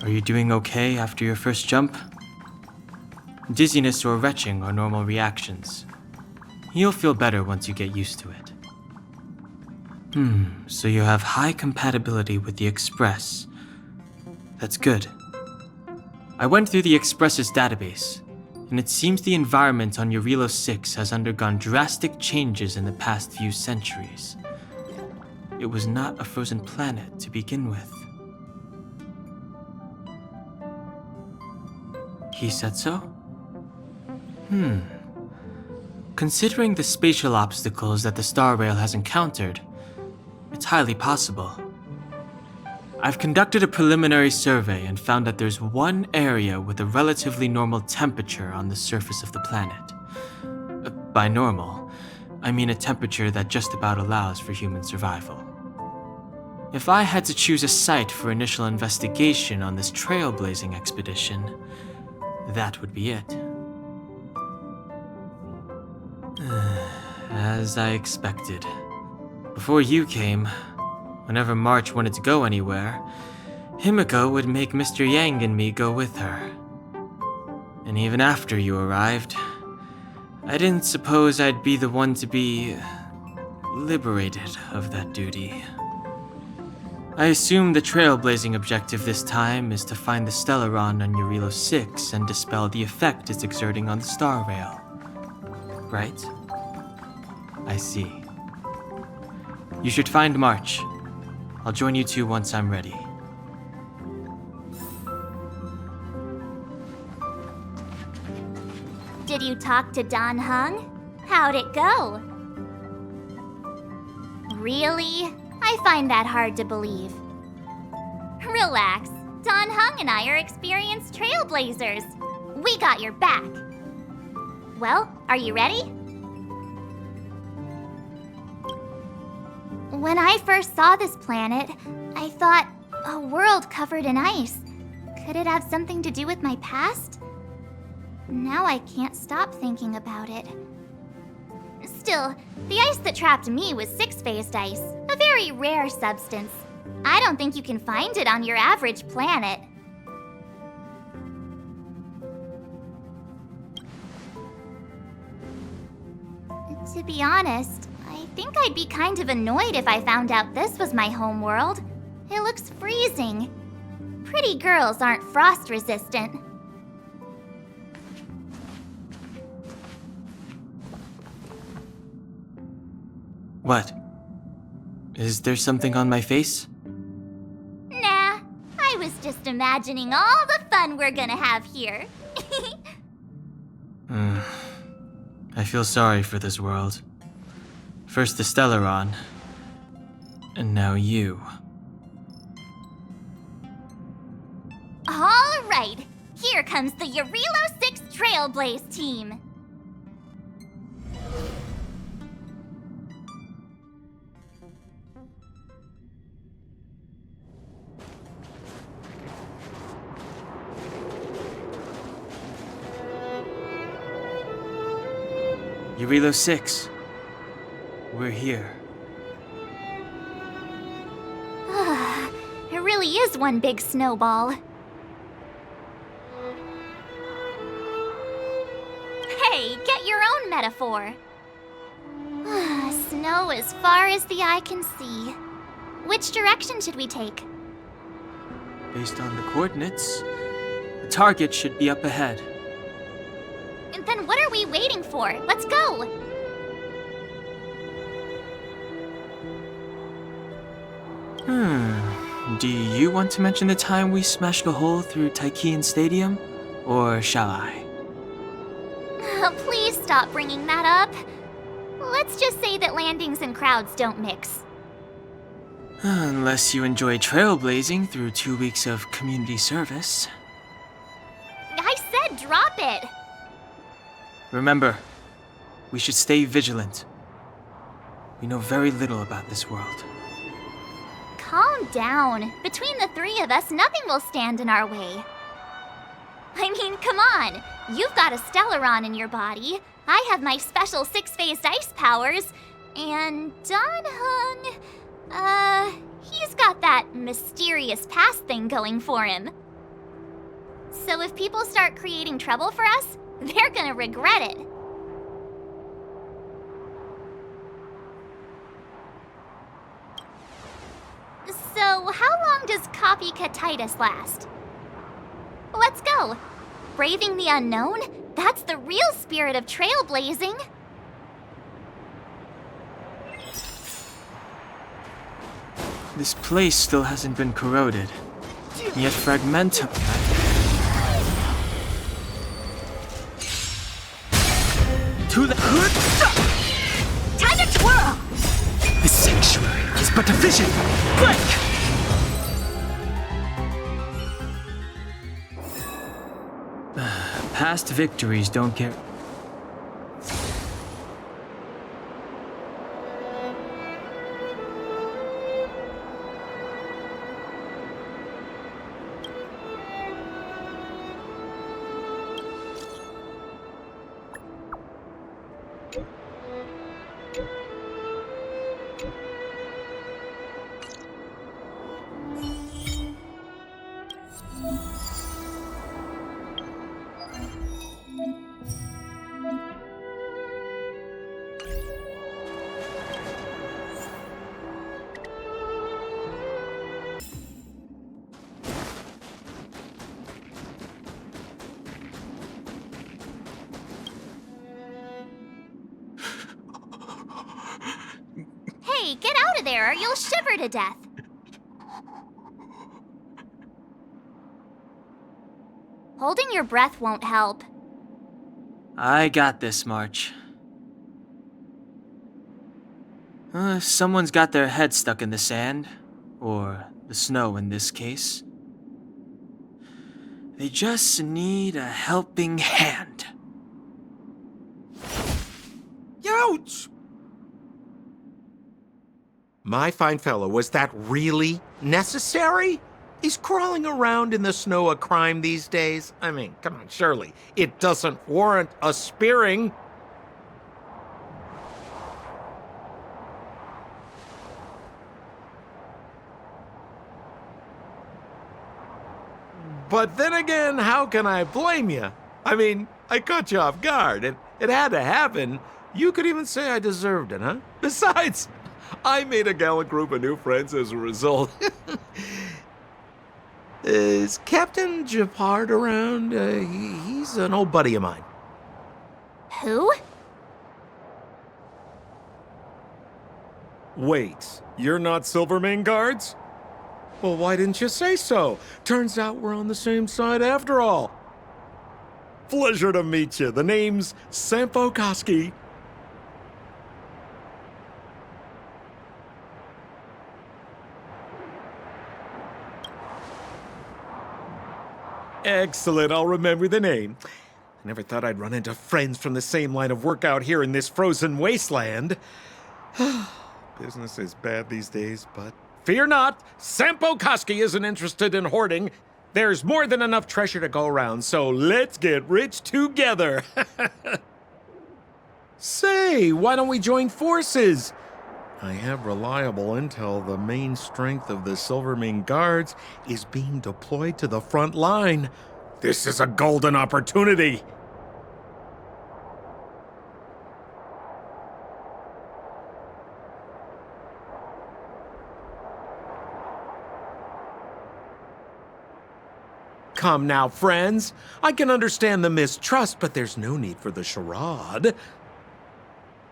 Are you doing okay after your first jump? Dizziness or retching are normal reactions. You'll feel better once you get used to it. So you have high compatibility with the Express. That's good. I went through the Express's database, and it seems the environment on Jarilo-VI has undergone drastic changes in the past few centuries. It was not a frozen planet to begin with. He said so? Considering the spatial obstacles that the Star Rail has encountered, it's highly possible. I've conducted a preliminary survey and found that there's one area with a relatively normal temperature on the surface of the planet. By normal, I mean a temperature that just about allows for human survival. If I had to choose a site for initial investigation on this trailblazing expedition, that would be it. As I expected. Before you came, whenever March wanted to go anywhere, Himiko would make Mr. Yang and me go with her. And even after you arrived, I didn't suppose I'd be the one to be liberated of that duty. I assume the trailblazing objective this time is to find the Stellaron on Jarilo-VI and dispel the effect it's exerting on the Star Rail. Right? I see. You should find March. I'll join you two once I'm ready. Did you talk to Dan Heng? How'd it go? Really? I find that hard to believe. Relax. Dan Heng and I are experienced trailblazers. We got your back. Well, are you ready? When I first saw this planet, I thought, a world covered in ice. Could it have something to do with my past? Now I can't stop thinking about it. Still, the ice that trapped me was six-phased ice, a very rare substance. I don't think you can find it on your average planet. To be honest, I think I'd be kind of annoyed if I found out this was my home world. It looks freezing. Pretty girls aren't frost resistant. What? Is there something on my face? Nah, I was just imagining all the fun we're gonna have here. I feel sorry for this world. First the Stellaron, and now you. All right, here comes the Jarilo-VI Trailblaze team. Jarilo-VI. We're here. It really is one big snowball. Hey, get your own metaphor. Snow as far as the eye can see. Which direction should we take? Based on the coordinates, the target should be up ahead. And then what are we waiting for? Let's go! Do you want to mention the time we smashed a hole through Taikian Stadium? Or shall I? Please stop bringing that up. Let's just say that landings and crowds don't mix. Unless you enjoy trailblazing through 2 weeks of community service. I said drop it! Remember, we should stay vigilant. We know very little about this world. Calm down. Between the three of us, nothing will stand in our way. I mean, come on. You've got a Stellaron in your body. I have my special six-phased ice powers. And Dan-hung, he's got that mysterious past thing going for him. So if people start creating trouble for us, they're gonna regret it. So how long does copycatitis last? Let's go. Braving the unknown? That's the real spirit of trailblazing. This place still hasn't been corroded. Yet fragmentum. To the hood! Time to twirl! The sanctuary is but a vision! Break! Past victories don't care. Hey, get out of there or you'll shiver to death. Holding your breath won't help. I got this, March. Someone's got their head stuck in the sand, or the snow in this case. They just need a helping hand. Ouch! My fine fellow, was that really necessary? Is crawling around in the snow a crime these days? I mean, come on, surely it doesn't warrant a spearing. But then again, how can I blame you? I mean, I caught you off guard. It had to happen. You could even say I deserved it, huh? Besides, I made a gallant group of new friends as a result. Is Captain Japard around? He's an old buddy of mine. Who? Wait, you're not Silvermane guards? Well, why didn't you say so? Turns out we're on the same side after all. Pleasure to meet you. The name's Sampo Koski. Excellent, I'll remember the name. I never thought I'd run into friends from the same line of work out here in this frozen wasteland. Business is bad these days, but fear not, Sampo Koski isn't interested in hoarding. There's more than enough treasure to go around, so let's get rich together. Say, why don't we join forces? I have reliable intel the main strength of the Silvermane guards is being deployed to the front line. This is a golden opportunity. Come now, friends. I can understand the mistrust, but there's no need for the charade.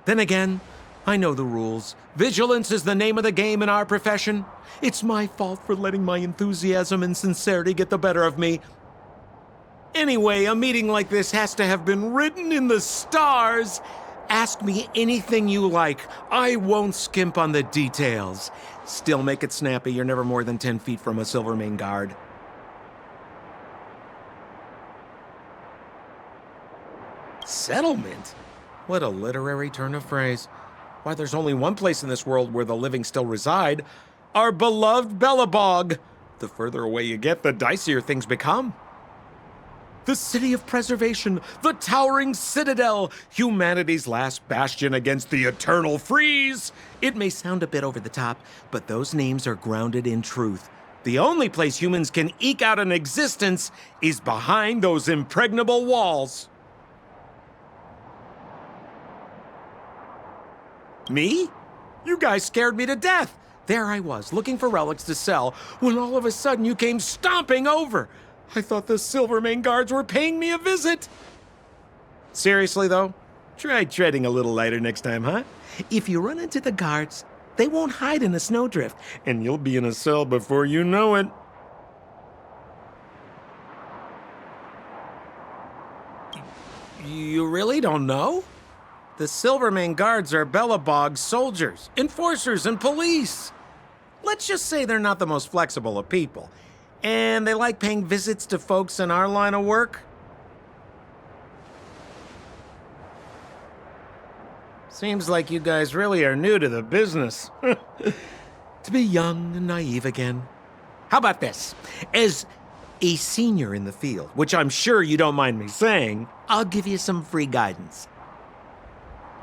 Then again, I know the rules. Vigilance is the name of the game in our profession. It's my fault for letting my enthusiasm and sincerity get the better of me. Anyway, a meeting like this has to have been written in the stars. Ask me anything you like. I won't skimp on the details. Still make it snappy. You're never more than 10 feet from a Silvermane guard. Settlement? What a literary turn of phrase. Why, there's only one place in this world where the living still reside. Our beloved Bellabog. The further away you get, the dicier things become. The city of preservation, the towering citadel, humanity's last bastion against the eternal freeze. It may sound a bit over the top, but those names are grounded in truth. The only place humans can eke out an existence is behind those impregnable walls. Me? You guys scared me to death. There I was, looking for relics to sell, when all of a sudden you came stomping over. I thought the Silvermane guards were paying me a visit. Seriously, though, try treading a little lighter next time, huh? If you run into the guards, they won't hide in a snowdrift, and you'll be in a cell before you know it. You really don't know? The Silvermane guards are Belobog's soldiers, enforcers, and police. Let's just say they're not the most flexible of people, and they like paying visits to folks in our line of work. Seems like you guys really are new to the business. To be young and naive again. How about this? As a senior in the field, which I'm sure you don't mind me saying, I'll give you some free guidance.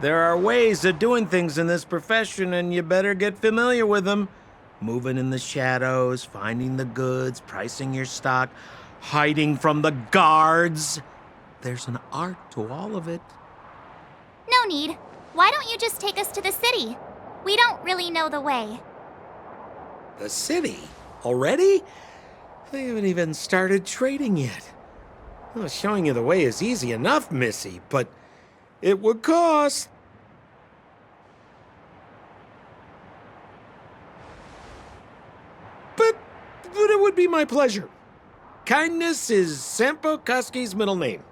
There are ways of doing things in this profession, and you better get familiar with them. Moving in the shadows, finding the goods, pricing your stock, hiding from the guards. There's an art to all of it. No need. Why don't you just take us to the city? We don't really know the way. The city? Already? They haven't even started trading yet. Well, showing you the way is easy enough, Missy, but it would cost. But it would be my pleasure. Kindness is Sampo Kuski's middle name.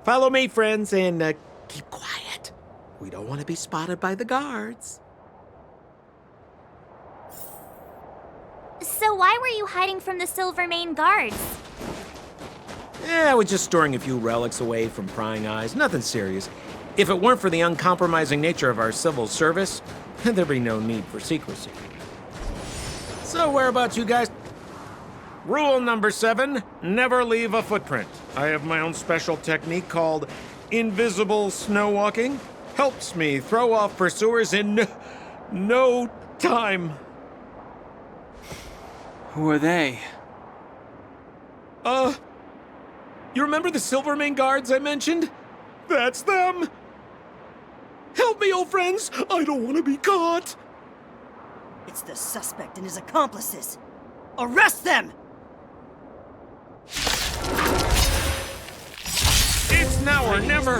Follow me, friends, and keep quiet. We don't want to be spotted by the guards. So why were you hiding from the Silvermane guards? I was just storing a few relics away from prying eyes. Nothing serious. If it weren't for the uncompromising nature of our civil service, there'd be no need for secrecy. So whereabouts you guys? Rule number 7, never leave a footprint. I have my own special technique called invisible snow walking. Helps me throw off pursuers in no time. Who are they? You remember the Silvermane guards I mentioned? That's them! Help me, old friends! I don't want to be caught! It's the suspect and his accomplices. Arrest them! It's now or never!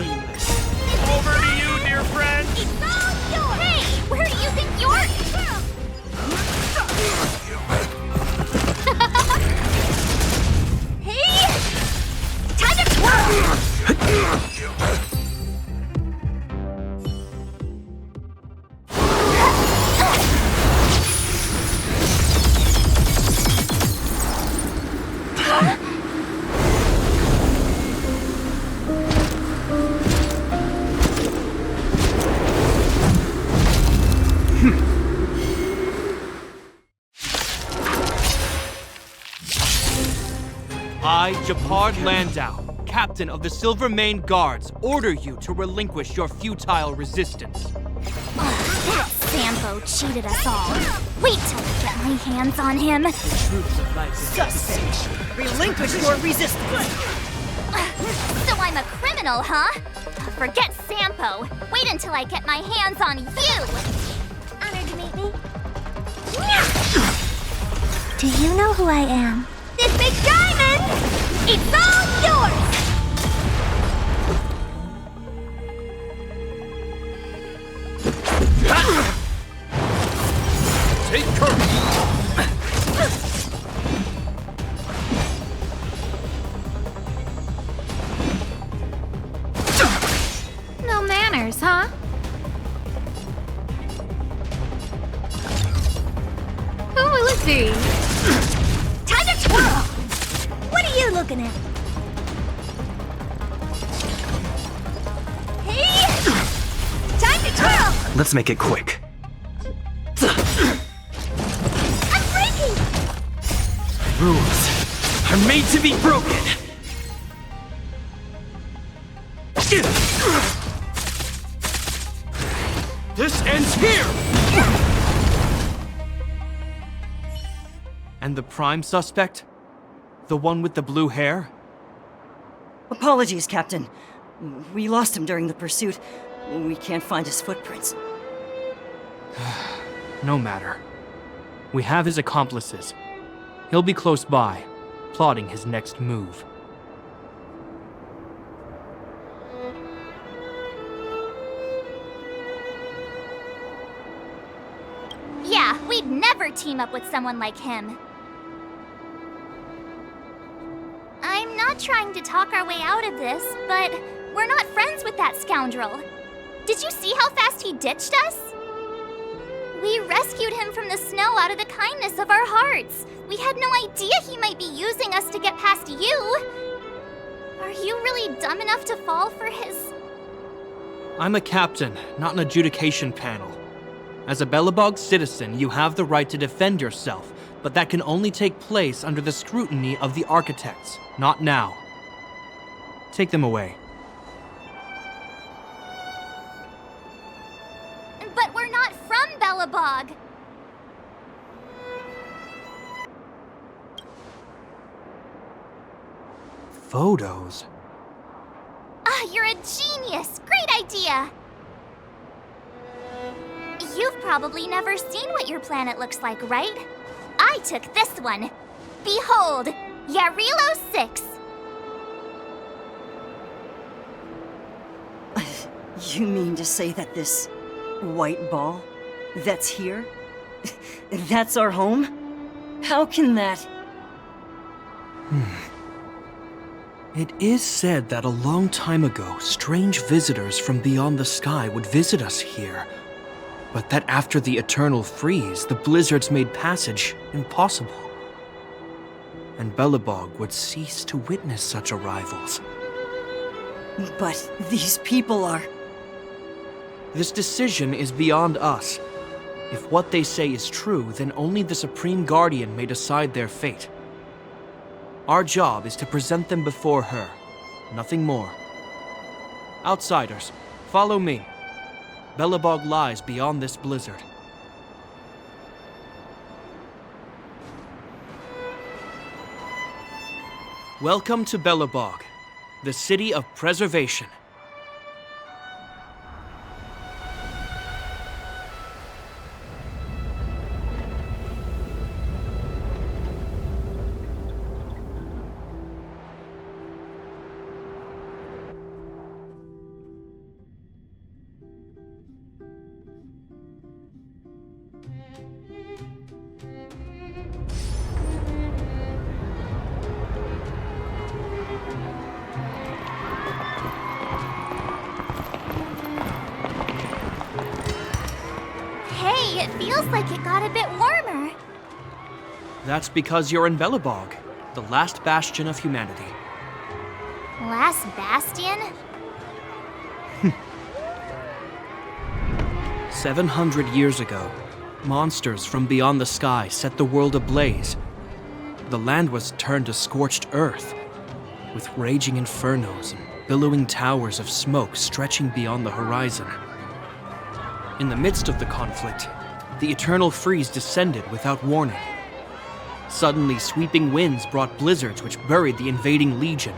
Over to you, dear friend! It's all yours! Hey! Where do you think you're... Hey! Time to twirl! I, Japard Landau, captain of the Silvermane Guards, order you to relinquish your futile resistance. Sampo cheated us all. Wait till I get my hands on him. Suspect! Relinquish your resistance! So I'm a criminal, huh? Forget Sampo. Wait until I get my hands on you. Honored to meet me. Do you know who I am? This big diamond! It's all yours! Take courage! No manners, huh? Who will it be? Time to twirl! What are you looking at? Hey! Time to twirl! Let's make it quick. I'm breaking! Rules are made to be broken. This ends here! And the prime suspect? The one with the blue hair? Apologies, Captain. We lost him during the pursuit. We can't find his footprints. No matter. We have his accomplices. He'll be close by, plotting his next move. Yeah, we'd never team up with someone like him. I'm not trying to talk our way out of this, but we're not friends with that scoundrel. Did you see how fast he ditched us? We rescued him from the snow out of the kindness of our hearts. We had no idea he might be using us to get past you. Are you really dumb enough to fall for his... I'm a captain, not an adjudication panel. As a Belobog citizen, you have the right to defend yourself, but that can only take place under the scrutiny of the architects, not now. Take them away. But we're not from Belobog. Photos? Ah, you're a genius! Great idea! You've probably never seen what your planet looks like, right? I took this one. Behold, Jarilo-VI. You mean to say that this white ball that's here, that's our home? How can that... It is said that a long time ago, strange visitors from beyond the sky would visit us here. But that after the eternal freeze, the blizzards made passage impossible. And Belobog would cease to witness such arrivals. But these people are... This decision is beyond us. If what they say is true, then only the Supreme Guardian may decide their fate. Our job is to present them before her, nothing more. Outsiders, follow me. Belobog lies beyond this blizzard. Welcome to Belobog, the city of preservation. Hey, it feels like it got a bit warmer. That's because you're in Belobog, the last bastion of humanity. Last bastion? 700 years ago, monsters from beyond the sky set the world ablaze. The land was turned to scorched earth, with raging infernos and billowing towers of smoke stretching beyond the horizon. In the midst of the conflict, the eternal freeze descended without warning. Suddenly, sweeping winds brought blizzards which buried the invading legion.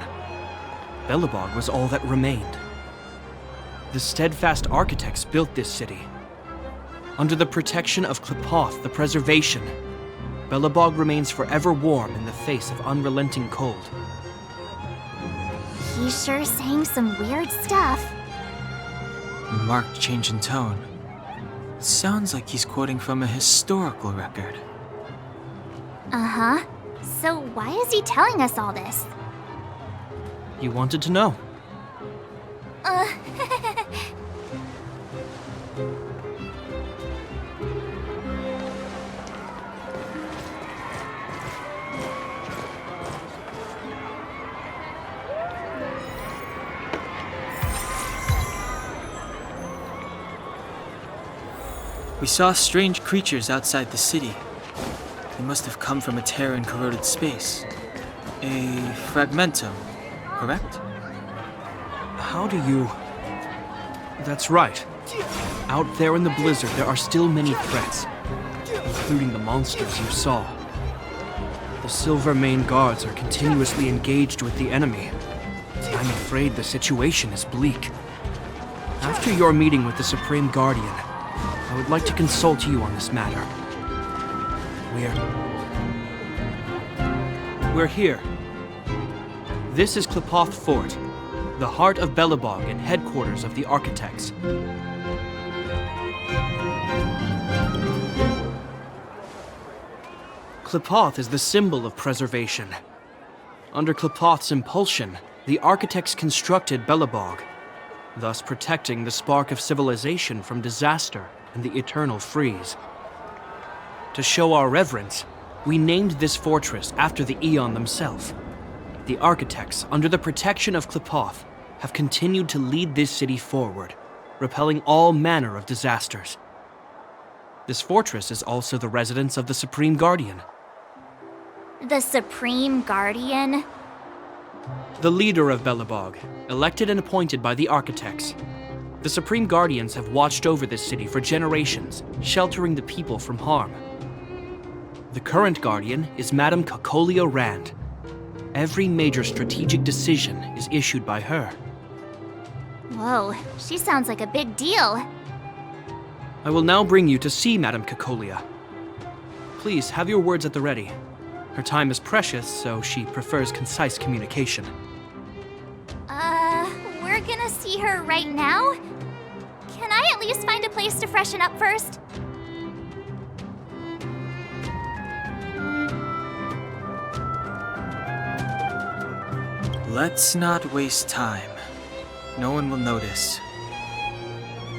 Belobog was all that remained. The steadfast architects built this city. Under the protection of Klipoth, the preservation, Belobog remains forever warm in the face of unrelenting cold. He's sure saying some weird stuff. Marked change in tone. It sounds like he's quoting from a historical record. Uh-huh. So why is he telling us all this? You wanted to know. We saw strange creatures outside the city. They must have come from a tear in corroded space. A fragmentum, correct? How do you... That's right. Out there in the blizzard, there are still many threats, including the monsters you saw. The Silvermane guards are continuously engaged with the enemy. I'm afraid the situation is bleak. After your meeting with the Supreme Guardian, I would like to consult you on this matter. We're here. This is Qlipoth Fort, the heart of Belobog and headquarters of the Architects. Qlipoth is the symbol of preservation. Under Qlipoth's impulsion, the Architects constructed Belobog, thus protecting the spark of civilization from disaster and the eternal freeze. To show our reverence, we named this fortress after the Aeon themselves. The Architects, under the protection of Qlipoth, have continued to lead this city forward, repelling all manner of disasters. This fortress is also the residence of the Supreme Guardian. The Supreme Guardian? The leader of Belobog, elected and appointed by the Architects. The Supreme Guardians have watched over this city for generations, sheltering the people from harm. The current Guardian is Madame Cocolia Rand. Every major strategic decision is issued by her. Whoa, she sounds like a big deal. I will now bring you to see Madame Cocolia. Please have your words at the ready. Her time is precious, so she prefers concise communication. We're gonna see her right now? Can I at least find a place to freshen up first? Let's not waste time. No one will notice.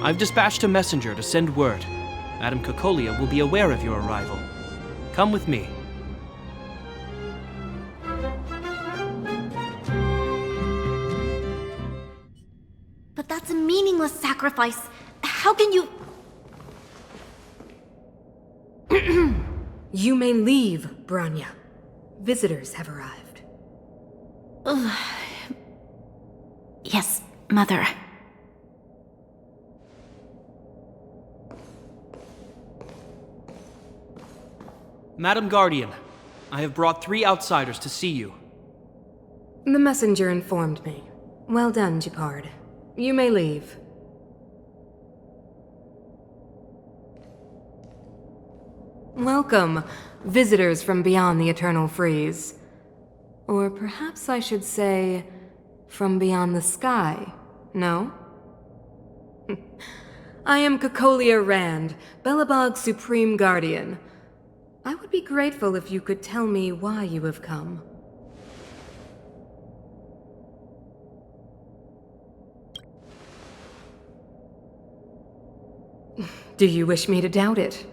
I've dispatched a messenger to send word. Madame Cocolia will be aware of your arrival. Come with me. But that's a meaningless sacrifice. How can you... You may leave, Branya. Visitors have arrived. Yes, Mother. Madam Guardian, I have brought 3 outsiders to see you. The messenger informed me. Well done, Gepard. You may leave. Welcome, visitors from beyond the Eternal Freeze. Or perhaps I should say, from beyond the sky, no? I am Cocolia Rand, Belobog's Supreme Guardian. I would be grateful if you could tell me why you have come. Do you wish me to doubt it?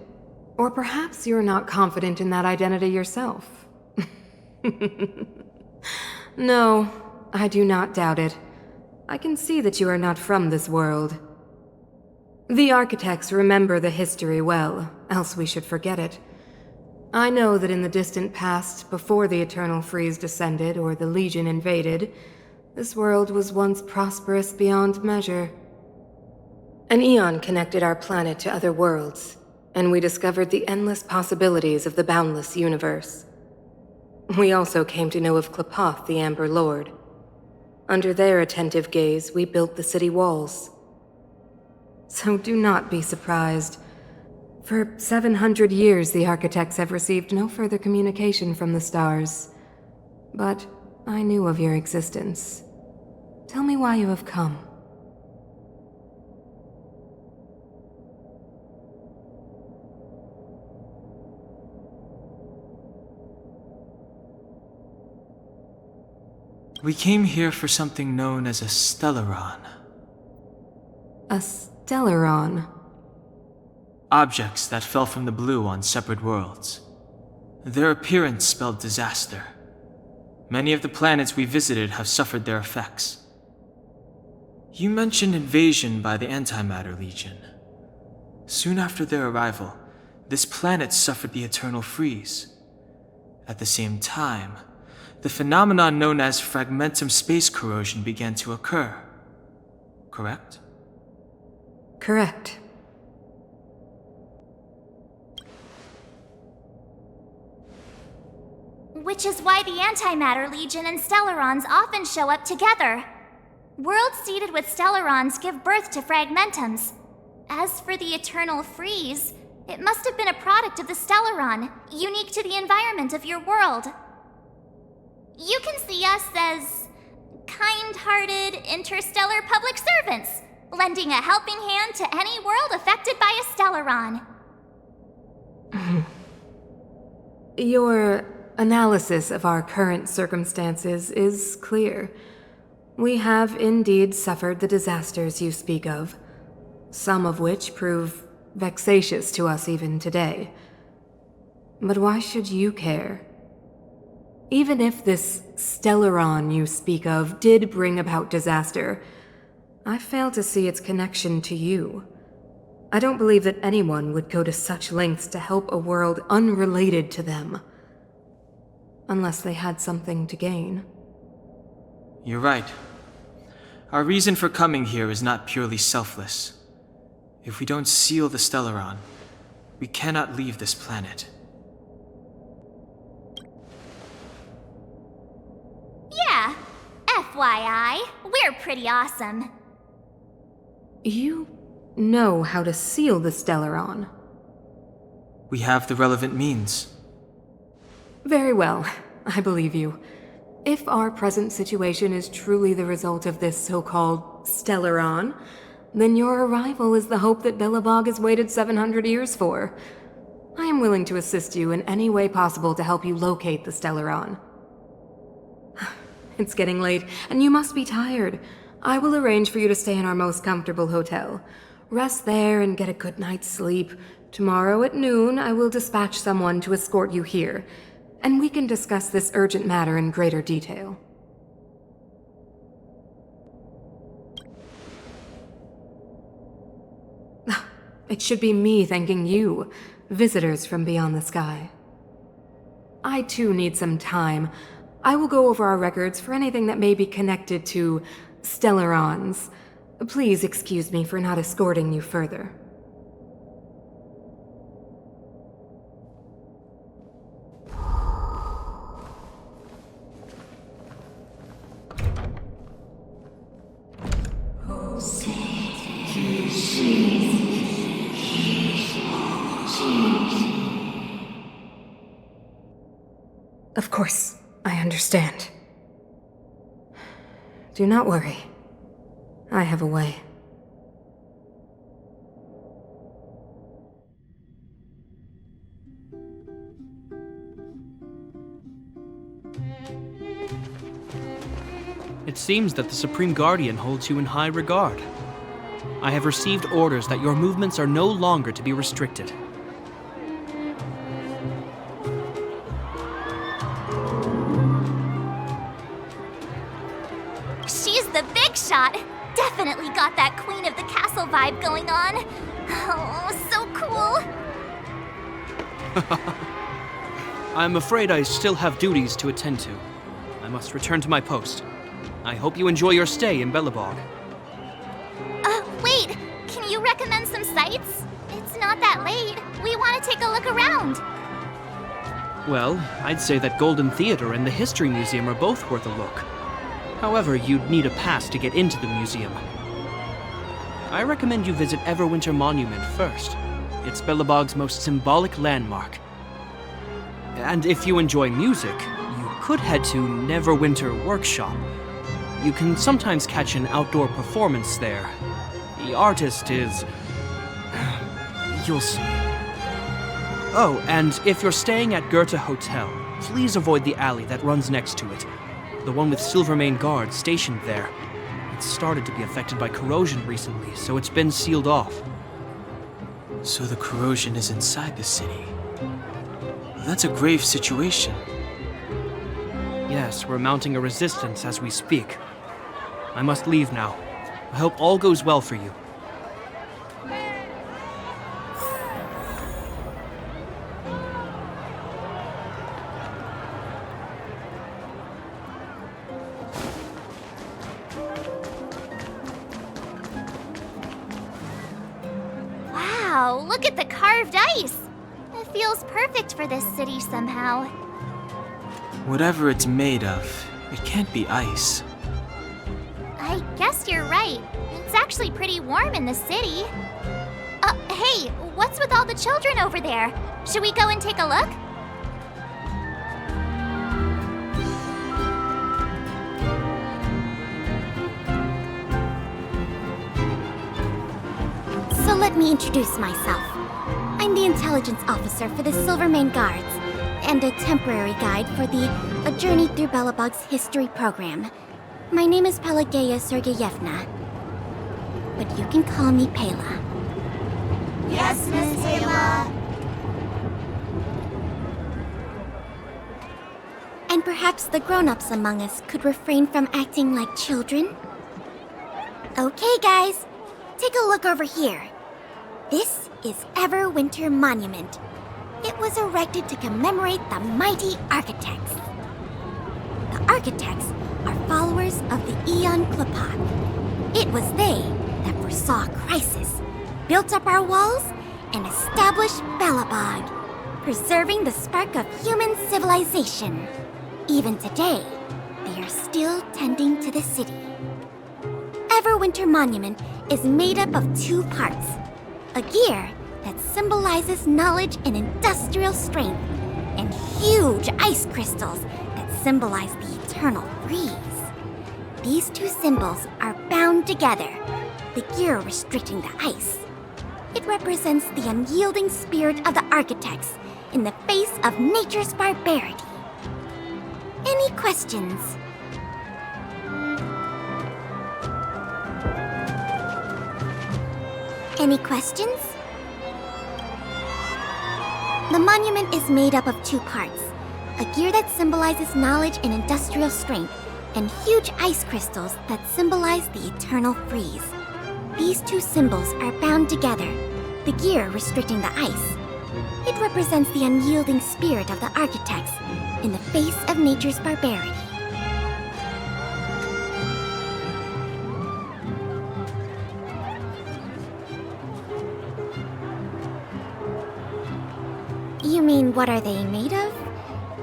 Or perhaps you're not confident in that identity yourself? No, I do not doubt it. I can see that you are not from this world. The Architects remember the history well, else we should forget it. I know that in the distant past, before the Eternal Freeze descended or the Legion invaded, this world was once prosperous beyond measure. An Aeon connected our planet to other worlds, and we discovered the endless possibilities of the boundless universe. We also came to know of Qlipoth, the Amber Lord. Under their attentive gaze, we built the city walls. So do not be surprised. For 700 years, the Architects have received no further communication from the stars. But I knew of your existence. Tell me why you have come. We came here for something known as a Stellaron. A Stellaron? Objects that fell from the blue on separate worlds. Their appearance spelled disaster. Many of the planets we visited have suffered their effects. You mentioned invasion by the Antimatter Legion. Soon after their arrival, this planet suffered the Eternal Freeze. At the same time, the phenomenon known as fragmentum space corrosion began to occur. Correct? Correct. Which is why the Antimatter Legion and Stellarons often show up together. Worlds seeded with Stellarons give birth to Fragmentums. As for the Eternal Freeze, it must have been a product of the Stellaron, unique to the environment of your world. You can see us as kind-hearted interstellar public servants, lending a helping hand to any world affected by a Stellaron. Your analysis of our current circumstances is clear. We have indeed suffered the disasters you speak of, some of which prove vexatious to us even today. But why should you care? Even if this Stellaron you speak of did bring about disaster, I fail to see its connection to you. I don't believe that anyone would go to such lengths to help a world unrelated to them. Unless they had something to gain. You're right. Our reason for coming here is not purely selfless. If we don't seal the Stellaron, we cannot leave this planet. Yeah, FYI, we're pretty awesome. You know how to seal the Stellaron. We have the relevant means. Very well, I believe you. If our present situation is truly the result of this so-called Stellaron, then your arrival is the hope that Belobog has waited 700 years for. I am willing to assist you in any way possible to help you locate the Stellaron. It's getting late, and you must be tired. I will arrange for you to stay in our most comfortable hotel. Rest there and get a good night's sleep. Tomorrow at noon, I will dispatch someone to escort you here, and we can discuss this urgent matter in greater detail. It should be me thanking you, visitors from beyond the sky. I too need some time. I will go over our records for anything that may be connected to Stellarons. Please excuse me for not escorting you further. Of course, I understand. Do not worry. I have a way. It seems that the Supreme Guardian holds you in high regard. I have received orders that your movements are no longer to be restricted. She's the big shot! Definitely got that Queen of the Castle vibe going on. Oh, so cool! I'm afraid I still have duties to attend to. I must return to my post. I hope you enjoy your stay in Belobog. Wait! Can you recommend some sites? It's not that late. We want to take a look around. Well, I'd say that Golden Theater and the History Museum are both worth a look. However, you'd need a pass to get into the museum. I recommend you visit Everwinter Monument first. It's Belobog's most symbolic landmark. And if you enjoy music, you could head to Neverwinter Workshop. You can sometimes catch an outdoor performance there. The artist is... you'll see. Oh, and if you're staying at Goethe Hotel, please avoid the alley that runs next to it. The one with Silvermane guards stationed there. It's started to be affected by corrosion recently, so it's been sealed off. So the corrosion is inside the city. That's a grave situation. Yes, we're mounting a resistance as we speak. I must leave now. I hope all goes well for you. Wow, look at the carved ice! It feels perfect for this city somehow. Whatever it's made of, it can't be ice. I guess you're right. It's actually pretty warm in the city. Hey, what's with all the children over there? Should we go and take a look? So let me introduce myself. I'm the intelligence officer for the Silvermane Guards, and a temporary guide for the A Journey Through Belobog's history program. My name is Pelageya Sergeyevna, but you can call me Pela. Yes, Miss Ayla. And perhaps the grown-ups among us could refrain from acting like children? Okay, guys, take a look over here. This is Everwinter Monument. It was erected to commemorate the mighty architects. The architects are followers of the Aeon Klapat. It was they that foresaw a crisis, built up our walls, and established Belobog, preserving the spark of human civilization. Even today, they are still tending to the city. Everwinter Monument is made up of 2 parts. A gear that symbolizes knowledge and industrial strength, and huge ice crystals that symbolize the eternal freeze. These 2 symbols are bound together, the gear restricting the ice. It represents the unyielding spirit of the architects in the face of nature's barbarity. Any questions? Any questions? The monument is made up of 2 parts. A gear that symbolizes knowledge and industrial strength, and huge ice crystals that symbolize the eternal freeze. These 2 symbols are bound together, the gear restricting the ice. It represents the unyielding spirit of the architects in the face of nature's barbarity. You mean, what are they made of?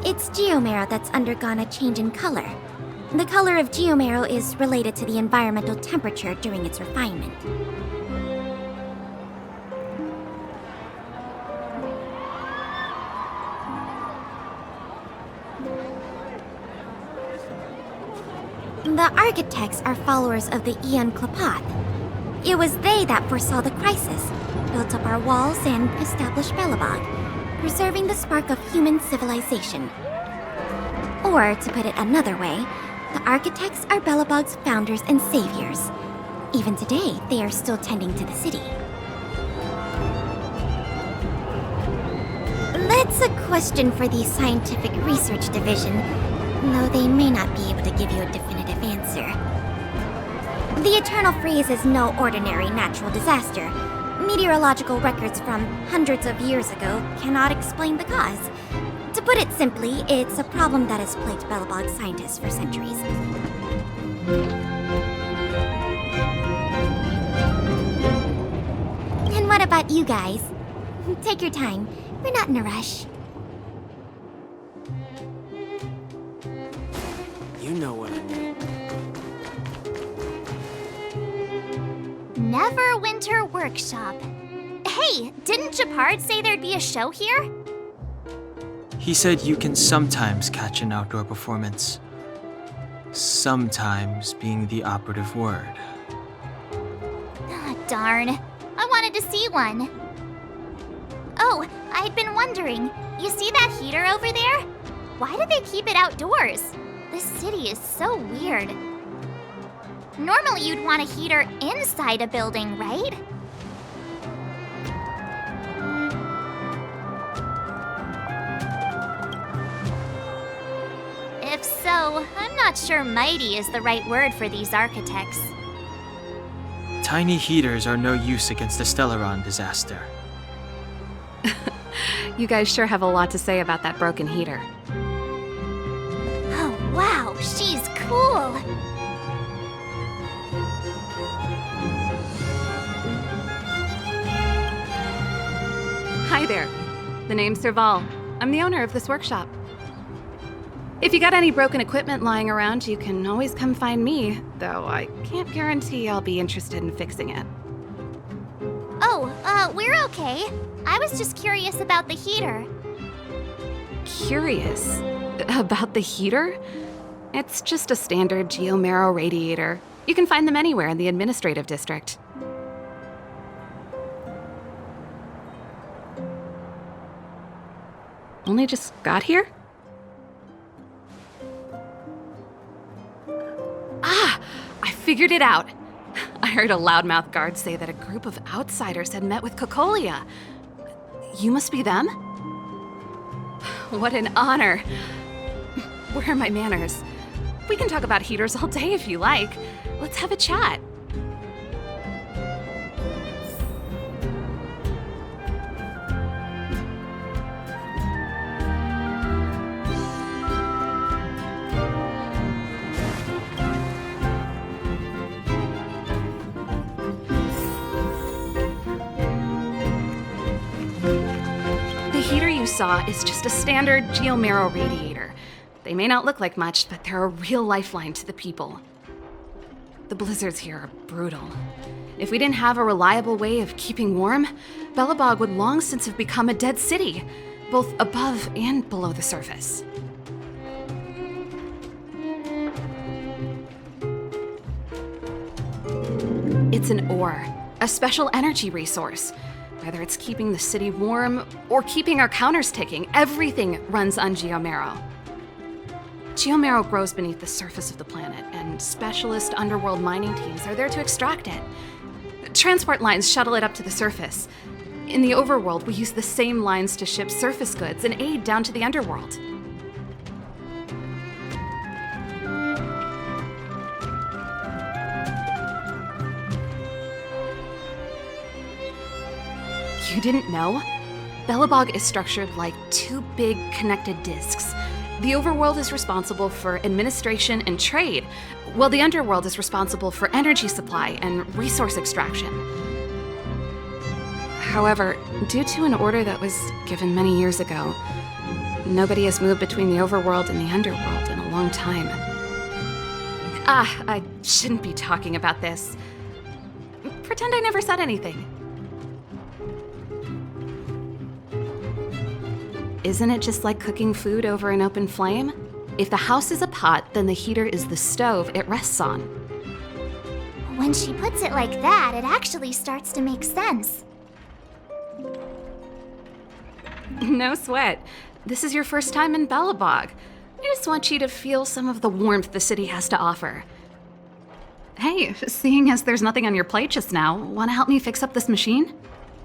It's geomarrow that's undergone a change in color. The color of geomarrow is related to the environmental temperature during its refinement. The architects are followers of the Aeon Klapat. It was they that foresaw the crisis, built up our walls, and established Belobog, preserving the spark of human civilization. Or, to put it another way, the architects are Belobog's founders and saviors. Even today, they are still tending to the city. That's a question for the Scientific Research Division, though they may not be able to give you a definitive answer. The Eternal Freeze is no ordinary natural disaster. Meteorological records from hundreds of years ago cannot explain the cause. To put it simply, it's a problem that has plagued Belobog scientists for centuries. And what about you guys? Take your time. We're not in a rush. You know what I mean. Neverwinter Workshop. Hey, didn't Japard say there'd be a show here? He said you can sometimes catch an outdoor performance. Sometimes being the operative word. Ah, darn. I wanted to see one. Oh, I'd been wondering. You see that heater over there? Why do they keep it outdoors? This city is so weird. Normally you'd want a heater inside a building, right? If so, I'm not sure mighty is the right word for these architects. Tiny heaters are no use against the Stellaron disaster. You guys sure have a lot to say about that broken heater. Oh, wow, she's cool. Hi there. The name's Serval. I'm the owner of this workshop. If you got any broken equipment lying around, you can always come find me, though I can't guarantee I'll be interested in fixing it. Oh, we're okay. I was just curious about the heater. Curious? About the heater? It's just a standard geomarrow radiator. You can find them anywhere in the administrative district. Only just got here? Ah! I figured it out! I heard a loudmouth guard say that a group of outsiders had met with Cocolia. You must be them? What an honor. Where are my manners? We can talk about heaters all day if you like. Let's have a chat. The heater you saw is just a standard geomarrow radiator. They may not look like much, but they're a real lifeline to the people. The blizzards here are brutal. If we didn't have a reliable way of keeping warm, Belobog would long since have become a dead city, both above and below the surface. It's an ore, a special energy resource. Whether it's keeping the city warm or keeping our counters ticking, everything runs on geomarrow. Geomarrow grows beneath the surface of the planet, and specialist underworld mining teams are there to extract it. Transport lines shuttle it up to the surface. In the overworld, we use the same lines to ship surface goods and aid down to the underworld. You didn't know? Belobog is structured like two big connected disks. The overworld is responsible for administration and trade, while the underworld is responsible for energy supply and resource extraction. However, due to an order that was given many years ago, nobody has moved between the overworld and the underworld in a long time. I shouldn't be talking about this. Pretend I never said anything. Isn't it just like cooking food over an open flame? If the house is a pot, then the heater is the stove it rests on. When she puts it like that, it actually starts to make sense. No sweat. This is your first time in Belobog. I just want you to feel some of the warmth the city has to offer. Hey, seeing as there's nothing on your plate just now, want to help me fix up this machine?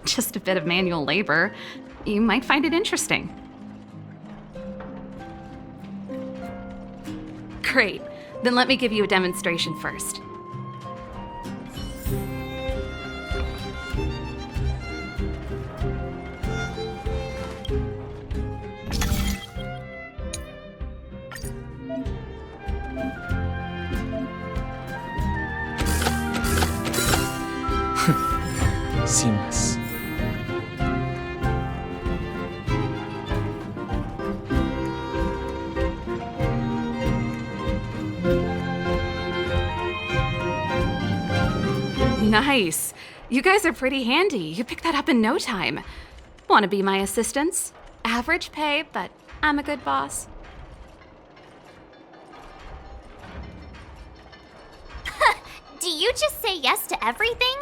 Just a bit of manual labor. You might find it interesting. Great. Then let me give you a demonstration first. Seamless. Nice. You guys are pretty handy. You picked that up in no time. Want to be my assistants? Average pay, but I'm a good boss. Do you just say yes to everything?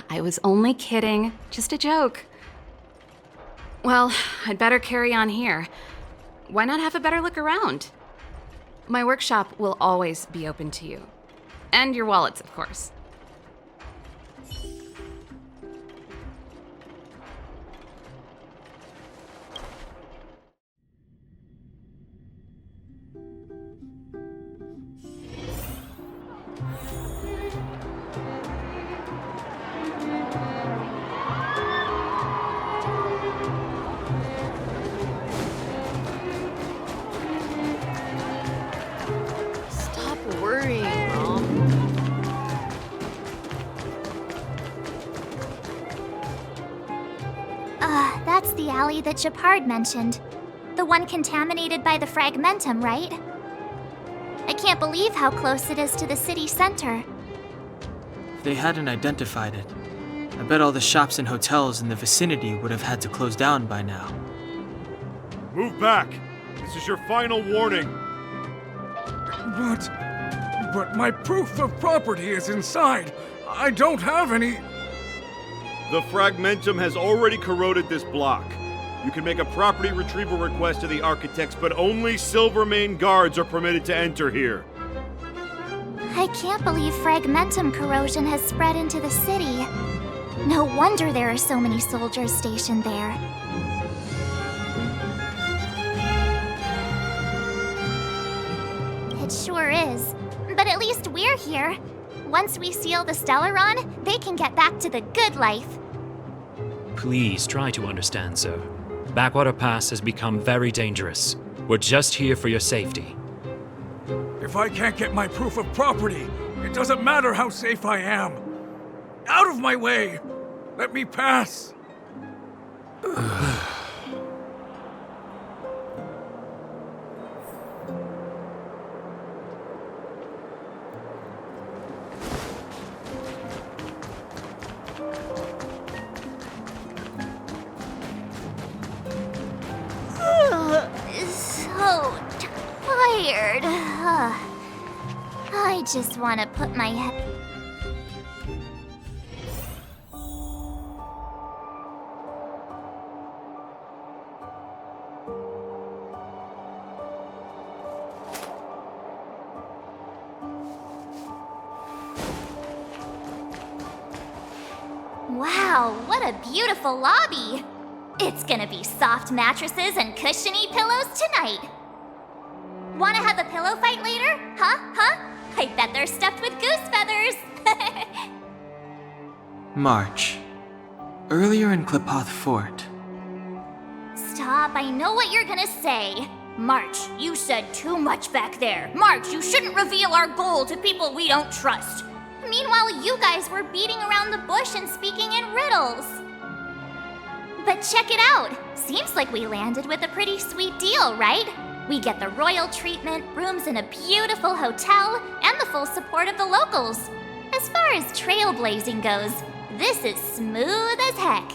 I was only kidding. Just a joke. Well, I'd better carry on here. Why not have a better look around? My workshop will always be open to you. And your wallets, of course. Stop worrying, Mom. the alley that Japard mentioned. The one contaminated by the fragmentum, right? I can't believe how close it is to the city center. If they hadn't identified it, I bet all the shops and hotels in the vicinity would have had to close down by now. Move back! This is your final warning! But my proof of property is inside. I don't have any... The fragmentum has already corroded this block. You can make a property retrieval request to the architects, but only Silvermane guards are permitted to enter here. I can't believe fragmentum corrosion has spread into the city. No wonder there are so many soldiers stationed there. It sure is. But at least we're here. Once we seal the Stellaron, they can get back to the good life. Please try to understand, sir. Backwater Pass has become very dangerous. We're just here for your safety. If I can't get my proof of property, it doesn't matter how safe I am. Out of my way! Let me pass! So tired. I just want to put my head... Wow, what a beautiful lobby! It's gonna be soft mattresses and cushiony pillows tonight. Wanna have a pillow fight later? Huh? I bet they're stuffed with goose feathers. March. Earlier in Klipoth Fort. Stop, I know what you're gonna say. March, you said too much back there. March, you shouldn't reveal our goal to people we don't trust. Meanwhile, you guys were beating around the bush and speaking in riddles. But check it out. Seems like we landed with a pretty sweet deal, right? We get the royal treatment, rooms in a beautiful hotel, and the full support of the locals. As far as trailblazing goes, this is smooth as heck.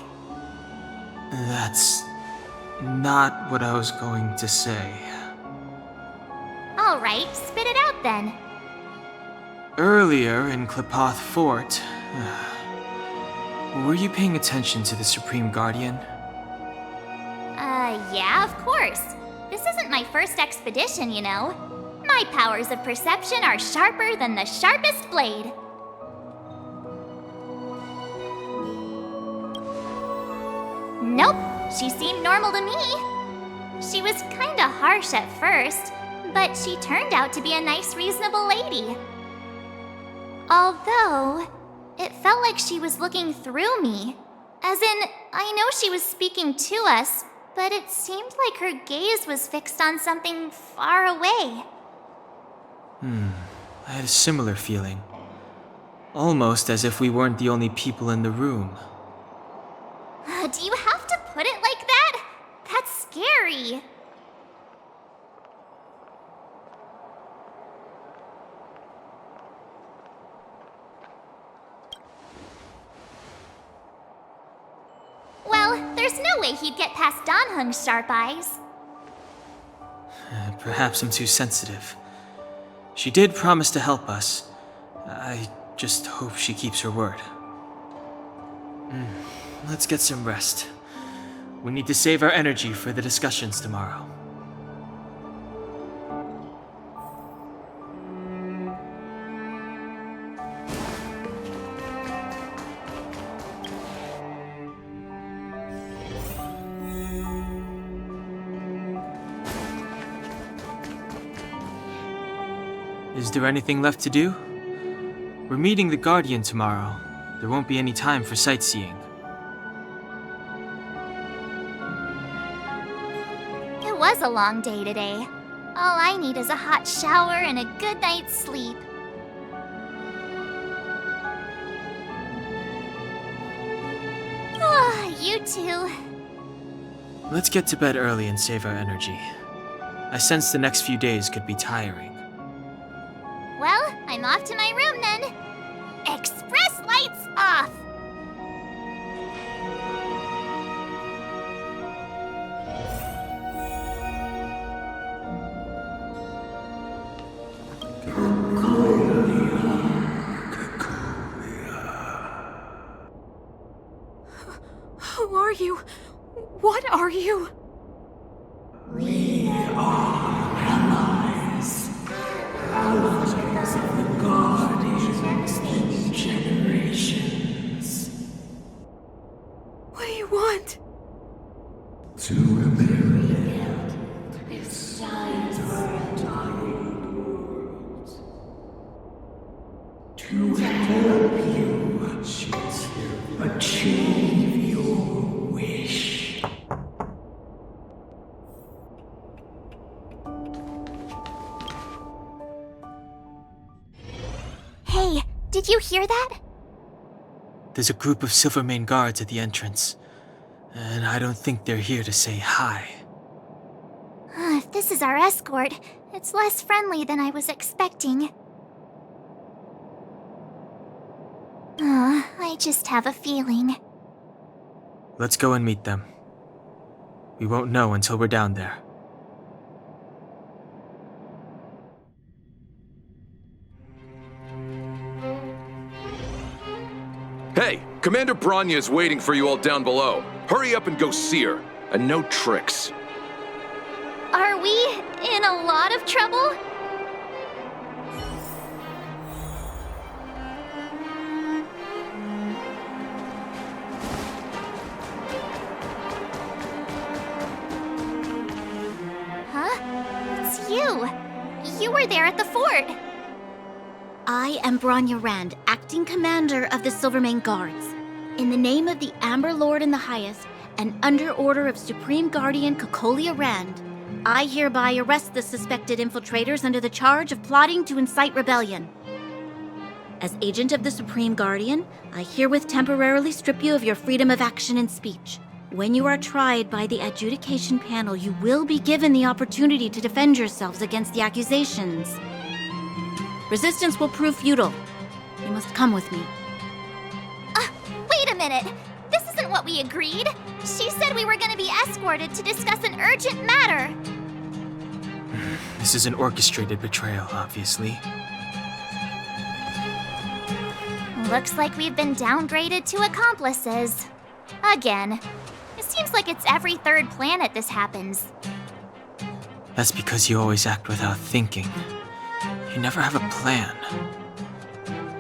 That's not what I was going to say. All right, spit it out then. Earlier in Klipoth Fort, were you paying attention to the Supreme Guardian? Yeah, of course. This isn't my first expedition, you know. My powers of perception are sharper than the sharpest blade. Nope, she seemed normal to me. She was kinda harsh at first, but she turned out to be a nice, reasonable lady. Although, it felt like she was looking through me. As in, I know she was speaking to us, but it seemed like her gaze was fixed on something far away. I had a similar feeling. Almost as if we weren't the only people in the room. Do you have to put it like that? That's scary. Well, there's no way he'd get past Danhung's sharp eyes. Perhaps I'm too sensitive. She did promise to help us. I just hope she keeps her word. Let's get some rest. We need to save our energy for the discussions tomorrow. Is there anything left to do? We're meeting the Guardian tomorrow. There won't be any time for sightseeing. It was a long day today. All I need is a hot shower and a good night's sleep. You too. Let's get to bed early and save our energy. I sense the next few days could be tiring. Well, I'm off to my room then. Express lights off! Who are you? What are you? We are allies. Allies of the Guardians in generations. What do you want? To rebuild this giant world. To help you achieve your wish. Hey, did you hear that? There's a group of Silvermane guards at the entrance, and I don't think they're here to say hi. If this is our escort, it's less friendly than I was expecting. I just have a feeling. Let's go and meet them. We won't know until we're down there. Hey, Commander Bronya is waiting for you all down below. Hurry up and go see her. And no tricks. Are we in a lot of trouble? Huh? It's you. You were there at the fort. I am Bronya Rand, acting commander of the Silvermane Guards. In the name of the Amber Lord in the Highest, and under order of Supreme Guardian Cocolia Rand, I hereby arrest the suspected infiltrators under the charge of plotting to incite rebellion. As agent of the Supreme Guardian, I herewith temporarily strip you of your freedom of action and speech. When you are tried by the adjudication panel, you will be given the opportunity to defend yourselves against the accusations. Resistance will prove futile. You must come with me. Wait a minute. This isn't what we agreed. She said we were going to be escorted to discuss an urgent matter. This is an orchestrated betrayal, obviously. Looks like we've been downgraded to accomplices. Again. It seems like it's every third planet this happens. That's because you always act without thinking. You never have a plan.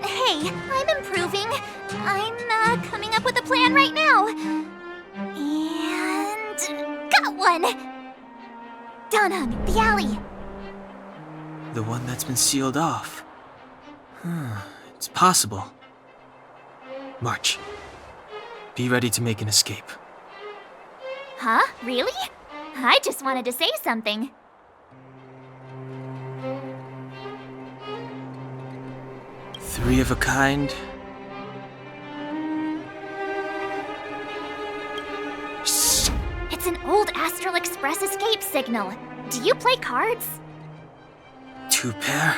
Hey, I'm improving. I'm coming up with a plan right now. And got one! Donhung, the alley. The one that's been sealed off. It's possible. March. Be ready to make an escape. Huh? Really? I just wanted to say something. Three of a kind. Shh! It's an old Astral Express escape signal. Do you play cards? Two pair?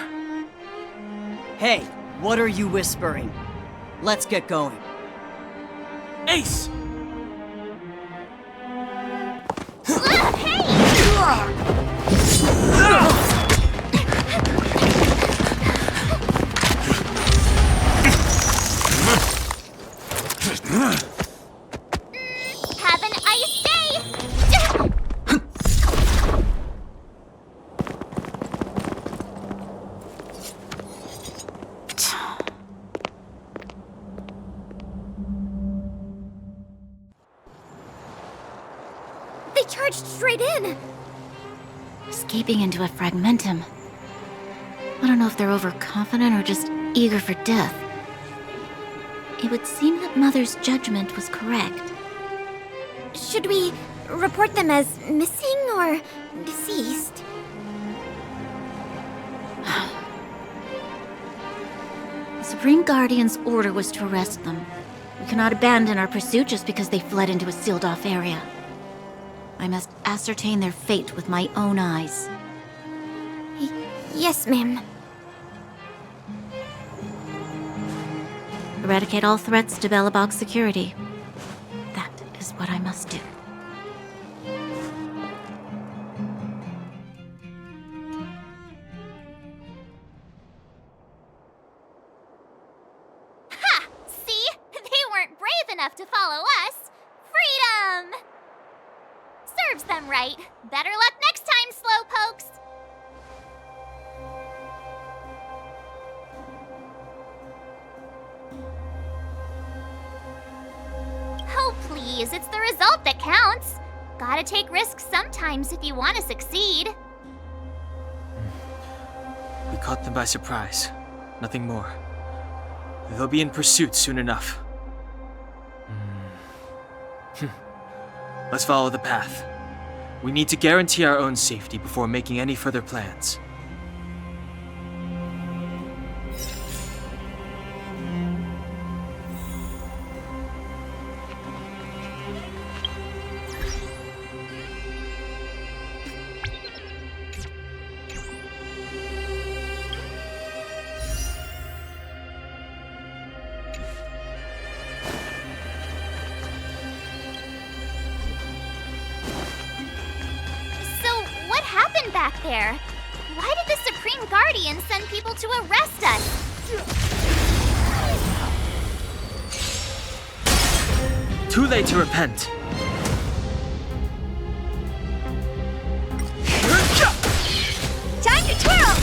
Hey, what are you whispering? Let's get going. Ace! Have an ice day! They charged straight in! Escaping into a fragmentum. I don't know if they're overconfident or just eager for death. It would seem that Mother's judgment was correct. Should we report them as missing or deceased? The Supreme Guardian's order was to arrest them. We cannot abandon our pursuit just because they fled into a sealed-off area. I must ascertain their fate with my own eyes. Yes, ma'am. Eradicate all threats to Belobog's security. That is what I must do. Ha! See? They weren't brave enough to follow us. Freedom! Serves them right. Better luck next time, slowpokes. Oh, please, it's the result that counts. Gotta take risks sometimes if you want to succeed. We caught them by surprise. Nothing more. They'll be in pursuit soon enough. Let's follow the path. We need to guarantee our own safety before making any further plans. Back there. Why did the Supreme Guardian send people to arrest us? Too late to repent. Time to twirl!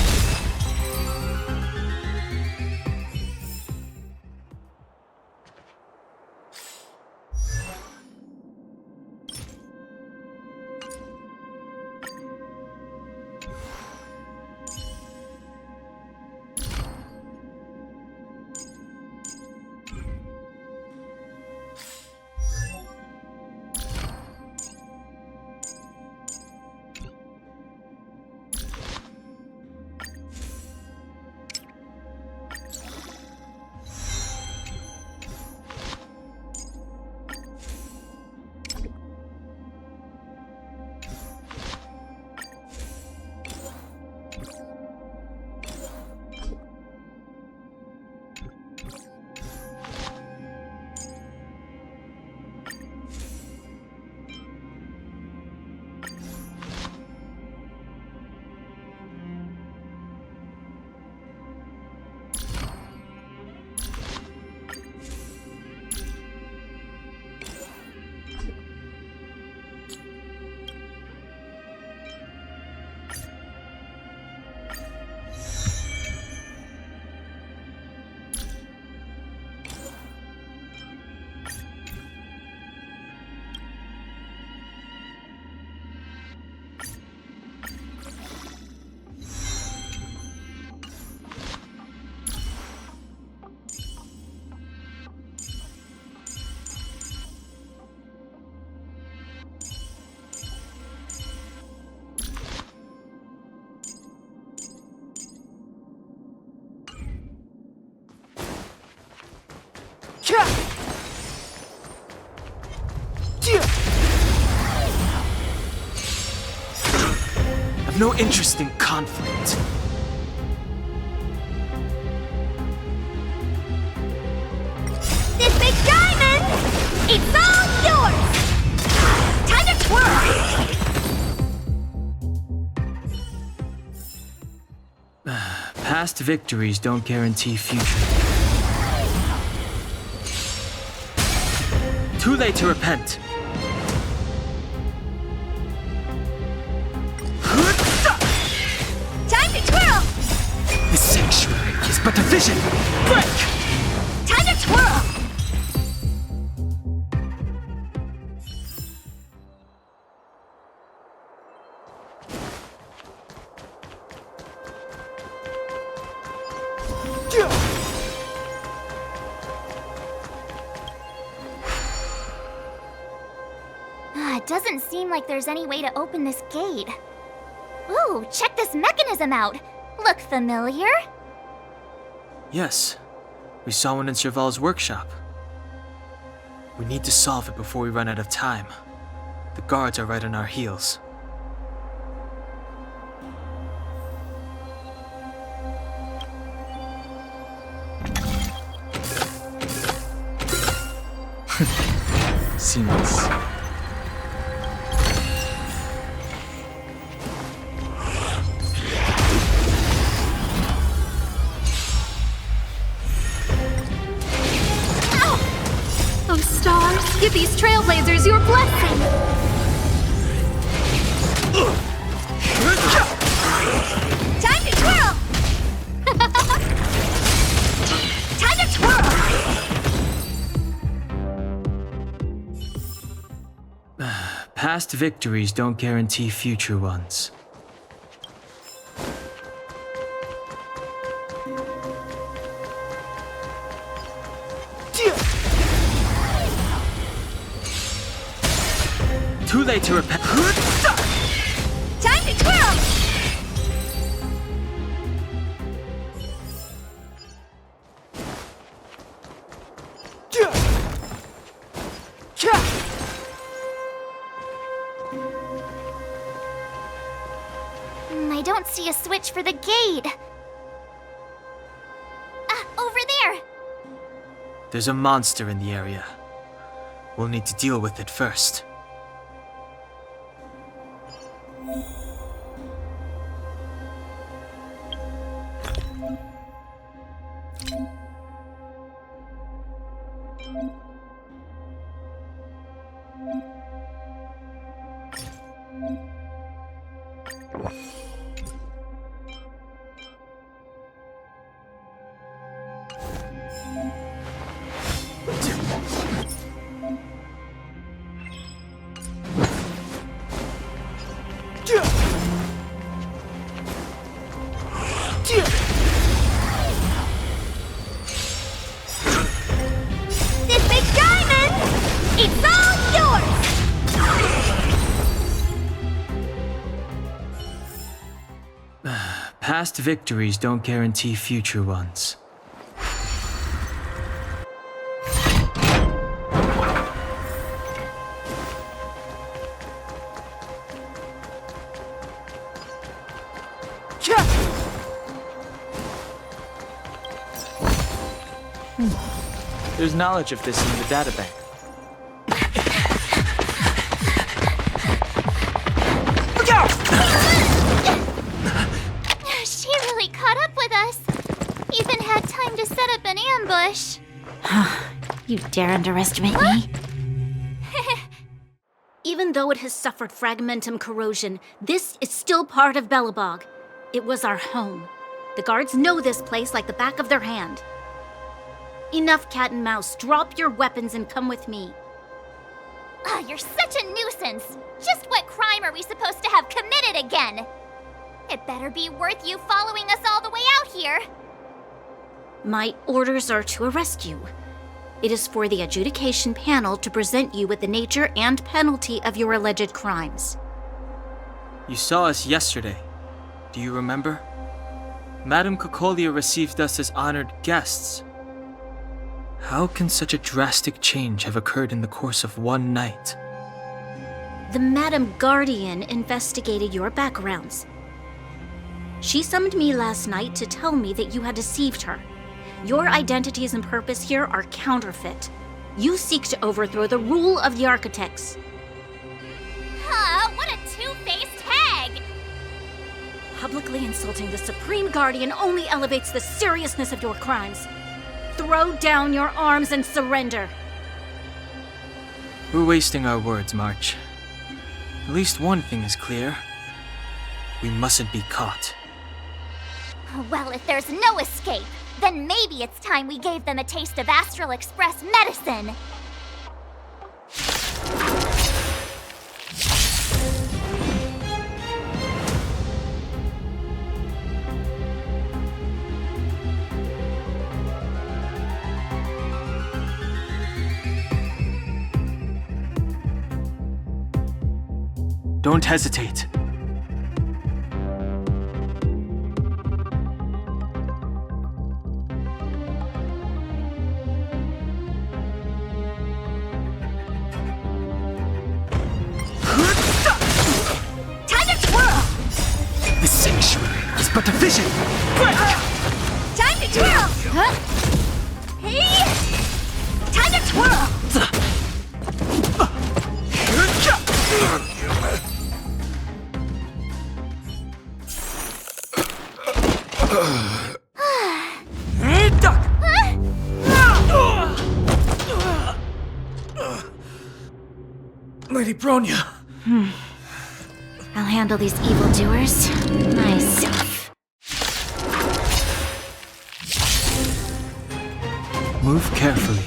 I've no interest in conflict. This big diamond! It's all yours! Time to twirl! Past victories don't guarantee future. Too late to repent. Time to twirl! This sanctuary is but a vision. Break! Time to twirl! It doesn't seem like there's any way to open this gate. Ooh, check this mechanism out. Look familiar? Yes, we saw one in Serval's workshop. We need to solve it before we run out of time. The guards are right on our heels. Seamless. Oh, stars, give these Trailblazers your blessing! Time to twirl! Time to twirl! Past victories don't guarantee future ones. Too late to repent. Time to twirl! I don't see a switch for the gate. Over there! There's a monster in the area. We'll need to deal with it first. This big diamond! It's all yours! Past victories don't guarantee future ones. There's knowledge of this in the databank. Look out! She really caught up with us. Even had time to set up an ambush. You dare underestimate me? Even though it has suffered fragmentum corrosion, this is still part of Belobog. It was our home. The guards know this place like the back of their hand. Enough cat and mouse. Drop your weapons and come with me. You're such a nuisance. Just what crime are we supposed to have committed again? It better be worth you following us all the way out here. My orders are to arrest you. It is for the adjudication panel to present you with the nature and penalty of your alleged crimes. You saw us yesterday. Do you remember? Madame Cocolia received us as honored guests. How can such a drastic change have occurred in the course of one night? The Madam Guardian investigated your backgrounds. She summoned me last night to tell me that you had deceived her. Your identities and purpose here are counterfeit. You seek to overthrow the rule of the Architects. What a two-faced hag! Publicly insulting the Supreme Guardian only elevates the seriousness of your crimes. Throw down your arms and surrender. We're wasting our words, March. At least one thing is clear. We mustn't be caught. Well, if there's no escape, then maybe it's time we gave them a taste of Astral Express medicine. Don't hesitate. but a vision! Break! Time to twirl! Hey! Time to twirl! Lady Bronya! I'll handle these evildoers myself. Move carefully.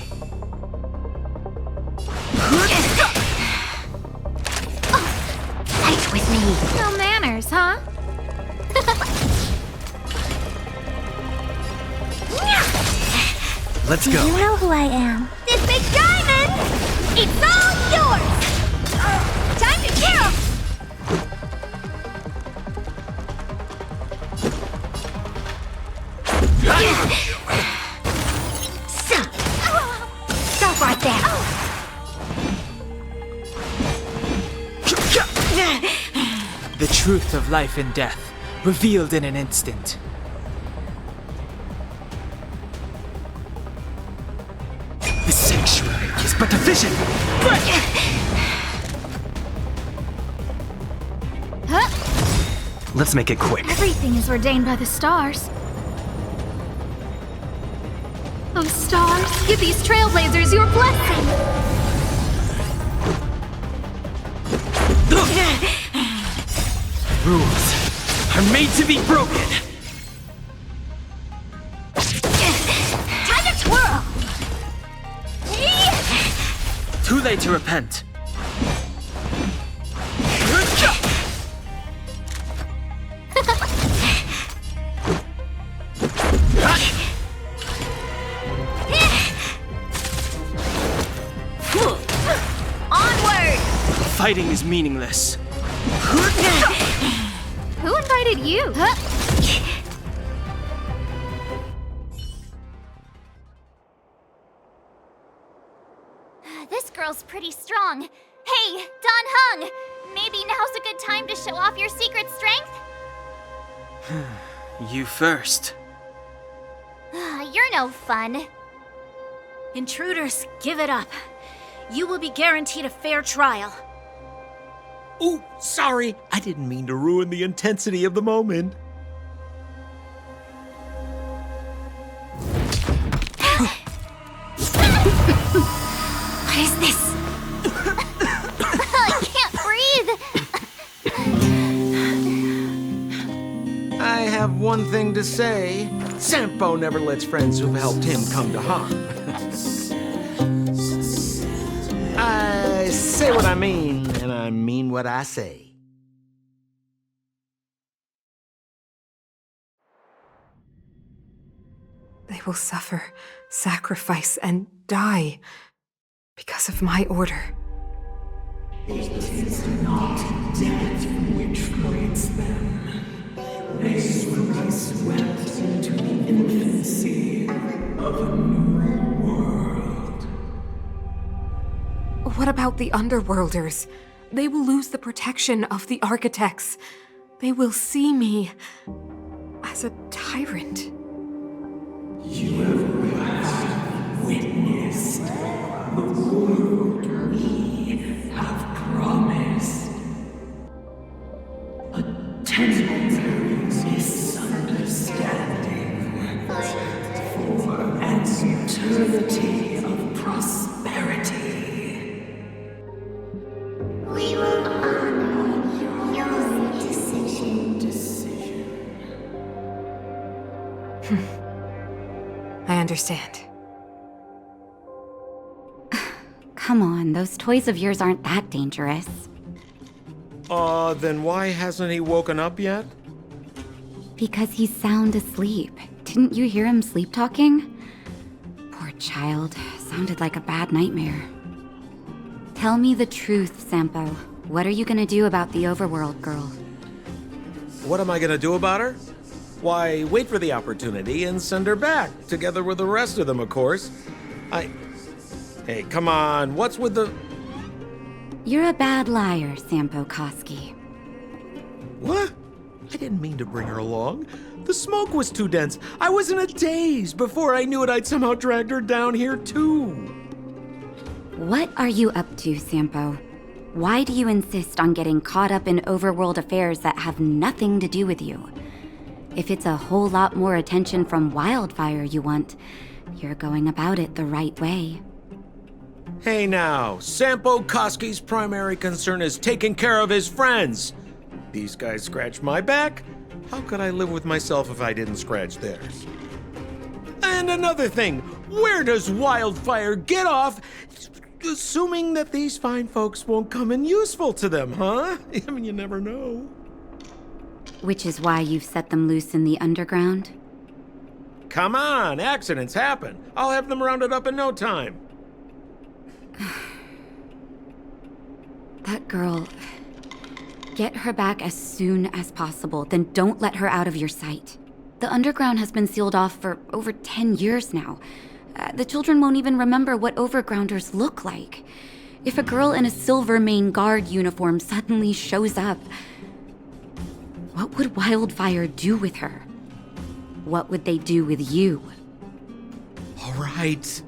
Fight with me. No manners, huh? Let's go. You know who I am. This big diamond! It's all yours! Time to kill! Stop right there. The truth of life and death, revealed in an instant. The sanctuary is but a vision! Let's make it quick. Everything is ordained by the stars. Oh, stars, give these trailblazers your blessing! Rules are made to be broken! Time to twirl! Too late to repent. Onward! Fighting is meaningless. Who invited you? This girl's pretty strong. Hey, Don Hung! Maybe now's a good time to show off your secret strength? You first. You're no fun. Intruders, give it up. You will be guaranteed a fair trial. Ooh, sorry. I didn't mean to ruin the intensity of the moment. What is this? I can't breathe. I have one thing to say. Sampo never lets friends who've helped him come to harm. I say what I mean, and I mean what I say. They will suffer, sacrifice, and die because of my order. It is not death which creates them. They will be swept into the infancy of a new world. What about the Underworlders? They will lose the protection of the Architects. They will see me as a tyrant. You have perhaps witnessed the world we have promised. A temporary misunderstanding for an eternity of prosperity. We will honor your decision. I understand. Come on, those toys of yours aren't that dangerous. Then why hasn't he woken up yet? Because he's sound asleep. Didn't you hear him sleep talking? Poor child. Sounded like a bad nightmare. Tell me the truth, Sampo. What are you gonna do about the Overworld girl? What am I gonna do about her? Why, wait for the opportunity and send her back, together with the rest of them, of course. Hey, come on, what's with the... You're a bad liar, Sampo Koski. What? I didn't mean to bring her along. The smoke was too dense. I was in a daze. Before I knew it, I'd somehow dragged her down here, too. What are you up to, Sampo? Why do you insist on getting caught up in overworld affairs that have nothing to do with you? If it's a whole lot more attention from Wildfire you want, you're going about it the right way. Hey now, Sampo Koski's primary concern is taking care of his friends. These guys scratch my back. How could I live with myself if I didn't scratch theirs? And another thing, where does Wildfire get off assuming that these fine folks won't come in useful to them, huh? I mean, you never know. Which is why you've set them loose in the underground? Come on, accidents happen. I'll have them rounded up in no time. That girl... Get her back as soon as possible, then don't let her out of your sight. The underground has been sealed off for over 10 years now. The children won't even remember what overgrounders look like. If a girl in a Silvermane Guard uniform suddenly shows up, what would Wildfire do with her? What would they do with you? All right,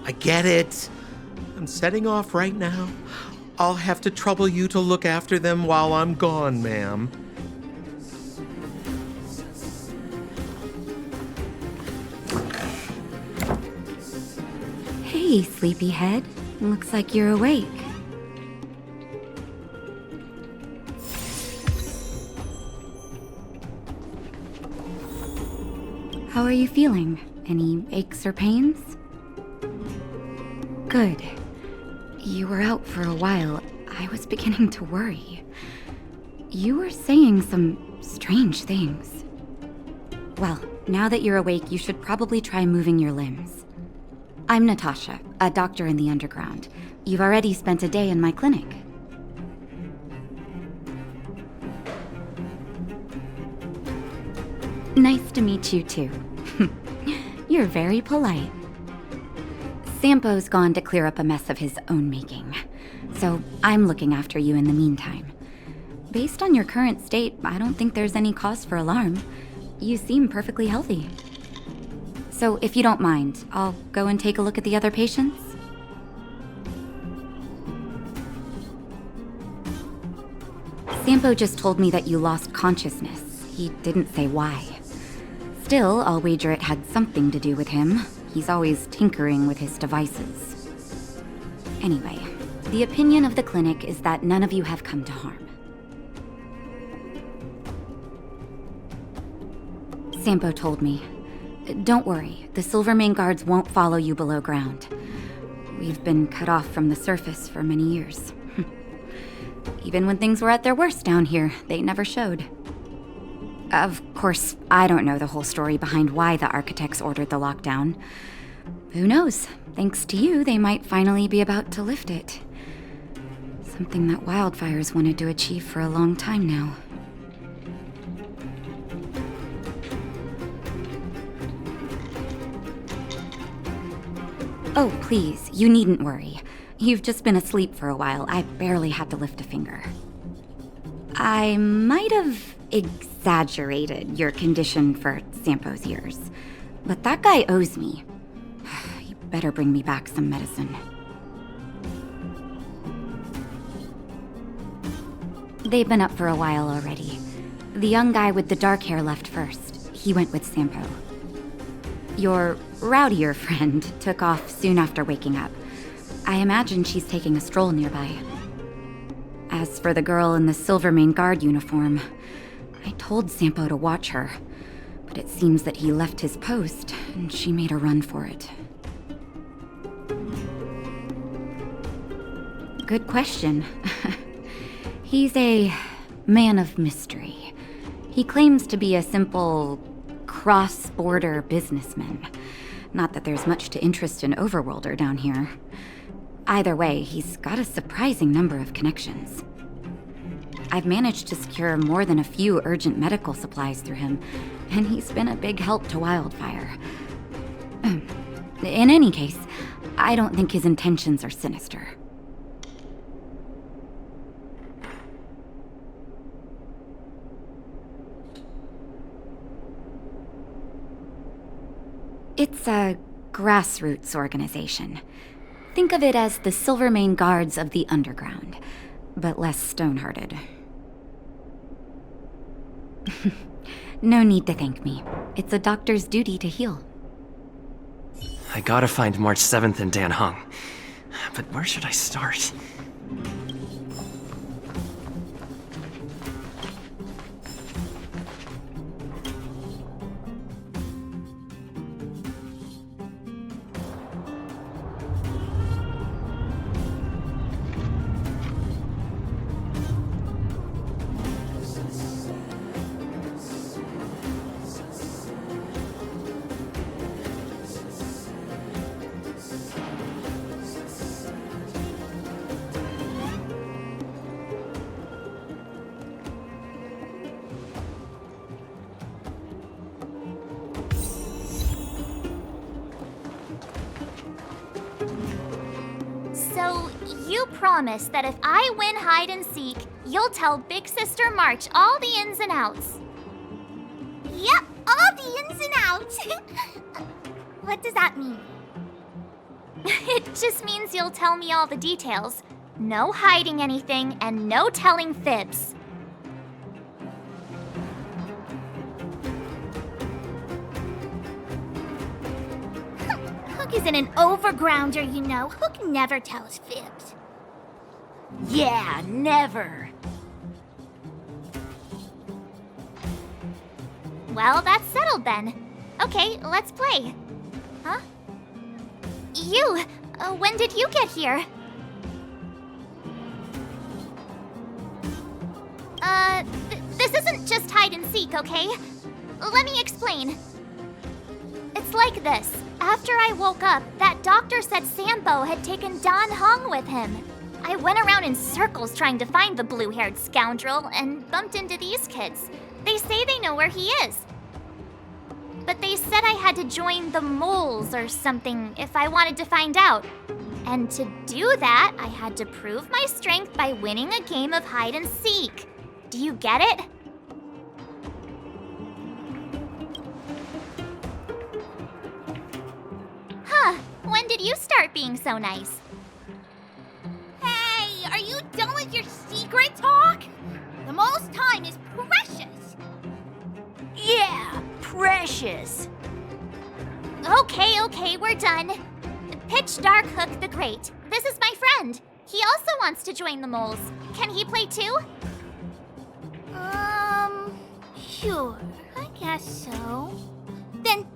I get it. I'm setting off right now. I'll have to trouble you to look after them while I'm gone, ma'am. Hey, sleepyhead. Looks like you're awake. How are you feeling? Any aches or pains? Good. You were out for a while. I was beginning to worry. You were saying some strange things. Well, now that you're awake, you should probably try moving your limbs. I'm Natasha, a doctor in the underground. You've already spent a day in my clinic. Nice to meet you, too. You're very polite. Sampo's gone to clear up a mess of his own making, so I'm looking after you in the meantime. Based on your current state, I don't think there's any cause for alarm. You seem perfectly healthy. So if you don't mind, I'll go and take a look at the other patients. Sampo just told me that you lost consciousness. He didn't say why. Still, I'll wager it had something to do with him. He's always tinkering with his devices. Anyway, the opinion of the clinic is that none of you have come to harm. Sampo told me. Don't worry, the Silvermane Guards won't follow you below ground. We've been cut off from the surface for many years. Even when things were at their worst down here, they never showed. Of course, I don't know the whole story behind why the architects ordered the lockdown. Who knows? Thanks to you, they might finally be about to lift it. Something that Wildfire's wanted to achieve for a long time now. Oh, please, you needn't worry. You've just been asleep for a while. I barely had to lift a finger. I might have exaggerated your condition for Sampo's years, but that guy owes me. You better bring me back some medicine. They've been up for a while already. The young guy with the dark hair left first. He went with Sampo. Your rowdier friend took off soon after waking up. I imagine she's taking a stroll nearby. As for the girl in the Silvermane Guard uniform, I told Sampo to watch her, but it seems that he left his post and she made a run for it. Good question. He's a man of mystery. He claims to be a simple cross-border businessman. Not that there's much to interest an overworlder down here. Either way, he's got a surprising number of connections. I've managed to secure more than a few urgent medical supplies through him, and he's been a big help to Wildfire. In any case, I don't think his intentions are sinister. It's a grassroots organization. Think of it as the Silvermane Guards of the Underground, but less stone-hearted. No need to thank me. It's a doctor's duty to heal. I gotta find March 7th and Dan Hung. But where should I start? So, you promise that if I win hide and seek, you'll tell Big Sister March all the ins and outs. Yep, all the ins and outs. What does that mean? It just means you'll tell me all the details. No hiding anything and no telling fibs. Hook isn't an overgrounder, you know. Hook never tells fibs. Yeah, never. Well, that's settled then. Okay, let's play. Huh? You! When did you get here? This isn't just hide and seek, okay? Let me explain. It's like this. After I woke up, that doctor said Sambo had taken Dan Hung with him. I went around in circles trying to find the blue-haired scoundrel and bumped into these kids. They say they know where he is. But they said I had to join the moles or something if I wanted to find out. And to do that, I had to prove my strength by winning a game of hide and seek. Do you get it? Huh, when did you start being so nice? Hey, are you done with your secret talk? The most time is precious. Yeah, precious. Okay, we're done. Pitch Dark Hook the Great. This is my friend. He also wants to join the moles. Can he play too? Sure, I guess so. Then,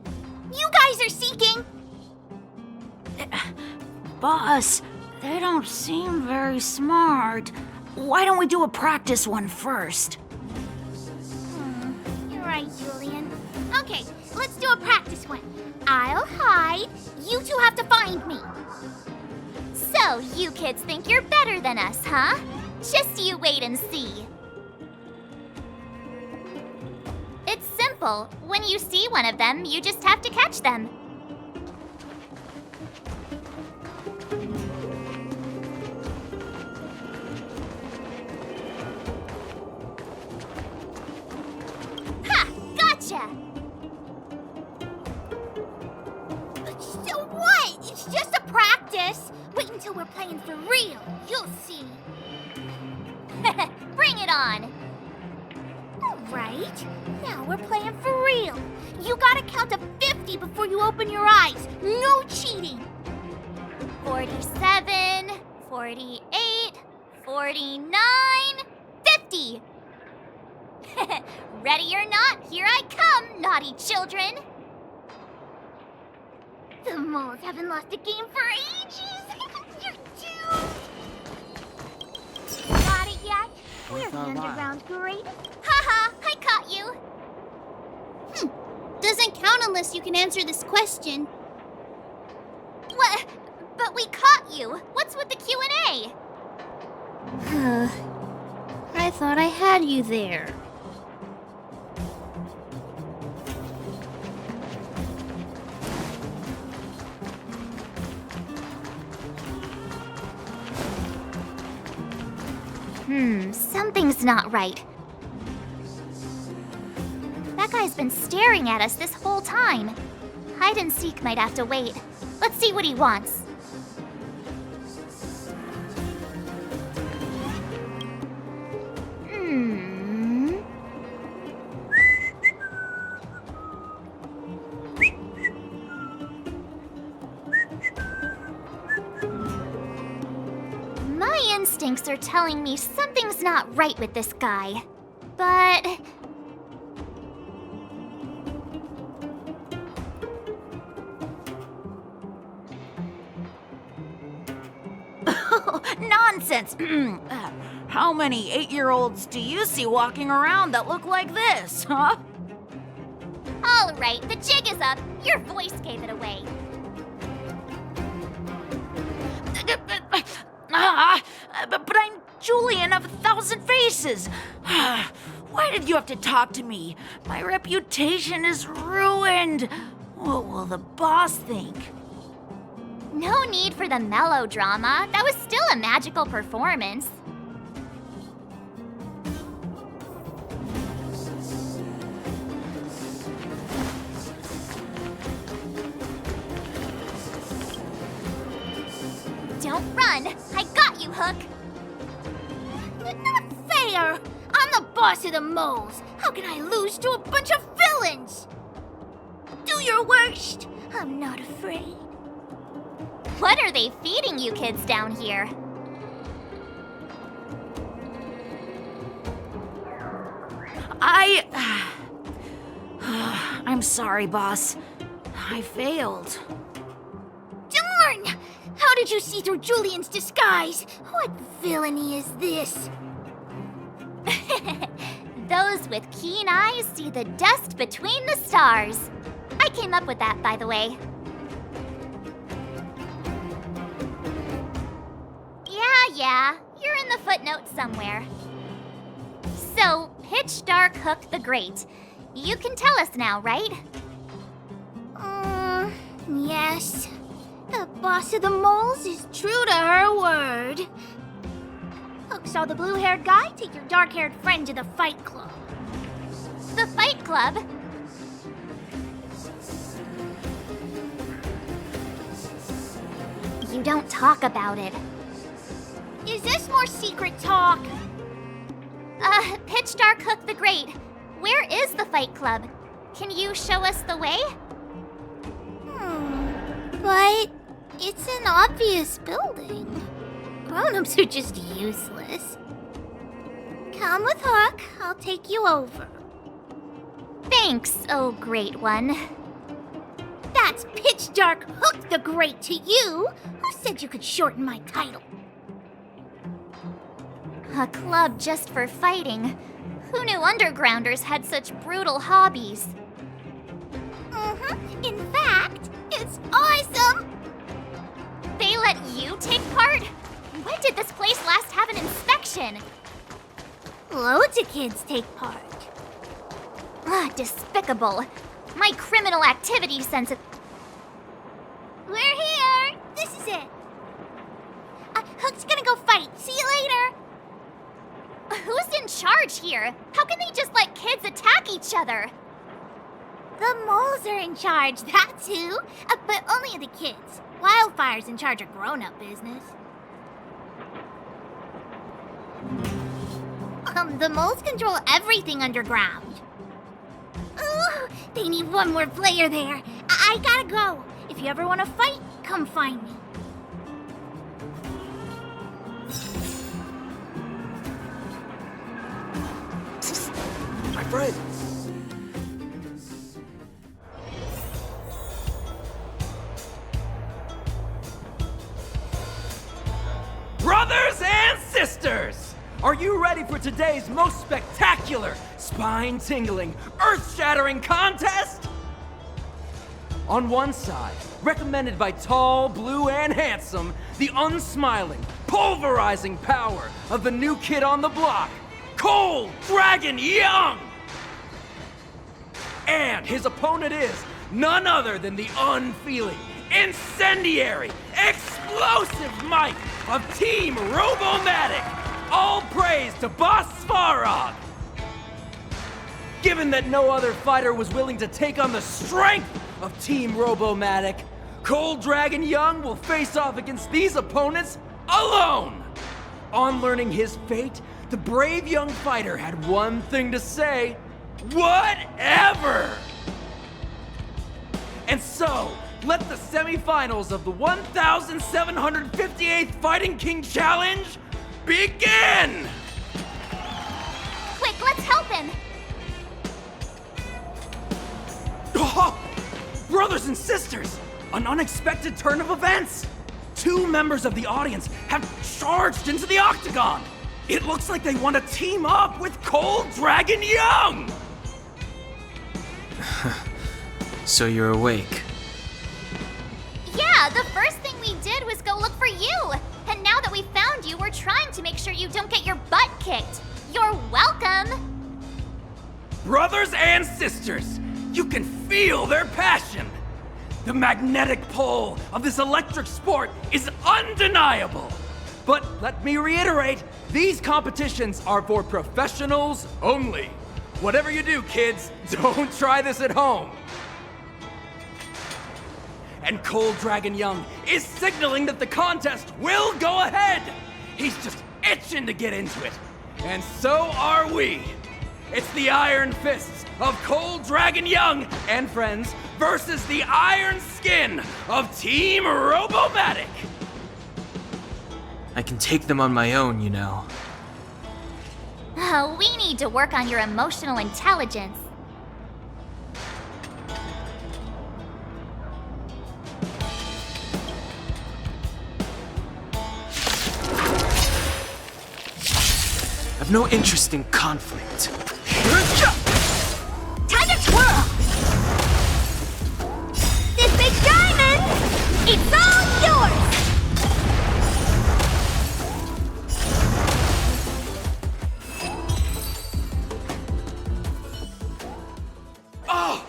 you guys are seeking! Boss, they don't seem very smart. Why don't we do a practice one first? You're right, Julian. Okay, let's do a practice one. I'll hide, you two have to find me. So, you kids think you're better than us, huh? Just you wait and see. It's simple. When you see one of them, you just have to catch them. Ha! Gotcha! So what? It's just a practice. Wait until we're playing for real. You'll see. Bring it on! Right? Now we're playing for real. You gotta count to 50 before you open your eyes. No cheating. 47, 48, 49, 50! Ready or not, here I come, naughty children! The moles haven't lost a game for ages. You're doomed. Got it yet? We're the underground great. Haha, I caught you! Doesn't count unless you can answer this question. What? But we caught you! What's with the Q&A? I thought I had you there. Something's not right. That guy's been staring at us this whole time. hide and seek might have to wait. Let's see what he wants. My instincts are telling me something's not right with this guy. But... Nonsense! How many 8-year-olds do you see walking around that look like this, huh? All right, the jig is up. Your voice gave it away. But I'm Julian of 1,000 Faces. Why did you have to talk to me? My reputation is ruined. What will the boss think? No need for the melodrama. That was still a magical performance. Don't run! I got you, Hook! Not fair! I'm the boss of the moles. How can I lose to a bunch of villains? Do your worst. I'm not afraid. What are they feeding you kids down here? I'm sorry, boss. I failed. Darn! How did you see through Julian's disguise? What villainy is this? Those with keen eyes see the dust between the stars. I came up with that, by the way. Yeah, you're in the footnotes somewhere. So, Pitch Dark Hook the Great. You can tell us now, right? Yes. The boss of the moles is true to her word. Hook saw the blue-haired guy take your dark-haired friend to the Fight Club. The Fight Club? You don't talk about it. Is this more secret talk? Pitch Dark Hook the Great. Where is the Fight Club? Can you show us the way? But it's an obvious building. Grown-ups are just useless. Come with Hook. I'll take you over. Thanks, oh great one. That's Pitch Dark Hook the Great to you. Who said you could shorten my title? A club just for fighting. Who knew undergrounders had such brutal hobbies? In fact, it's awesome! They let you take part? When did this place last have an inspection? Loads of kids take part. Despicable. My criminal activity sense of... We're here! This is it. Hook's gonna go fight. See you later! Who's in charge here? How can they just let kids attack each other? The moles are in charge, that's who. But only of the kids. Wildfire's in charge of grown-up business. The moles control everything underground. Ooh, they need one more player there. I gotta go. If you ever want to fight, come find me. My friend. Brothers and sisters! Are you ready for today's most spectacular, spine-tingling, earth-shattering contest? On one side, recommended by tall, blue, and handsome, the unsmiling, pulverizing power of the new kid on the block, Cold Dragon Young! And his opponent is none other than the unfeeling, incendiary, explosive might of Team Robomatic! All praise to Boss Svarog! Given that no other fighter was willing to take on the strength of Team Robomatic. Cold Dragon Young will face off against these opponents alone! On learning his fate, the brave young fighter had one thing to say: whatever! And so, let the semifinals of the 1758th Fighting King Challenge begin! Quick, let's help him! Oh, brothers and sisters, an unexpected turn of events! 2 members of the audience have charged into the octagon! It looks like they want to team up with Cold Dragon Young! So you're awake. Yeah, the first thing we did was go look for you! And now that we found you, we're trying to make sure you don't get your butt kicked. You're welcome! Brothers and sisters, you can feel their passion! The magnetic pull of this electric sport is undeniable! But let me reiterate, these competitions are for professionals only. Whatever you do, kids, don't try this at home. And Cold Dragon Young is signaling that the contest will go ahead! He's just itching to get into it. And so are we! It's the Iron Fists of Cold Dragon Young and friends versus the Iron Skin of Team Robomatic! I can take them on my own, you know. Oh, we need to work on your emotional intelligence. I've no interest in conflict. Time to twirl! This big diamond, it's all yours! Oh,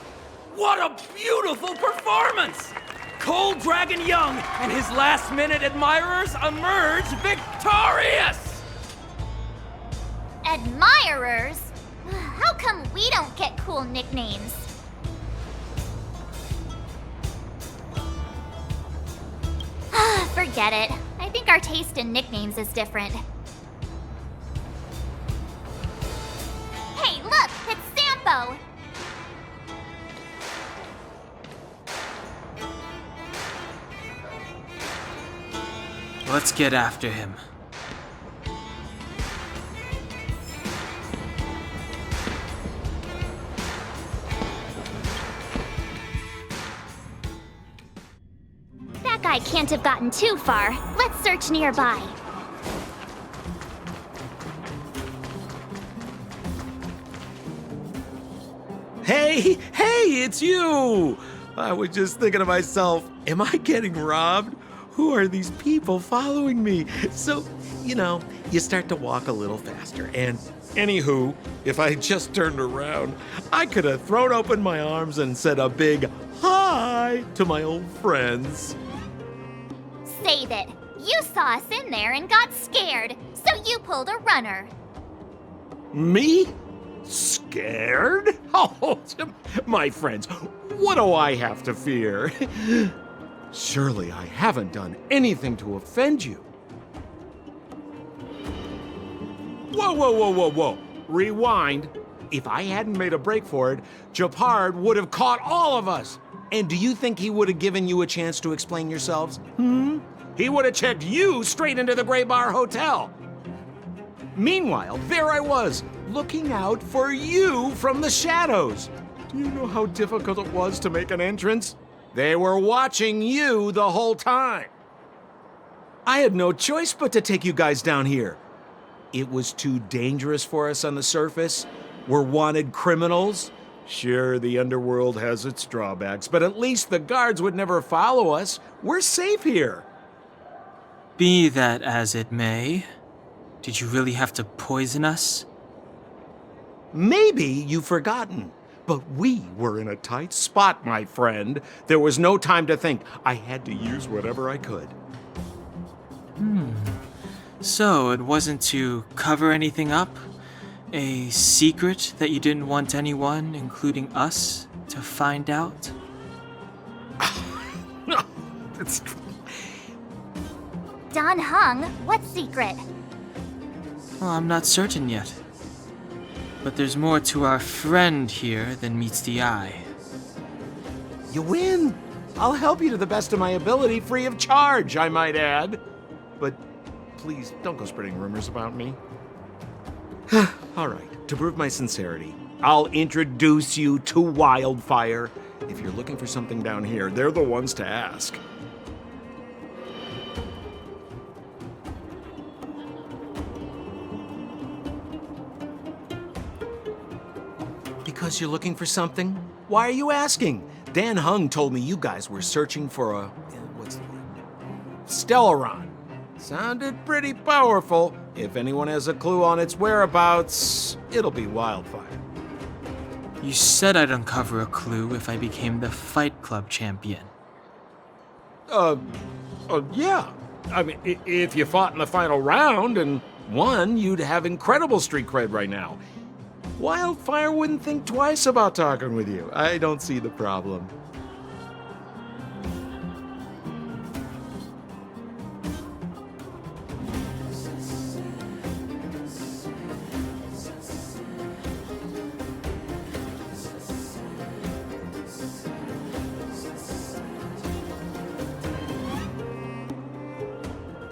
what a beautiful performance! Cold Dragon Young and his last-minute admirers emerge victorious! Admirers? How come we don't get cool nicknames? Forget it. I think our taste in nicknames is different. Hey, look! It's Sampo! Let's get after him. That guy can't have gotten too far. Let's search nearby. Hey, it's you! I was just thinking to myself, am I getting robbed? Who are these people following me? So, you start to walk a little faster. And anywho, if I had just turned around, I could have thrown open my arms and said a big hi to my old friends. Save it. You saw us in there and got scared, so you pulled a runner. Me? Scared? Oh, my friends, what do I have to fear? Surely I haven't done anything to offend you. Whoa. Rewind. If I hadn't made a break for it, Japard would have caught all of us. And do you think he would have given you a chance to explain yourselves? He would have checked you straight into the Gray Bar Hotel. Meanwhile, there I was, looking out for you from the shadows. Do you know how difficult it was to make an entrance? They were watching you the whole time. I had no choice but to take you guys down here. It was too dangerous for us on the surface. We're wanted criminals. Sure, the underworld has its drawbacks, but at least the guards would never follow us. We're safe here. Be that as it may, did you really have to poison us? Maybe you've forgotten, but we were in a tight spot, my friend. There was no time to think. I had to use whatever I could. So it wasn't to cover anything up? A secret that you didn't want anyone, including us, to find out? Dan Heng, what secret? Well, I'm not certain yet. But there's more to our friend here than meets the eye. You win! I'll help you to the best of my ability, free of charge, I might add. But please, don't go spreading rumors about me. All right, to prove my sincerity, I'll introduce you to Wildfire. If you're looking for something down here, they're the ones to ask. Because you're looking for something? Why are you asking? Dan Heng told me you guys were searching for a... what's the word? Stellaron. Sounded pretty powerful. If anyone has a clue on its whereabouts, it'll be Wildfire. You said I'd uncover a clue if I became the Fight Club champion. Yeah. I mean, if you fought in the final round and won, you'd have incredible street cred right now. Wildfire wouldn't think twice about talking with you. I don't see the problem.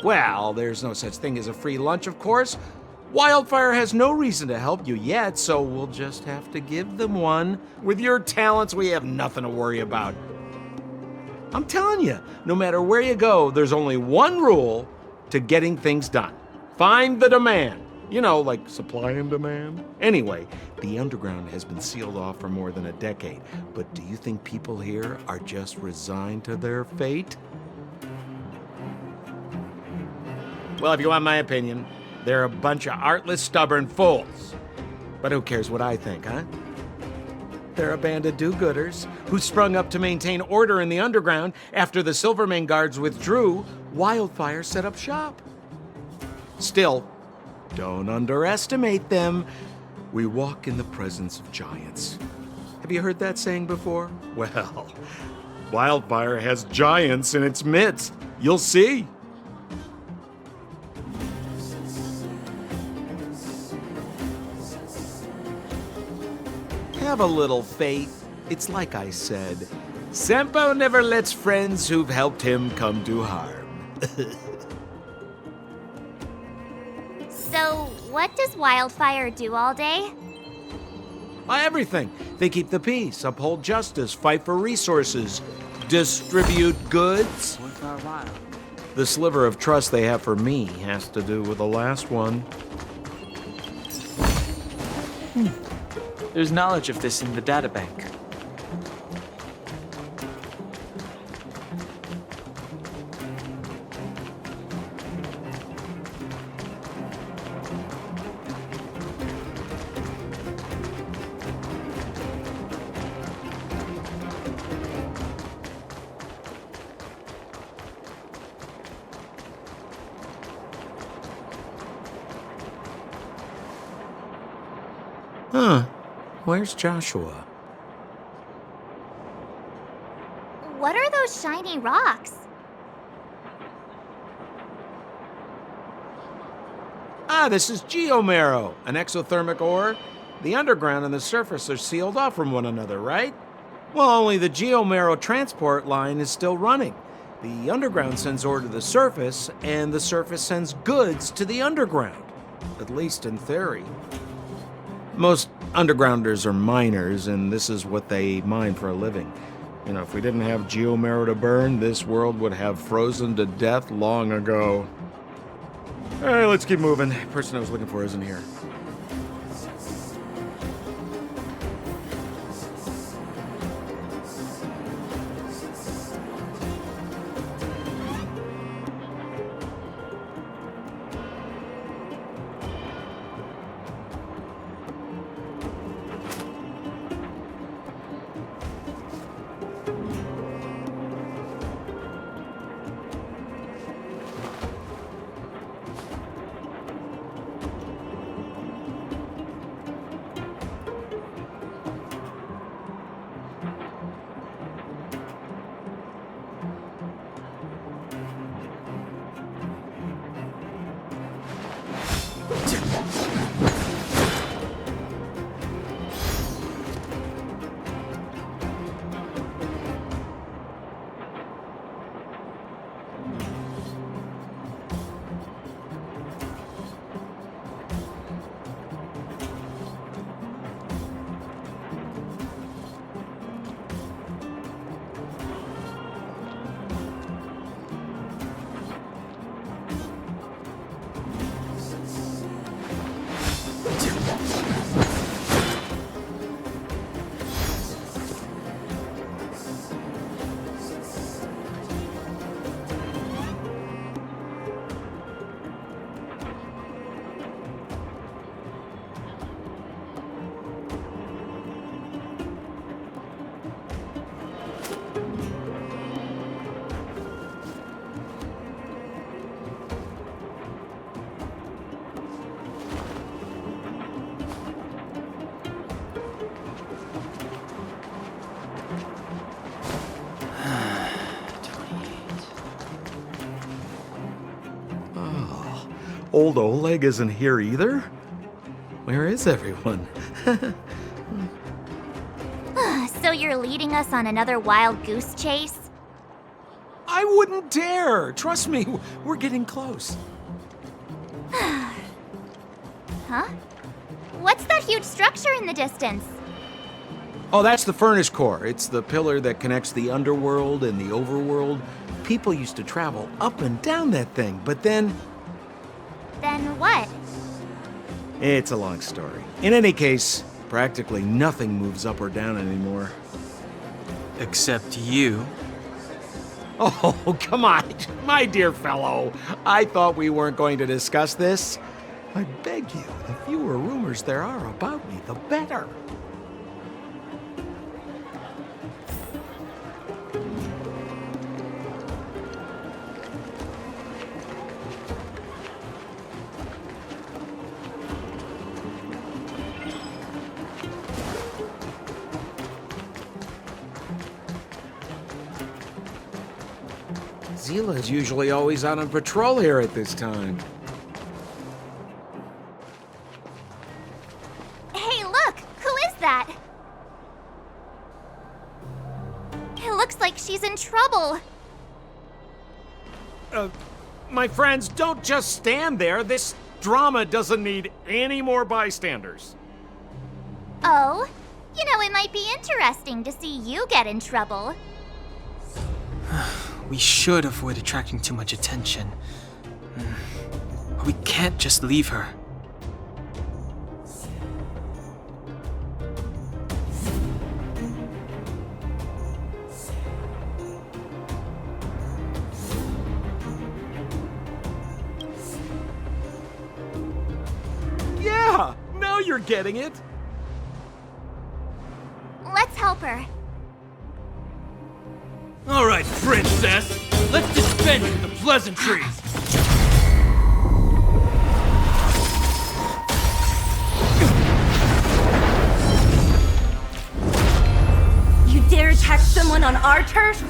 Well, there's no such thing as a free lunch, of course. Wildfire has no reason to help you yet, so we'll just have to give them one. With your talents, we have nothing to worry about. I'm telling you, no matter where you go, there's only one rule to getting things done. Find the demand. You know, like supply and demand. Anyway, the underground has been sealed off for more than a decade. But do you think people here are just resigned to their fate? Well, if you want my opinion, they're a bunch of artless, stubborn fools. But who cares what I think, huh? They're a band of do-gooders who sprung up to maintain order in the underground. After the Silvermane guards withdrew, Wildfire set up shop. Still, don't underestimate them. We walk in the presence of giants. Have you heard that saying before? Well, Wildfire has giants in its midst. You'll see. Have a little faith. It's like I said, Senpo never lets friends who've helped him come to harm. So, what does Wildfire do all day? Everything. They keep the peace, uphold justice, fight for resources, distribute goods. The sliver of trust they have for me has to do with the last one. There's knowledge of this in the databank. Huh. Where's Joshua? What are those shiny rocks? This is geomarrow, an exothermic ore. The underground and the surface are sealed off from one another, right? Well, only the geomarrow transport line is still running. The underground sends ore to the surface, and the surface sends goods to the underground. At least in theory. Most undergrounders are miners, and this is what they mine for a living. You know, if we didn't have geomarrow to burn, this world would have frozen to death long ago. All right, let's keep moving. The person I was looking for isn't here. Old Oleg isn't here either? Where is everyone? So you're leading us on another wild goose chase? I wouldn't dare! Trust me, we're getting close. Huh? What's that huge structure in the distance? Oh, that's the furnace core. It's the pillar that connects the underworld and the overworld. People used to travel up and down that thing, but then... Then what? It's a long story. In any case, practically nothing moves up or down anymore. Except you. Oh, come on, my dear fellow. I thought we weren't going to discuss this. I beg you, the fewer rumors there are about me, the better. Zila's usually always out on patrol here at this time. Hey, look! Who is that? It looks like she's in trouble. My friends, don't just stand there. This drama doesn't need any more bystanders. Oh? You know, it might be interesting to see you get in trouble. We should avoid attracting too much attention. But we can't just leave her. Yeah, now you're getting it. Let's help her. All right, princess. Let's dispense with the pleasantries. You dare attack someone on our turf?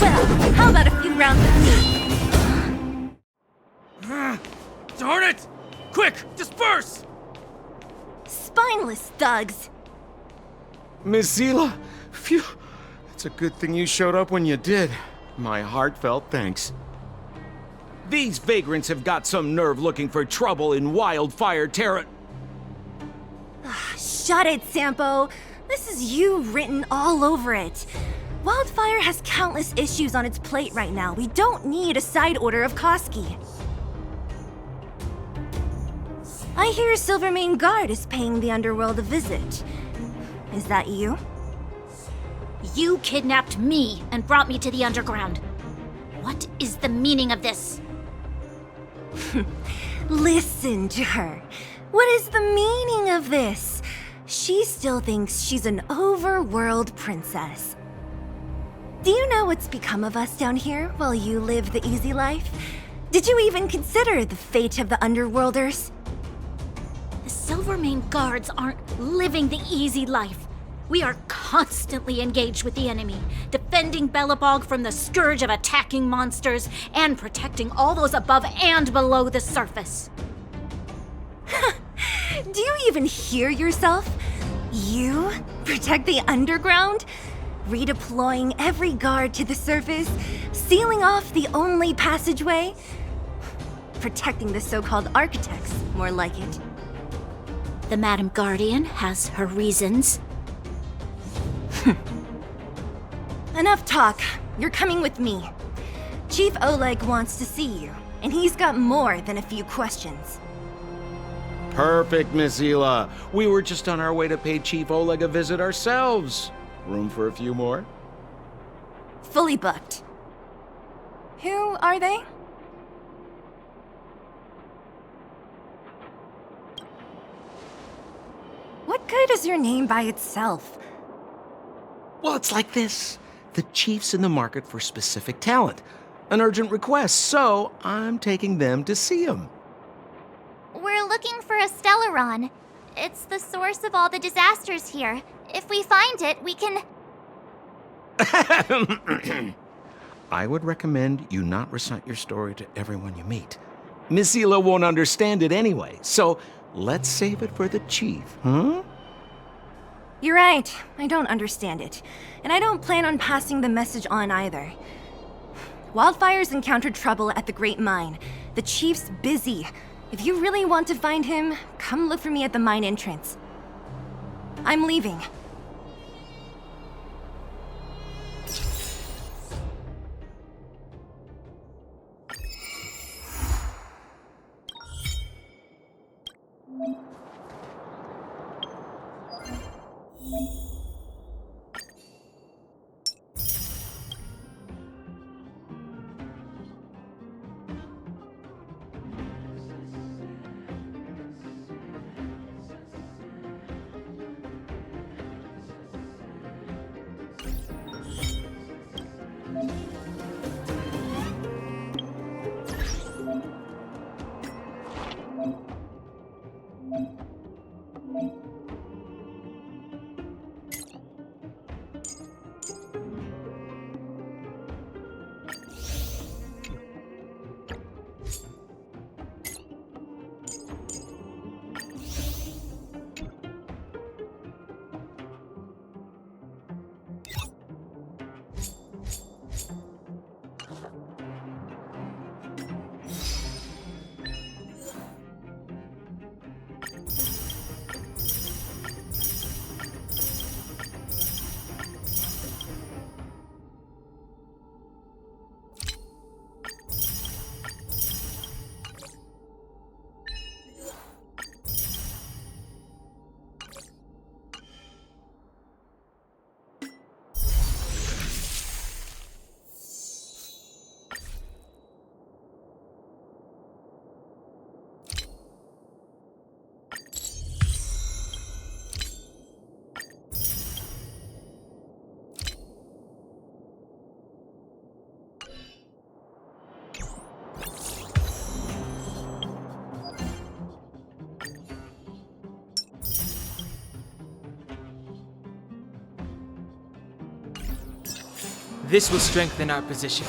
Well, how about a few rounds with me? Darn it! Quick, disperse! Spineless thugs. Miss Zila, phew. It's a good thing you showed up when you did. My heartfelt thanks. These vagrants have got some nerve looking for trouble in Wildfire Terra. Shut it, Sampo. This is you written all over it. Wildfire has countless issues on its plate right now. We don't need a side order of Koski. I hear Silvermane Guard is paying the underworld a visit. Is that you? You kidnapped me and brought me to the underground. What is the meaning of this? Listen to her. What is the meaning of this? She still thinks she's an overworld princess. Do you know what's become of us down here while you live the easy life? Did you even consider the fate of the underworlders? The Silvermane Guards aren't living the easy life. We are constantly engaged with the enemy, defending Belobog from the scourge of attacking monsters and protecting all those above and below the surface. Do you even hear yourself? You protect the underground? Redeploying every guard to the surface? Sealing off the only passageway? Protecting the so-called architects, more like it. The Madam Guardian has her reasons. Enough talk. You're coming with me. Chief Oleg wants to see you, and he's got more than a few questions. Perfect, Miss Zila. We were just on our way to pay Chief Oleg a visit ourselves. Room for a few more? Fully booked. Who are they? What good is your name by itself? Well, it's like this. The chief's in the market for specific talent. An urgent request, so I'm taking them to see him. We're looking for a Stellaron. It's the source of all the disasters here. If we find it, we can... I would recommend you not recite your story to everyone you meet. Miss Hila won't understand it anyway, so let's save it for the chief, huh? You're right. I don't understand it. And I don't plan on passing the message on either. Wildfire's encountered trouble at the Great Mine. The chief's busy. If you really want to find him, come look for me at the mine entrance. I'm leaving. This will strengthen our position.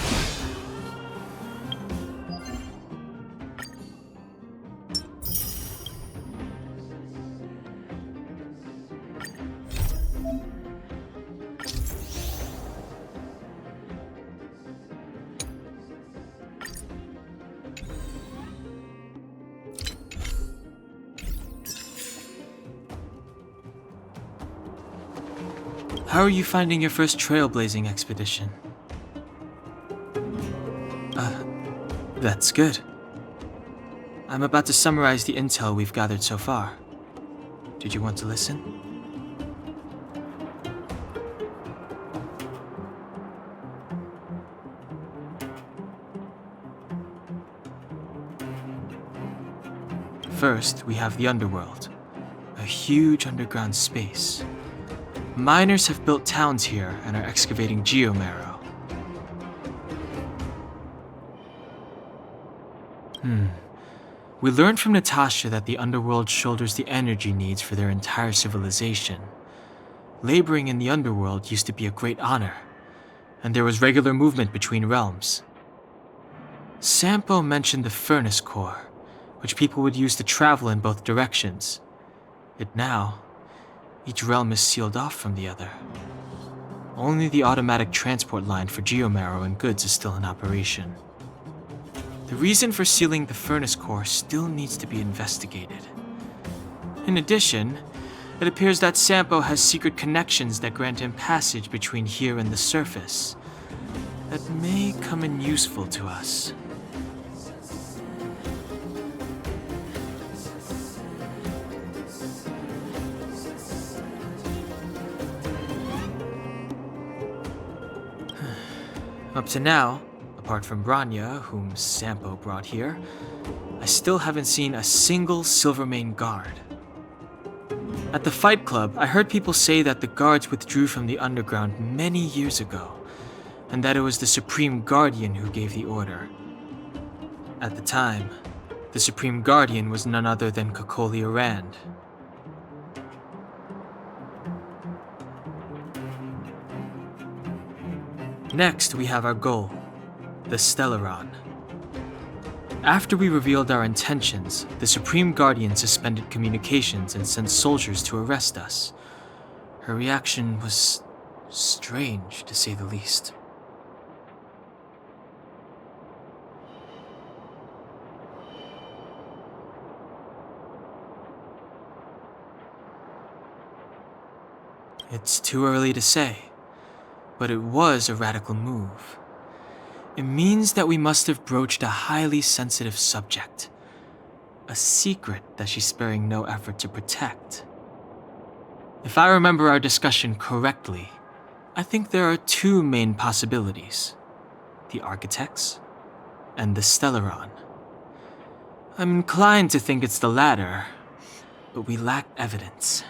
How are you finding your first trailblazing expedition? That's good. I'm about to summarize the intel we've gathered so far. Did you want to listen? First, we have the underworld, a huge underground space. Miners have built towns here and are excavating geomarrow. We learned from Natasha that the underworld shoulders the energy needs for their entire civilization. Laboring in the underworld used to be a great honor, and there was regular movement between realms. Sampo mentioned the furnace core, which people would use to travel in both directions. Yet now, each realm is sealed off from the other. Only the automatic transport line for geomarrow and goods is still in operation. The reason for sealing the furnace core still needs to be investigated. In addition, it appears that Sampo has secret connections that grant him passage between here and the surface. That may come in useful to us. Up to now, apart from Branya, whom Sampo brought here, I still haven't seen a single Silvermane guard. At the Fight Club, I heard people say that the guards withdrew from the underground many years ago, and that it was the Supreme Guardian who gave the order. At the time, the Supreme Guardian was none other than Cocolia Rand. Next, we have our goal, the Stellaron. After we revealed our intentions, the Supreme Guardian suspended communications and sent soldiers to arrest us. Her reaction was strange, to say the least. It's too early to say, but it was a radical move. It means that we must have broached a highly sensitive subject, a secret that she's sparing no effort to protect. If I remember our discussion correctly, I think there are two main possibilities: the Architects and the Stellaron. I'm inclined to think it's the latter, but we lack evidence.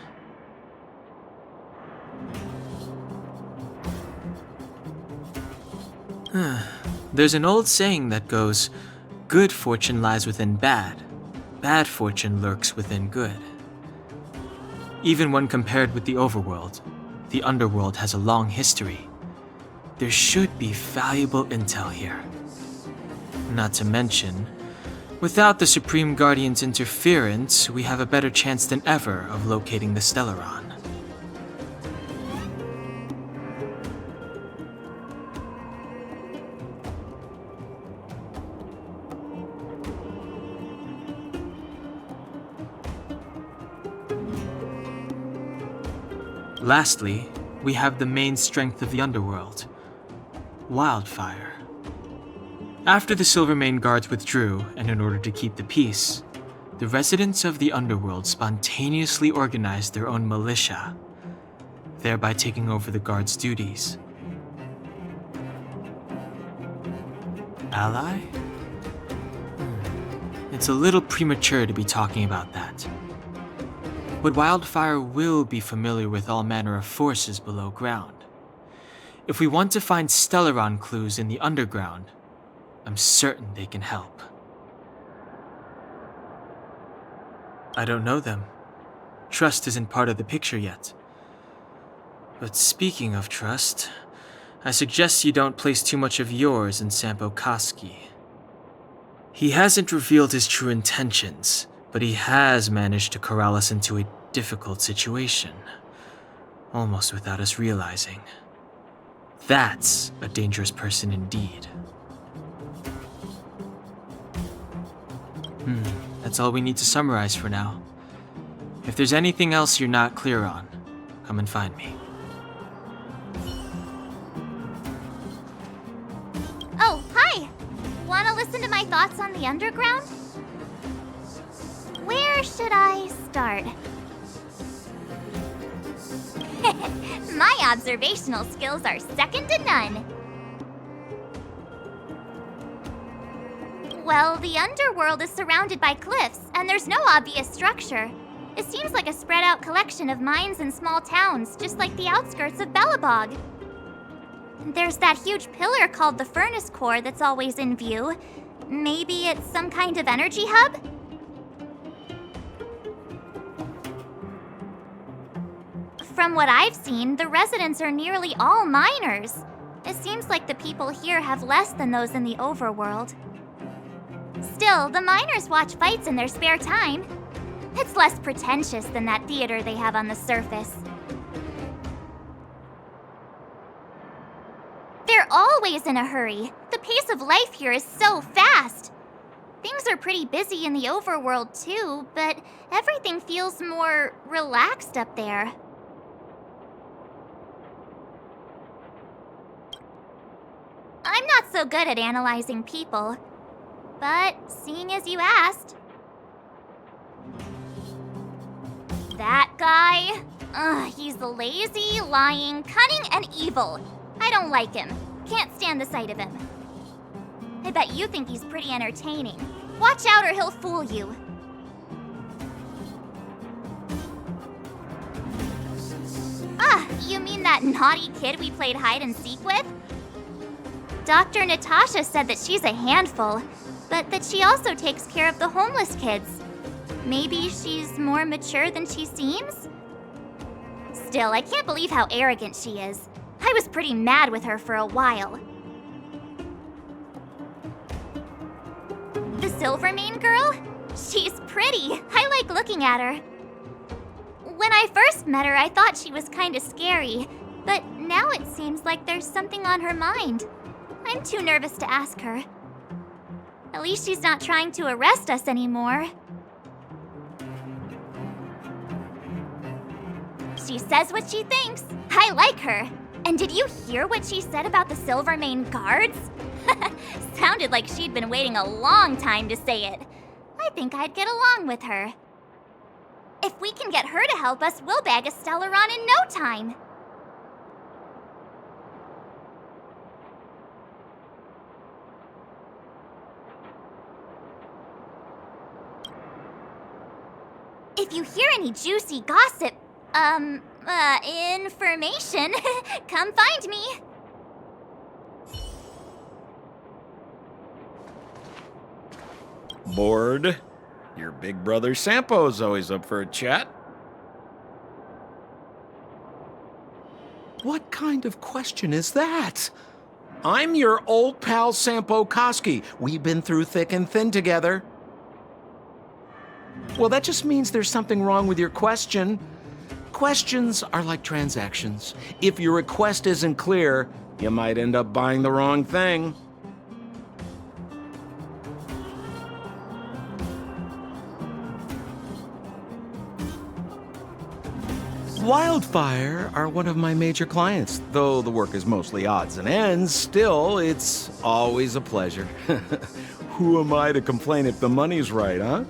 There's an old saying that goes, good fortune lies within bad fortune lurks within good. Even when compared with the overworld, the underworld has a long history. There should be valuable intel here. Not to mention, without the Supreme Guardian's interference, we have a better chance than ever of locating the Stellaron. Lastly, we have the main strength of the underworld, wildfire. After the Silvermane guards withdrew, and in order to keep the peace, the residents of the underworld spontaneously organized their own militia, thereby taking over the guards' duties. Ally? It's a little premature to be talking about that. But Wildfire will be familiar with all manner of forces below ground. If we want to find Stellaron clues in the underground, I'm certain they can help. I don't know them. Trust isn't part of the picture yet. But speaking of trust, I suggest you don't place too much of yours in Sampo Koski. He hasn't revealed his true intentions, but he has managed to corral us into a difficult situation, almost without us realizing. That's a dangerous person indeed. That's all we need to summarize for now. If there's anything else you're not clear on, come and find me. Oh, hi! Wanna listen to my thoughts on the underground? Where should I start? My observational skills are second to none. Well, the underworld is surrounded by cliffs, and there's no obvious structure. It seems like a spread out collection of mines and small towns, just like the outskirts of Belobog. There's that huge pillar called the Furnace Core that's always in view. Maybe it's some kind of energy hub? From what I've seen, the residents are nearly all miners. It seems like the people here have less than those in the overworld. Still, the miners watch fights in their spare time. It's less pretentious than that theater they have on the surface. They're always in a hurry. The pace of life here is so fast. Things are pretty busy in the overworld too, but everything feels more relaxed up there. I'm not so good at analyzing people, but seeing as you asked. That guy? He's lazy, lying, cunning, and evil. I don't like him. Can't stand the sight of him. I bet you think he's pretty entertaining. Watch out or he'll fool you. You mean that naughty kid we played hide and seek with? Dr. Natasha said that she's a handful, but that she also takes care of the homeless kids. Maybe she's more mature than she seems? Still, I can't believe how arrogant she is. I was pretty mad with her for a while. The Silvermane girl? She's pretty. I like looking at her. When I first met her, I thought she was kinda scary, but now it seems like there's something on her mind. I'm too nervous to ask her. At least she's not trying to arrest us anymore. She says what she thinks. I like her. And did you hear what she said about the Silvermane guards? Sounded like she'd been waiting a long time to say it. I think I'd get along with her. If we can get her to help us, we'll bag a Stellaron in no time. If you hear any juicy gossip, information, come find me. Bored? Your big brother Sampo's always up for a chat. What kind of question is that? I'm your old pal Sampo Koski. We've been through thick and thin together. Well, that just means there's something wrong with your question. Questions are like transactions. If your request isn't clear, you might end up buying the wrong thing. Wildfire are one of my major clients. Though the work is mostly odds and ends, still, it's always a pleasure. Who am I to complain if the money's right, huh?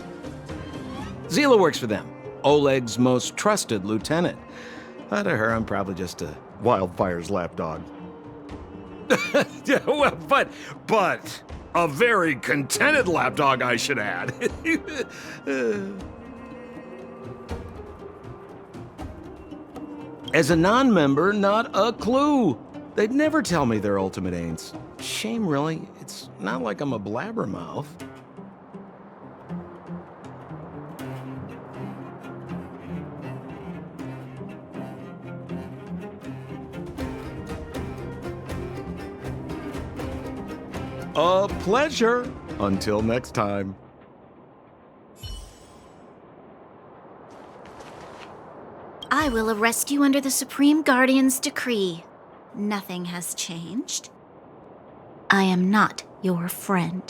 Zila works for them, Oleg's most trusted lieutenant. To her, I'm probably just a Wildfire's lapdog. Yeah, well, but a very contented lapdog, I should add. As a non-member, not a clue. They'd never tell me their ultimate aims. Shame, really. It's not like I'm a blabbermouth. A pleasure. Until next time. I will arrest you under the Supreme Guardian's decree. Nothing has changed. I am not your friend.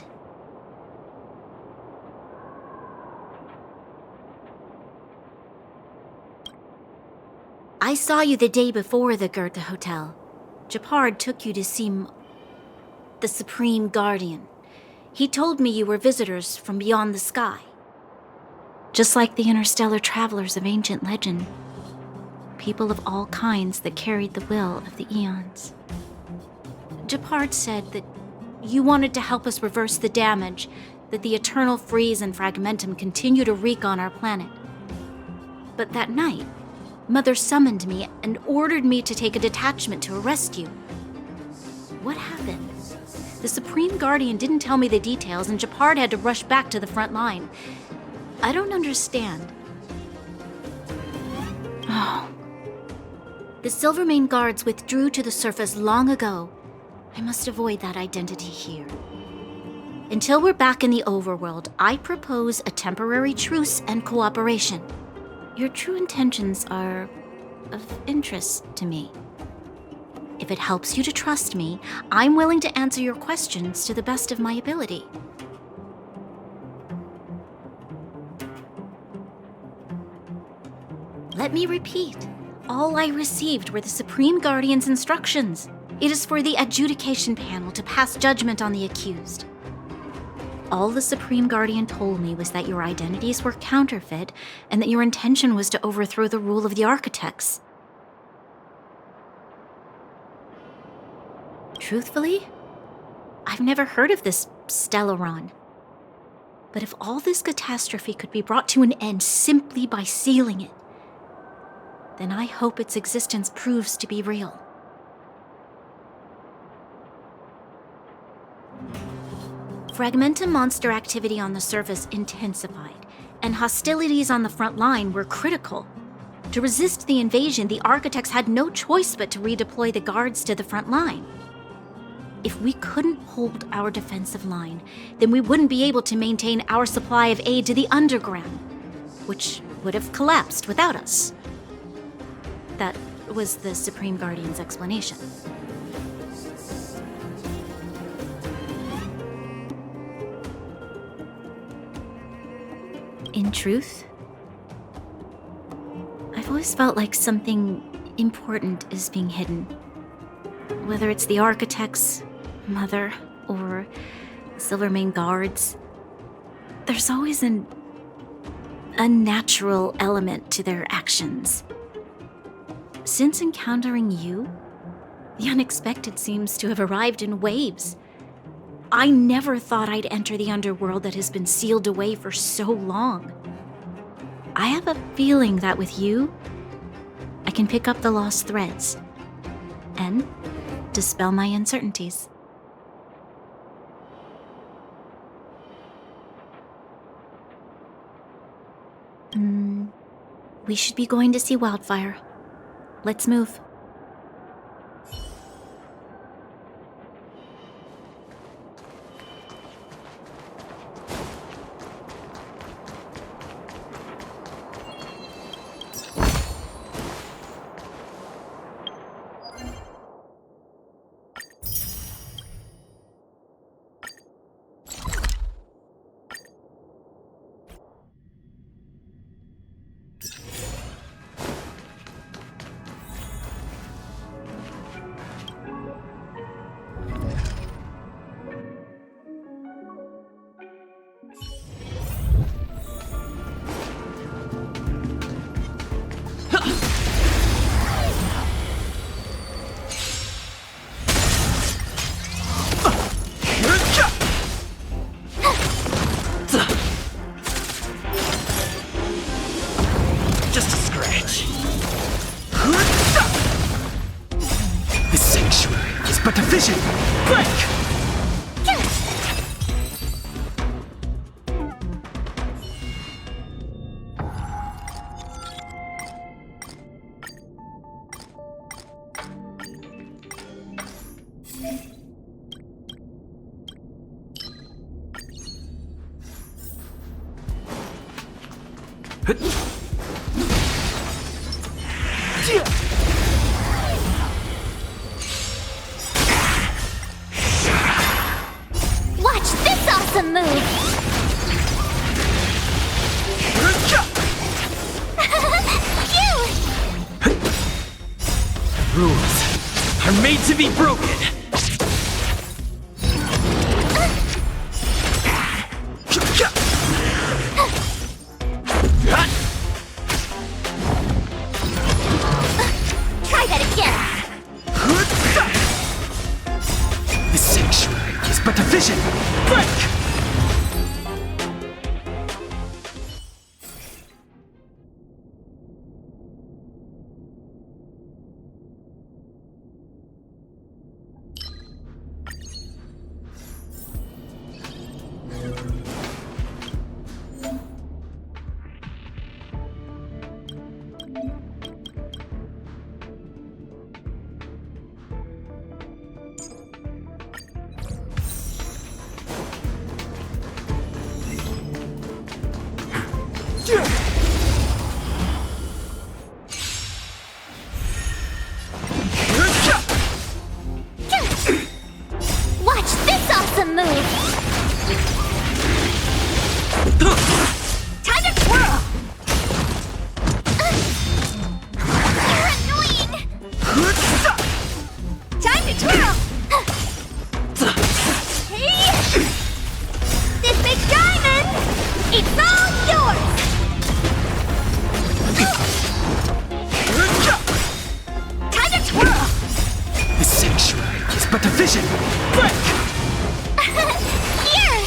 I saw you the day before the Goethe Hotel. Japard took you to see the Supreme Guardian. He told me you were visitors from beyond the sky. Just like the interstellar travelers of ancient legend. People of all kinds that carried the will of the eons. Japard said that you wanted to help us reverse the damage that the eternal freeze and fragmentum continue to wreak on our planet. But that night, Mother summoned me and ordered me to take a detachment to arrest you. What happened? The Supreme Guardian didn't tell me the details, and Japard had to rush back to the front line. I don't understand. Oh. The Silvermane guards withdrew to the surface long ago. I must avoid that identity here. Until we're back in the overworld, I propose a temporary truce and cooperation. Your true intentions are of interest to me. If it helps you to trust me, I'm willing to answer your questions to the best of my ability. Let me repeat. All I received were the Supreme Guardian's instructions. It is for the adjudication panel to pass judgment on the accused. All the Supreme Guardian told me was that your identities were counterfeit and that your intention was to overthrow the rule of the architects. Truthfully, I've never heard of this Stellaron. But if all this catastrophe could be brought to an end simply by sealing it, then I hope its existence proves to be real. Fragmentum monster activity on the surface intensified, and hostilities on the front line were critical. To resist the invasion, the architects had no choice but to redeploy the guards to the front line. If we couldn't hold our defensive line, then we wouldn't be able to maintain our supply of aid to the underground, which would have collapsed without us. That was the Supreme Guardian's explanation. In truth, I've always felt like something important is being hidden. Whether it's the Architects, Mother, or Silvermane Guards, there's always an unnatural element to their actions. Since encountering you, the unexpected seems to have arrived in waves. I never thought I'd enter the underworld that has been sealed away for so long. I have a feeling that with you, I can pick up the lost threads and dispel my uncertainties. We should be going to see Wildfire. Let's move. But a vision! Break! Rules are made to be broken. Try that again. The sanctuary is but a vision. Break! Watch this awesome move! Time to twirl! You're annoying! Time to twirl! Hey! This big diamond! It's all yours! Time to twirl! The sanctuary is but a vision. Break! Here!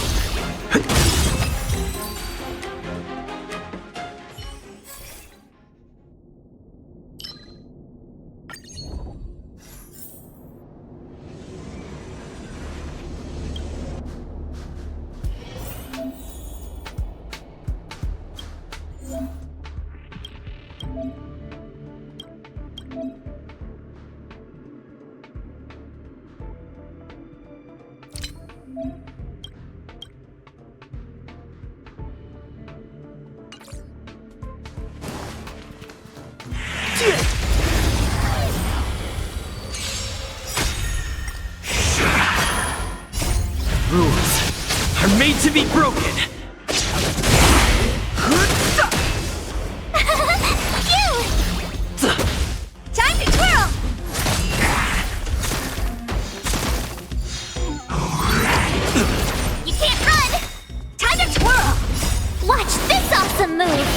Rules are made to be broken. Time to twirl! You can't run! Time to twirl! Watch this awesome move!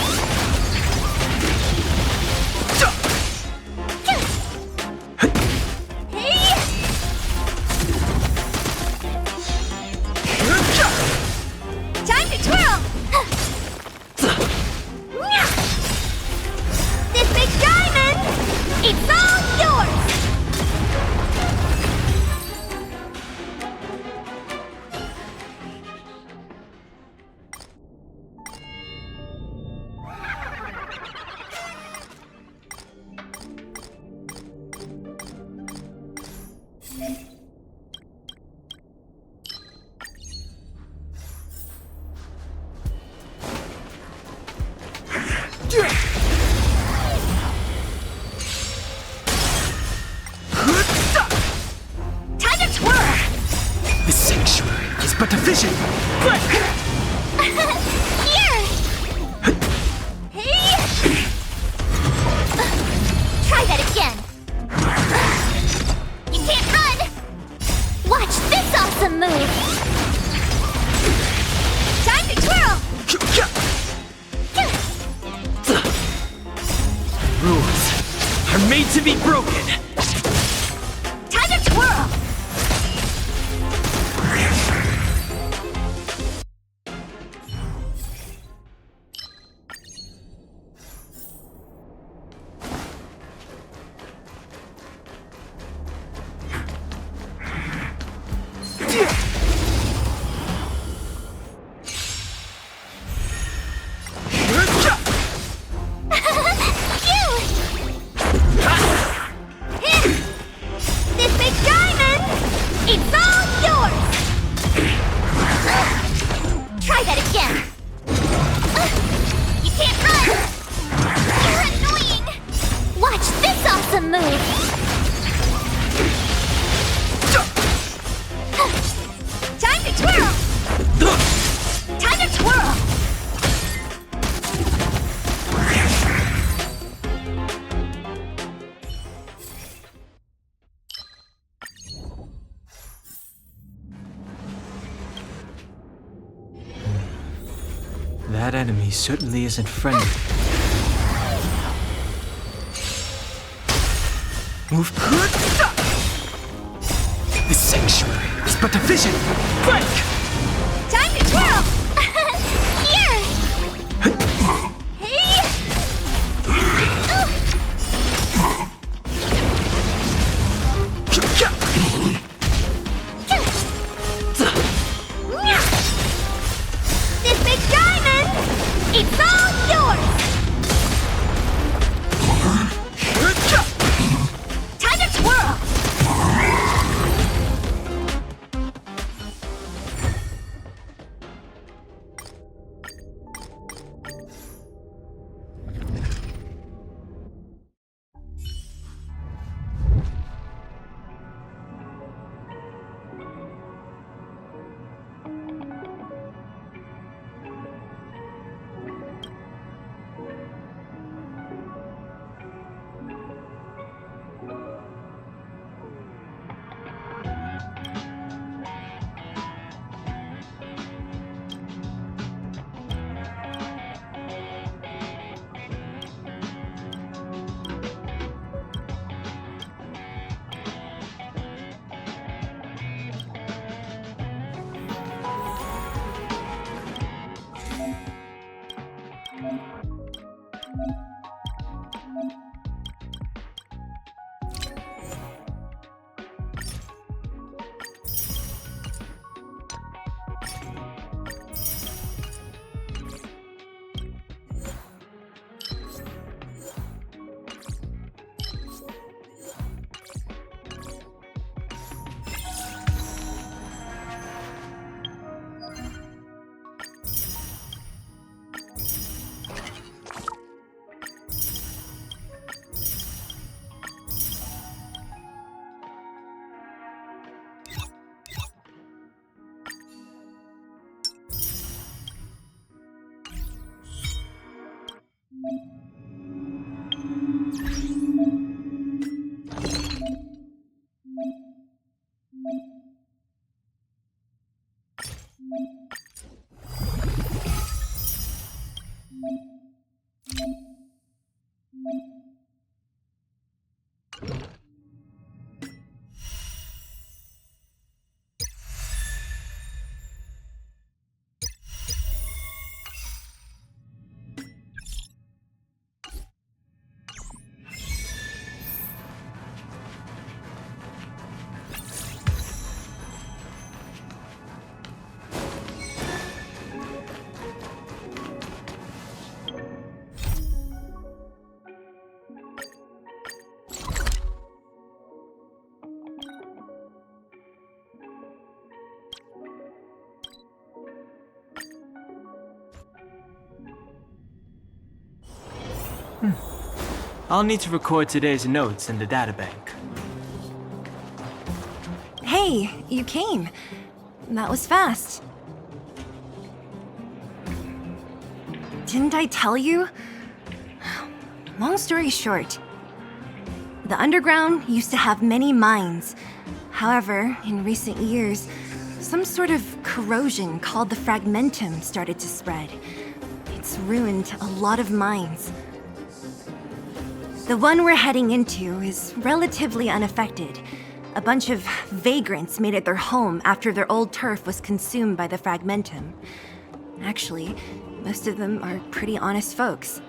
Time to twirl! This big diamond, it's all yours! Time to twirl! The sanctuary is but a vision. Here! Hey! Try that again. You can't run! Watch this awesome move! Time to twirl! Rules are made to be broken. Time to twirl! This big diamond, it's all yours! Try that again. You can't run! You're annoying! Watch this awesome move! Time to twirl! Time to twirl! That enemy certainly isn't friendly. Move. The sanctuary is but a vision. Break! Time to twirl! Here! Hey! This big diamond, it's all yours! Time to twirl! I'll need to record today's notes in the databank. Hey, you came. That was fast. Didn't I tell you? Long story short, the underground used to have many mines. However, in recent years, some sort of corrosion called the fragmentum started to spread. It's ruined a lot of mines. The one we're heading into is relatively unaffected. A bunch of vagrants made it their home after their old turf was consumed by the fragmentum. Actually, most of them are pretty honest folks.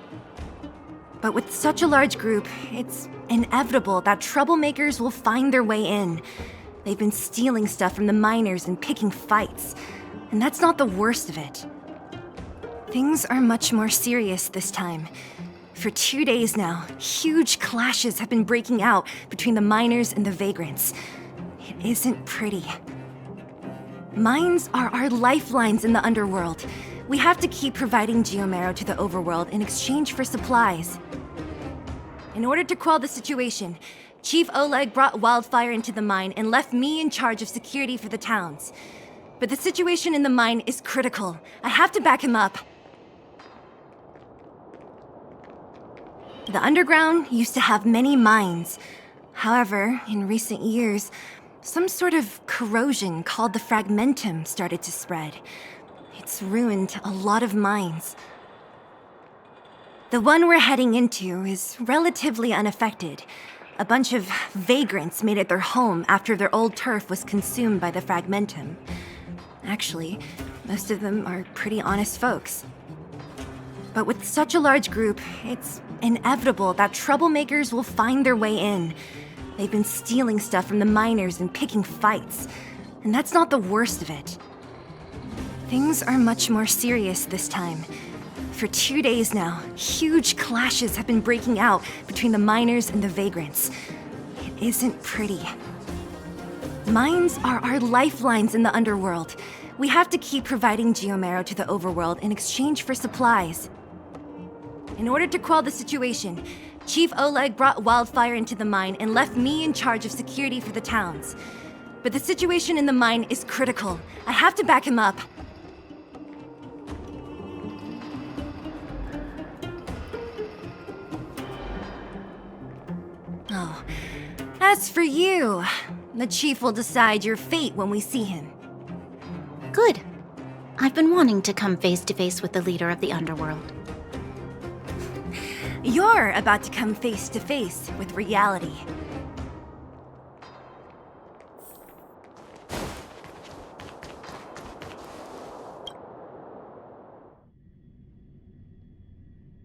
But with such a large group, it's inevitable that troublemakers will find their way in. They've been stealing stuff from the miners and picking fights. And that's not the worst of it. Things are much more serious this time. For 2 days now, huge clashes have been breaking out between the miners and the vagrants. It isn't pretty. Mines are our lifelines in the underworld. We have to keep providing geomarrow to the overworld in exchange for supplies. In order to quell the situation, Chief Oleg brought wildfire into the mine and left me in charge of security for the towns. But the situation in the mine is critical. I have to back him up. The underground used to have many mines. However, in recent years, some sort of corrosion called the fragmentum started to spread. It's ruined a lot of mines. The one we're heading into is relatively unaffected. A bunch of vagrants made it their home after their old turf was consumed by the fragmentum. Actually, most of them are pretty honest folks. But with such a large group, it's inevitable that troublemakers will find their way in. They've been stealing stuff from the miners and picking fights. And that's not the worst of it. Things are much more serious this time. For 2 days now, huge clashes have been breaking out between the miners and the vagrants. It isn't pretty. Mines are our lifelines in the underworld. We have to keep providing geomarrow to the overworld in exchange for supplies. In order to quell the situation, Chief Oleg brought wildfire into the mine and left me in charge of security for the towns. But the situation in the mine is critical. I have to back him up. Oh, as for you, the Chief will decide your fate when we see him. Good. I've been wanting to come face to face with the leader of the underworld. You're about to come face to face with reality.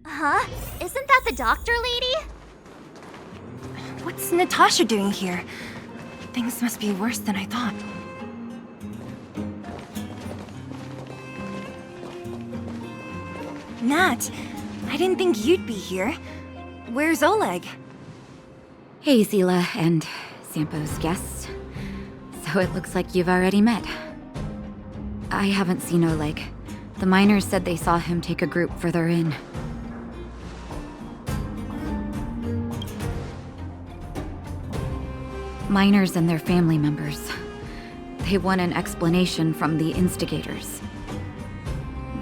Huh? Isn't that the doctor lady? What's Natasha doing here? Things must be worse than I thought. Nat, I didn't think you'd be here. Where's Oleg? Hey, Zila and Sampo's guests. So it looks like you've already met. I haven't seen Oleg. The miners said they saw him take a group further in. Miners and their family members. They want an explanation from the instigators.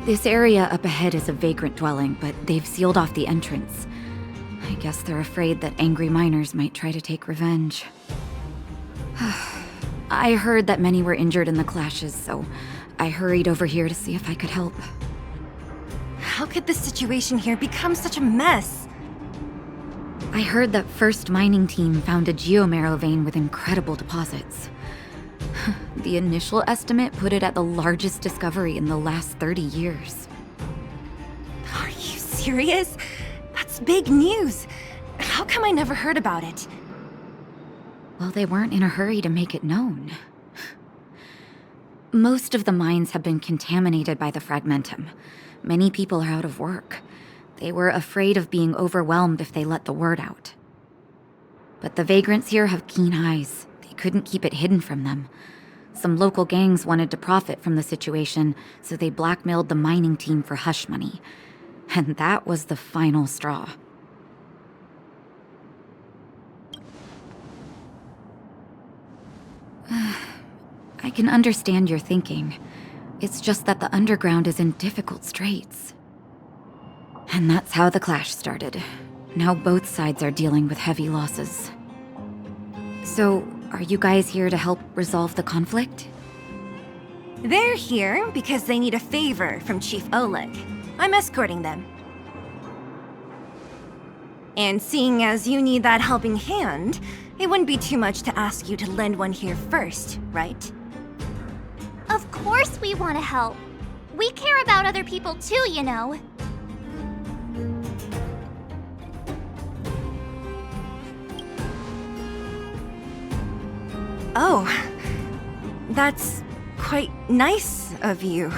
This area up ahead is a vagrant dwelling, but they've sealed off the entrance. I guess they're afraid that angry miners might try to take revenge. I heard that many were injured in the clashes, so I hurried over here to see if I could help. How could the situation here become such a mess? I heard that First Mining Team found a geomarrow vein with incredible deposits. The initial estimate put it at the largest discovery in the last 30 years. Are you serious? That's big news. How come I never heard about it? Well, they weren't in a hurry to make it known. Most of the mines have been contaminated by the fragmentum. Many people are out of work. They were afraid of being overwhelmed if they let the word out. But the vagrants here have keen eyes. They couldn't keep it hidden from them. Some local gangs wanted to profit from the situation, so they blackmailed the mining team for hush money. And that was the final straw. I can understand your thinking. It's just that the underground is in difficult straits. And that's how the clash started. Now both sides are dealing with heavy losses. So, are you guys here to help resolve the conflict? They're here because they need a favor from Chief Oleg. I'm escorting them. And seeing as you need that helping hand, it wouldn't be too much to ask you to lend one here first, right? Of course we want to help. We care about other people too, you know. Oh, that's quite nice of you.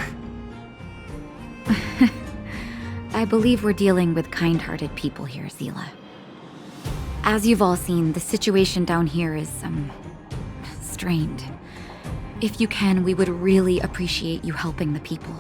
I believe we're dealing with kind-hearted people here, Zila. As you've all seen, the situation down here is, strained. If you can, we would really appreciate you helping the people.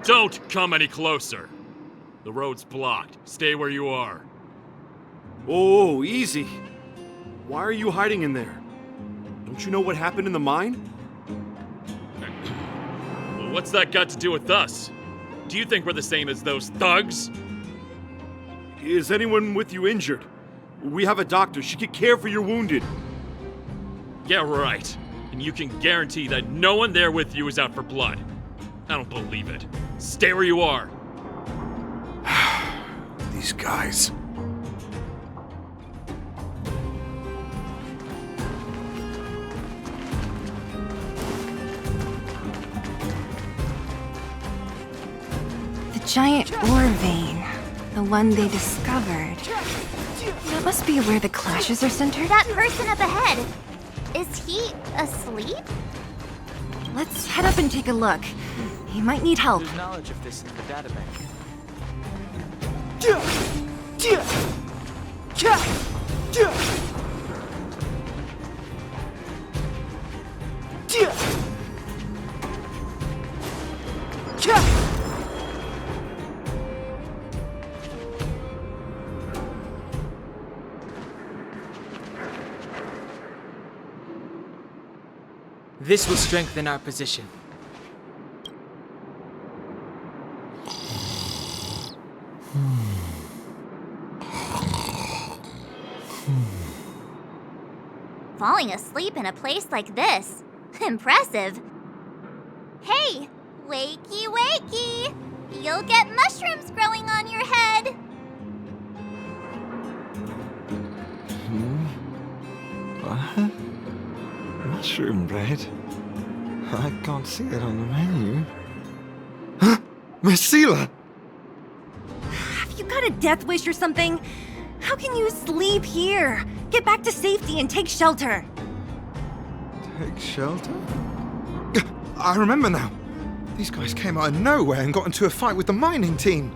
Don't come any closer. The road's blocked. Stay where you are. Oh, easy. Why are you hiding in there? Don't you know what happened in the mine? Well, what's that got to do with us? Do you think we're the same as those thugs? Is anyone with you injured? We have a doctor. She could care for your wounded. Yeah, right. And you can guarantee that no one there with you is out for blood. I don't believe it. Stay where you are. These guys. The giant ore vein. The one they discovered. That must be where the clashes are centered. That person up ahead. Is he asleep? Let's head up and take a look. He might need help. There's knowledge of this in the databank. This will strengthen our position. Falling asleep in a place like this. Impressive. Hey, wakey wakey! You'll get mushrooms growing on your head. What? Mushroom bread? I can't see it on the menu. Marcela! Have you got a death wish or something? How can you sleep here? Get back to safety and take shelter. Take shelter? I remember now. These guys came out of nowhere and got into a fight with the mining team.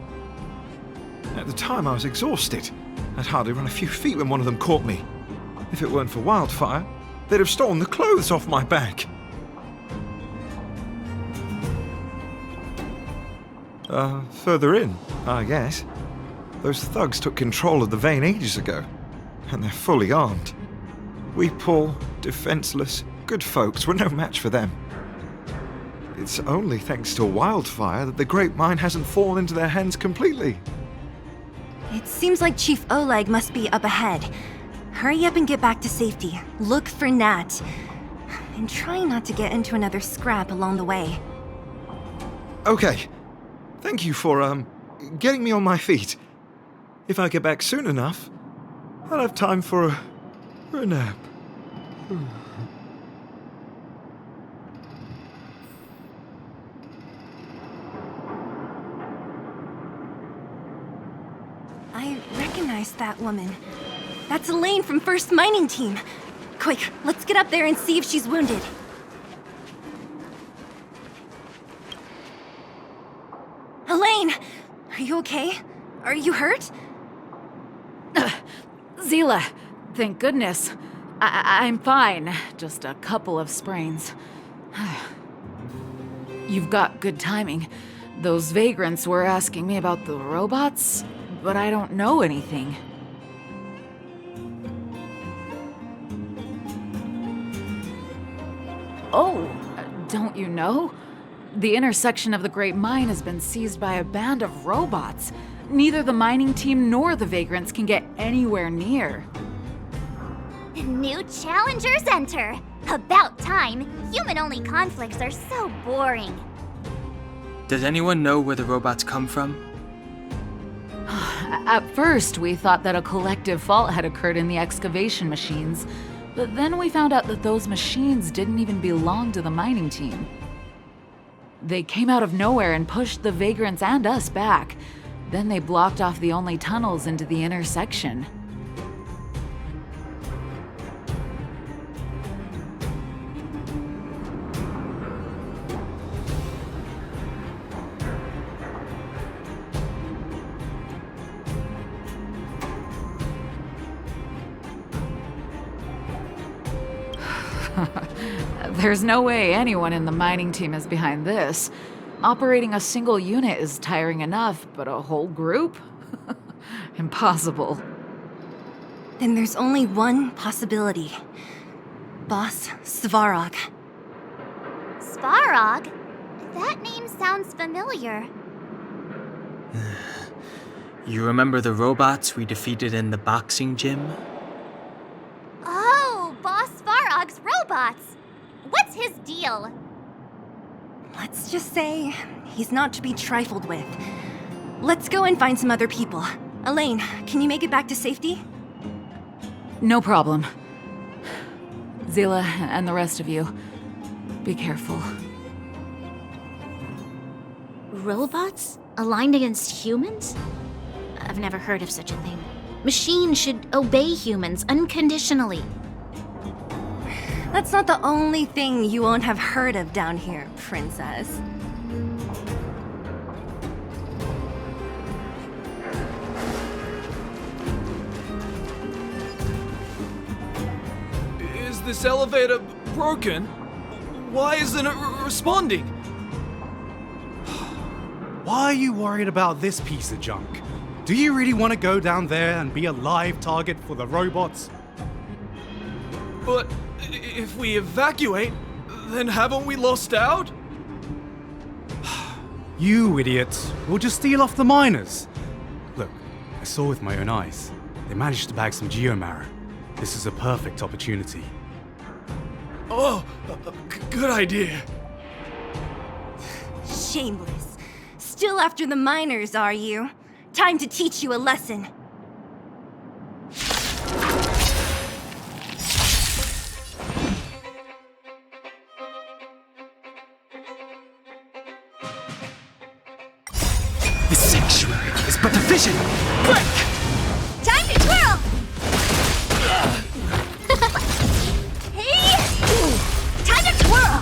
At the time, I was exhausted. I'd hardly run a few feet when one of them caught me. If it weren't for Wildfire, they'd have stolen the clothes off my back. Further in, I guess. Those thugs took control of the vein ages ago, and they're fully armed. We poor, defenseless, good folks were no match for them. It's only thanks to Wildfire that the Great Mine hasn't fallen into their hands completely. It seems like Chief Oleg must be up ahead. Hurry up and get back to safety. Look for Nat. And try not to get into another scrap along the way. Okay. Thank you for, getting me on my feet. If I get back soon enough, I'll have time for a nap. I recognize that woman. That's Elaine from First Mining Team. Quick, let's get up there and see if she's wounded. Elaine! Are you okay? Are you hurt? Zila, thank goodness. I'm fine. Just a couple of sprains. You've got good timing. Those vagrants were asking me about the robots, but I don't know anything. Oh, don't you know? The intersection of the Great Mine has been seized by a band of robots. Neither the mining team nor the vagrants can get anywhere near. New challengers enter! About time! Human-only conflicts are so boring. Does anyone know where the robots come from? At first, we thought that a collective fault had occurred in the excavation machines, but then we found out that those machines didn't even belong to the mining team. They came out of nowhere and pushed the vagrants and us back. Then they blocked off the only tunnels into the intersection. There's no way anyone in the mining team is behind this. Operating a single unit is tiring enough, but a whole group? Impossible. Then there's only one possibility. Boss Svarog. Svarog? That name sounds familiar. You remember the robots we defeated in the boxing gym? Oh, Boss Svarog's robots! What's his deal? Let's just say he's not to be trifled with. Let's go and find some other people. Elaine, can you make it back to safety? No problem. Zila and the rest of you, be careful. Robots? Aligned against humans? I've never heard of such a thing. Machines should obey humans unconditionally. That's not the only thing you won't have heard of down here, Princess. Is this elevator broken? Why isn't it responding? Why are you worried about this piece of junk? Do you really want to go down there and be a live target for the robots? But if we evacuate, then haven't we lost out? You idiots! We'll just steal off the miners. Look, I saw with my own eyes. They managed to bag some geomarrow. This is a perfect opportunity. Oh, good idea. Shameless. Still after the miners, are you? Time to teach you a lesson. This sanctuary is but a vision! Quick! Time to twirl! Hey! Time to twirl!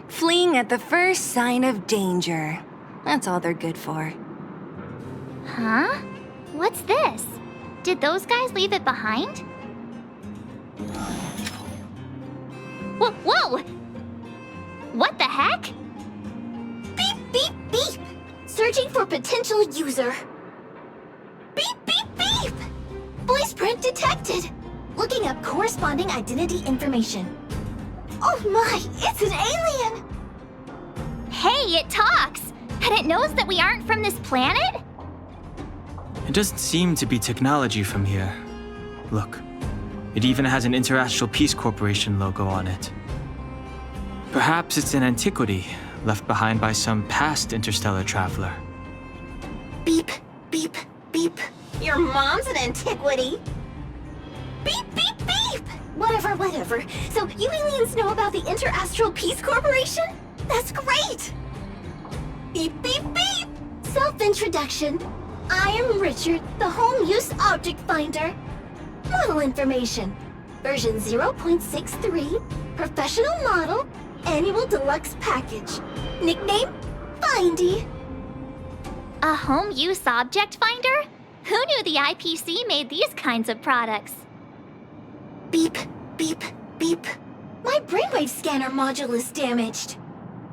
Fleeing at the first sign of danger. That's all they're good for. Huh? What's this? Did those guys leave it behind? Whoa! What the heck? Beep, beep, beep! Searching for potential user. Beep, beep, beep! Voice print detected. Looking up corresponding identity information. Oh my, it's an alien! Hey, it talks! And it knows that we aren't from this planet? It doesn't seem to be technology from here. Look, it even has an Interastral Peace Corporation logo on it. Perhaps it's an antiquity left behind by some past interstellar traveler. Beep, beep, beep. Your mom's an antiquity. Beep, beep, beep! Whatever. So you aliens know about the Interastral Peace Corporation? That's great! Beep, beep, beep! Self-introduction. I am Richard, the Home Use Object Finder. Model information. Version 0.63. Professional model. Annual deluxe package. Nickname? Findy. A home use object finder? Who knew the IPC made these kinds of products? Beep, beep, beep. My brainwave scanner module is damaged.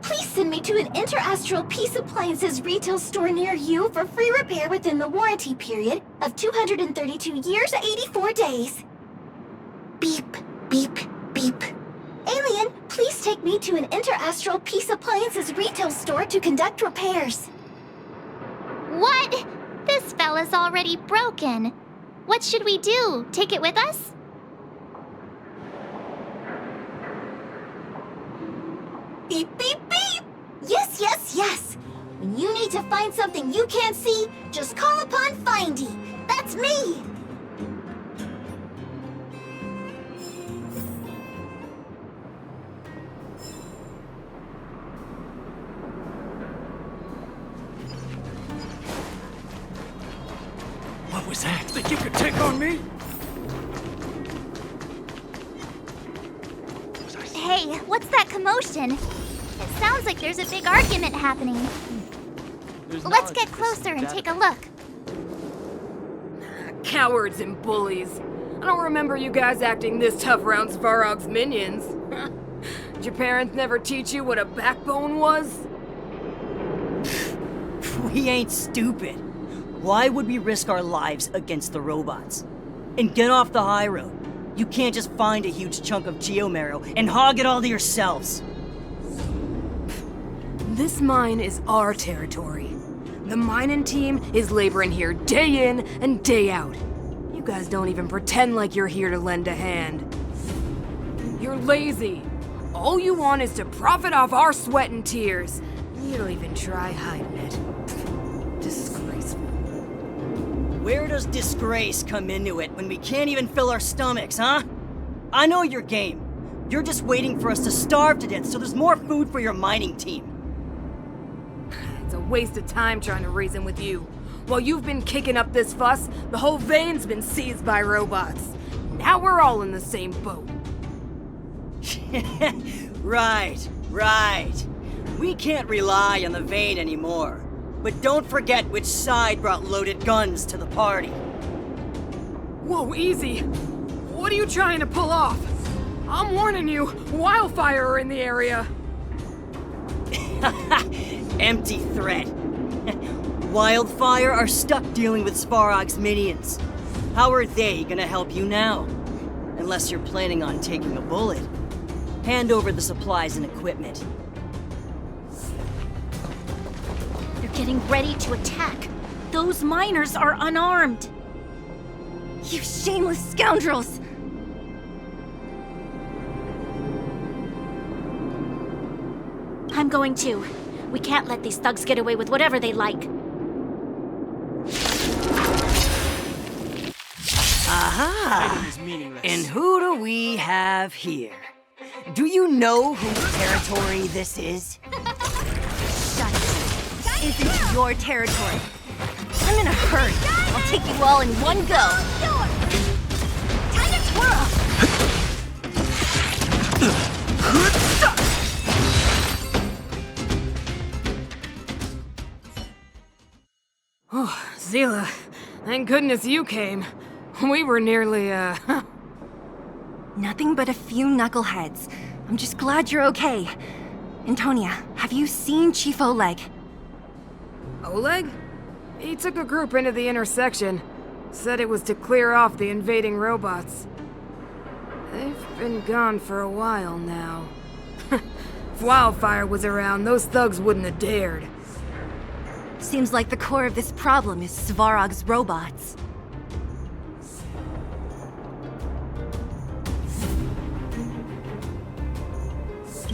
Please send me to an Interastral Peace Appliances retail store near you for free repair within the warranty period of 232 years, 84 days. Beep, beep, beep. Alien, please take me to an Interastral Peace Appliances retail store to conduct repairs. What? This fella's already broken. What should we do? Take it with us? Beep, beep, beep! Yes! When you need to find something you can't see, just call upon Findy. That's me! What was that? Think you could take on me? Hey, what's that commotion? It sounds like there's a big argument happening. Let's get closer and take a look. Cowards and bullies. I don't remember you guys acting this tough around Svarog's minions. Did your parents never teach you what a backbone was? We ain't stupid. Why would we risk our lives against the robots? And get off the high road. You can't just find a huge chunk of geomarrow and hog it all to yourselves. This mine is our territory. The mining team is laboring here day in and day out. You guys don't even pretend like you're here to lend a hand. You're lazy. All you want is to profit off our sweat and tears. You don't even try hiding it. Disgraceful. Where does disgrace come into it when we can't even fill our stomachs, huh? I know your game. You're just waiting for us to starve to death so there's more food for your mining team. It's a waste of time trying to reason with you. While you've been kicking up this fuss, the whole vein's been seized by robots. Now we're all in the same boat. Right. We can't rely on the vein anymore. But don't forget which side brought loaded guns to the party. Whoa, easy. What are you trying to pull off? I'm warning you, wildfire are in the area. Empty threat. Wildfire are stuck dealing with Svarog's minions. How are they gonna help you now? Unless you're planning on taking a bullet. Hand over the supplies and equipment. They're getting ready to attack. Those miners are unarmed. You shameless scoundrels! I'm going too. We can't let these thugs get away with whatever they like. Aha! And who do we have here? do you know whose territory this is? Shut it. Isn't your territory. I'm in a hurry. I'll take you all in one go. Time to twirl! Oh, Zila, thank goodness you came. We were nearly, Nothing but a few knuckleheads. I'm just glad you're okay. Antonia, have you seen Chief Oleg? Oleg? He took a group into the intersection. Said it was to clear off the invading robots. They've been gone for a while now. If Wildfire was around, those thugs wouldn't have dared. Seems like the core of this problem is Svarog's robots.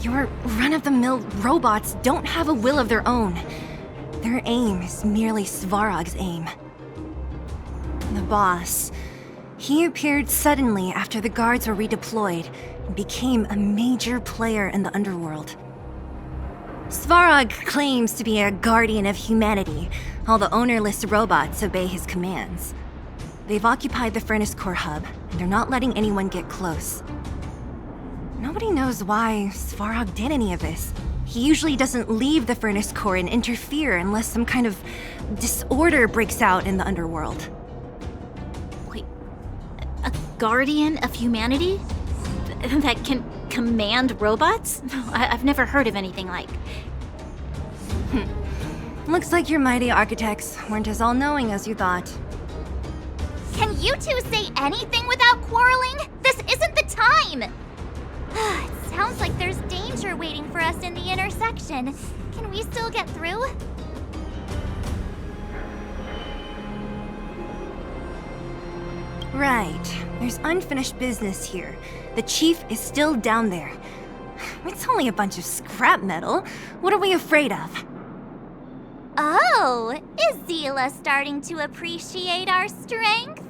Your run-of-the-mill robots don't have a will of their own. Their aim is merely Svarog's aim. The boss, he appeared suddenly after the guards were redeployed and became a major player in the underworld. Svarog claims to be a guardian of humanity, while the ownerless robots obey his commands. They've occupied the Furnace Core hub, and they're not letting anyone get close. Nobody knows why Svarog did any of this. He usually doesn't leave the Furnace Core and interfere unless some kind of disorder breaks out in the underworld. Wait, a guardian of humanity? That can command robots? I've never heard of anything like. Looks like your mighty architects weren't as all-knowing as you thought. Can you two say anything without quarreling? This isn't the time! It sounds like there's danger waiting for us in the intersection. Can we still get through? Right. There's unfinished business here. The chief is still down there. It's only a bunch of scrap metal. What are we afraid of? Oh, is Zila starting to appreciate our strength?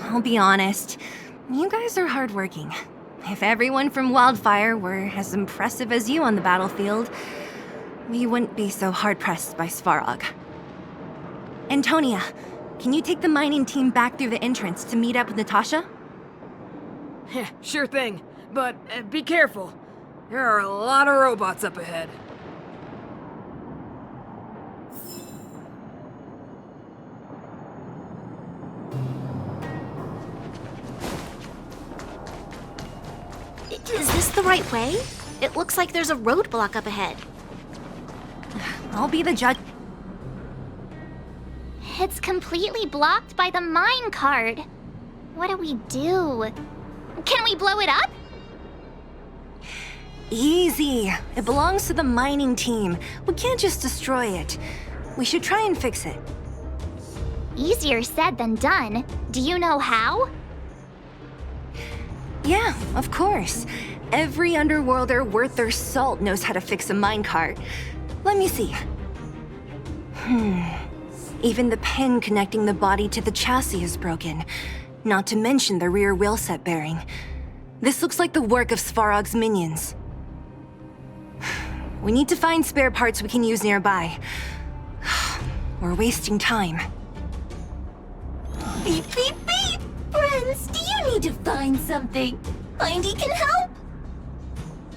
I'll be honest. You guys are hardworking. If everyone from Wildfire were as impressive as you on the battlefield, we wouldn't be so hard-pressed by Svarog. Antonia, can you take the mining team back through the entrance to meet up with Natasha? Sure thing, but be careful. There are a lot of robots up ahead. Is this the right way? It looks like there's a roadblock up ahead. I'll be the judge. It's completely blocked by the mine cart. What do we do? Can we blow it up? Easy. It belongs to the mining team. We can't just destroy it. We should try and fix it. Easier said than done. Do you know how? Yeah, of course. Every underworlder worth their salt knows how to fix a minecart. Let me see. Even the pin connecting the body to the chassis is broken. Not to mention the rear wheel set bearing. This looks like the work of Svarog's minions. We need to find spare parts we can use nearby. We're wasting time. Beep, beep, beep! Friends, do you need to find something? Mindy can help?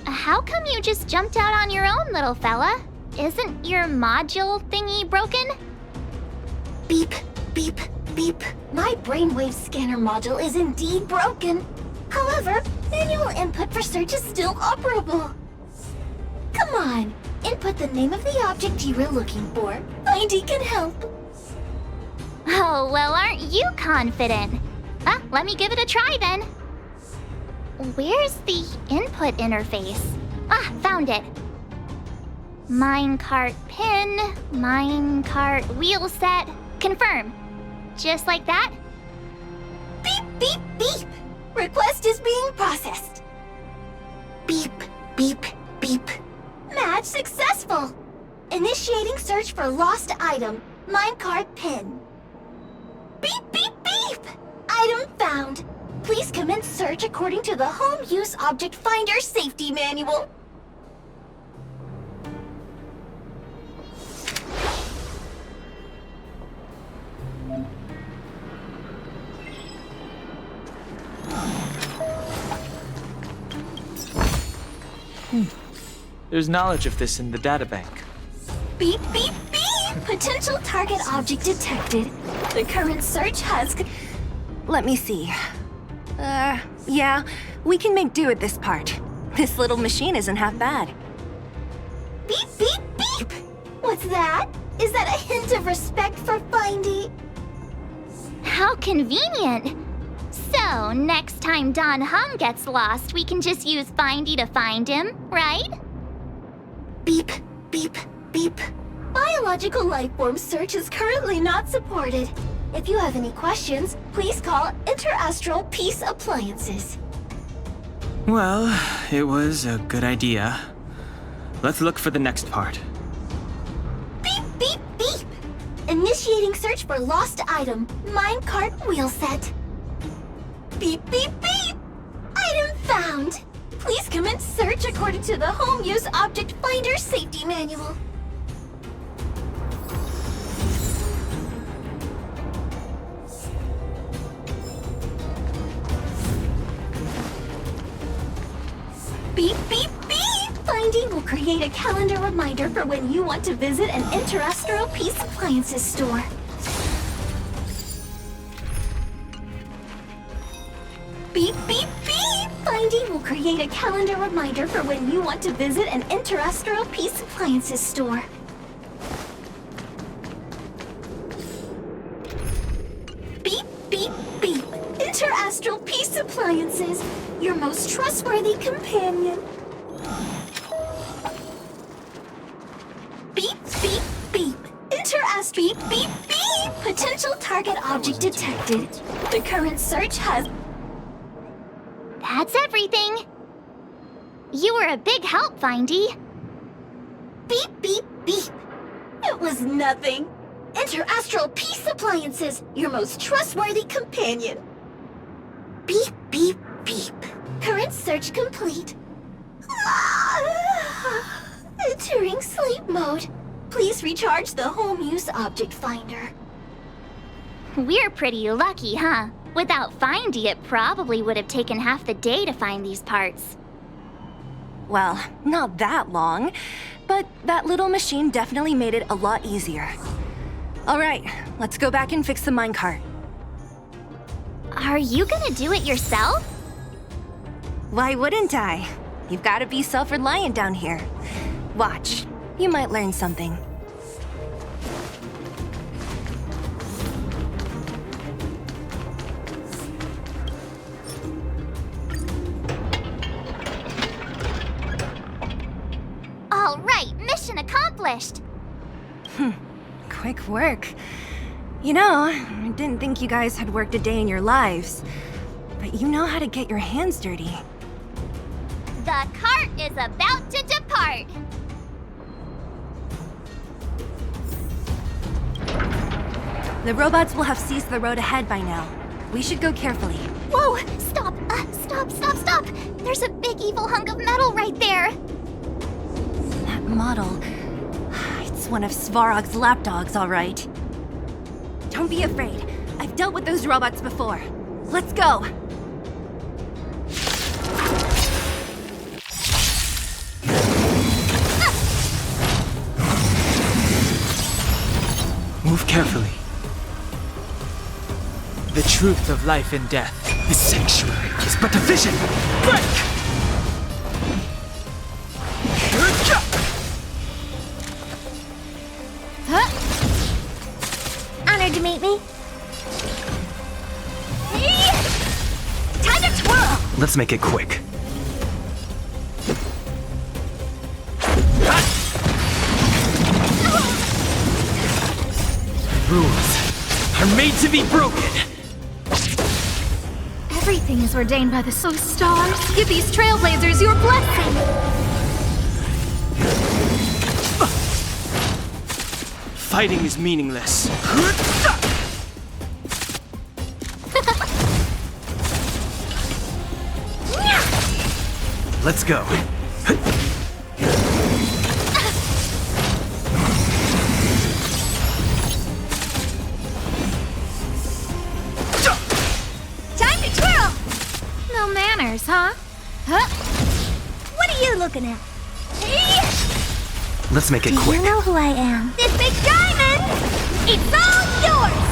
How come you just jumped out on your own, little fella? Isn't your module thingy broken? Beep, beep, beep. My brainwave scanner module is indeed broken. However, manual input for search is still operable. Come on, input the name of the object you were looking for. Mindy can help. Oh, well, aren't you confident? Let me give it a try then. Where's the input interface? Found it. Minecart pin, minecart wheel set, confirm. Just like that? Beep, beep, beep. Request is being processed. Beep, beep, beep. Match successful. Initiating search for lost item, minecart pin. Beep, beep, beep. Item found. Please commence search according to the Home Use Object Finder Safety Manual. There's knowledge of this in the databank. Beep, beep, beep! Potential target object detected. The current search has... Let me see. Yeah, we can make do with this part. This little machine isn't half bad. Beep, beep, beep! What's that? Is that a hint of respect for Findy? How convenient! So, next time Don Hung gets lost, we can just use Findy to find him, right? Beep, beep, beep. Biological life form search is currently not supported. If you have any questions, please call Interastral Peace Appliances. Well, it was a good idea. Let's look for the next part. Beep, beep, beep! Initiating search for lost item, minecart wheel set. Beep, beep, beep! Item found! Please commence search according to the Home Use Object Finder Safety Manual. Beep, beep, beep! Finding will create a calendar reminder for when you want to visit an Interastral Peace Appliances store. Beep, beep, beep! Finding will create a calendar reminder for when you want to visit an Interastral Peace Appliances store. Beep, beep, beep! Interastral Peace Appliances, your most trustworthy companion. Beep, beep, beep! Interastral beep, beep, beep! Potential target object detected. The current search has... That's everything. You were a big help, Findy. Beep, beep, beep. It was nothing. Interastral Peace Appliances, your most trustworthy companion. Beep, beep, beep. Current search complete. Entering sleep mode. Please recharge the Home Use Object Finder. We're pretty lucky, huh? Without Findy, it probably would have taken half the day to find these parts. Well, not that long, but that little machine definitely made it a lot easier. All right, let's go back and fix the minecart. Are you gonna do it yourself? Why wouldn't I? You've got to be self-reliant down here. Watch, you might learn something. All right, mission accomplished. Quick work. You know, I didn't think you guys had worked a day in your lives, but you know how to get your hands dirty. The cart is about to depart. The robots will have seized the road ahead by now. We should go carefully. Whoa! Stop! Stop! There's a big evil hunk of metal right there. That model... It's one of Svarog's lapdogs, all right. Don't be afraid. I've dealt with those robots before. Let's go! Move carefully. The truth of life and death. The sanctuary is but a vision. Break! Honored to meet me. Time to twirl! Let's make it quick. Rules are made to be broken. Everything is ordained by the Soul Stars. Give these Trailblazers your blessing. Fighting is meaningless. Let's go. Time to twirl! No manners, huh? Huh? What are you looking at? Let's make it Do quick. you know who I am? This big diamond! It's all yours!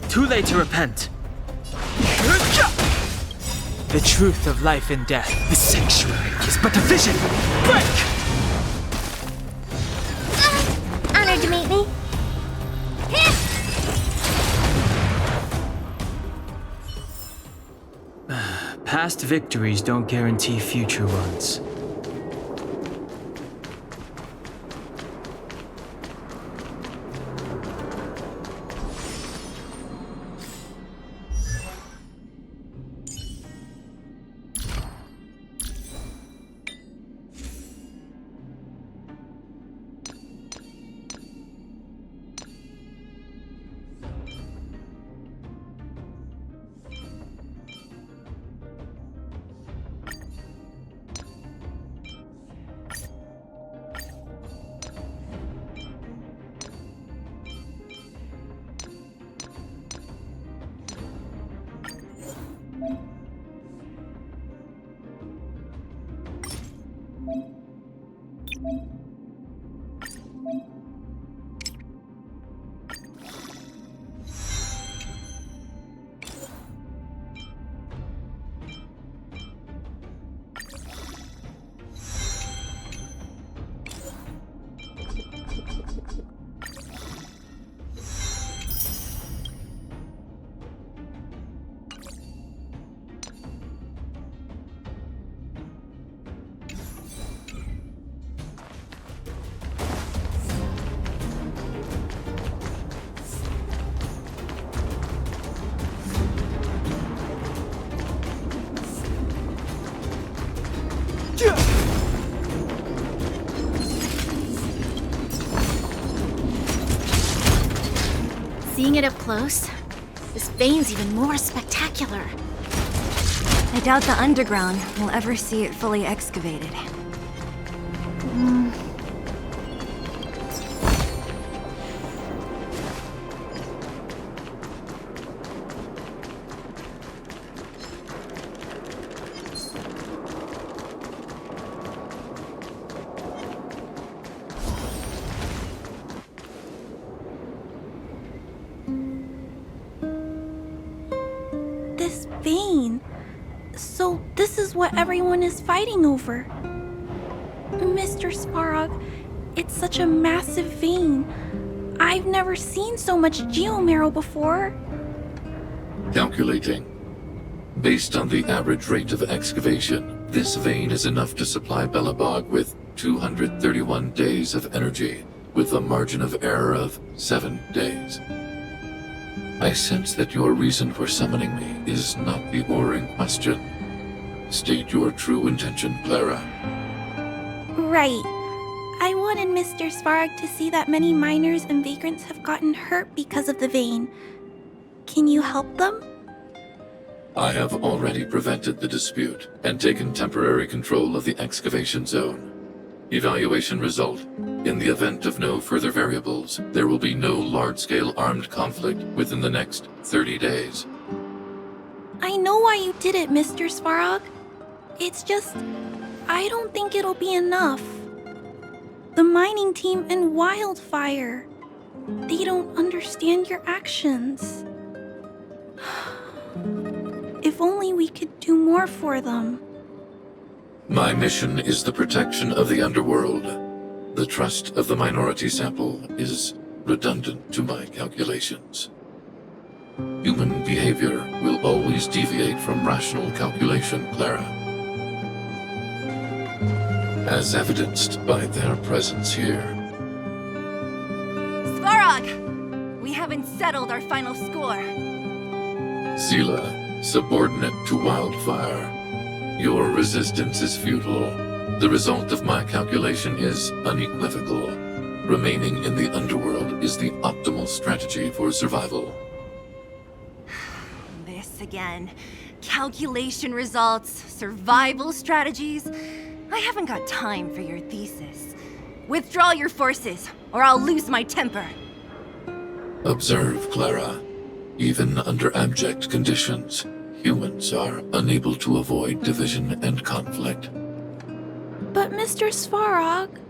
Too late to repent. The truth of life and death. The sanctuary is but a vision. Break! Honored to meet me. Past victories don't guarantee future ones. Seeing it up close, this vein's even more spectacular. I doubt the underground will ever see it fully excavated. This vein. So this is what everyone is fighting over. Mr. Svarog, it's such a massive vein. I've never seen so much geomarrow before. Calculating. Based on the average rate of excavation, this vein is enough to supply Belobog with 231 days of energy, with a margin of error of 7 days. I sense that your reason for summoning me is not the ore in question. State your true intention, Clara. Right. I wanted Mr. Svarog to see that many miners and vagrants have gotten hurt because of the vein. Can you help them? I have already prevented the dispute and taken temporary control of the excavation zone. Evaluation result. In the event of no further variables, there will be no large-scale armed conflict within the next 30 days. I know why you did it, Mr. Svarog. It's just, I don't think it'll be enough. The mining team and Wildfire, they don't understand your actions. If only we could do more for them. My mission is the protection of the underworld. The trust of the minority sample is redundant to my calculations. Human behavior will always deviate from rational calculation, Clara. As evidenced by their presence here. Svarog! We haven't settled our final score. Seela, subordinate to Wildfire. Your resistance is futile. The result of my calculation is unequivocal. Remaining in the underworld is the optimal strategy. strategy for survival. This again. Calculation results, survival strategies. I haven't got time for your thesis. Withdraw your forces, or I'll lose my temper. Observe, Clara. Even under abject conditions, humans are unable to avoid division and conflict. But Mr. Svarog...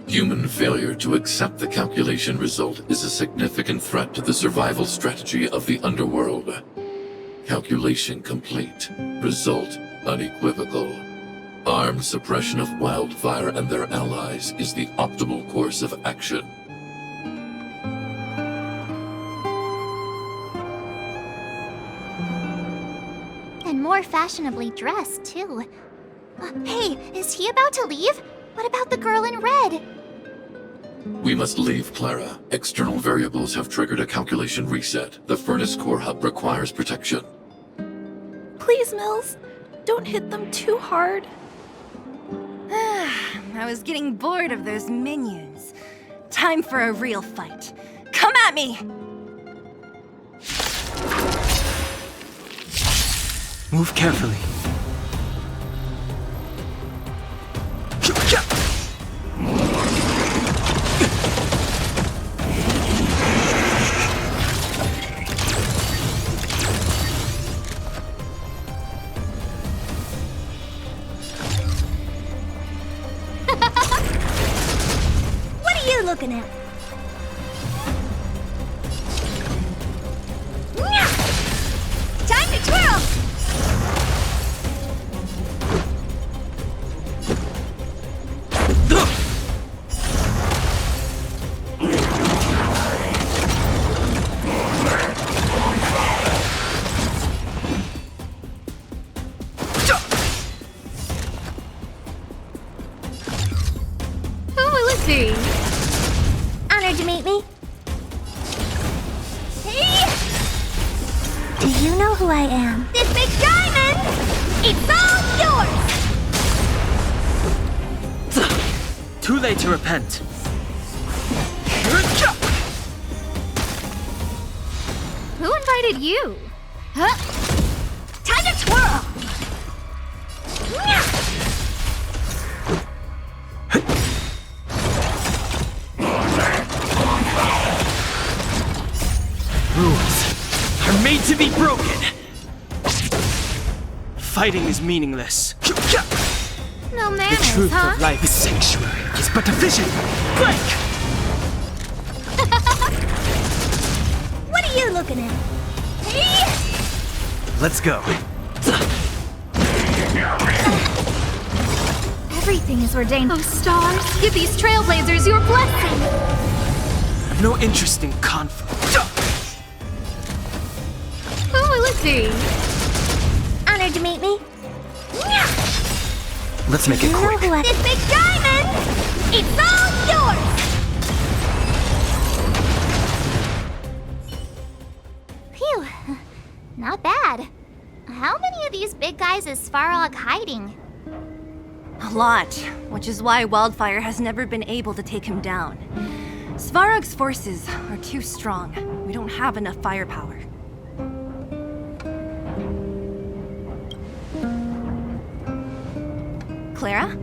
Human failure to accept the calculation result is a significant threat to the survival strategy of the underworld. Calculation complete. Result unequivocal. Armed suppression of Wildfire and their allies is the optimal course of action. And more fashionably dressed, too. Hey, is he about to leave? What about the girl in red? We must leave, Clara. External variables have triggered a calculation reset. The furnace core hub requires protection. Please, Mills, don't hit them too hard. I was getting bored of those minions. Time for a real fight. Come at me! Move carefully. What are you looking at? Time to twirl! Honored to meet me. Hey! Do you know who I am? This big diamond! It's all yours! Too late to repent. Who invited you? Huh? Time to twirl! Rules are made to be broken. Fighting is meaningless. No The manners, truth huh? of life is sanctuary is but a vision. Blank! What are you looking at? Hey! Let's go. Everything is ordained. Oh, stars, give these trailblazers your blessing. I have no interest in conflict. Who will it be? Honored to meet me. Let's make it You know quick. who I... This big diamond! It's all yours! Phew, not bad. How many of these big guys is Svarog hiding? A lot, which is why Wildfire has never been able to take him down. Svarog's forces are too strong. We don't have enough firepower. Clara?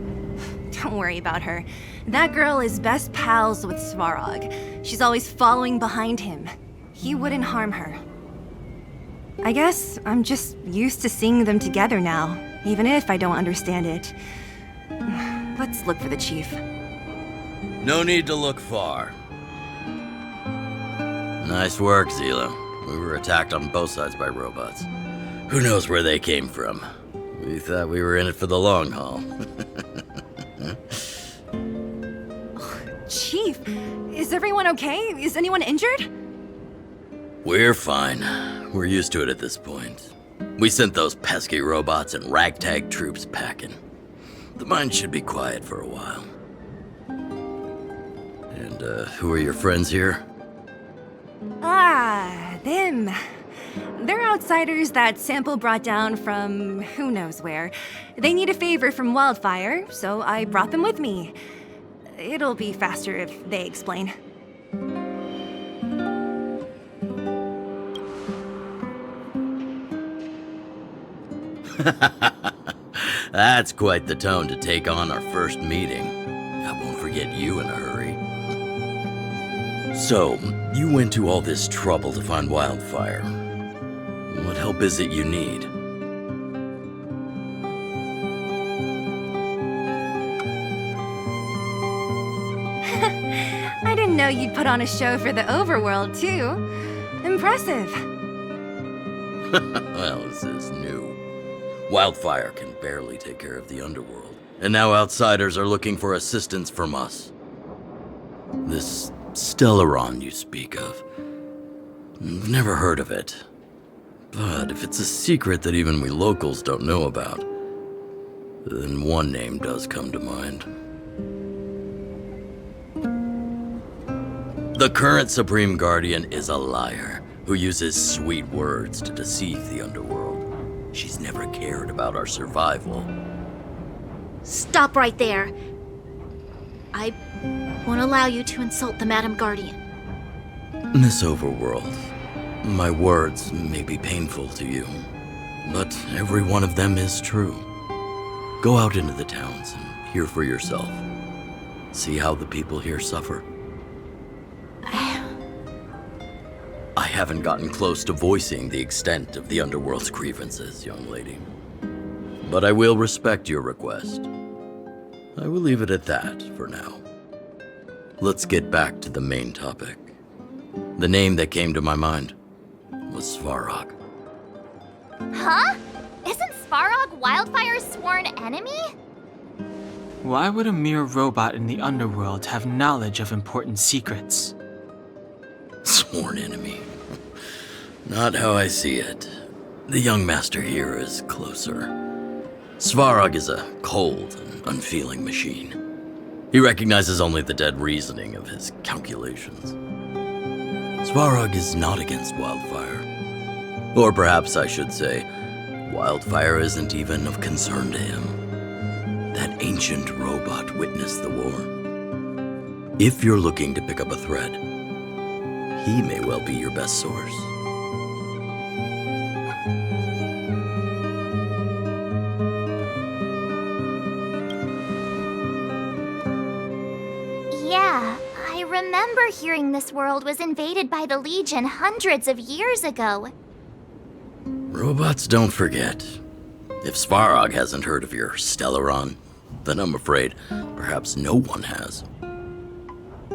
Don't worry about her. That girl is best pals with Svarog. She's always following behind him. He wouldn't harm her. I guess I'm just used to seeing them together now, even if I don't understand it. Let's look for the chief. No need to look far. Nice work, Zila. We were attacked on both sides by robots. Who knows where they came from? We thought we were in it for the long haul. Chief, is everyone okay? Is anyone injured? We're fine. We're used to it at this point. We sent those pesky robots and ragtag troops packing. The mine should be quiet for a while. And, who are your friends here? Ah, them. They're outsiders that Sample brought down from who knows where. They need a favor from Wildfire, so I brought them with me. It'll be faster if they explain. That's quite the tone to take on our first meeting. I won't forget you in a hurry. So, you went to all this trouble to find Wildfire. What help is it you need? I didn't know you'd put on a show for the overworld, too. Impressive. Well, this is new. Wildfire can barely take care of the underworld, and now outsiders are looking for assistance from us. This Stellaron you speak of, I've never heard of it. But if it's a secret that even we locals don't know about, then one name does come to mind. The current Supreme Guardian is a liar who uses sweet words to deceive the underworld. She's never cared about our survival. Stop right there. I won't allow you to insult the Madam Guardian. Miss Overworld, my words may be painful to you, but every one of them is true. Go out into the towns and hear for yourself. See how the people here suffer. I haven't gotten close to voicing the extent of the underworld's grievances, young lady. But I will respect your request. I will leave it at that for now. Let's get back to the main topic. The name that came to my mind was Svarog. Huh? Isn't Svarog Wildfire's sworn enemy? Why would a mere robot in the underworld have knowledge of important secrets? Sworn enemy. Not how I see it. The young master here is closer. Svarog is a cold and unfeeling machine. He recognizes only the dead reasoning of his calculations. Svarog is not against Wildfire. Or perhaps I should say, Wildfire isn't even of concern to him. That ancient robot witnessed the war. If you're looking to pick up a thread, he may well be your best source. Yeah, I remember hearing this world was invaded by the Legion hundreds of years ago. Robots don't forget. If Svarog hasn't heard of your Stellaron, then I'm afraid perhaps no one has.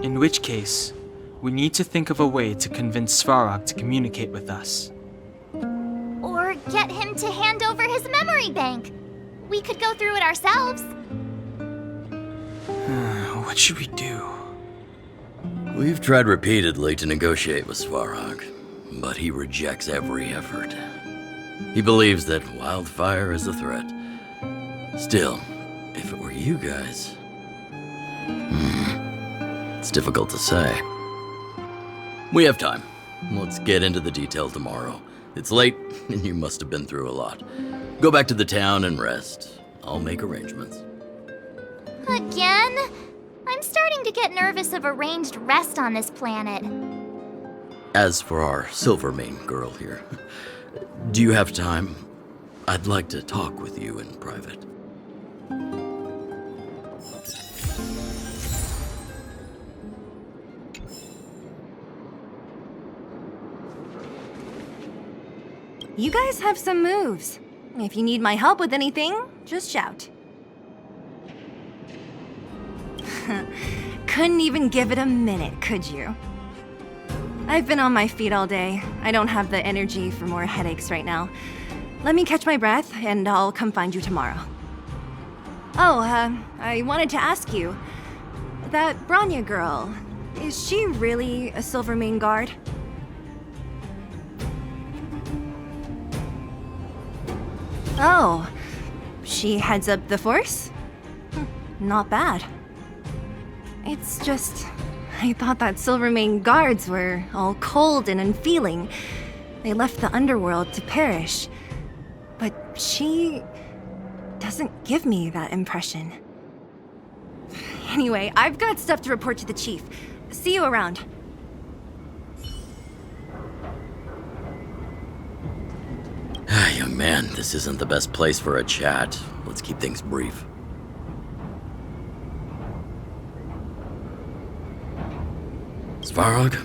In which case, we need to think of a way to convince Svarog to communicate with us. Or get him to hand over his memory bank. We could go through it ourselves. What should we do? We've tried repeatedly to negotiate with Svarog, but he rejects every effort. He believes that Wildfire is a threat. Still, if it were you guys... it's difficult to say. We have time. Let's get into the detail tomorrow. It's late, and you must have been through a lot. Go back to the town and rest. I'll make arrangements. Again? I'm starting to get nervous of arranged rest on this planet. As for our Silvermane girl here, do you have time? I'd like to talk with you in private. You guys have some moves. If you need my help with anything, just shout. Couldn't even give it a minute, could you? I've been on my feet all day. I don't have the energy for more headaches right now. Let me catch my breath, and I'll come find you tomorrow. Oh, I wanted to ask you. That Branya girl, is she really a Silvermane guard? Oh, she heads up the force? Not bad. It's just, I thought that Silvermane guards were all cold and unfeeling. They left the underworld to perish. But she doesn't give me that impression. Anyway, I've got stuff to report to the chief. See you around. Young man, this isn't the best place for a chat. Let's keep things brief. Svarog?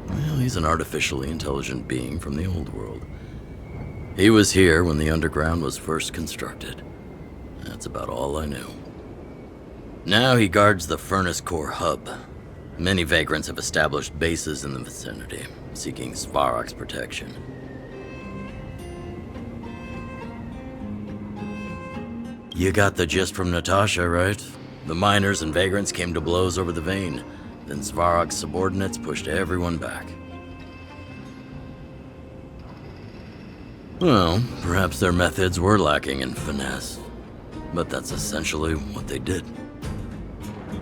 Well, he's an artificially intelligent being from the old world. He was here when the underground was first constructed. That's about all I know. Now he guards the Furnace Core hub. Many vagrants have established bases in the vicinity, seeking Svarog's protection. You got the gist from Natasha, right? The miners and vagrants came to blows over the vein. Then Svarog's subordinates pushed everyone back. Well, perhaps their methods were lacking in finesse, but that's essentially what they did.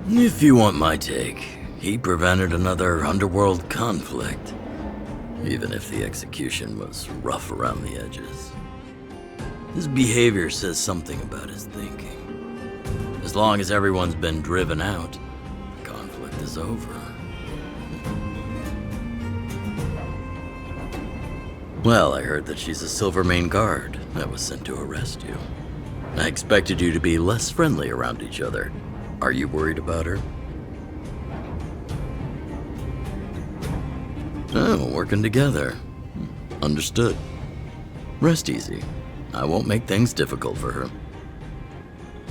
If you want my take, he prevented another underworld conflict, even if the execution was rough around the edges. His behavior says something about his thinking. As long as everyone's been driven out, the conflict is over. Well, I heard that she's a Silvermane guard that was sent to arrest you. I expected you to be less friendly around each other. Are you worried about her? Oh, working together. Understood. Rest easy. I won't make things difficult for her.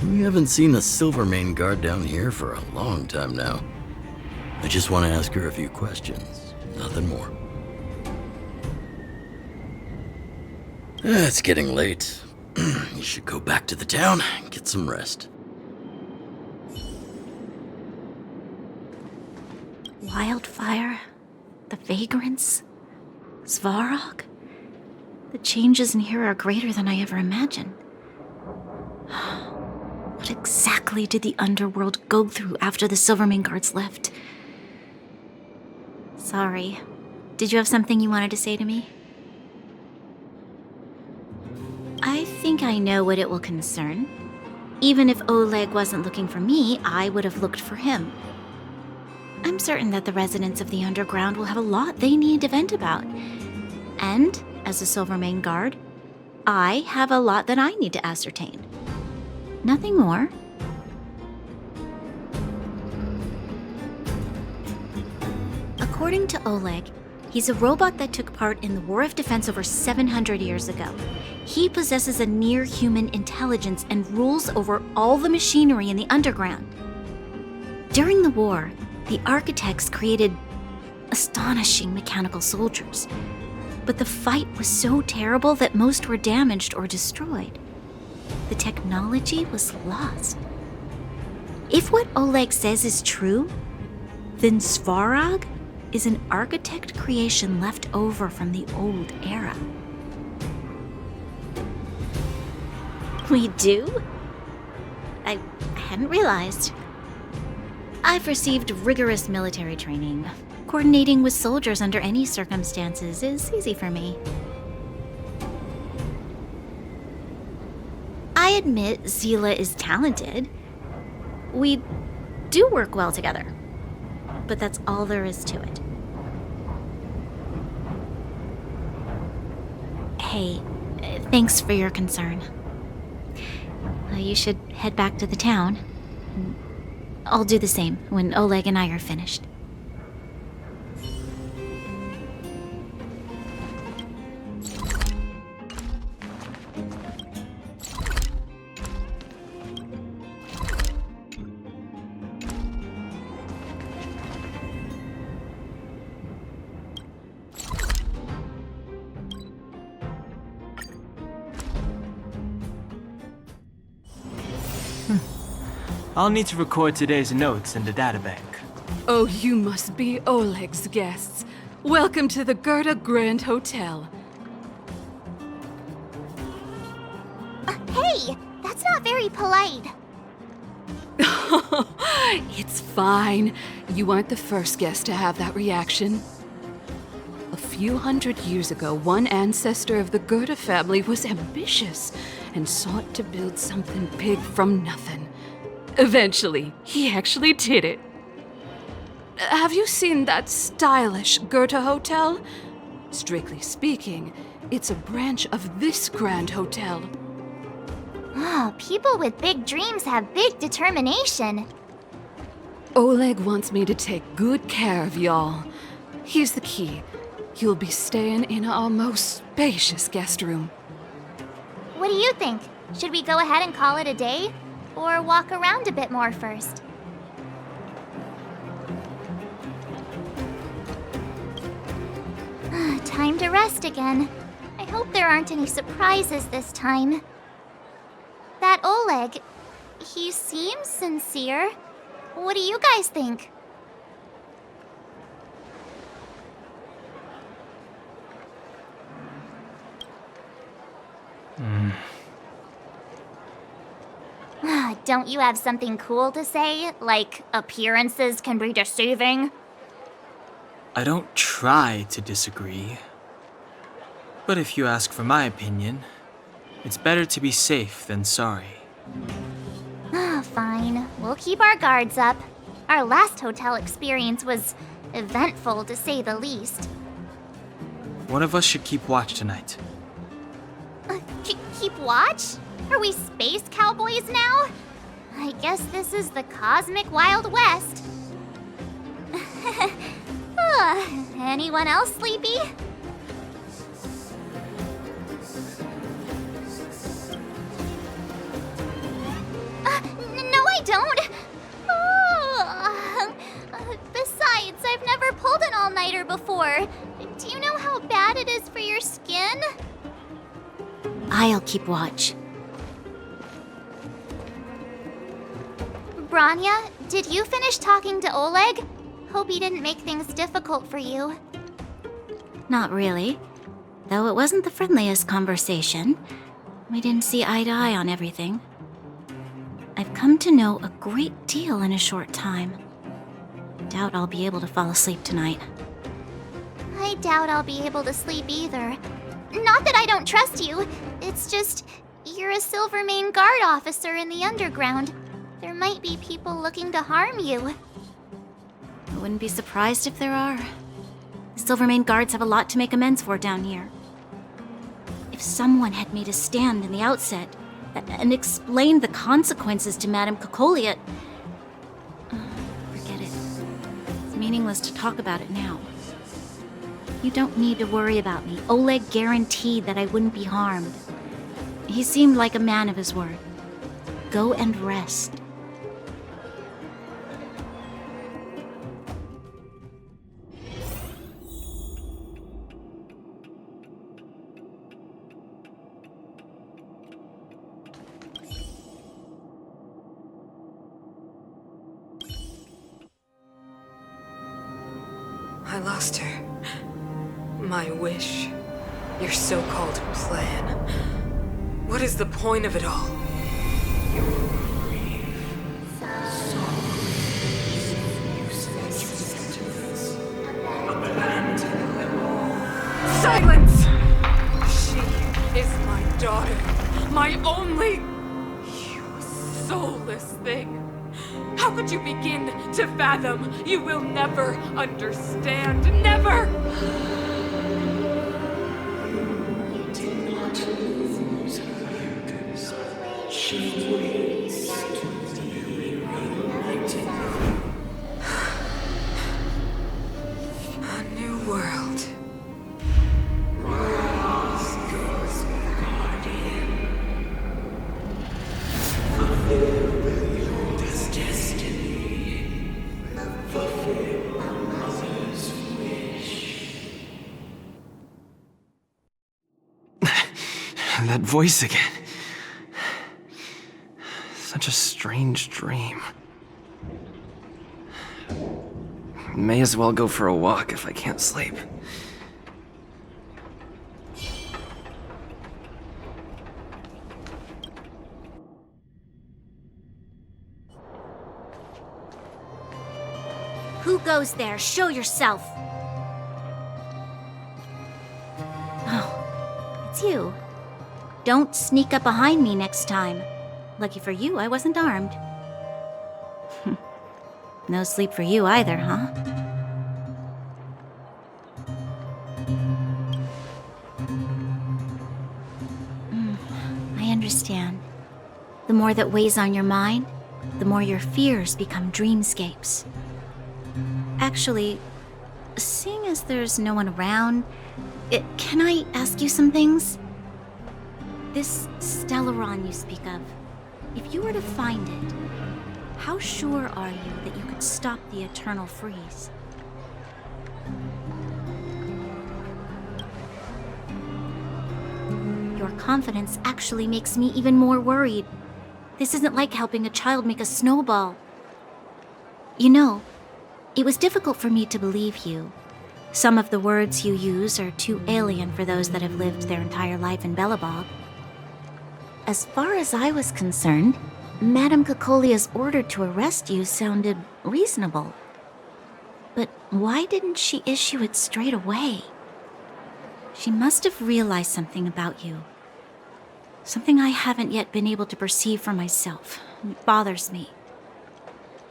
We haven't seen a Silvermane guard down here for a long time now. I just want to ask her a few questions. Nothing more. It's getting late. You should go back to the town and get some rest. Wildfire, the vagrants, Svarog. The changes in here are greater than I ever imagined. What exactly did the underworld go through after the Silvermane guards left? Sorry. Did you have something you wanted to say to me? I think I know what it will concern. Even if Oleg wasn't looking for me, I would have looked for him. I'm certain that the residents of the underground will have a lot they need to vent about. And, as a Silvermane guard, I have a lot that I need to ascertain. Nothing more. According to Oleg, he's a robot that took part in the War of Defense over 700 years ago. He possesses a near-human intelligence and rules over all the machinery in the underground. During the war, the architects created astonishing mechanical soldiers. But the fight was so terrible that most were damaged or destroyed. The technology was lost. If what Oleg says is true, then Svarog is an architect creation left over from the old era. We do? I hadn't realized. I've received rigorous military training. Coordinating with soldiers under any circumstances is easy for me. I admit Zila is talented. We do work well together. But that's all there is to it. Hey, thanks for your concern. You should head back to the town. I'll do the same when Oleg and I are finished. I'll need to record today's notes in the databank. Oh, you must be Oleg's guests. Welcome to the Gerda Grand Hotel. Hey, that's not very polite. It's fine. You aren't the first guest to have that reaction. A few hundred years ago, one ancestor of the Gerda family was ambitious and sought to build something big from nothing. Eventually, he actually did it. Have you seen that stylish Goethe hotel? Strictly speaking, It's a branch of this grand hotel. Oh, people with big dreams have big determination. Oleg wants me to take good care of y'all. Here's the key. You'll be staying in our most spacious guest room. What do you think? Should we go ahead and call it a day? Or walk around a bit more first? Time to rest again. I hope there aren't any surprises this time. That Oleg, he seems sincere. What do you guys think? Don't you have something cool to say? Like, appearances can be deceiving? I don't try to disagree. But if you ask for my opinion, it's better to be safe than sorry. Fine. We'll keep our guards up. Our last hotel experience was eventful, to say the least. One of us should keep watch tonight. Keep watch? Are we space cowboys now? I guess this is the cosmic Wild West. Anyone else sleepy? No, I don't. Besides, I've never pulled an all-nighter before. Do you know how bad it is for your skin? I'll keep watch. Branya, did you finish talking to Oleg? Hope he didn't make things difficult for you. Not really. Though it wasn't the friendliest conversation. We didn't see eye to eye on everything. I've come to know a great deal in a short time. Doubt I'll be able to fall asleep tonight. I doubt I'll be able to sleep either. Not that I don't trust you. It's just, you're a Silvermane guard officer in the underground. There might be people looking to harm you. I wouldn't be surprised if there are. The Silvermane guards have a lot to make amends for down here. If someone had made a stand in the outset and explained the consequences to Madame Cocolia... forget it. It's meaningless to talk about it now. You don't need to worry about me. Oleg guaranteed that I wouldn't be harmed. He seemed like a man of his word. Go and rest. I lost her. My wish. Your so-called plan. What is the point of it all? Silence! She is my daughter. My only... You soulless thing. How could you begin to fathom? You will never understand. Never! You did not lose her because she waits to be reunited. A new world. Rise, God's guardian. Fulfill this destiny. Fulfill a mother's wish. That voice again. Such a strange dream. May as well go for a walk if I can't sleep. Who goes there? Show yourself! Oh, it's you. Don't sneak up behind me next time. Lucky for you, I wasn't armed. No sleep for you either, huh? understand. The more that weighs on your mind, the more your fears become dreamscapes. Actually, seeing as there's no one around, can I ask you some things? This Stellaron you speak of, if you were to find it, how sure are you that you could stop the eternal freeze? Your confidence actually makes me even more worried. This isn't like helping a child make a snowball. You know, it was difficult for me to believe you. Some of the words you use are too alien for those that have lived their entire life in Belobog. As far as I was concerned, Madame Cocolia's order to arrest you sounded reasonable. But why didn't she issue it straight away? She must have realized something about you. Something I haven't yet been able to perceive for myself. It bothers me.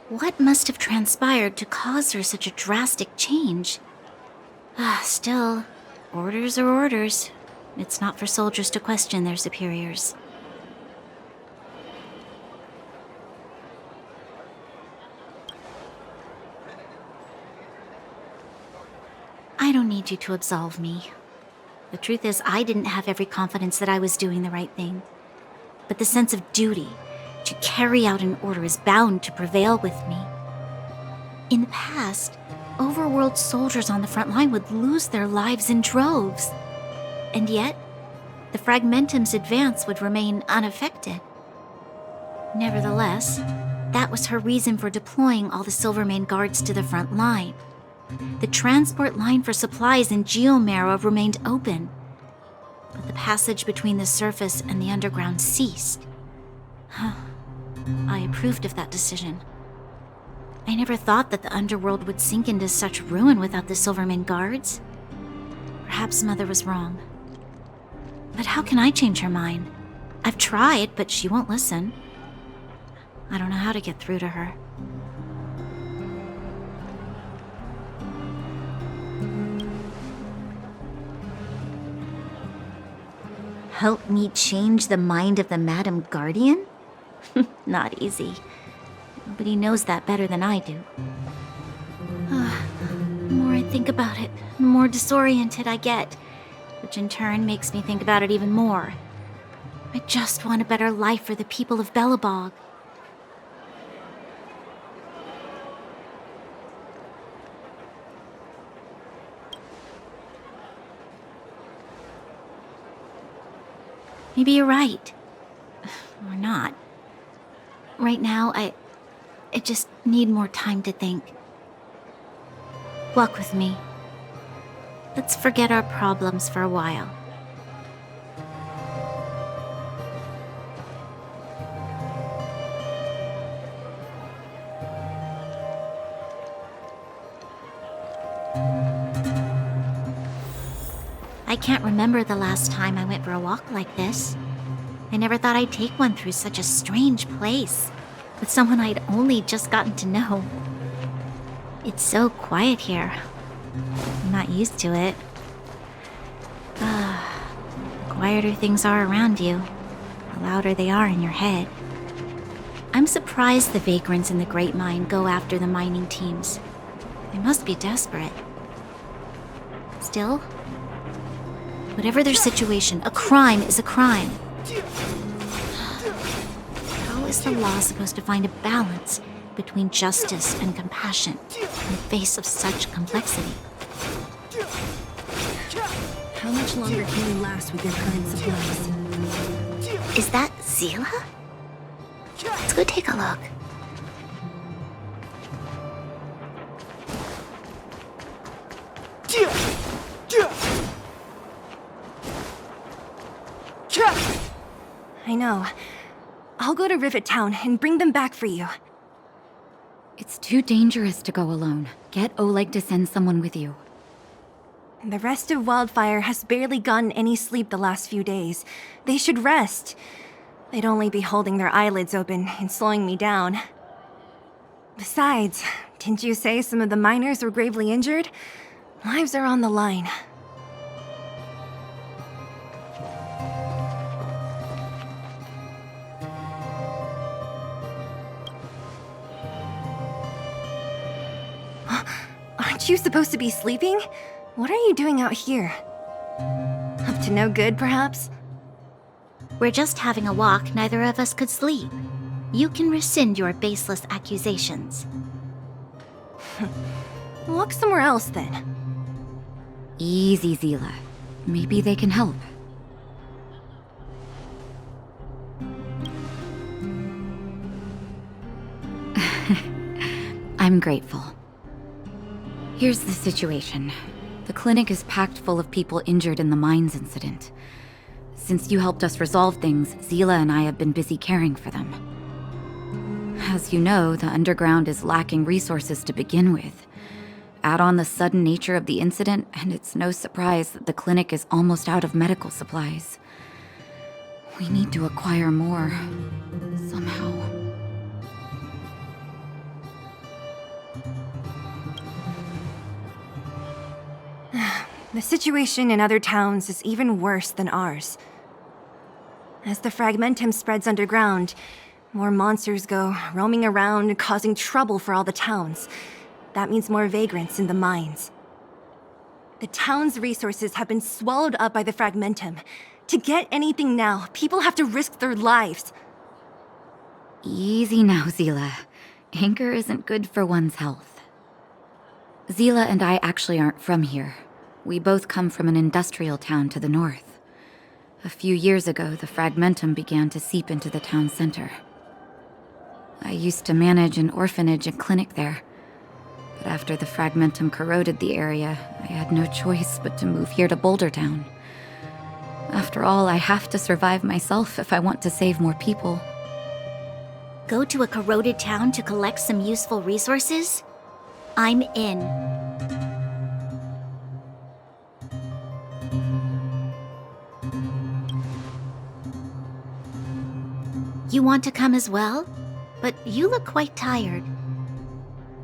What must have transpired to cause her such a drastic change? Still, orders are orders. It's not for soldiers to question their superiors. I don't need you to absolve me. The truth is, I didn't have every confidence that I was doing the right thing. But the sense of duty to carry out an order is bound to prevail with me. In the past, overworld soldiers on the front line would lose their lives in droves. And yet, the Fragmentum's advance would remain unaffected. Nevertheless, that was her reason for deploying all the Silvermane guards to the front line. The transport line for supplies in Geomarrow remained open, but the passage between the surface and the underground ceased. I approved of that decision. I never thought that the underworld would sink into such ruin without the Silvermane guards. Perhaps Mother was wrong. But how can I change her mind? I've tried, but she won't listen. I don't know how to get through to her. Help me change the mind of the Madam Guardian? Not easy. But he knows that better than I do. The more I think about it, the more disoriented I get, which in turn makes me think about it even more. I just want a better life for the people of Belobog. Maybe you're right. Or not. Right now, I just need more time to think. Walk with me. Let's forget our problems for a while. I can't remember the last time I went for a walk like this. I never thought I'd take one through such a strange place, with someone I'd only just gotten to know. It's so quiet here. I'm not used to it. The quieter things are around you, the louder they are in your head. I'm surprised the vagrants in the Great Mine go after the mining teams. They must be desperate. Still, whatever their situation, a crime is a crime. How is the law supposed to find a balance between justice and compassion in the face of such complexity? How much longer can you last with your current supplies? Is that Zila? Let's go take a look. I know. I'll go to Rivet Town and bring them back for you. It's too dangerous to go alone. Get Oleg to send someone with you. The rest of Wildfire has barely gotten any sleep the last few days. They should rest. They'd only be holding their eyelids open and slowing me down. Besides, didn't you say some of the miners were gravely injured? Lives are on the line. you supposed to be sleeping? What are you doing out here? Up to no good, perhaps? We're just having a walk. Neither of us could sleep. You can rescind your baseless accusations. Walk somewhere else, then. Easy, Zila. Maybe they can help. I'm grateful. Here's the situation. The clinic is packed full of people injured in the mines incident. Since you helped us resolve things, Zila and I have been busy caring for them. As you know, the underground is lacking resources to begin with. Add on the sudden nature of the incident, and it's no surprise that the clinic is almost out of medical supplies. We need to acquire more, somehow. The situation in other towns is even worse than ours. As the fragmentum spreads underground, more monsters go roaming around, causing trouble for all the towns. That means more vagrants in the mines. The town's resources have been swallowed up by the fragmentum. To get anything now, people have to risk their lives. Easy now, Zila. Anger isn't good for one's health. Zila and I actually aren't from here. We both come from an industrial town to the north. A few years ago, the fragmentum began to seep into the town center. I used to manage an orphanage and clinic there. But after the fragmentum corroded the area, I had no choice but to move here to Boulder Town. After all, I have to survive myself if I want to save more people. Go to a corroded town to collect some useful resources? I'm in. You want to come as well? But you look quite tired.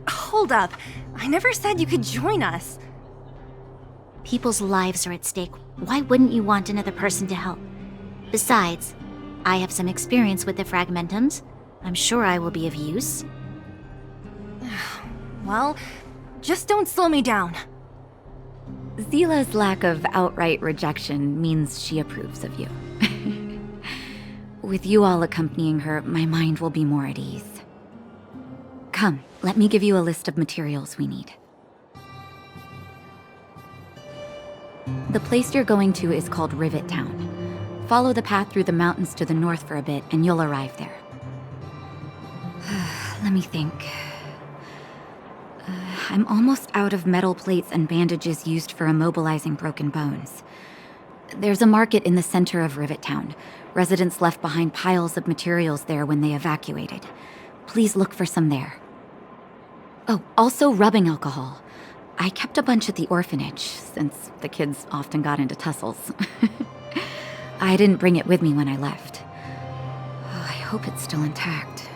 Hold up. I never said you could join us. People's lives are at stake. Why wouldn't you want another person to help? Besides, I have some experience with the fragmentums. I'm sure I will be of use. Well, just don't slow me down. Zila's lack of outright rejection means she approves of you. With you all accompanying her, my mind will be more at ease. Come, let me give you a list of materials we need. The place you're going to is called Rivet Town. Follow the path through the mountains to the north for a bit, and you'll arrive there. Let me think. I'm almost out of metal plates and bandages used for immobilizing broken bones. There's a market in the center of Rivet Town. Residents left behind piles of materials there when they evacuated. Please look for some there. Oh, also rubbing alcohol. I kept a bunch at the orphanage, since the kids often got into tussles. I didn't bring it with me when I left. Oh, I hope it's still intact.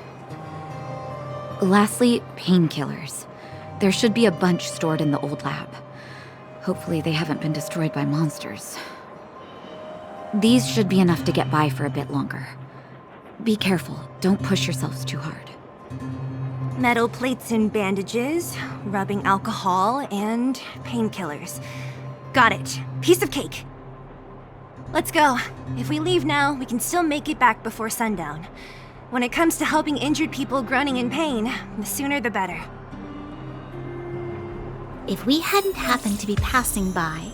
Lastly, painkillers. There should be a bunch stored in the old lab. Hopefully they haven't been destroyed by monsters. These should be enough to get by for a bit longer. Be careful, don't push yourselves too hard. Metal plates and bandages, rubbing alcohol, and painkillers. Got it. Piece of cake. Let's go. If we leave now, we can still make it back before sundown. When it comes to helping injured people groaning in pain, the sooner the better. If we hadn't happened to be passing by,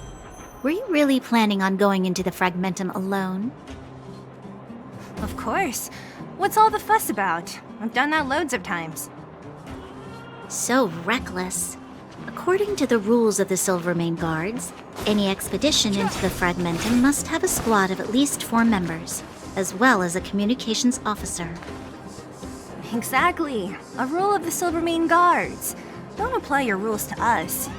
were you really planning on going into the fragmentum alone? Of course. What's all the fuss about? I've done that loads of times. So reckless. According to the rules of the Silvermane Guards, any expedition into the fragmentum must have a squad of at least 4 members, as well as a communications officer. Exactly. A rule of the Silvermane Guards. Don't apply your rules to us.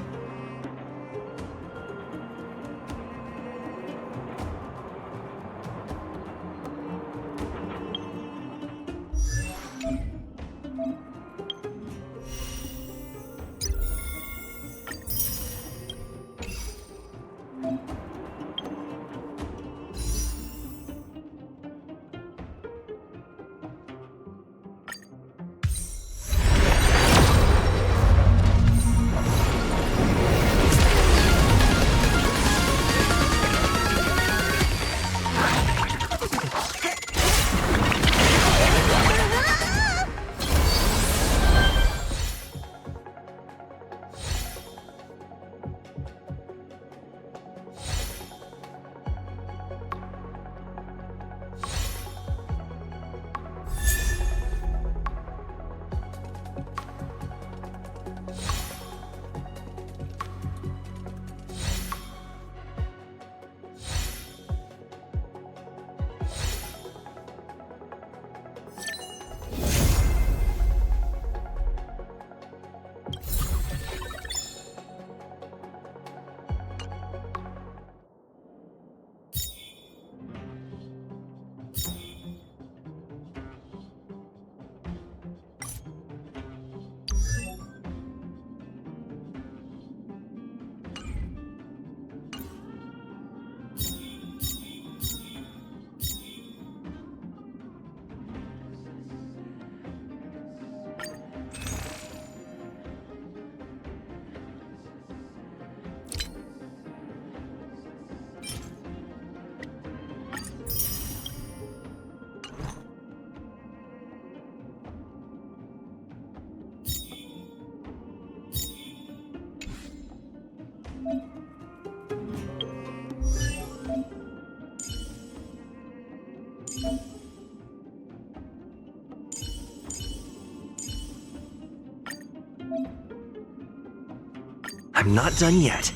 I'm not done yet.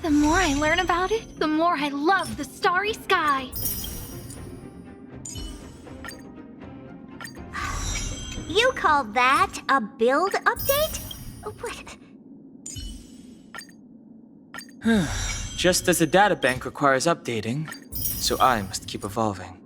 The more I learn about it, the more I love the starry sky. You call that a build update? What? Just as the databank requires updating, so I must keep evolving.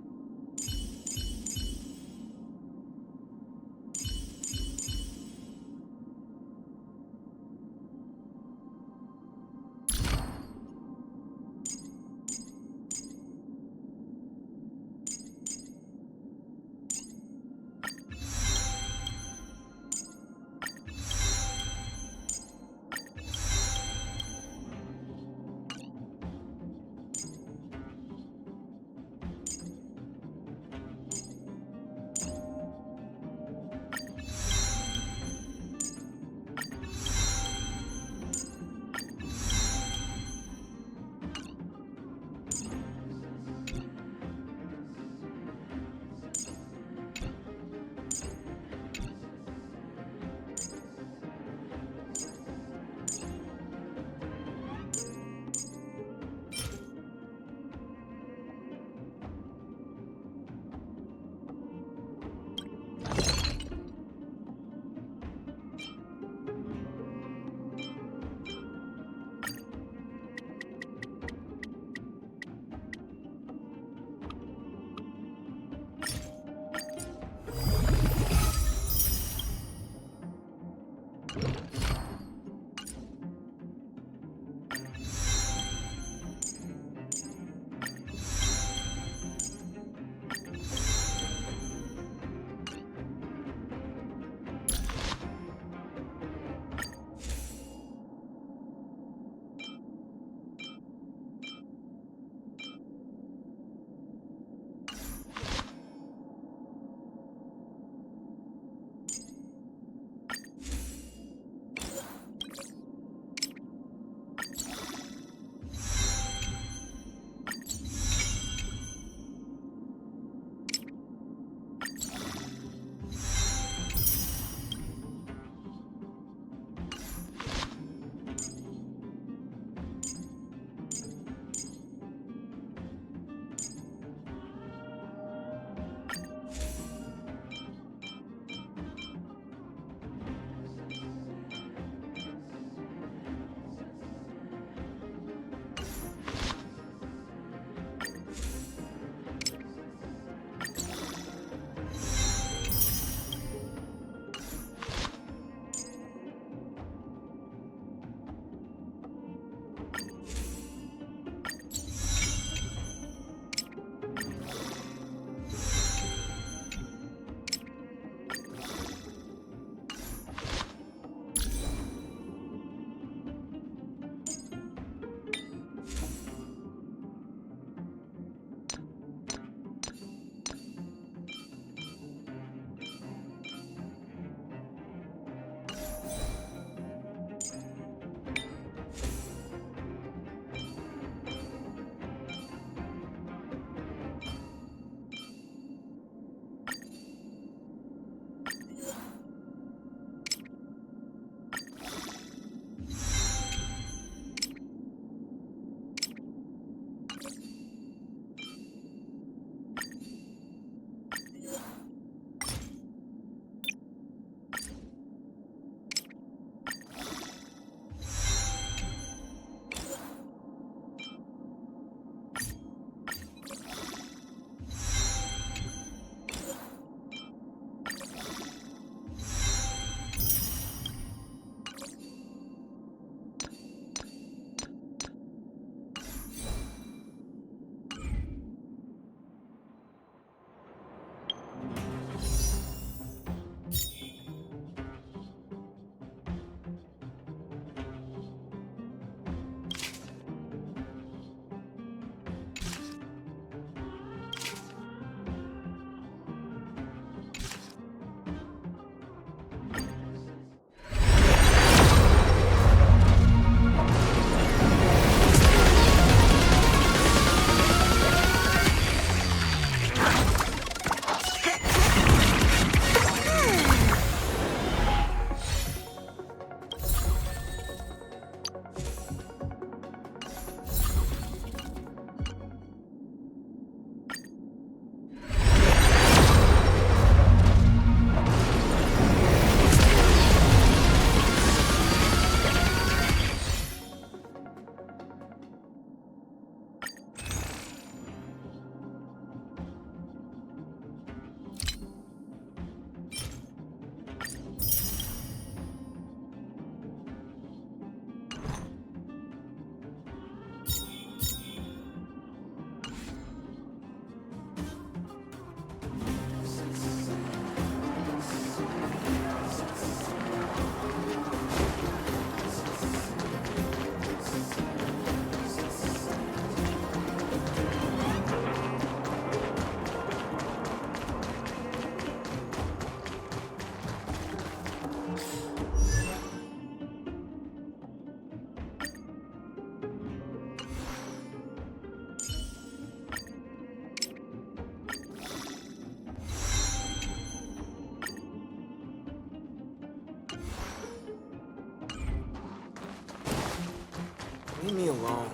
Leave me alone.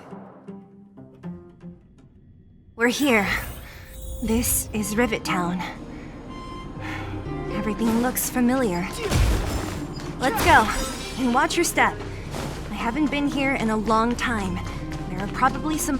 We're here. This is Rivet Town. Everything looks familiar. Let's go, and watch your step. I haven't been here in a long time. There are probably some...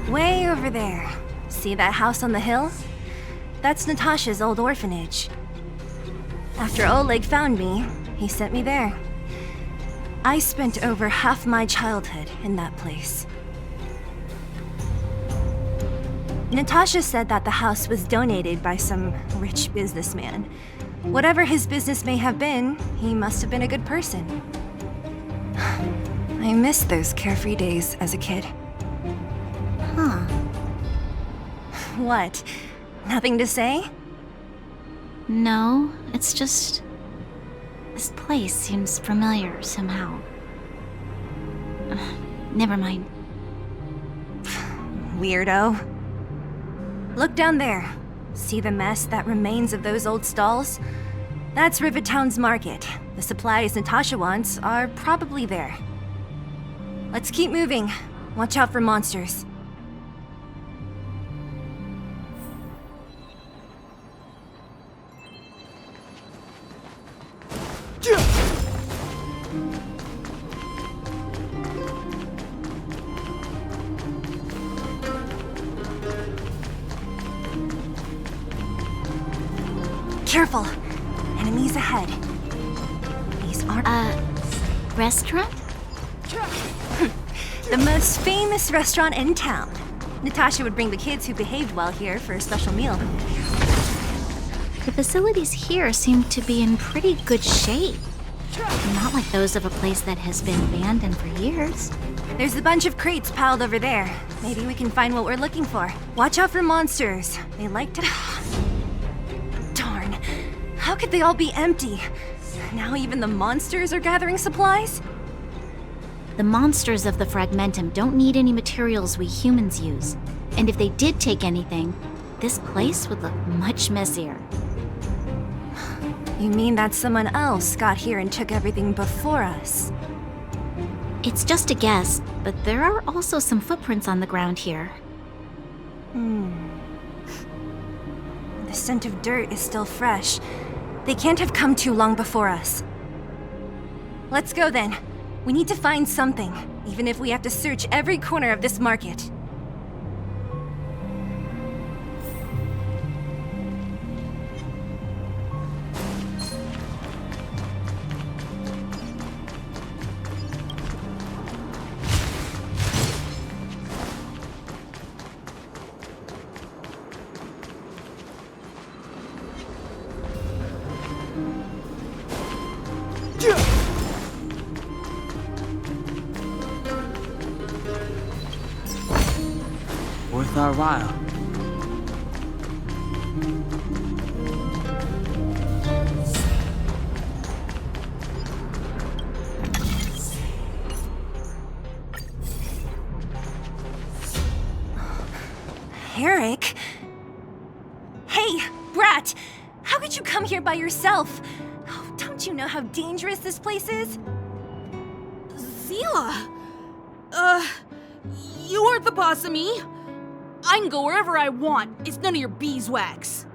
Way over there. See that house on the hill? That's Natasha's old orphanage. After Oleg found me, he sent me there. I spent over half my childhood in that place. Natasha said that the house was donated by some rich businessman. Whatever his business may have been, he must have been a good person. I miss those carefree days as a kid. Huh. What? Nothing to say? No, it's just... this place seems familiar somehow. Never mind. Weirdo. Look down there. See the mess that remains of those old stalls? That's Rivet Town's market. The supplies Natasha wants are probably there. Let's keep moving. Watch out for monsters. Careful! Enemies ahead. These aren't... restaurant? The most famous restaurant in town. Natasha would bring the kids who behaved well here for a special meal. The facilities here seem to be in pretty good shape. Not like those of a place that has been abandoned for years. There's a bunch of crates piled over there. Maybe we can find what we're looking for. Watch out for monsters. They like to... Darn. How could they all be empty? Now even the monsters are gathering supplies? The monsters of the Fragmentum don't need any materials we humans use. And if they did take anything, this place would look much messier. You mean that someone else got here and took everything before us? It's just a guess, but there are also some footprints on the ground here. The scent of dirt is still fresh. They can't have come too long before us. Let's go then. We need to find something, even if we have to search every corner of this market. Worth our while. Eric? Hey, Brat! How could you come here by yourself? Oh, don't you know how dangerous this place is? Zila! You aren't the boss of me. I can go wherever I want. It's none of your beeswax.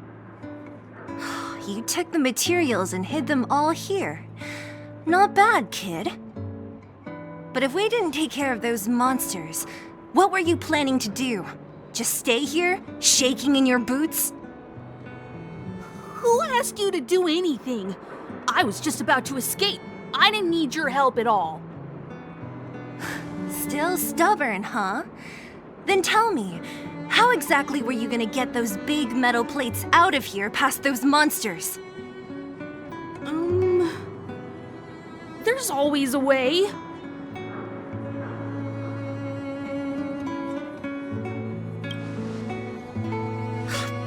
You took the materials and hid them all here. Not bad, kid. But if we didn't take care of those monsters, what were you planning to do? Just stay here, shaking in your boots? Who asked you to do anything? I was just about to escape. I didn't need your help at all. Still stubborn, huh? Then tell me, how exactly were you gonna get those big metal plates out of here past those monsters? There's always a way.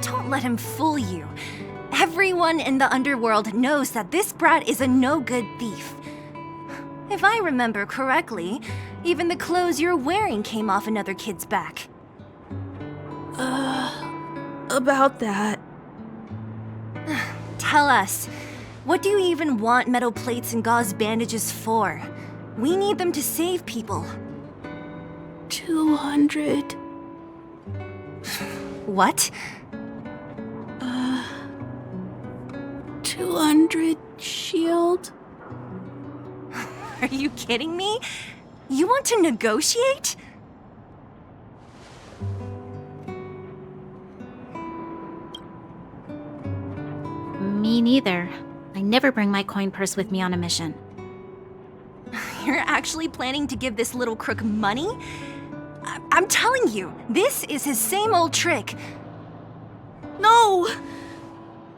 Don't let him fool you. Everyone in the underworld knows that this brat is a no-good thief. If I remember correctly, even the clothes you're wearing came off another kid's back. About that. Tell us, what do you even want metal plates and gauze bandages for? We need them to save people. 200. What? 200 shield? Are you kidding me? You want to negotiate? Me neither. I never bring my coin purse with me on a mission. You're actually planning to give this little crook money? I'm telling you, this is his same old trick. No!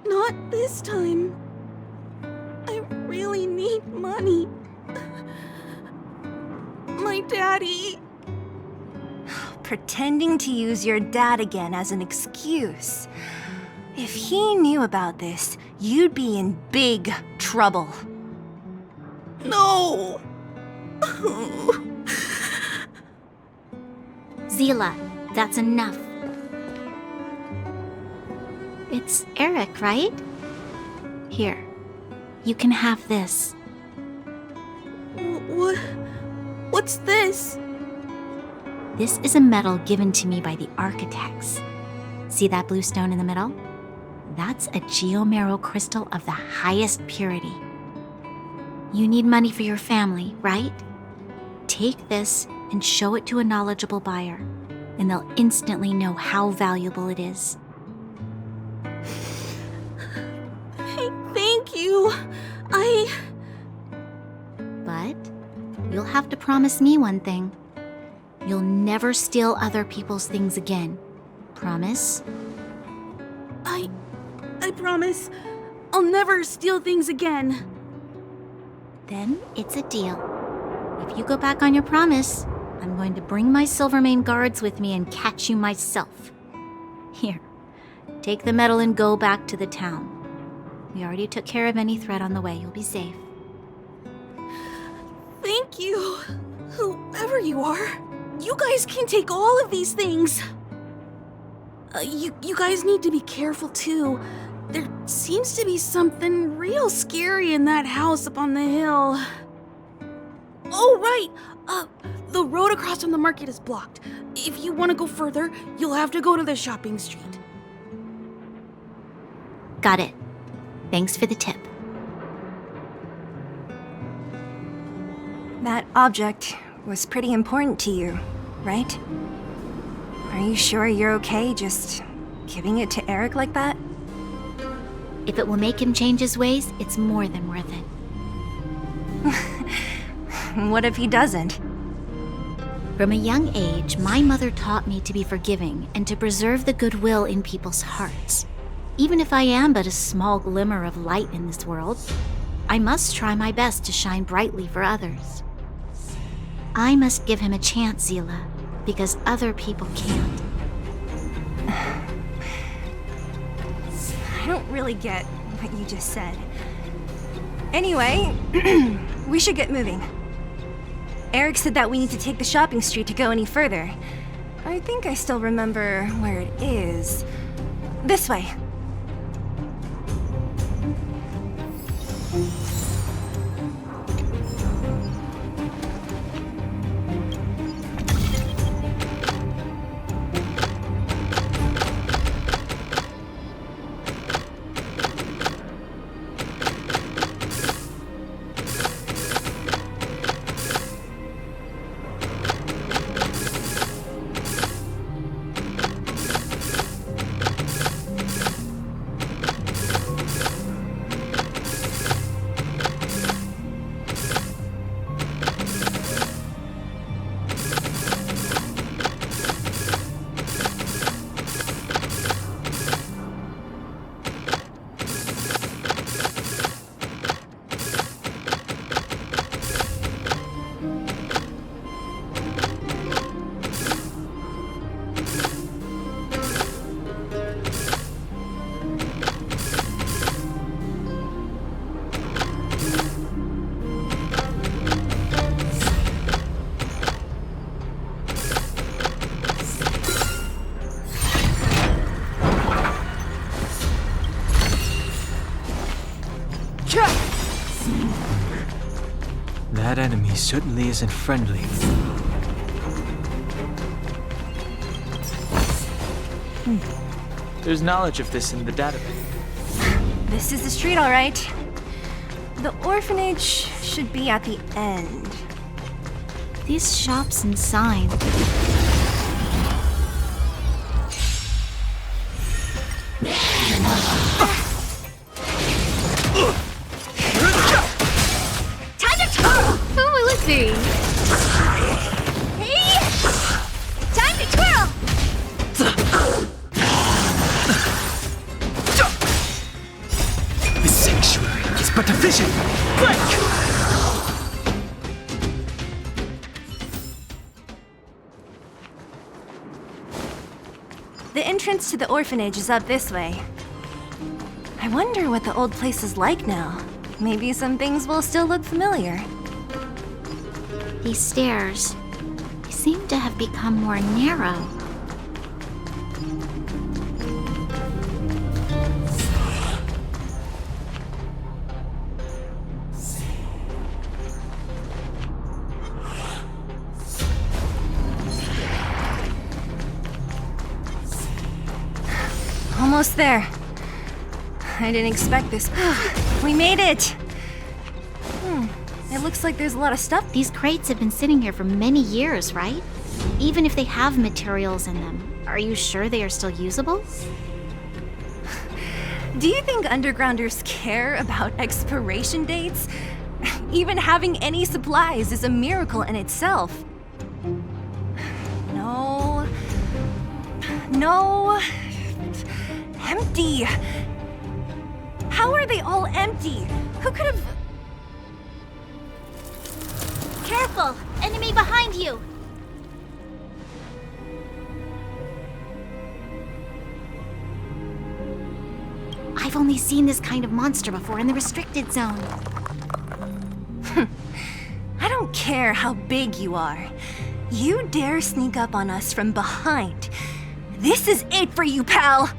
Not this time. I really need money. My daddy. Pretending to use your dad again as an excuse. If he knew about this, you'd be in big trouble. No! Zila, that's enough. It's Eric, right? Here, you can have this. What's this? This is a medal given to me by the architects. See that blue stone in the middle? That's a geomarrow crystal of the highest purity. You need money for your family, right? Take this and show it to a knowledgeable buyer, and they'll instantly know how valuable it is. Thank you. But you'll have to promise me one thing. You'll never steal other people's things again. Promise? I promise. I'll never steal things again. Then it's a deal. If you go back on your promise, I'm going to bring my Silvermane guards with me and catch you myself. Here, take the medal and go back to the town. We already took care of any threat on the way. You'll be safe. Thank you. Whoever you are, you guys can take all of these things. You guys need to be careful too. There seems to be something real scary in that house up on the hill. Oh, right. The road across from the market is blocked. If you want to go further, you'll have to go to the shopping street. Got it. Thanks for the tip. That object was pretty important to you, right? Are you sure you're okay just giving it to Eric like that? If it will make him change his ways, it's more than worth it. What if he doesn't? From a young age, my mother taught me to be forgiving and to preserve the goodwill in people's hearts. Even if I am but a small glimmer of light in this world, I must try my best to shine brightly for others. I must give him a chance, Zila, because other people can't. I don't really get what you just said. Anyway, we should get moving. Eric said that we need to take the shopping street to go any further. I think I still remember where it is. This way. that enemy certainly isn't friendly. There's knowledge of this in the database. This is the street, all right. The orphanage should be at the end. These shops and signs. Time to twirl! Who will it be? Hey! Time to twirl! The sanctuary is but a vision! Break! The entrance to the orphanage is up this way. I wonder what the old place is like now. Maybe some things will still look familiar. These stairs, they seem to have become more narrow. Almost there. I didn't expect this. We made it! It looks like there's a lot of stuff. These crates have been sitting here for many years, right? Even if they have materials in them, are you sure they are still usable? Do you think undergrounders care about expiration dates? Even having any supplies is a miracle in itself. No. No. Empty. How are they all empty? Who could have... Careful! Enemy behind you! I've only seen this kind of monster before in the restricted zone. I don't care how big you are. You dare sneak up on us from behind. This is it for you, pal!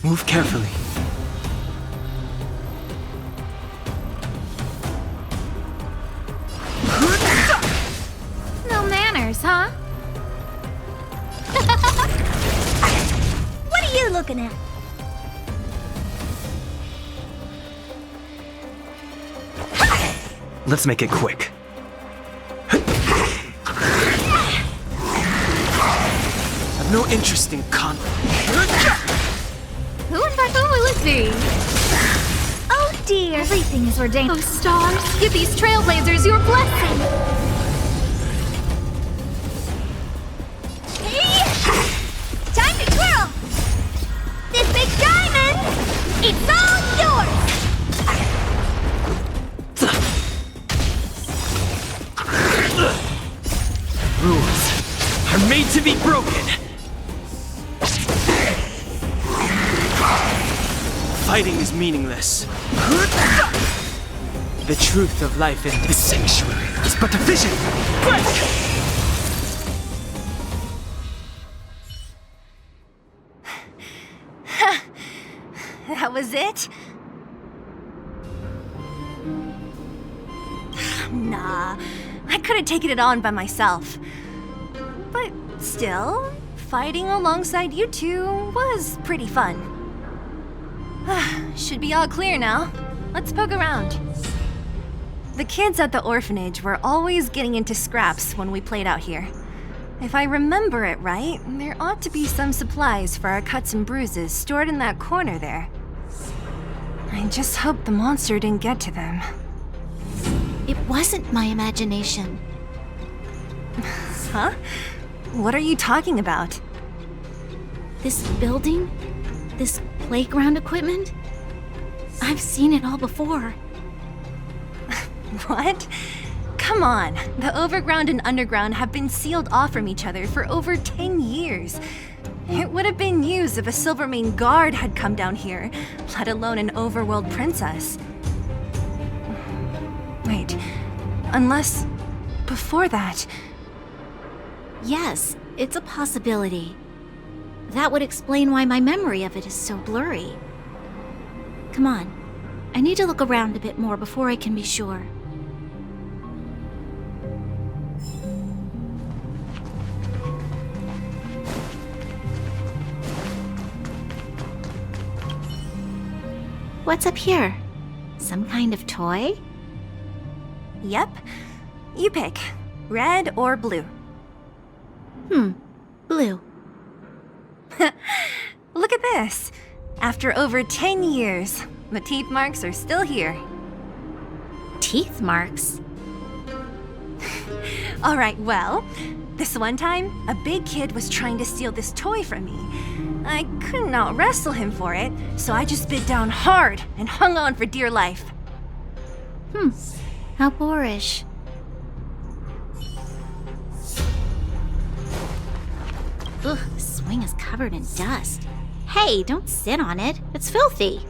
Move carefully. No manners, huh? What are you looking at? Let's make it quick. I've no interest in conflict. Who will it be? Oh dear! Everything is ordained. Oh, stars, give these trailblazers your blessing! Hey! Time to twirl! This big diamond, it's all yours! Rules are made to be broken. Fighting is meaningless. The truth of life in this sanctuary is but a vision. Break! That was it? Nah, I could have taken it on by myself. But still, fighting alongside you two was pretty fun. Should be all clear now. Let's poke around. The kids at the orphanage were always getting into scraps when we played out here. If I remember it right, there ought to be some supplies for our cuts and bruises stored in that corner there. I just hope the monster didn't get to them. It wasn't my imagination. Huh? What are you talking about? This building? This playground equipment? I've seen it all before. What? Come on, the overground and underground have been sealed off from each other for over 10 years. It would have been used if a Silvermane guard had come down here, let alone an overworld princess. Wait, unless before that... Yes, it's a possibility. That would explain why my memory of it is so blurry. Come on, I need to look around a bit more before I can be sure. What's up here? Some kind of toy? Yep. You pick. Red or blue? Blue. Look at this. After over 10 years, the teeth marks are still here. Teeth marks? Alright, well, this one time, a big kid was trying to steal this toy from me. I couldn't out-wrestle him for it, so I just bit down hard and hung on for dear life. How boorish. Ugh, the swing is covered in dust. Hey, don't sit on it. It's filthy.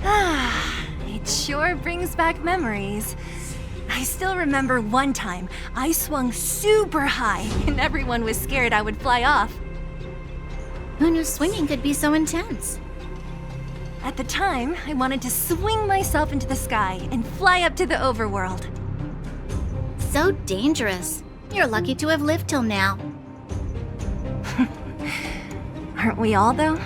It sure brings back memories. I still remember one time I swung super high and everyone was scared I would fly off. Who knew swinging could be so intense? At the time, I wanted to swing myself into the sky and fly up to the overworld. So dangerous. You're lucky to have lived till now. Aren't we all, though?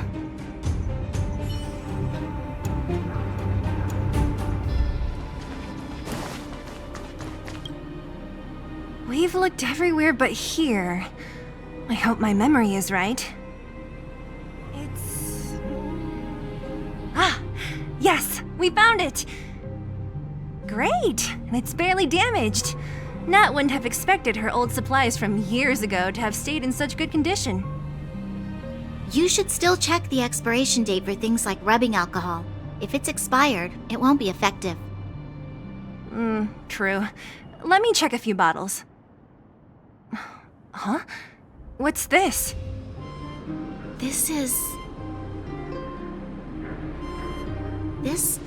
We've looked everywhere but here. I hope my memory is right. It's... Yes! We found it! Great! And it's barely damaged. Nat wouldn't have expected her old supplies from years ago to have stayed in such good condition. You should still check the expiration date for things like rubbing alcohol. If it's expired, it won't be effective. True. Let me check a few bottles. Huh? What's this? This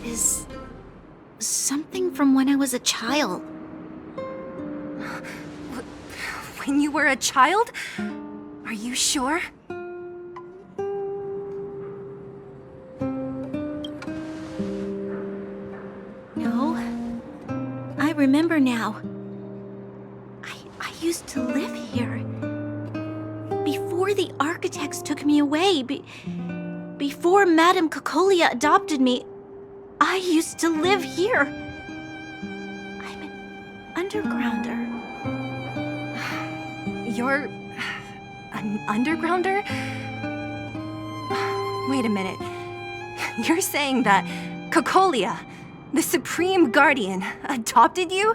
is something from when I was a child. When you were a child? Are you sure? No. I remember now. I used to live here. Before the architects took me away, before Madame Cocolia adopted me, I used to live here. I'm an undergrounder. You're... an undergrounder? Wait a minute. You're saying that Cocolia, the Supreme Guardian, adopted you?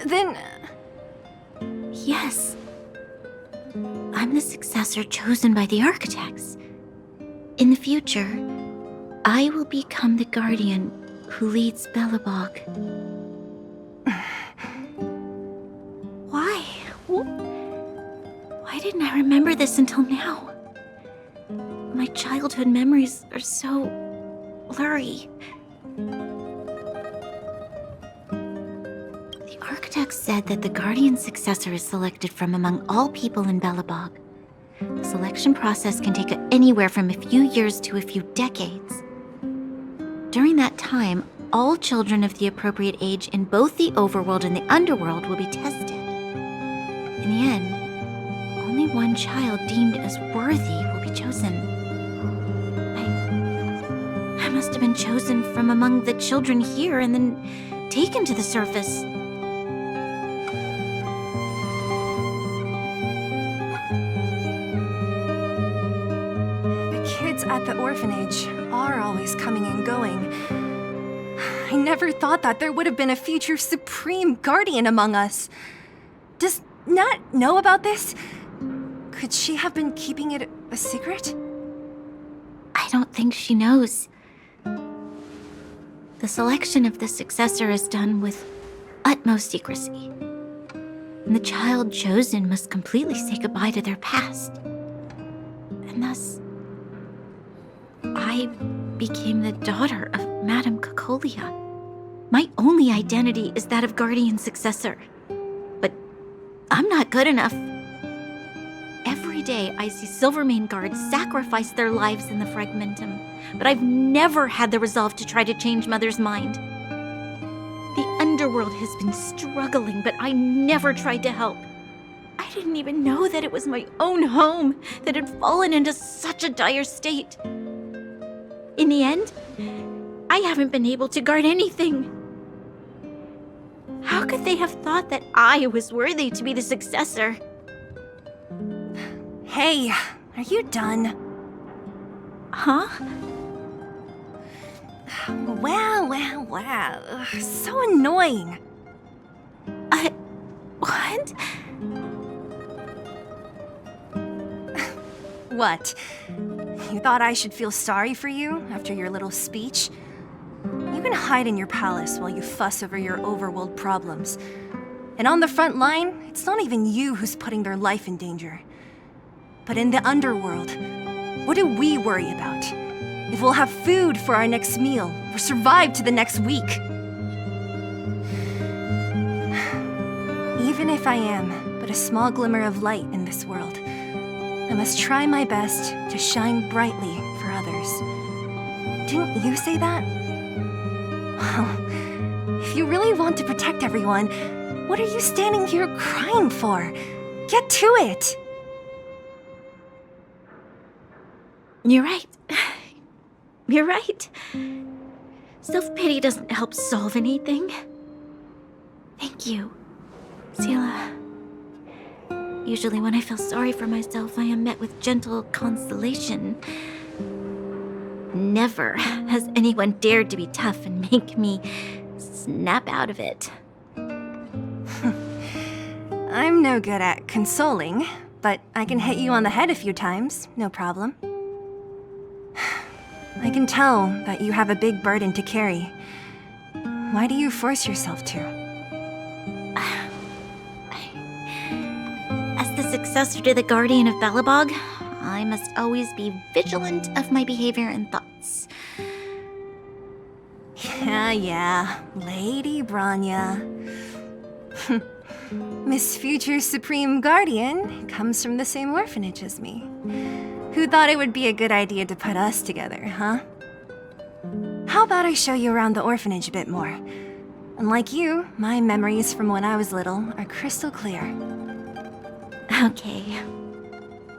Then... Yes. I'm the successor chosen by the architects. In the future, I will become the guardian who leads Belobog. Why? Why didn't I remember this until now? My childhood memories are so blurry. The architects said that the guardian successor is selected from among all people in Belobog. The selection process can take anywhere from a few years to a few decades. During that time, all children of the appropriate age in both the overworld and the underworld will be tested. In the end, only one child deemed as worthy will be chosen. I must have been chosen from among the children here and then taken to the surface. The kids at the orphanage are always coming and going. I never thought that there would have been a future Supreme Guardian among us. Does Nat know about this? Could she have been keeping it a secret? I don't think she knows. The selection of the successor is done with utmost secrecy. And the child chosen must completely say goodbye to their past. And thus, I became the daughter of Madame Cocolia. My only identity is that of guardian successor. But I'm not good enough. Every Every day I see Silvermane guards sacrifice their lives in the Fragmentum, but I've never had the resolve to try to change Mother's mind. The underworld has been struggling, but I never tried to help. I didn't even know that it was my own home that had fallen into such a dire state. In the end, I haven't been able to guard anything. How could they have thought that I was worthy to be the successor? Hey, are you done? Huh? Wow. Ugh, so annoying. What? What? You thought I should feel sorry for you after your little speech? You can hide in your palace while you fuss over your overworld problems. And on the front line, it's not even you who's putting their life in danger. But in the underworld, what do we worry about? If we'll have food for our next meal, or survive to the next week. Even if I am but a small glimmer of light in this world, I must try my best to shine brightly for others. Didn't you say that? Well, if you really want to protect everyone, what are you standing here crying for? Get to it! You're right. You're right. Self-pity doesn't help solve anything. Thank you, Zila. Usually when I feel sorry for myself, I am met with gentle consolation. Never has anyone dared to be tough and make me snap out of it. I'm no good at consoling, but I can hit you on the head a few times, no problem. I can tell that you have a big burden to carry. Why do you force yourself to? As the successor to the Guardian of Belobog, I must always be vigilant of my behavior and thoughts. Yeah, Lady Branya. Miss Future's Supreme Guardian comes from the same orphanage as me. Who thought it would be a good idea to put us together, huh? How about I show you around the orphanage a bit more? Unlike you, my memories from when I was little are crystal clear. Okay.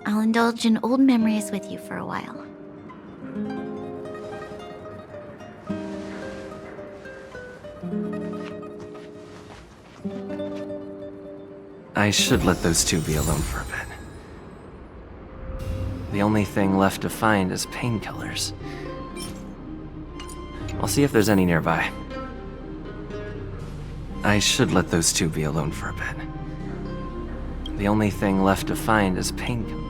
I'll indulge in old memories with you for a while. I should let those two be alone for a bit. The only thing left to find is painkillers. I'll see if there's any nearby. I should let those two be alone for a bit. The only thing left to find is painkillers.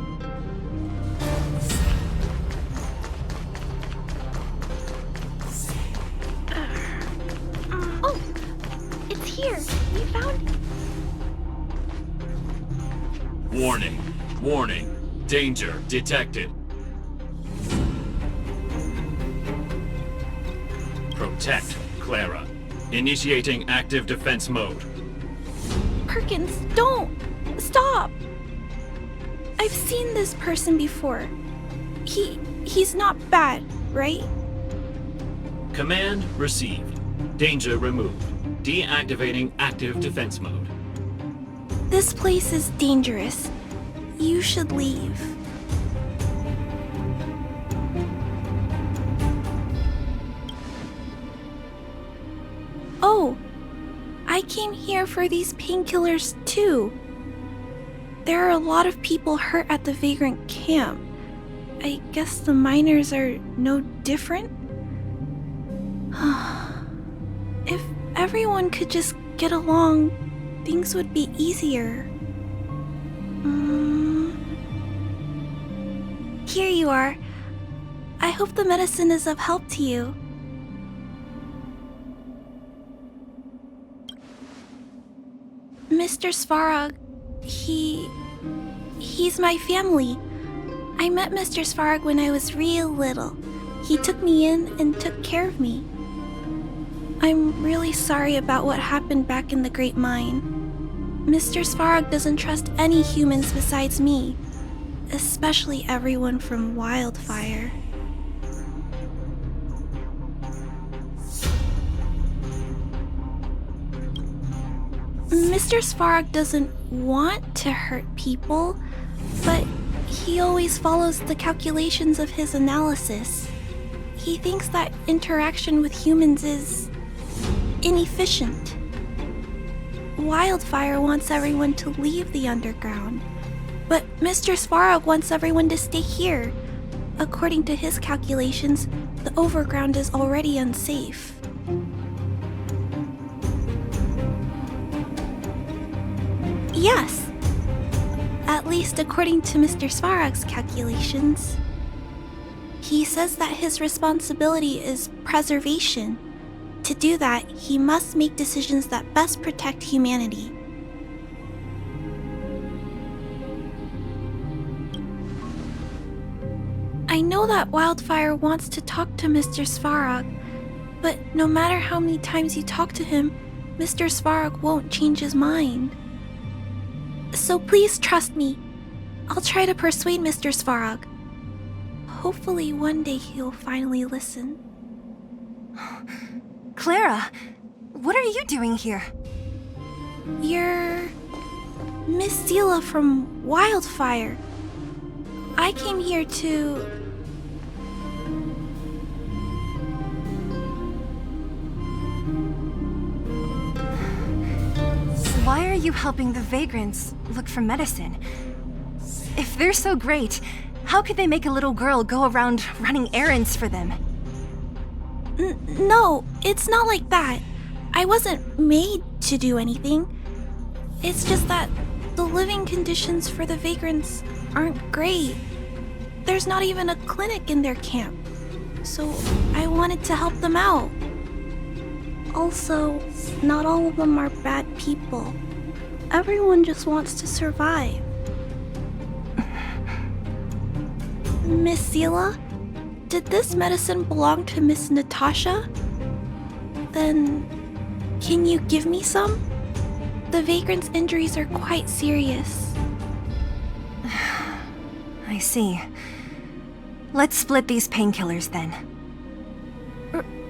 Oh! It's here! You found it! Warning! Warning! Danger detected. Protect Clara. Initiating active defense mode. Perkins, don't! Stop! I've seen this person before. He's not bad, right? Command received. Danger removed. Deactivating active defense mode. This place is dangerous. You should leave. Oh, I came here for these painkillers too. There are a lot of people hurt at the Vagrant camp. I guess the miners are no different? If everyone could just get along, things would be easier. Here you are. I hope the medicine is of help to you. Mr. Svarog, he's my family. I met Mr. Svarog when I was real little. He took me in and took care of me. I'm really sorry about what happened back in the Great Mine. Mr. Svarog doesn't trust any humans besides me, especially everyone from Wildfire. Mr. Svarog doesn't want to hurt people, but he always follows the calculations of his analysis. He thinks that interaction with humans is inefficient. Wildfire wants everyone to leave the underground, but Mr. Svarog wants everyone to stay here. According to his calculations, the overground is already unsafe. Yes. At least according to Mr. Svarog's calculations. He says that his responsibility is preservation. To do that, he must make decisions that best protect humanity. I know that Wildfire wants to talk to Mr. Svarog, but no matter how many times you talk to him, Mr. Svarog won't change his mind. So please trust me. I'll try to persuade Mr. Svarog. Hopefully one day he'll finally listen. Clara, what are you doing here? You're Miss Zila from Wildfire. I came here to... Why are you helping the vagrants look for medicine? If they're so great, how could they make a little girl go around running errands for them? No, it's not like that. I wasn't made to do anything. It's just that the living conditions for the vagrants aren't great. There's not even a clinic in their camp. So I wanted to help them out. Also, not all of them are bad people. Everyone just wants to survive. Miss Zila, did this medicine belong to Miss Natasha? Then, can you give me some? The vagrant's injuries are quite serious. I see. Let's split these painkillers then.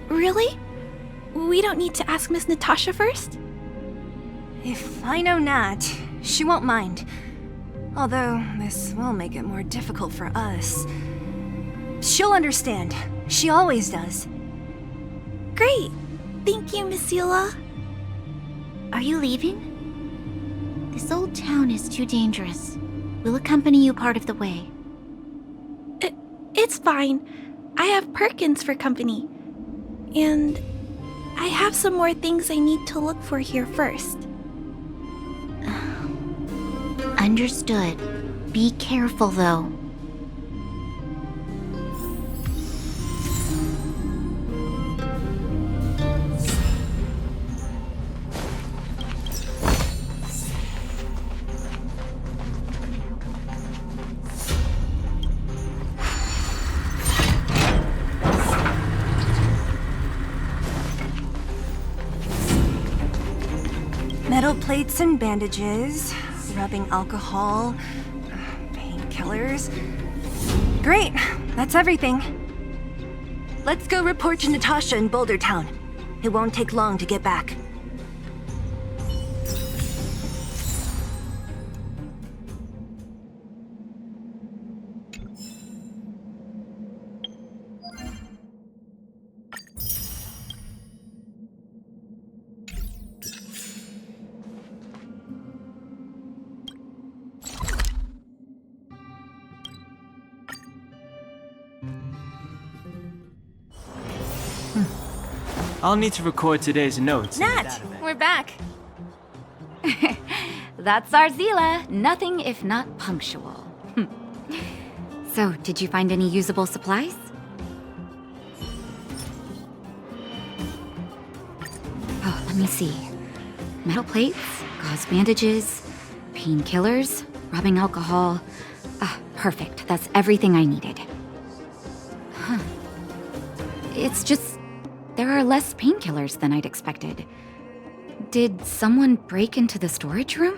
Really? We don't need to ask Miss Natasha first? If I know Nat, she won't mind. Although, this will make it more difficult for us. She'll understand. She always does. Great! Thank you, Miss Zila. Are you leaving? This old town is too dangerous. We'll accompany you part of the way. It's fine. I have Perkins for company. And I have some more things I need to look for here first. Understood. Be careful, though. Metal plates and bandages, rubbing alcohol, painkillers. Great, that's everything. Let's go report to Natasha in Boulder Town. It won't take long to get back. I'll need to record today's notes. Nat, we're back. That's our Zila. Nothing if not punctual. So, did you find any usable supplies? Oh, let me see. Metal plates, gauze bandages, painkillers, rubbing alcohol. Ah, perfect. That's everything I needed. Huh. It's just... there are less painkillers than I'd expected. Did someone break into the storage room?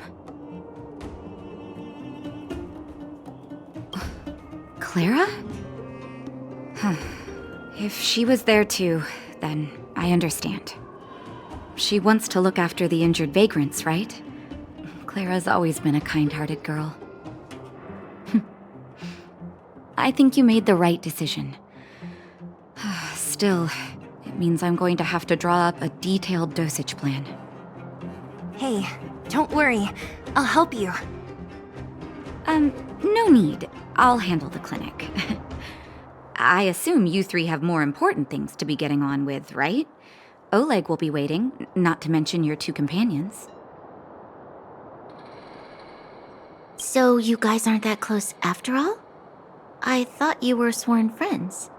Clara? Huh. If she was there too, then I understand. She wants to look after the injured vagrants, right? Clara's always been a kind-hearted girl. I think you made the right decision. Still, it means I'm going to have to draw up a detailed dosage plan. Hey, don't worry. I'll help you. No need. I'll handle the clinic. I assume you three have more important things to be getting on with, right? Oleg will be waiting, not to mention your two companions. So you guys aren't that close after all? I thought you were sworn friends.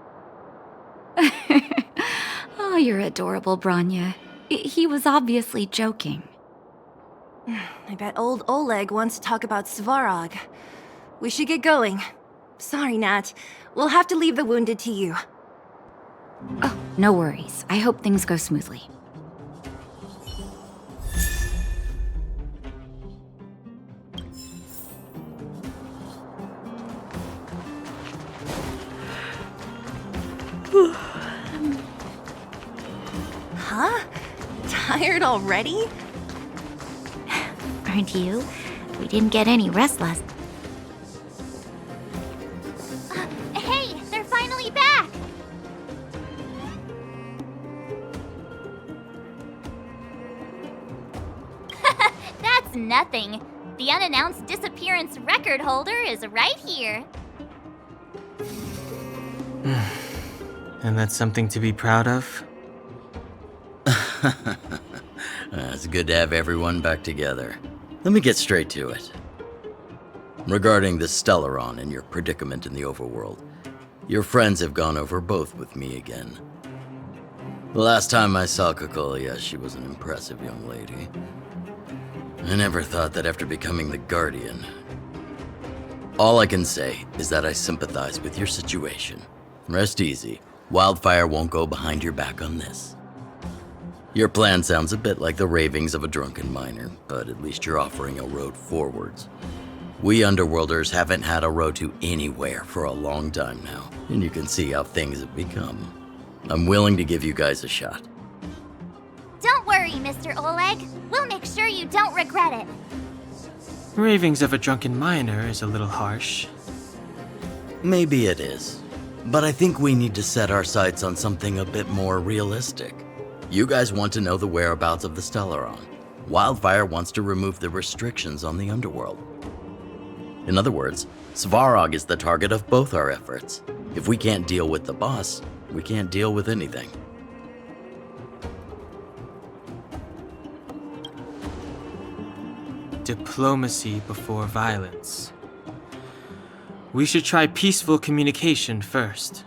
Oh, you're adorable, Branya. He was obviously joking. I bet old Oleg wants to talk about Svarog. We should get going. Sorry, Nat. We'll have to leave the wounded to you. Oh, no worries. I hope things go smoothly. Huh? Tired already? Aren't you? We didn't get any rest last. Hey, they're finally back! That's nothing. The unannounced disappearance record holder is right here. And that's something to be proud of? It's good to have everyone back together. Let me get straight to it. Regarding the Stellaron and your predicament in the overworld, your friends have gone over both with me again. The last time I saw Kokolia, she was an impressive young lady. I never thought that after becoming the Guardian. All I can say is that I sympathize with your situation. Rest easy. Wildfire won't go behind your back on this. Your plan sounds a bit like the ravings of a drunken miner, but at least you're offering a road forwards. We Underworlders haven't had a road to anywhere for a long time now, and you can see how things have become. I'm willing to give you guys a shot. Don't worry, Mr. Oleg. We'll make sure you don't regret it. Ravings of a drunken miner is a little harsh. Maybe it is, but I think we need to set our sights on something a bit more realistic. You guys want to know the whereabouts of the Stellaron. Wildfire wants to remove the restrictions on the Underworld. In other words, Svarog is the target of both our efforts. If we can't deal with the boss, we can't deal with anything. Diplomacy before violence. We should try peaceful communication first.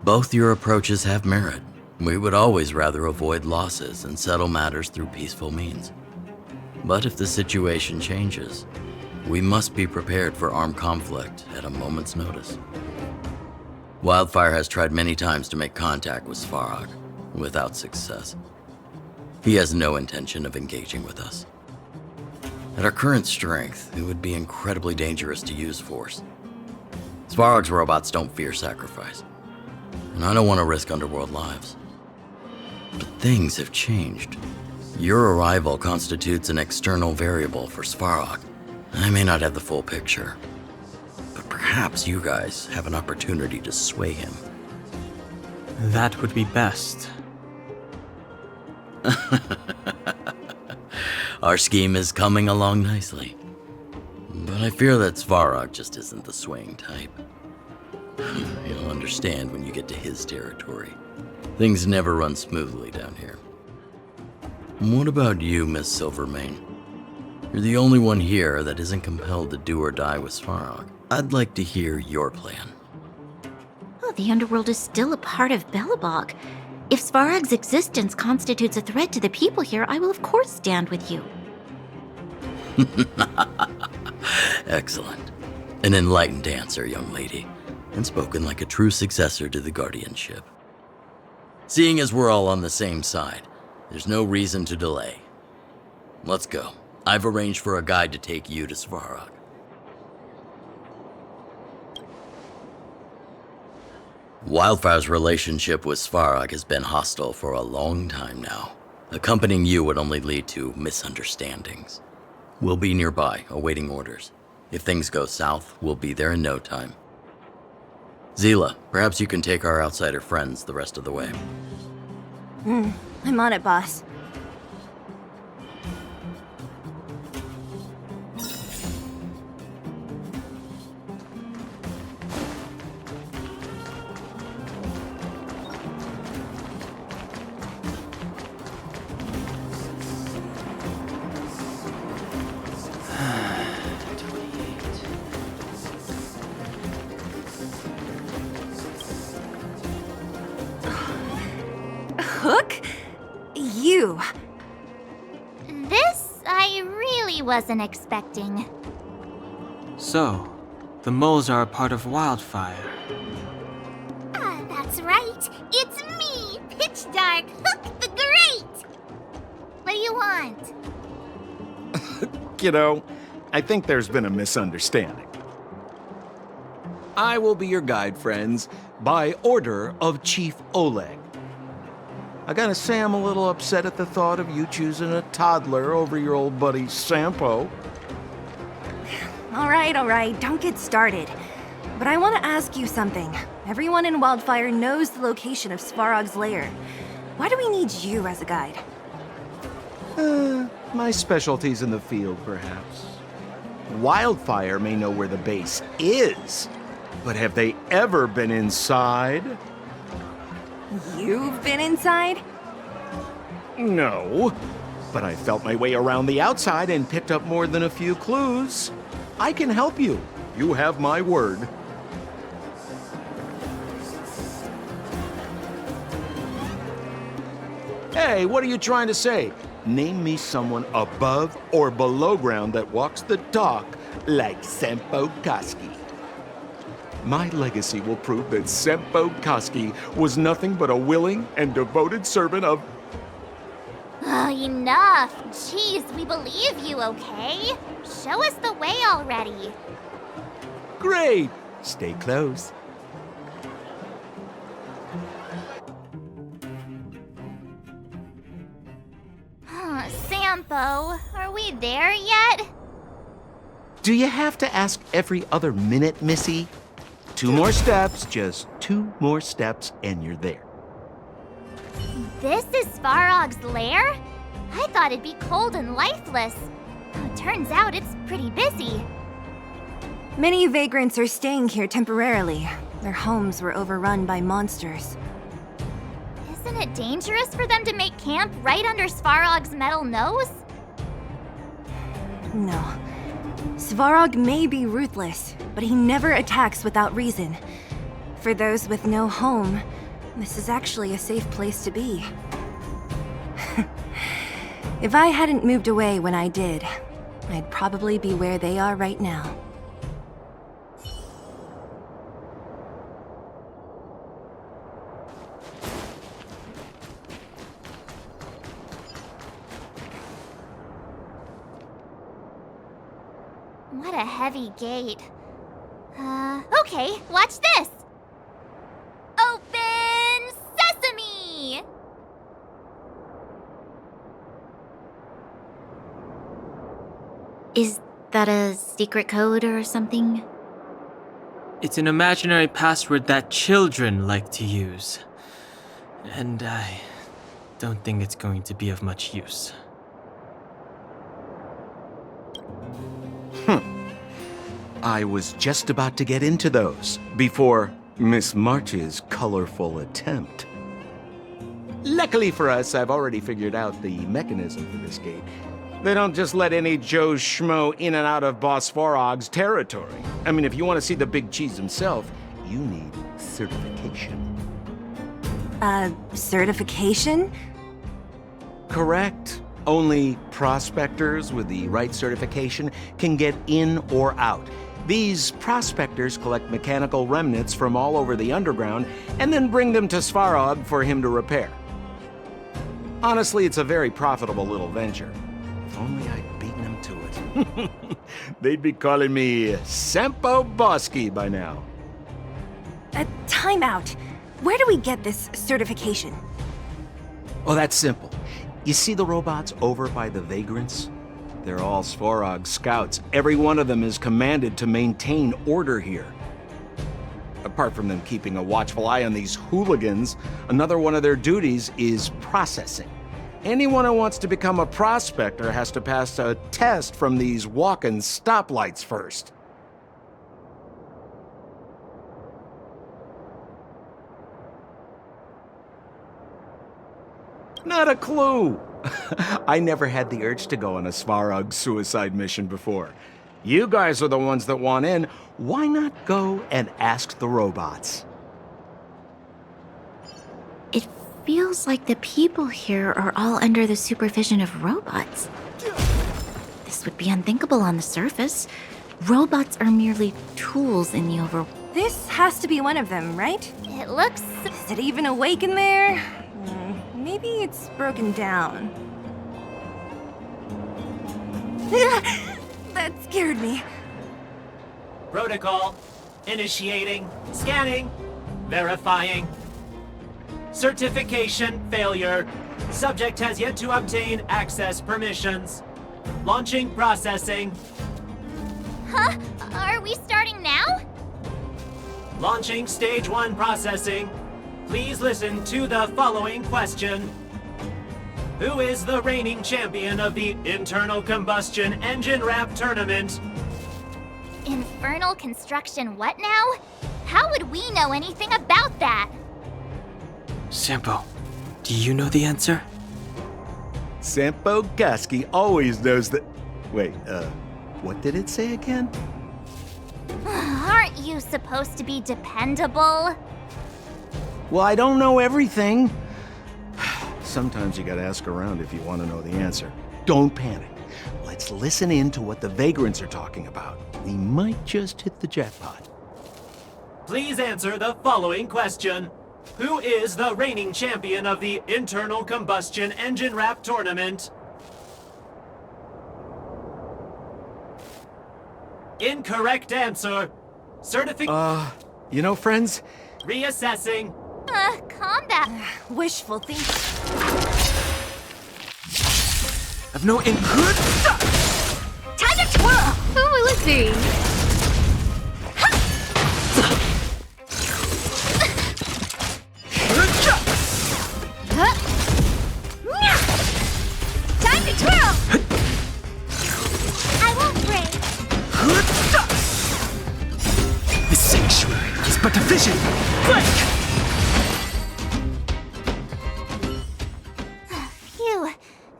Both your approaches have merit. We would always rather avoid losses and settle matters through peaceful means. But if the situation changes, we must be prepared for armed conflict at a moment's notice. Wildfire has tried many times to make contact with Svarog, without success. He has no intention of engaging with us. At our current strength, it would be incredibly dangerous to use force. Svarog's robots don't fear sacrifice, and I don't want to risk Underworld lives. But things have changed. Your arrival constitutes an external variable for Svarog. I may not have the full picture, but perhaps you guys have an opportunity to sway him. That would be best. Our scheme is coming along nicely. But I fear that Svarog just isn't the swaying type. You'll understand when you get to his territory. Things never run smoothly down here. What about you, Miss Silvermane? You're the only one here that isn't compelled to do or die with Svarog. I'd like to hear your plan. Oh, the Underworld is still a part of Belobog. If Svarog's existence constitutes a threat to the people here, I will of course stand with you. Excellent. An enlightened answer, young lady, and spoken like a true successor to the guardianship. Seeing as we're all on the same side, there's no reason to delay. Let's go. I've arranged for a guide to take you to Svarog. Wildfire's relationship with Svarog has been hostile for a long time now. Accompanying you would only lead to misunderstandings. We'll be nearby, awaiting orders. If things go south, we'll be there in no time. Zila, perhaps you can take our outsider friends the rest of the way. I'm on it, boss. Hook? You. This I really wasn't expecting. So, the moles are a part of Wildfire. That's right. It's me, Pitch Dark, Hook the Great. What do you want? Kiddo, I think there's been a misunderstanding. I will be your guide, friends, by order of Chief Oleg. I gotta say I'm a little upset at the thought of you choosing a toddler over your old buddy Sampo. All right, don't get started. But I want to ask you something. Everyone in Wildfire knows the location of Svarog's lair. Why do we need you as a guide? My specialty's in the field, perhaps. Wildfire may know where the base is, but have they ever been inside? You've been inside? No, but I felt my way around the outside and picked up more than a few clues. I can help you. You have my word. Hey, what are you trying to say? Name me someone above or below ground that walks the dock like Sempo Koski. My legacy will prove that Sempo Koski was nothing but a willing and devoted servant of... Oh, enough. Jeez, we believe you, okay? Show us the way already. Great! Stay close. Sampo, are we there yet? Do you have to ask every other minute, Missy? 2 more steps, just 2 more steps, and you're there. This is Svarog's lair? I thought it'd be cold and lifeless. Oh, turns out it's pretty busy. Many vagrants are staying here temporarily. Their homes were overrun by monsters. Isn't it dangerous for them to make camp right under Svarog's metal nose? No. Svarog may be ruthless, but he never attacks without reason. For those with no home, this is actually a safe place to be. If I hadn't moved away when I did, I'd probably be where they are right now. What a heavy gate. Okay, watch this! Open sesame! Is that a secret code or something? It's an imaginary password that children like to use. And I don't think it's going to be of much use. I was just about to get into those before Miss March's colorful attempt. Luckily for us, I've already figured out the mechanism for this gate. They don't just let any Joe Schmo in and out of Boss Svarog's territory. I mean, if you want to see the big cheese himself, you need certification. Certification? Correct. Only prospectors with the right certification can get in or out. These prospectors collect mechanical remnants from all over the underground and then bring them to Svarog for him to repair. Honestly, it's a very profitable little venture. If only I'd beaten them to it. They'd be calling me Sempo Bosky by now. Time out. Where do we get this certification? Oh, that's simple. You see the robots over by the Vagrants? They're all Svarog scouts. Every one of them is commanded to maintain order here. Apart from them keeping a watchful eye on these hooligans, another one of their duties is processing. Anyone who wants to become a prospector has to pass a test from these walking stoplights first. Not a clue. I never had the urge to go on a Svarog suicide mission before. You guys are the ones that want in. Why not go and ask the robots? It feels like the people here are all under the supervision of robots. This would be unthinkable on the surface. Robots are merely tools in the overworld. This has to be one of them, right? It looks... Is it even awake in there? Maybe it's broken down. That scared me. Protocol. Initiating. Scanning. Verifying. Certification failure. Subject has yet to obtain access permissions. Launching processing. Huh? Are we starting now? Launching stage 1 processing. Please listen to the following question. Who is the reigning champion of the Internal Combustion Engine Rap Tournament? Infernal construction what now? How would we know anything about that? Sampo, do you know the answer? Sampo Gaski always knows that... Wait, what did it say again? Aren't you supposed to be dependable? Well, I don't know everything. Sometimes you gotta ask around if you want to know the answer. Don't panic. Let's listen in to what the Vagrants are talking about. We might just hit the jackpot. Please answer the following question. Who is the reigning champion of the Internal Combustion Engine Rap Tournament? Incorrect answer. You know, friends? Reassessing. Combat. Wishful thinking. I've no input. Time to twirl! Oh, let's see. Time to twirl! I won't break. The sanctuary is but a vision. Break! Phew,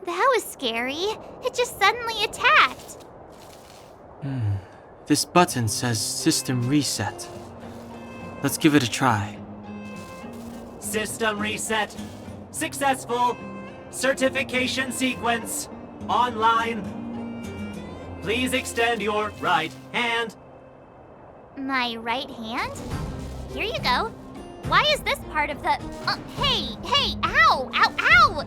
that was scary. It just suddenly attacked. This button says System Reset. Let's give it a try. System reset. Successful. Certification sequence. Online. Please extend your right hand. My right hand? Here you go. Why is this part of the... hey, ow, ow, ow!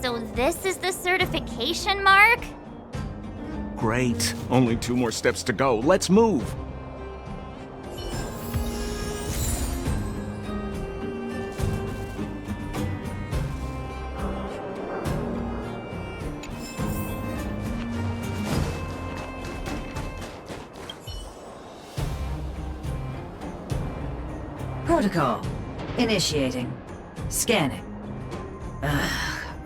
So this is the certification mark? Great. Only 2 more steps to go. Let's move. Protocol. Initiating. Scanning. Ugh,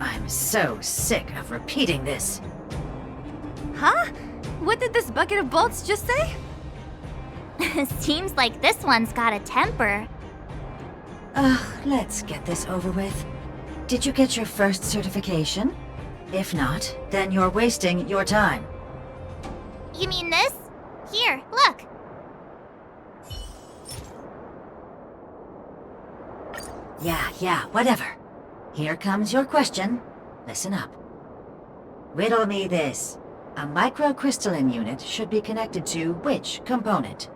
I'm so sick of repeating this. Huh? What did this bucket of bolts just say? Seems like this one's got a temper. Ugh, let's get this over with. Did you get your first certification? If not, then you're wasting your time. You mean this? Here, look. Yeah, whatever. Here comes your question. Listen up. Riddle me this. A microcrystalline unit should be connected to which component?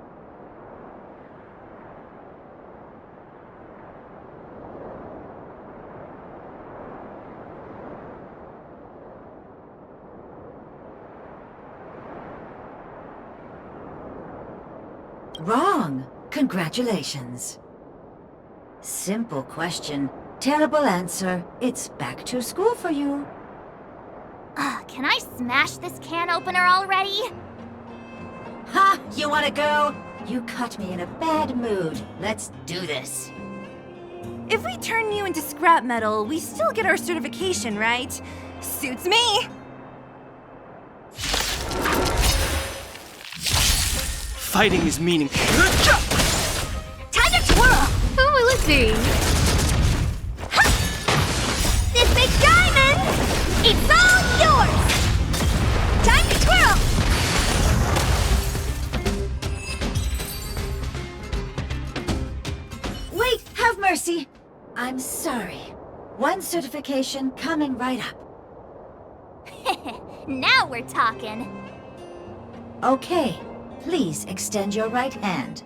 Wrong. Congratulations. Simple question. Terrible answer. It's back to school for you. Can I smash this can opener already? Ha! You wanna go? You caught me in a bad mood. Let's do this. If we turn you into scrap metal, we still get our certification, right? Suits me! Fighting is meaningful. Time to twirl! Who will it be? This big diamond! It's all yours! Time to twirl! Wait, have mercy. I'm sorry. One certification coming right up. Now we're talking. Okay, please extend your right hand.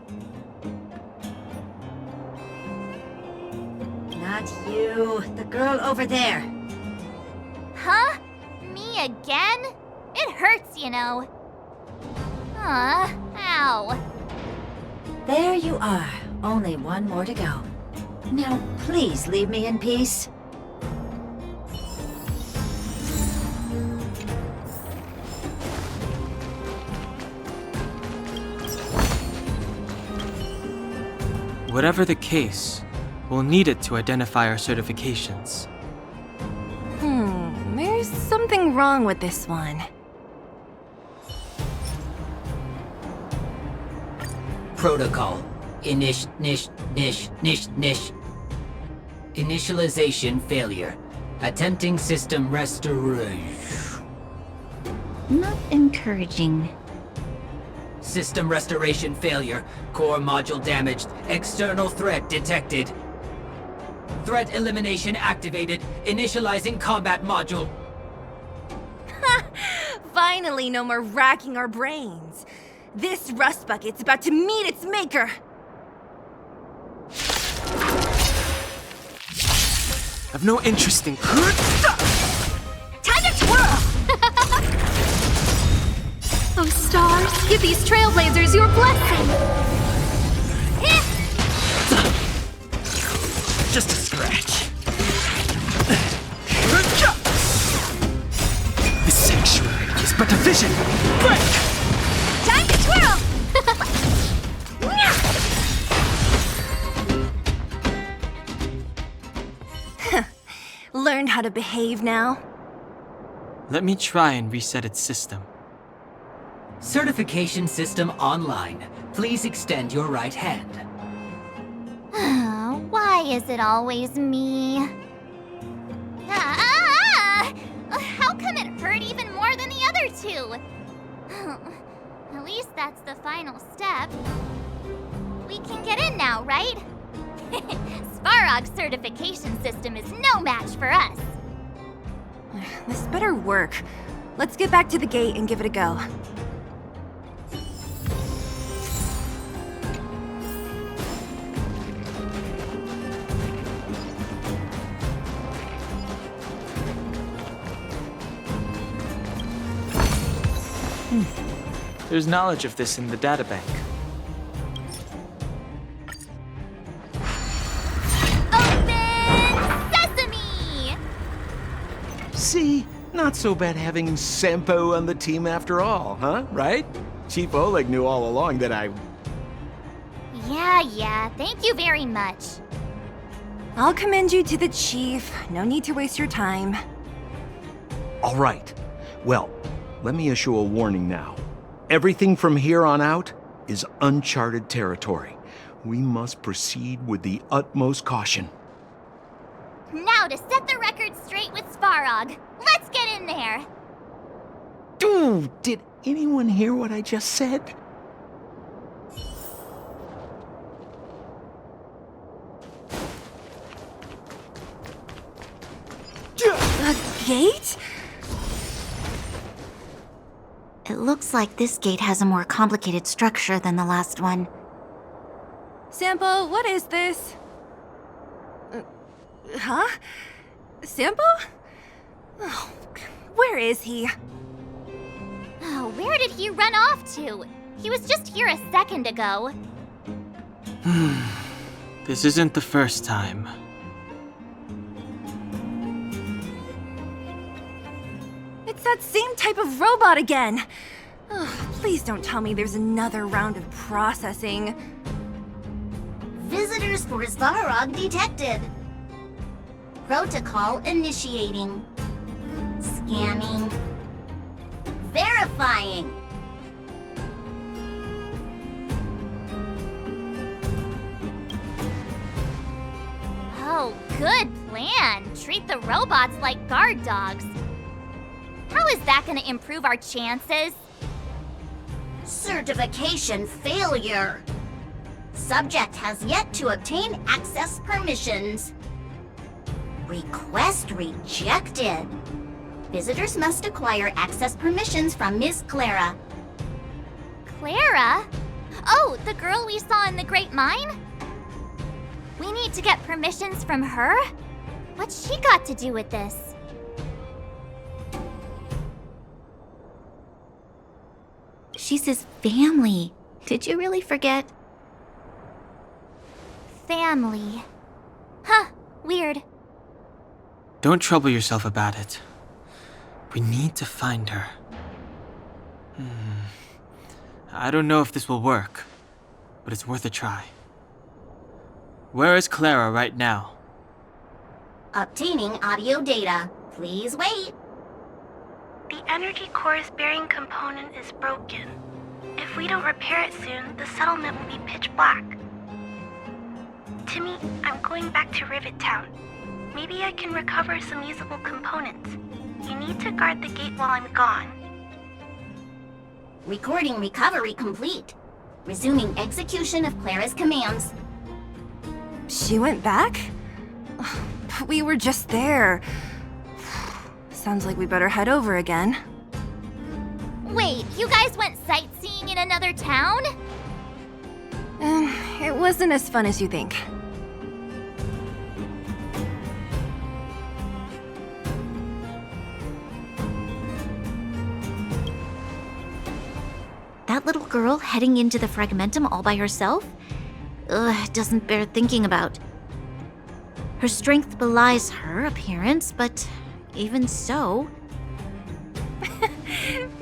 Not you, the girl over there. Huh? Me again? It hurts, you know. Ow. There you are. Only one more to go. Now, please leave me in peace. Whatever the case, we'll need it to identify our certifications. There's something wrong with this one. Protocol. Initialization failure. Attempting system restoration. Not encouraging. System restoration failure. Core module damaged. External threat detected. Threat elimination activated. Initializing combat module. Finally, no more racking our brains. This rust bucket's about to meet its maker. I've no interest in. Time to twirl! Oh, stars, give these trailblazers your blessing! Just a scratch. The sanctuary is but a vision. Break! Time to twirl! Learned how to behave now? Let me try and reset its system. Certification system online. Please extend your right hand. Why is it always me? How come it hurt even more than the other two? At least that's the final step. We can get in now, right? Svarog's certification system is no match for us. This better work. Let's get back to the gate and give it a go. There's knowledge of this in the databank. Sesame! See? Not so bad having Sampo on the team after all, huh? Right? Chief Oleg knew all along that I... Yeah, thank you very much. I'll commend you to the chief. No need to waste your time. All right. Well, let me issue a warning now. Everything from here on out is uncharted territory. We must proceed with the utmost caution. Now to set the record straight with Svarog. Let's get in there! Dude, did anyone hear what I just said? A gate? It looks like this gate has a more complicated structure than the last one. Sampo, what is this? Huh? Sampo? Oh, where is he? Oh, where did he run off to? He was just here a second ago. This isn't the first time. It's that same type of robot again! Ugh, please don't tell me there's another round of processing. Visitors for Svarog detected. Protocol initiating. Scanning. Verifying. Oh, good plan. Treat the robots like guard dogs. How is that gonna improve our chances? Certification failure. Subject has yet to obtain access permissions. Request rejected. Visitors must acquire access permissions from Miss Clara. Clara? Oh, the girl we saw in the Great Mine? We need to get permissions from her? What's she got to do with this? She's his family. Did you really forget? Family. Huh, weird. Don't trouble yourself about it. We need to find her. I don't know if this will work, but it's worth a try. Where is Clara right now? Obtaining audio data. Please wait. The energy core's bearing component is broken. If we don't repair it soon, the settlement will be pitch black. Timmy, I'm going back to Rivet Town. Maybe I can recover some usable components. You need to guard the gate while I'm gone. Recording recovery complete. Resuming execution of Clara's commands. She went back? But we were just there. Sounds like we better head over again. Wait, you guys went sightseeing in another town? It wasn't as fun as you think. That little girl heading into the Fragmentum all by herself? Ugh, it doesn't bear thinking about. Her strength belies her appearance, but even so...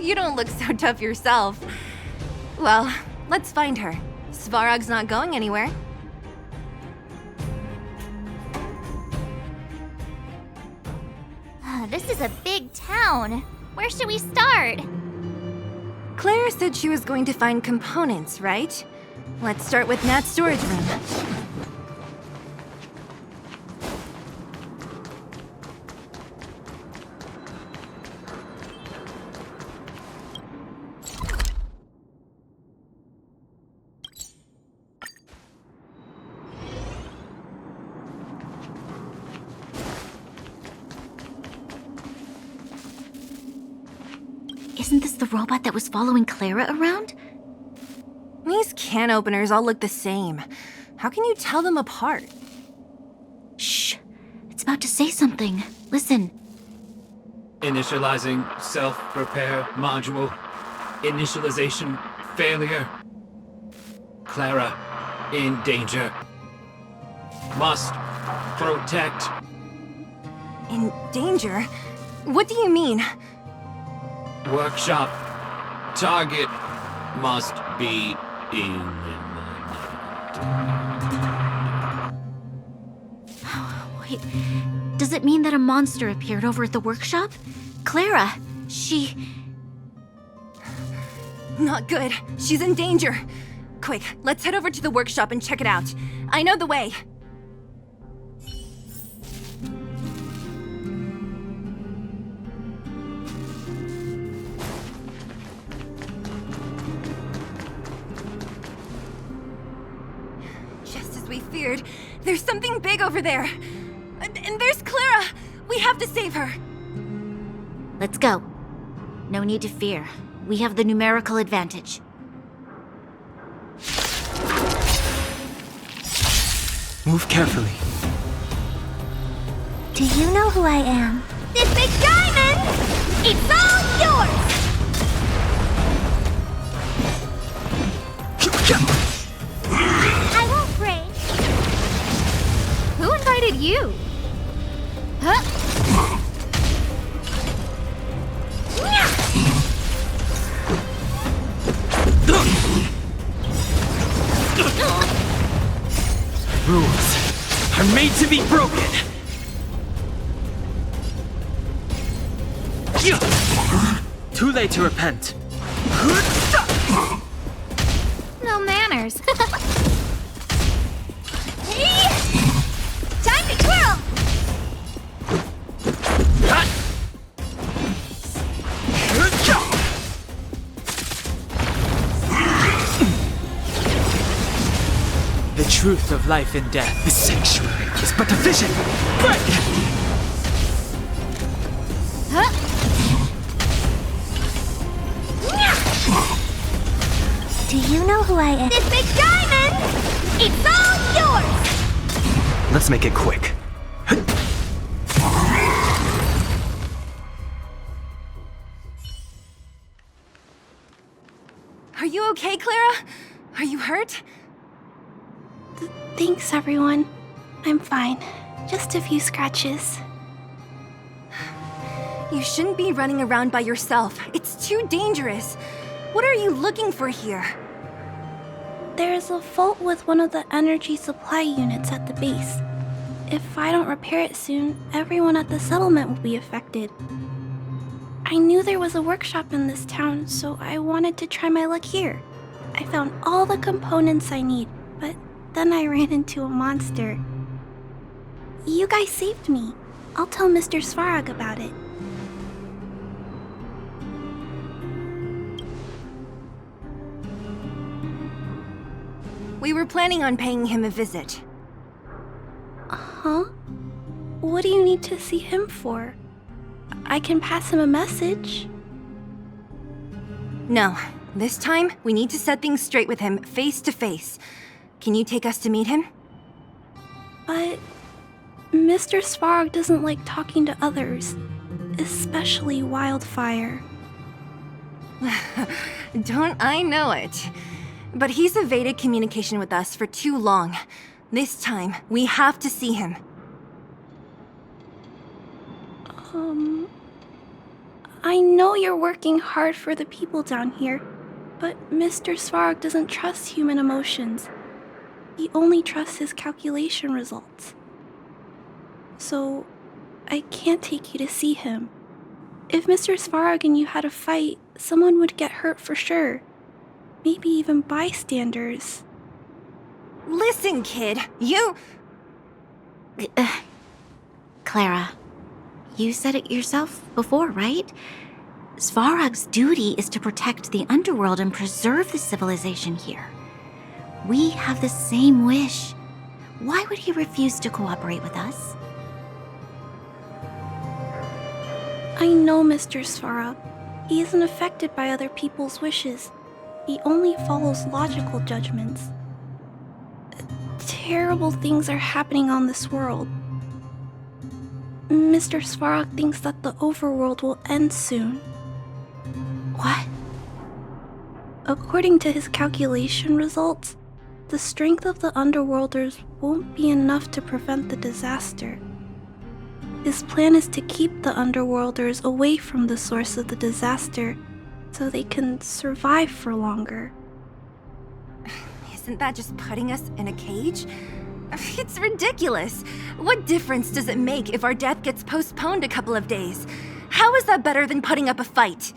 You don't look so tough yourself. Well, let's find her. Svarog's not going anywhere. This is a big town. Where should we start? Claire said she was going to find components, right? Let's start with Nat's storage room. Isn't this the robot that was following Clara around? These can openers all look the same. How can you tell them apart? Shh. It's about to say something. Listen. Initializing self-repair module. Initialization failure. Clara in danger. Must protect. In danger? What do you mean? Workshop. Target must be in. Wait, does it mean that a monster appeared over at the workshop? Clara, she... Not good. She's in danger. Quick, let's head over to the workshop and check it out. I know the way. Just as we feared, there's something big over there. And there's Clara! We have to save her! Let's go. No need to fear. We have the numerical advantage. Move carefully. Do you know who I am? This big diamond! It's all yours! I won't break. Rules are made to be broken! Too late to repent. No manners. Time to twirl! The truth of life and death. The sanctuary is but a vision! Do you know who I am? This big diamond! It's all yours! Let's make it quick. Are you okay, Clara? Are you hurt? Thanks, everyone. I'm fine. Just a few scratches. You shouldn't be running around by yourself. It's too dangerous. What are you looking for here? There's a fault with one of the energy supply units at the base. If I don't repair it soon, everyone at the settlement will be affected. I knew there was a workshop in this town, so I wanted to try my luck here. I found all the components I need, but then I ran into a monster. You guys saved me. I'll tell Mr. Svarog about it. We were planning on paying him a visit. Huh? What do you need to see him for? I can pass him a message. No. This time, we need to set things straight with him, face to face. Can you take us to meet him? But Mr. Svarog doesn't like talking to others, especially Wildfire. Don't I know it? But he's evaded communication with us for too long. This time, we have to see him. I know you're working hard for the people down here, but Mr. Svarog doesn't trust human emotions. He only trusts his calculation results. So, I can't take you to see him. If Mr. Svarog and you had a fight, someone would get hurt for sure. Maybe even bystanders. Listen, kid, you... Clara, you said it yourself before, right? Svarog's duty is to protect the underworld and preserve the civilization here. We have the same wish. Why would he refuse to cooperate with us? I know Mr. Svarog. He isn't affected by other people's wishes. He only follows logical judgments. Terrible things are happening on this world. Mr. Svarog thinks that the overworld will end soon. What? According to his calculation results, the strength of the Underworlders won't be enough to prevent the disaster. His plan is to keep the Underworlders away from the source of the disaster so they can survive for longer. Isn't that just putting us in a cage? It's ridiculous. What difference does it make if our death gets postponed a couple of days? How is that better than putting up a fight?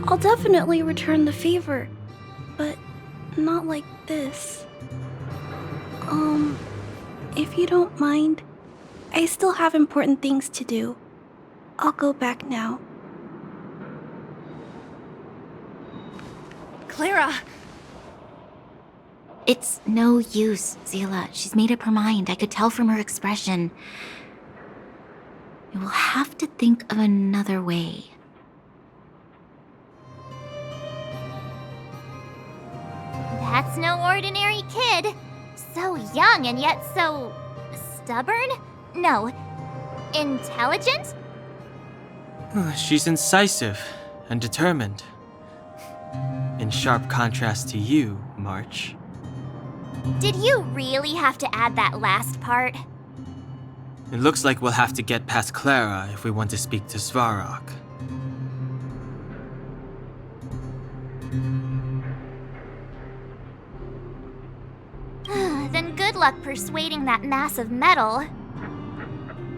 I'll definitely return the favor, but not like this. If you don't mind, I still have important things to do. I'll go back now. Clara! It's no use, Zila. She's made up her mind. I could tell from her expression. We'll have to think of another way. That's no ordinary kid. So young and yet so... stubborn? No, intelligent? She's incisive and determined. In sharp contrast to you, March. Did you really have to add that last part? It looks like we'll have to get past Clara if we want to speak to Svarog. luck persuading that mass of metal.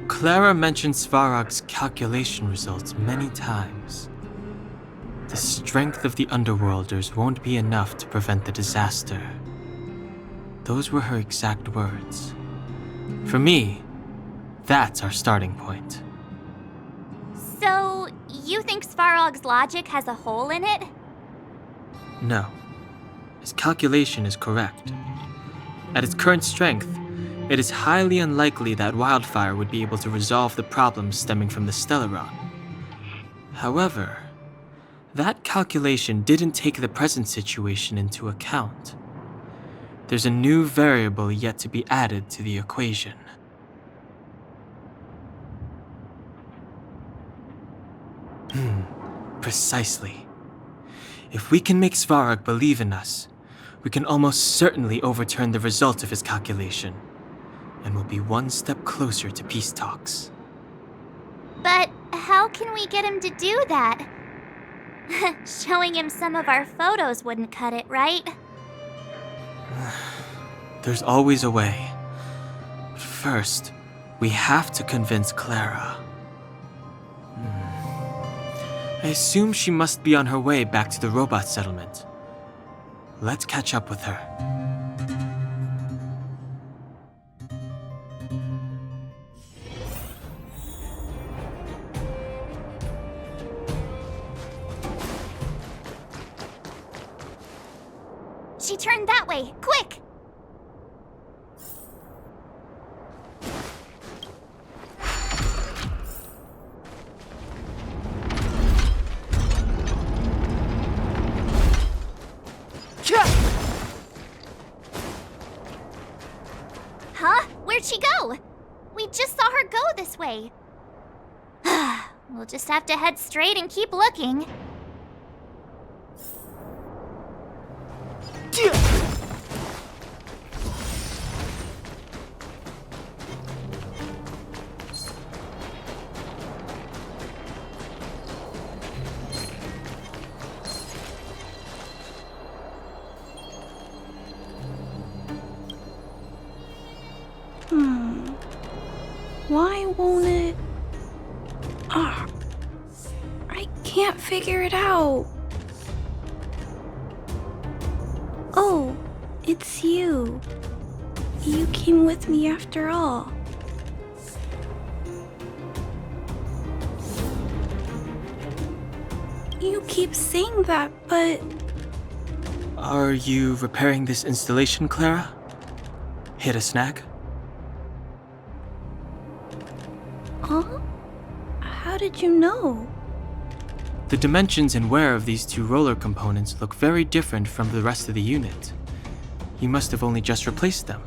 Clara mentioned Svarog's calculation results many times. The strength of the Underworlders won't be enough to prevent the disaster. Those were her exact words. For me, that's our starting point. So, you think Svarog's logic has a hole in it? No. His calculation is correct. At its current strength, it is highly unlikely that Wildfire would be able to resolve the problems stemming from the Stellaron. However, that calculation didn't take the present situation into account. There's a new variable yet to be added to the equation. Precisely. If we can make Svarog believe in us, we can almost certainly overturn the result of his calculation, and we'll be one step closer to peace talks. But how can we get him to do that? Showing him some of our photos wouldn't cut it, right? There's always a way. But first, we have to convince Clara. I assume she must be on her way back to the robot settlement. Let's catch up with her. She turned that way! Quick! Huh? Where'd she go? We just saw her go this way. We'll just have to head straight and keep looking. Why won't it... Ah, I can't figure it out. Oh, it's you. You came with me after all. You keep saying that, but... Are you repairing this installation, Clara? Hit a snag? Huh? How did you know? The dimensions and wear of these two roller components look very different from the rest of the unit. You must have only just replaced them.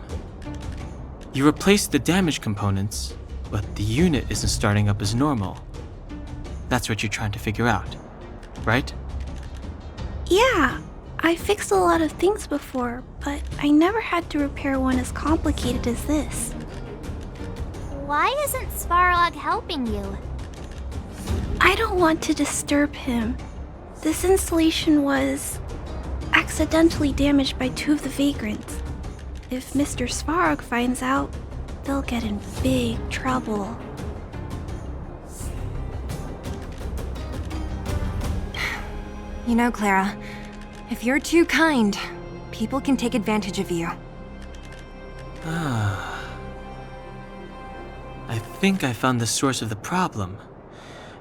You replaced the damaged components, but the unit isn't starting up as normal. That's what you're trying to figure out, right? Yeah, I fixed a lot of things before, but I never had to repair one as complicated as this. Why isn't Svarog helping you? I don't want to disturb him. This installation was accidentally damaged by two of the vagrants. If Mr. Svarog finds out, they'll get in big trouble. You know, Clara, if you're too kind, people can take advantage of you. I think I found the source of the problem.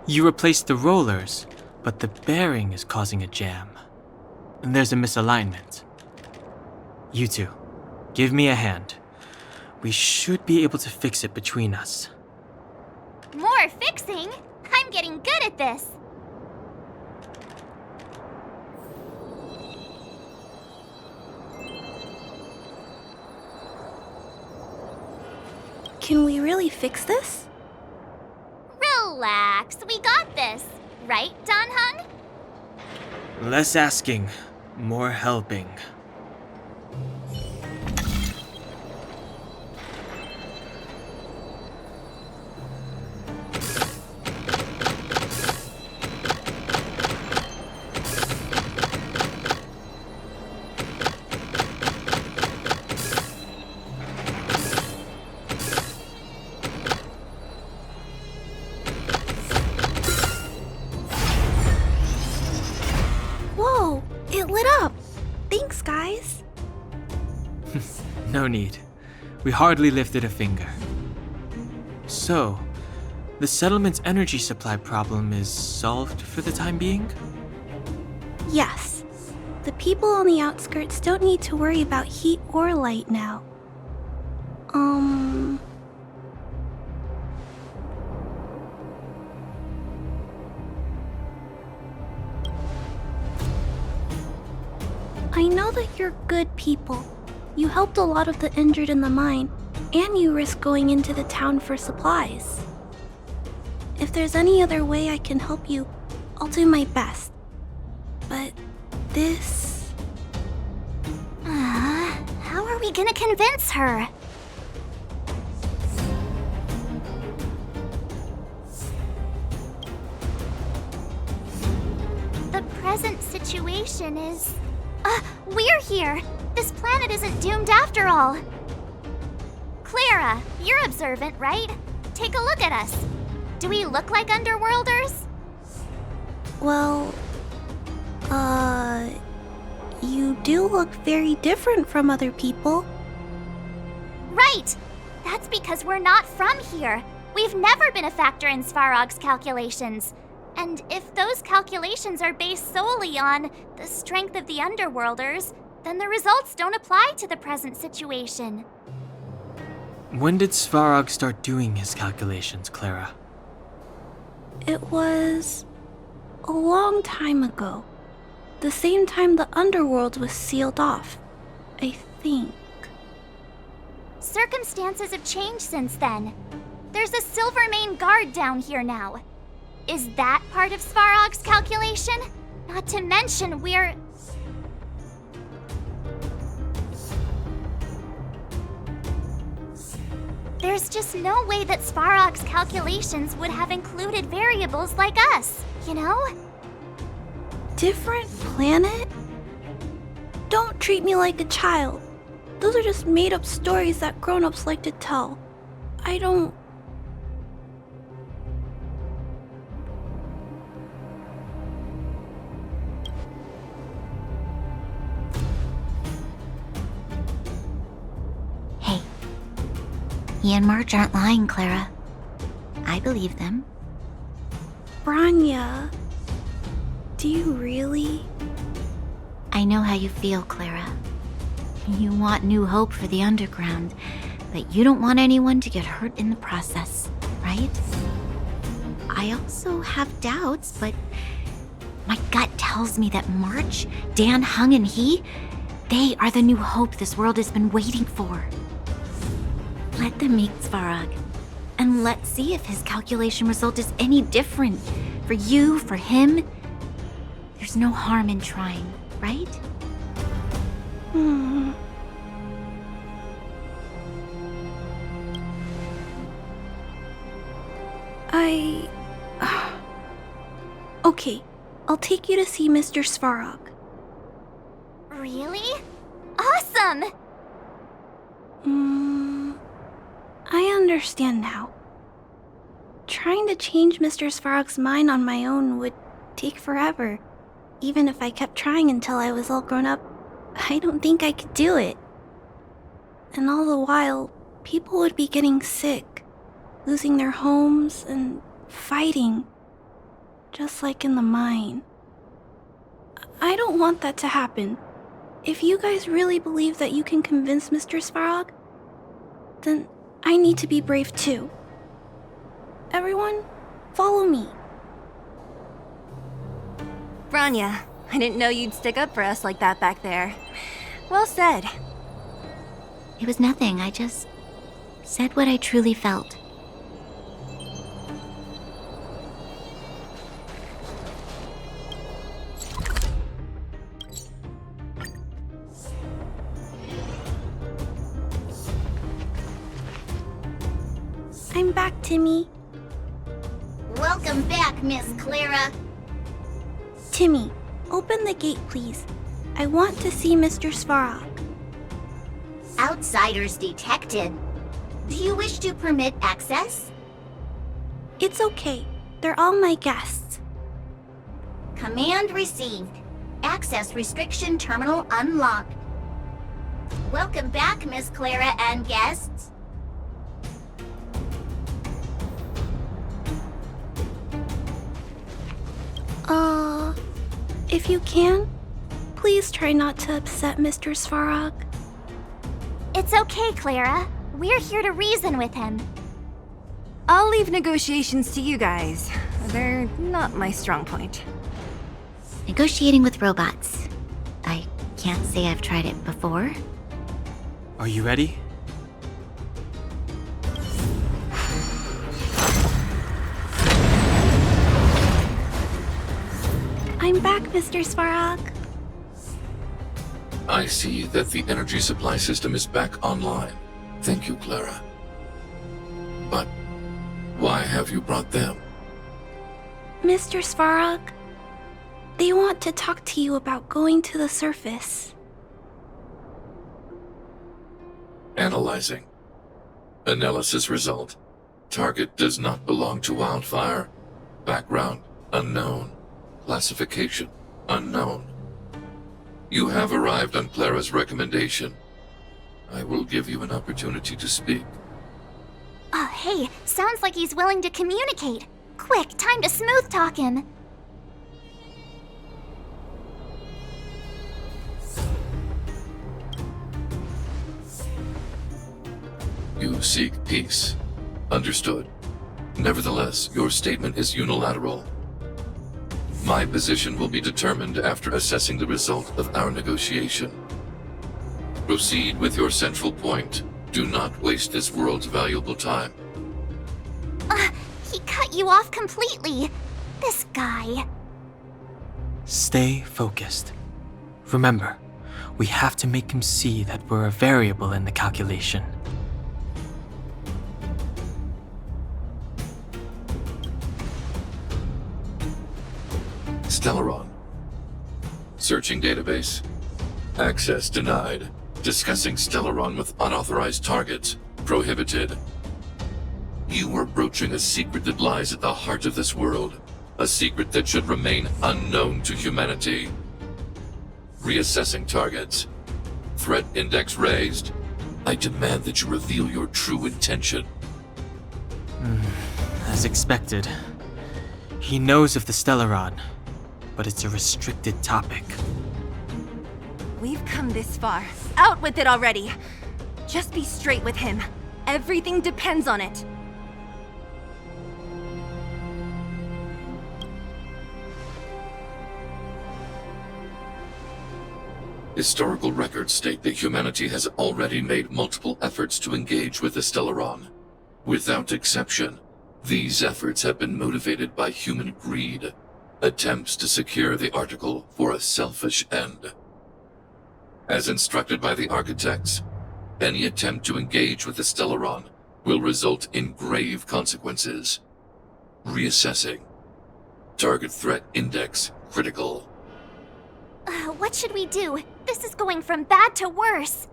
You replaced the rollers, but the bearing is causing a jam. And there's a misalignment. You two, give me a hand. We should be able to fix it between us. More fixing? I'm getting good at this. Can we really fix this? Relax, we got this. Right, Don Hung? Less asking, more helping. No need. We hardly lifted a finger. So, the settlement's energy supply problem is solved for the time being? Yes. The people on the outskirts don't need to worry about heat or light now. I know that you're good people. You helped a lot of the injured in the mine, and you risked going into the town for supplies. If there's any other way I can help you, I'll do my best. But this... How are we gonna convince her? The present situation is... we're here! This planet isn't doomed after all! Clara, you're observant, right? Take a look at us. Do we look like Underworlders? Well... You do look very different from other people. Right! That's because we're not from here. We've never been a factor in Svarog's calculations. And if those calculations are based solely on the strength of the Underworlders, then the results don't apply to the present situation. When did Svarog start doing his calculations, Clara? It was... a long time ago. The same time the Underworld was sealed off, I think. Circumstances have changed since then. There's a Silvermane guard down here now. Is that part of Svarog's calculation? Not to mention we're... There's just no way that Svarog's calculations would have included variables like us, you know? Different planet? Don't treat me like a child. Those are just made-up stories that grown-ups like to tell. I don't... Hey, he and March aren't lying, Clara. I believe them. Branya... Do you really? I know how you feel, Clara. You want new hope for the underground, but you don't want anyone to get hurt in the process, right? I also have doubts, but my gut tells me that March, Dan Hung, and they are the new hope this world has been waiting for. Let them meet Svarog, and let's see if his calculation result is any different. For you, for him, there's no harm in trying, right? Okay, I'll take you to see Mr. Svarog. Really? Awesome! I understand now. Trying to change Mr. Svarog's mind on my own would take forever. Even if I kept trying until I was all grown up, I don't think I could do it. And all the while, people would be getting sick, losing their homes, and fighting. Just like in the mine. I don't want that to happen. If you guys really believe that you can convince Mr. Svarog, then I need to be brave too. Everyone, follow me. Branya, I didn't know you'd stick up for us like that back there. Well said. It was nothing, I just said what I truly felt. I'm back, Timmy. Welcome back, Miss Clara. Timmy, open the gate, please. I want to see Mr. Svarog. Outsiders detected. Do you wish to permit access? It's okay. They're all my guests. Command received. Access restriction terminal unlocked. Welcome back, Miss Clara and guests. If you can, please try not to upset Mr. Svarog. It's okay, Clara. We're here to reason with him. I'll leave negotiations to you guys. They're not my strong point. Negotiating with robots. I can't say I've tried it before. Are you ready? I'm back, Mr. Svarog. I see that the energy supply system is back online. Thank you, Clara. But why have you brought them? Mr. Svarog, they want to talk to you about going to the surface. Analyzing. Analysis result. Target does not belong to Wildfire. Background unknown. Classification unknown. You have arrived on Clara's recommendation. I will give you an opportunity to speak. Oh, hey, sounds like he's willing to communicate. Quick, time to smooth talk him. You seek peace. Understood. Nevertheless, your statement is unilateral. My position will be determined after assessing the result of our negotiation. Proceed with your central point. Do not waste this world's valuable time. He cut you off completely. This guy. Stay focused. Remember, we have to make him see that we're a variable in the calculation. Stellaron. Searching database. Access denied. Discussing Stellaron with unauthorized targets. Prohibited. You are broaching a secret that lies at the heart of this world. A secret that should remain unknown to humanity. Reassessing targets. Threat index raised. I demand that you reveal your true intention. As expected. He knows of the Stellaron, but it's a restricted topic. We've come this far. Out with it already! Just be straight with him. Everything depends on it. Historical records state that humanity has already made multiple efforts to engage with the Stellaron. Without exception, these efforts have been motivated by human greed, attempts to secure the article for a selfish end. As instructed by the architects, any attempt to engage with the Stellaron will result in grave consequences. Reassessing. Target threat index critical. What should we do? This is going from bad to worse.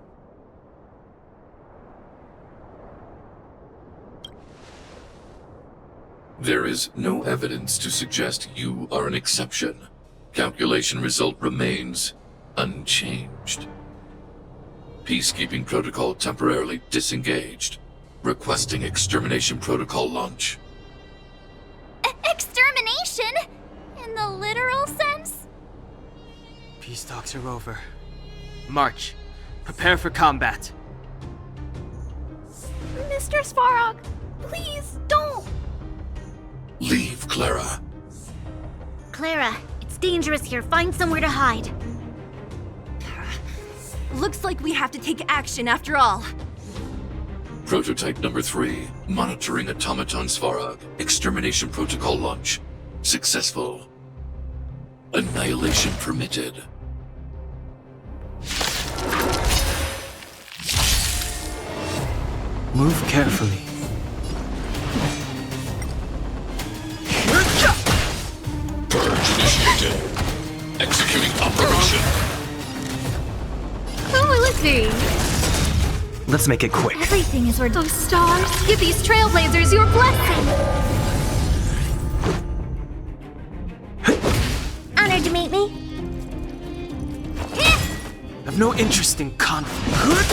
There is no evidence to suggest you are an exception. Calculation result remains unchanged. Peacekeeping protocol temporarily disengaged. Requesting extermination protocol launch. Extermination? In the literal sense? Peace talks are over. March. Prepare for combat. Mr. Svarog, please don't! Leave, Clara. Clara, it's dangerous here. Find somewhere to hide. Looks like we have to take action after all. Prototype number 3. Monitoring automaton Svarog. Extermination protocol launch. Successful. Annihilation permitted. Move carefully. Purge initiated. Executing operation. Who is he? Let's make it quick. Everything is where those stars give these Trailblazers your blessing. Honored to meet me. I've no interest in conflict.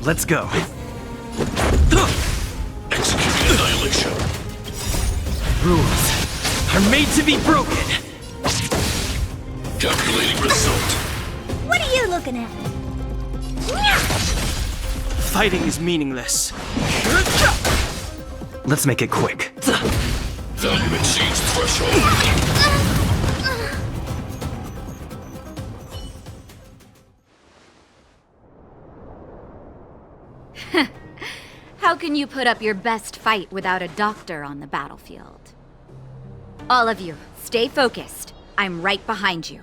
Let's go. Executing annihilation. Rules are made to be broken. Calculating result. What are you looking at? Fighting is meaningless. Let's make it quick. Value exceeds threshold. How can you put up your best fight without a doctor on the battlefield? All of you, stay focused. I'm right behind you.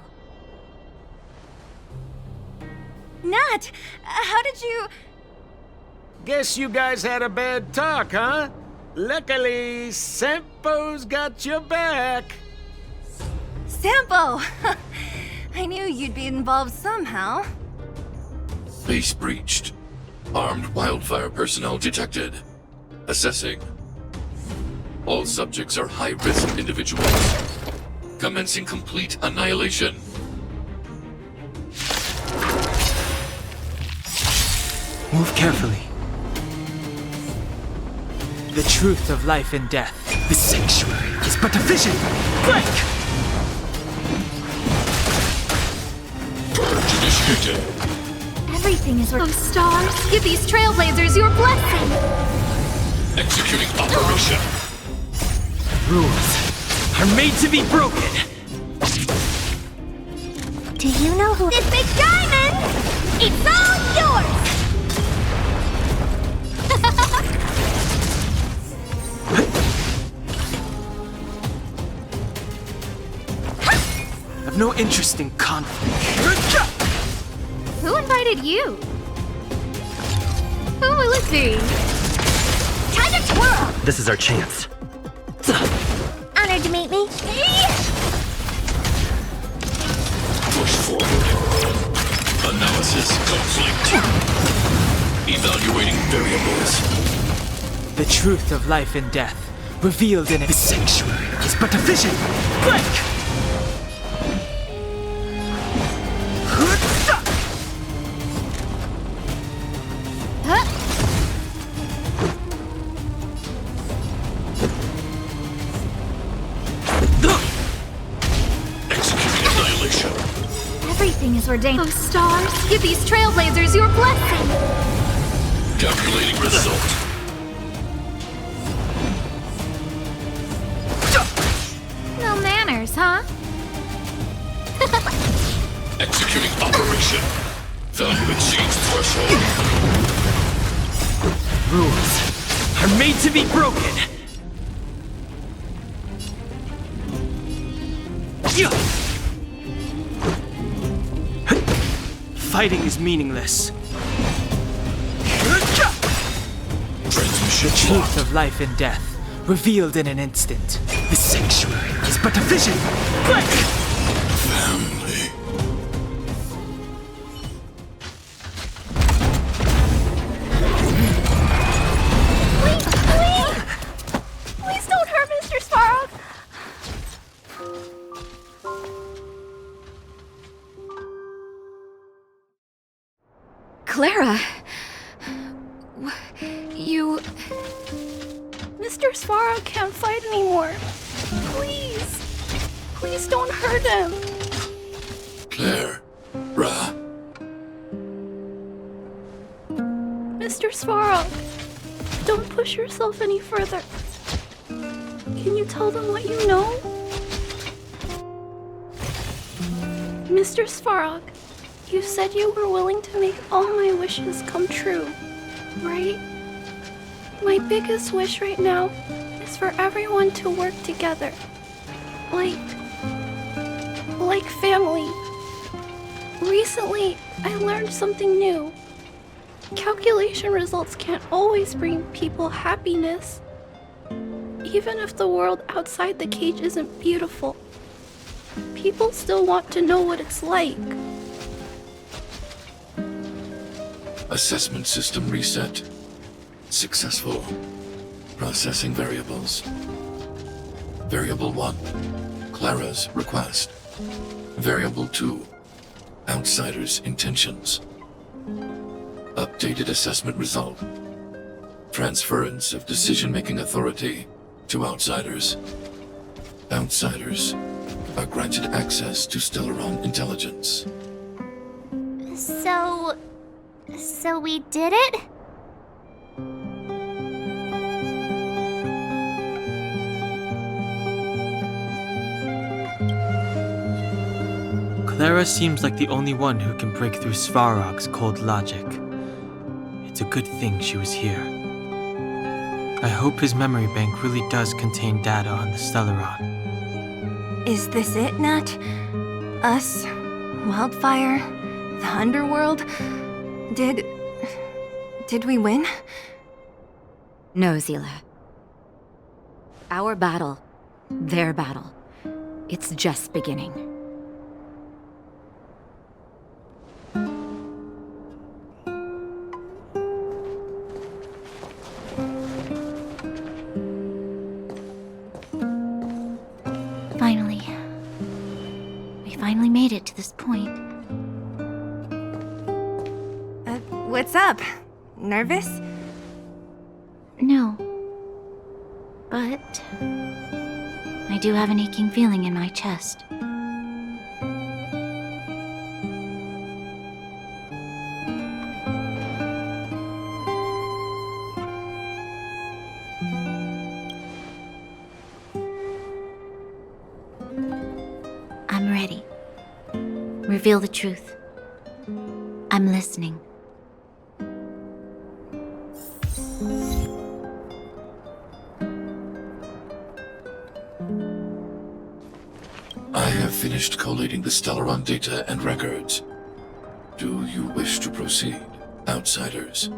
Nat, how did you... Guess you guys had a bad talk, huh? Luckily, Sampo's got your back. Sampo! I knew you'd be involved somehow. Base breached. Armed wildfire personnel detected. Assessing. All subjects are high-risk individuals. Commencing complete annihilation. Move carefully. The truth of life and death. The sanctuary is but a vision. Break! Purge initiated. Everything is those stars. Give these trailblazers your blessing. Executing operation. Rules are made to be broken. Do you know who? This big diamond! It's all yours! I've no interest in conflict. Who invited you? Who will it be? Time to twirl! This is our chance. Honored to meet me. Push forward. Analysis complete. Evaluating variables. The truth of life and death, revealed in it. The sanctuary is but a vision. Break! Executing annihilation. Everything is ordained. Those stars. Give these trailblazers your blessing. Calculating result. No manners, huh? Executing operation. Value exceeds threshold. Rules are made to be broken. Fighting is meaningless. Transmission The truth of life and death, revealed in an instant. The sanctuary is but a vision. Break! Family. Please don't hurt Mr. Sparrow! Clara! You... Mr. Sparrow can't fight anymore. Please. Please don't hurt him. Claire. Ra. Mr. Sparrow, don't push yourself any further. Can you tell them what you know? Mr. Svarog, you said you were willing to make all my wishes come true, right? My biggest wish right now is for everyone to work together. Like family. Recently, I learned something new. Calculation results can't always bring people happiness. Even if the world outside the cage isn't beautiful, people still want to know what it's like. Assessment system reset. Successful. Processing variables. Variable 1. Clara's request. Variable 2. Outsiders' intentions. Updated assessment result. Transference of decision-making authority to outsiders. Outsiders are granted access to Stellaron intelligence. So we did it? Clara seems like the only one who can break through Svarog's cold logic. It's a good thing she was here. I hope his memory bank really does contain data on the Stellaron. Is this it, Nat? Us? Wildfire? The underworld? Did we win? No, Zila. Our battle, their battle, it's just beginning. We finally made it to this point. What's up? Nervous? No. But I do have an aching feeling in my chest. I'm ready. Reveal the truth. I'm listening. I have finished collating the Stellaron data and records. Do you wish to proceed, outsiders?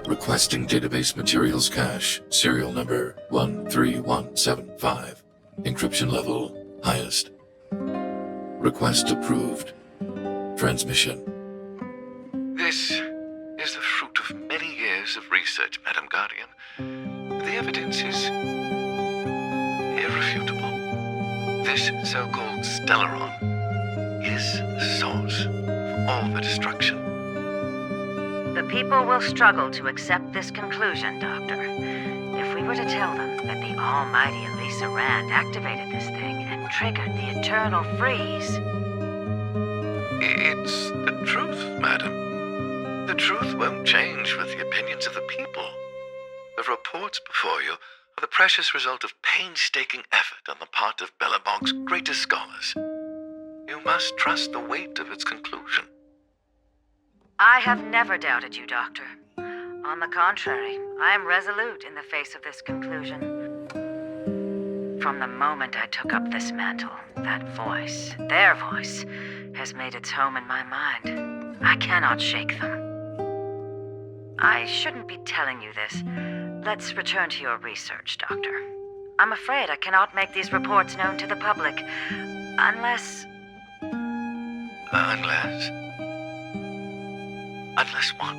Requesting database materials cache, serial number 13175. Encryption level, highest. Request approved. Transmission. This is the fruit of many years of research, Madam Guardian. The evidence is irrefutable. This so-called Stellaron is the source of all the destruction. The people will struggle to accept this conclusion, Doctor. If we were to tell them that the almighty Elisa Rand activated this thing and triggered the eternal freeze... It's the truth, madam. The truth won't change with the opinions of the people. The reports before you are the precious result of painstaking effort on the part of Belobog's greatest scholars. You must trust the weight of its conclusion. I have never doubted you, Doctor. On the contrary, I am resolute in the face of this conclusion. From the moment I took up this mantle, that voice, their voice, has made its home in my mind. I cannot shake them. I shouldn't be telling you this. Let's return to your research, Doctor. I'm afraid I cannot make these reports known to the public, unless... Unless what?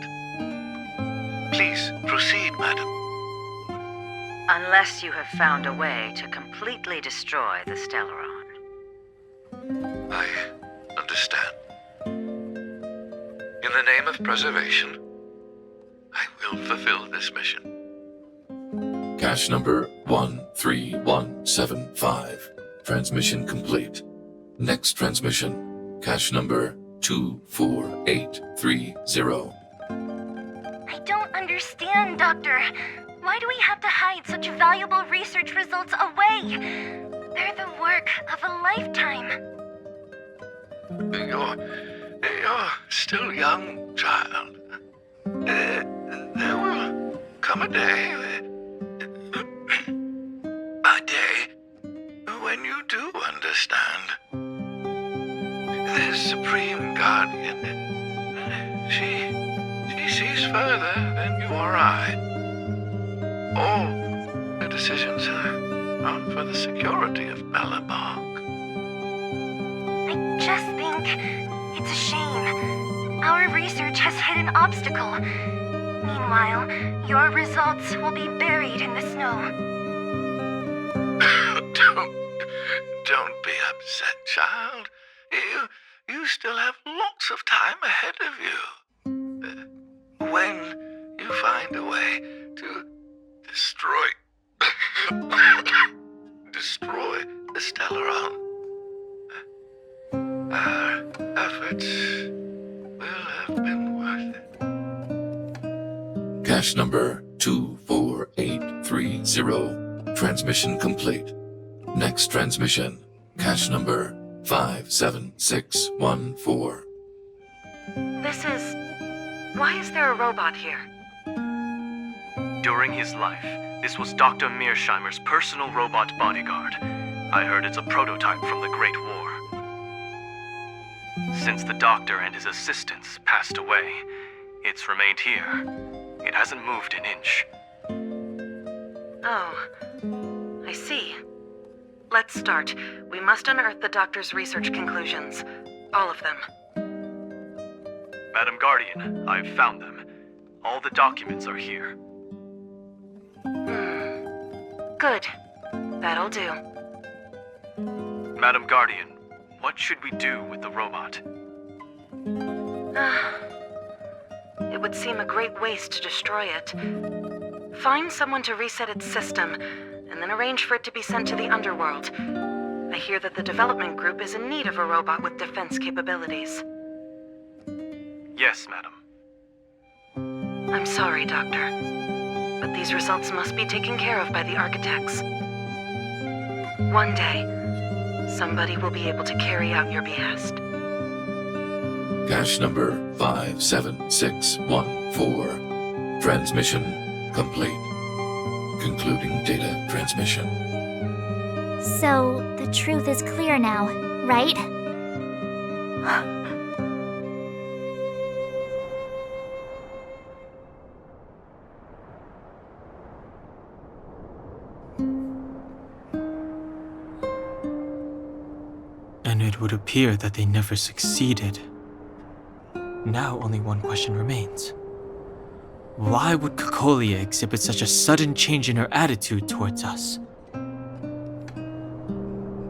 Please, proceed, madam. Unless you have found a way to completely destroy the Stellaron. I understand. In the name of preservation, I will fulfill this mission. Cache number 13175. Transmission complete. Next transmission. Cache number 24830. I don't understand, Doctor. Why do we have to hide such valuable research results away? They're the work of a lifetime. You're still young, child. There will come a day when you do understand. This Supreme Guardian, she sees further than you or I. All her decisions are for the security of Belobog. I just think it's a shame. Our research has hit an obstacle. Meanwhile, your results will be buried in the snow. Don't be upset, child. You still have lots of time ahead of you. When you find a way to destroy the Stellaron, our efforts will have been worth it. Cache number 24830. Transmission complete. Next transmission. Cache number 57614. Why is there a robot here? During his life, this was Dr. Mearsheimer's personal robot bodyguard. I heard it's a prototype from the Great War. Since the doctor and his assistants passed away, it's remained here. It hasn't moved an inch. Oh, I see. Let's start. We must unearth the doctor's research conclusions. All of them. Madam Guardian, I've found them. All the documents are here. Good. That'll do. Madam Guardian, what should we do with the robot? It would seem a great waste to destroy it. Find someone to reset its system, and then arrange for it to be sent to the underworld. I hear that the development group is in need of a robot with defense capabilities. Yes, madam. I'm sorry, Doctor, but these results must be taken care of by the architects. One day, somebody will be able to carry out your behest. Cache number 57614. Transmission complete. Concluding data transmission. So, the truth is clear now, right? And it would appear that they never succeeded. Now only one question remains. Why would Cocolia exhibit such a sudden change in her attitude towards us?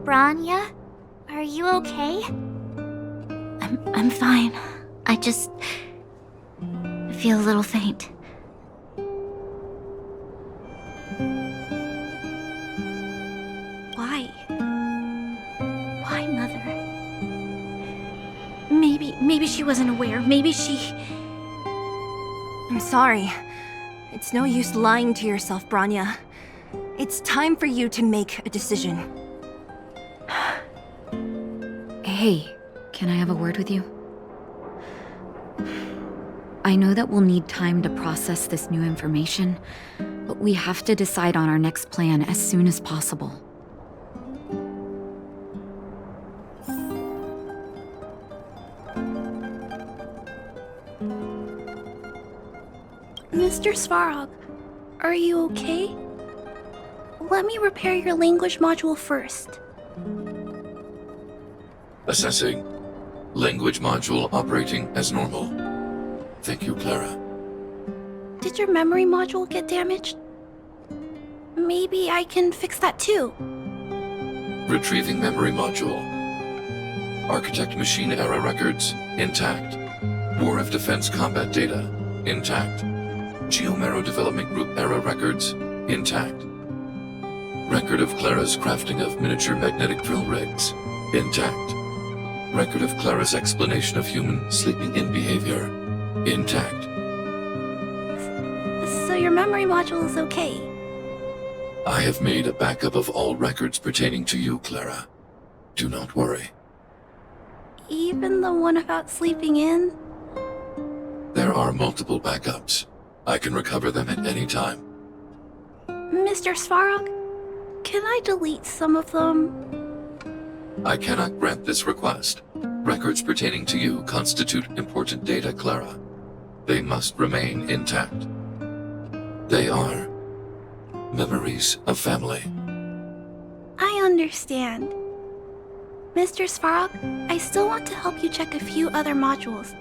Branya? Are you okay? I'm fine. I just feel a little faint. Why? Why, Mother? Maybe she wasn't aware. Maybe she... I'm sorry. It's no use lying to yourself, Branya. It's time for you to make a decision. Hey, can I have a word with you? I know that we'll need time to process this new information, but we have to decide on our next plan as soon as possible. Mr. Svarog, are you okay? Let me repair your language module first. Assessing. Language module operating as normal. Thank you, Clara. Did your memory module get damaged? Maybe I can fix that too. Retrieving memory module. Architect machine era records intact. War of Defense combat data intact. Geomero Development Group era records intact. Record of Clara's crafting of miniature magnetic drill rigs intact. Record of Clara's explanation of human sleeping in behavior intact. So your memory module is okay? I have made a backup of all records pertaining to you, Clara. Do not worry. Even the one about sleeping in? There are multiple backups. I can recover them at any time. Mr. Svarog, can I delete some of them? I cannot grant this request. Records pertaining to you constitute important data, Clara. They must remain intact. They are memories of family. I understand. Mr. Svarog, I still want to help you check a few other modules.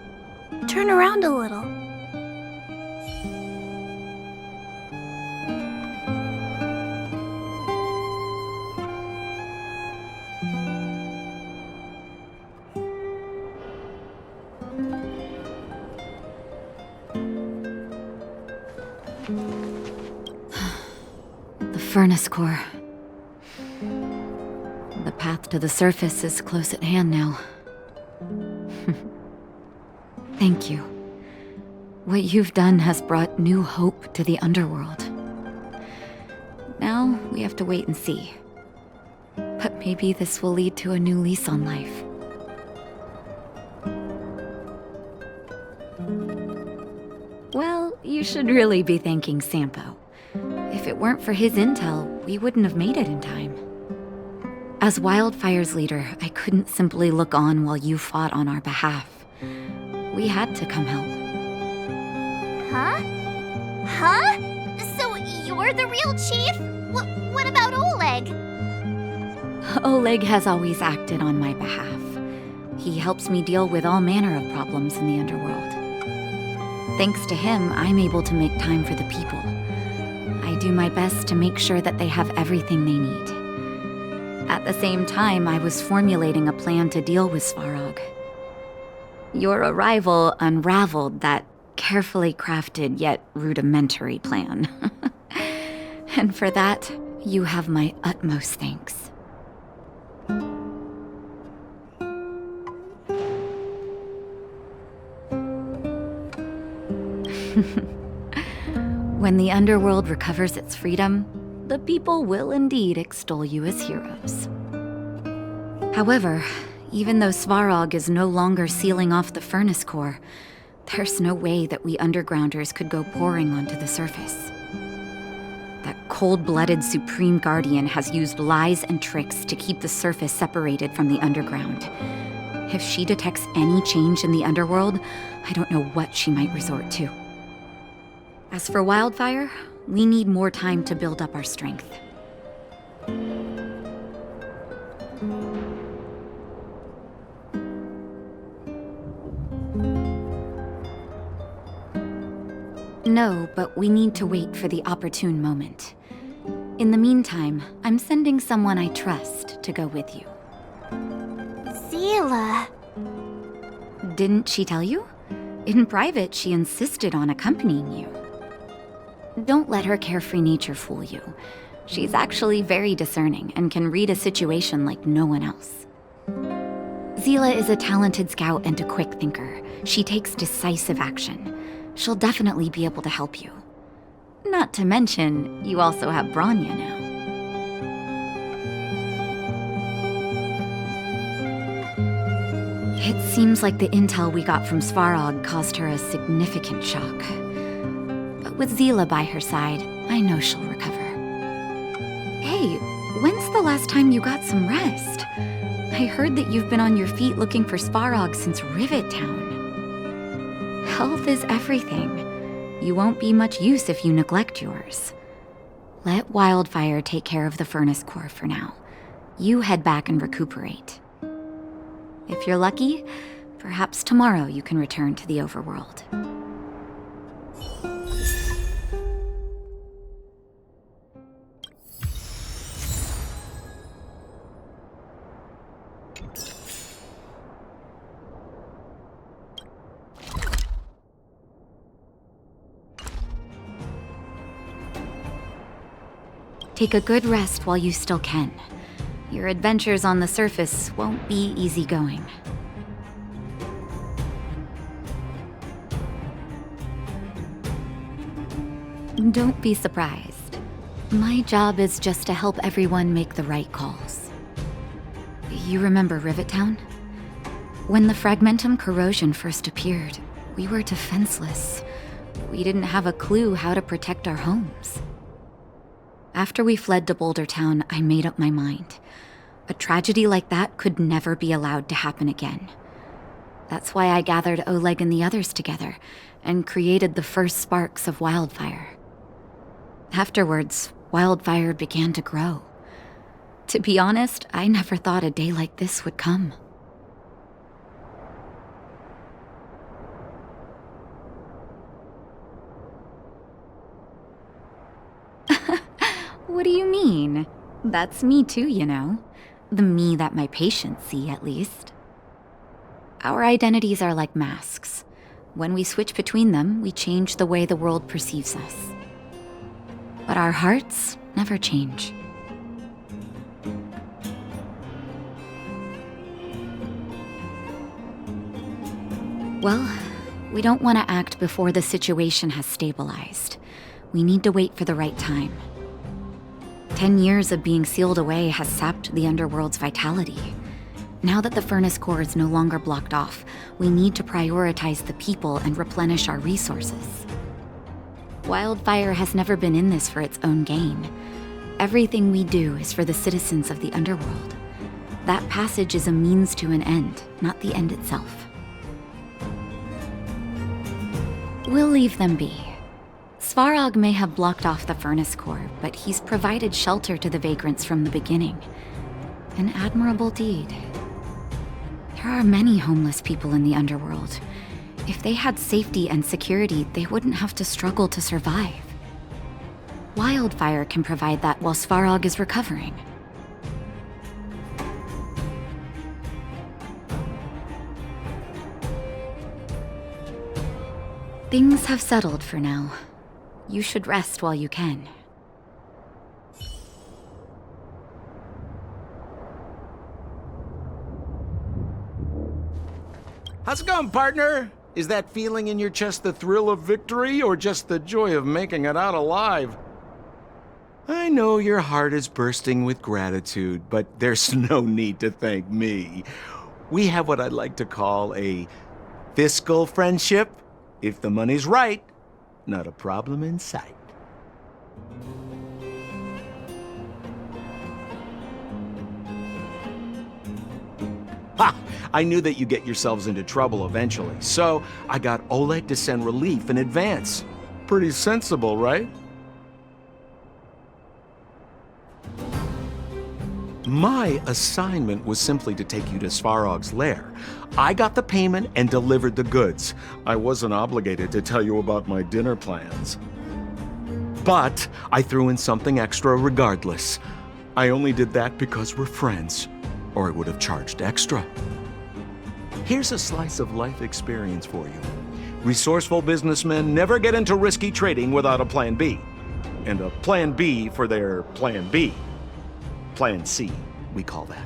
Turn around a little. The furnace core. The path to the surface is close at hand now. Thank you. What you've done has brought new hope to the underworld. Now we have to wait and see. But maybe this will lead to a new lease on life. Well, you should really be thanking Sampo. If it weren't for his intel, we wouldn't have made it in time. As Wildfire's leader, I couldn't simply look on while you fought on our behalf. We had to come help. Huh? Huh? So you're the real chief? What about Oleg? Oleg has always acted on my behalf. He helps me deal with all manner of problems in the underworld. Thanks to him, I'm able to make time for the people. I do my best to make sure that they have everything they need. At the same time, I was formulating a plan to deal with Svarog. Your arrival unraveled that carefully crafted yet rudimentary plan. And for that, you have my utmost thanks. When the underworld recovers its freedom, the people will indeed extol you as heroes. However, even though Svarog is no longer sealing off the furnace core, there's no way that we undergrounders could go pouring onto the surface. That cold-blooded Supreme Guardian has used lies and tricks to keep the surface separated from the underground. If she detects any change in the underworld, I don't know what she might resort to. As for Wildfire, we need more time to build up our strength. No, but we need to wait for the opportune moment. In the meantime, I'm sending someone I trust to go with you. Zila. Didn't she tell you? In private, she insisted on accompanying you. Don't let her carefree nature fool you. She's actually very discerning and can read a situation like no one else. Zila is a talented scout and a quick thinker. She takes decisive action. She'll definitely be able to help you. Not to mention, you also have Branya now. It seems like the intel we got from Svarog caused her a significant shock. But with Zila by her side, I know she'll recover. Hey, when's the last time you got some rest? I heard that you've been on your feet looking for Svarog since Rivet Town. Health is everything. You won't be much use if you neglect yours. Let Wildfire take care of the furnace core for now. You head back and recuperate. If you're lucky, perhaps tomorrow you can return to the overworld. Take a good rest while you still can. Your adventures on the surface won't be easy going. Don't be surprised. My job is just to help everyone make the right calls. You remember Rivet Town? When the Fragmentum corrosion first appeared, we were defenseless. We didn't have a clue how to protect our homes. After we fled to Boulder Town, I made up my mind. A tragedy like that could never be allowed to happen again. That's why I gathered Oleg and the others together and created the first sparks of Wildfire. Afterwards, Wildfire began to grow. To be honest, I never thought a day like this would come. What do you mean? That's me too, you know. The me that my patients see, at least. Our identities are like masks. When we switch between them, we change the way the world perceives us. But our hearts never change. Well, we don't want to act before the situation has stabilized. We need to wait for the right time. 10 years of being sealed away has sapped the underworld's vitality. Now that the furnace core is no longer blocked off, we need to prioritize the people and replenish our resources. Wildfire has never been in this for its own gain. Everything we do is for the citizens of the underworld. That passage is a means to an end, not the end itself. We'll leave them be. Svarog may have blocked off the furnace core, but he's provided shelter to the vagrants from the beginning. An admirable deed. There are many homeless people in the underworld. If they had safety and security, they wouldn't have to struggle to survive. Wildfire can provide that while Svarog is recovering. Things have settled for now. You should rest while you can. How's it going, partner? Is that feeling in your chest the thrill of victory, or just the joy of making it out alive? I know your heart is bursting with gratitude, but there's no need to thank me. We have what I'd like to call a fiscal friendship. If the money's right, not a problem in sight. Ha! I knew that you'd get yourselves into trouble eventually, so I got Oleg to send relief in advance. Pretty sensible, right? My assignment was simply to take you to Svarog's lair. I got the payment and delivered the goods. I wasn't obligated to tell you about my dinner plans. But I threw in something extra regardless. I only did that because we're friends, or I would have charged extra. Here's a slice of life experience for you. Resourceful businessmen never get into risky trading without a plan B. And a plan B for their plan B. Plan C, we call that.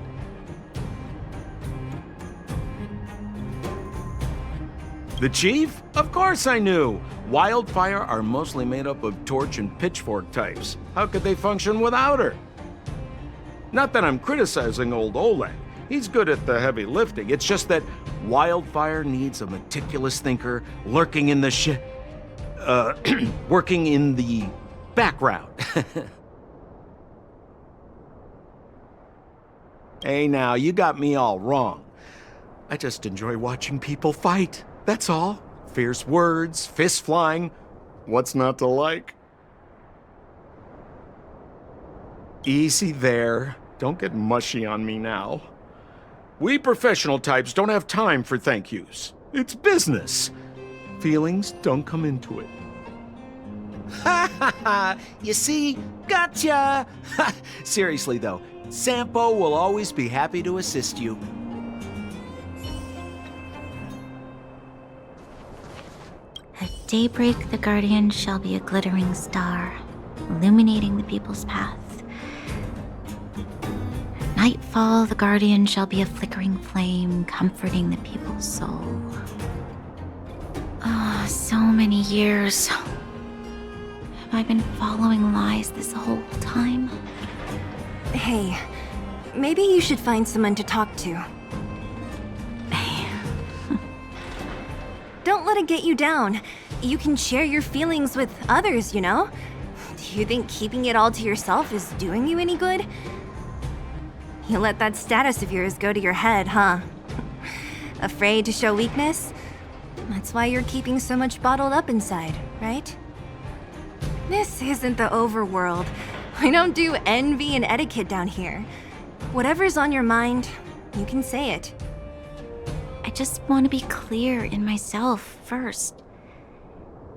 The chief? Of course I knew. Wildfire are mostly made up of torch and pitchfork types. How could they function without her? Not that I'm criticizing old Oleg. He's good at the heavy lifting. It's just that Wildfire needs a meticulous thinker lurking in the working in the background. Hey now, you got me all wrong. I just enjoy watching people fight, that's all. Fierce words, fists flying. What's not to like? Easy there. Don't get mushy on me now. We professional types don't have time for thank yous. It's business. Feelings don't come into it. Ha ha ha! You see? Gotcha! Seriously though, Sampo will always be happy to assist you. At daybreak, the Guardian shall be a glittering star, illuminating the people's path. At nightfall, the Guardian shall be a flickering flame, comforting the people's soul. Ah, so many years. Have I been following lies this whole time? Hey, maybe you should find someone to talk to. Don't let it get you down. You can share your feelings with others, you know? Do you think keeping it all to yourself is doing you any good? You let that status of yours go to your head, huh? Afraid to show weakness? That's why you're keeping so much bottled up inside, right? This isn't the overworld. We don't do envy and etiquette down here. Whatever's on your mind, you can say it. I just want to be clear in myself first.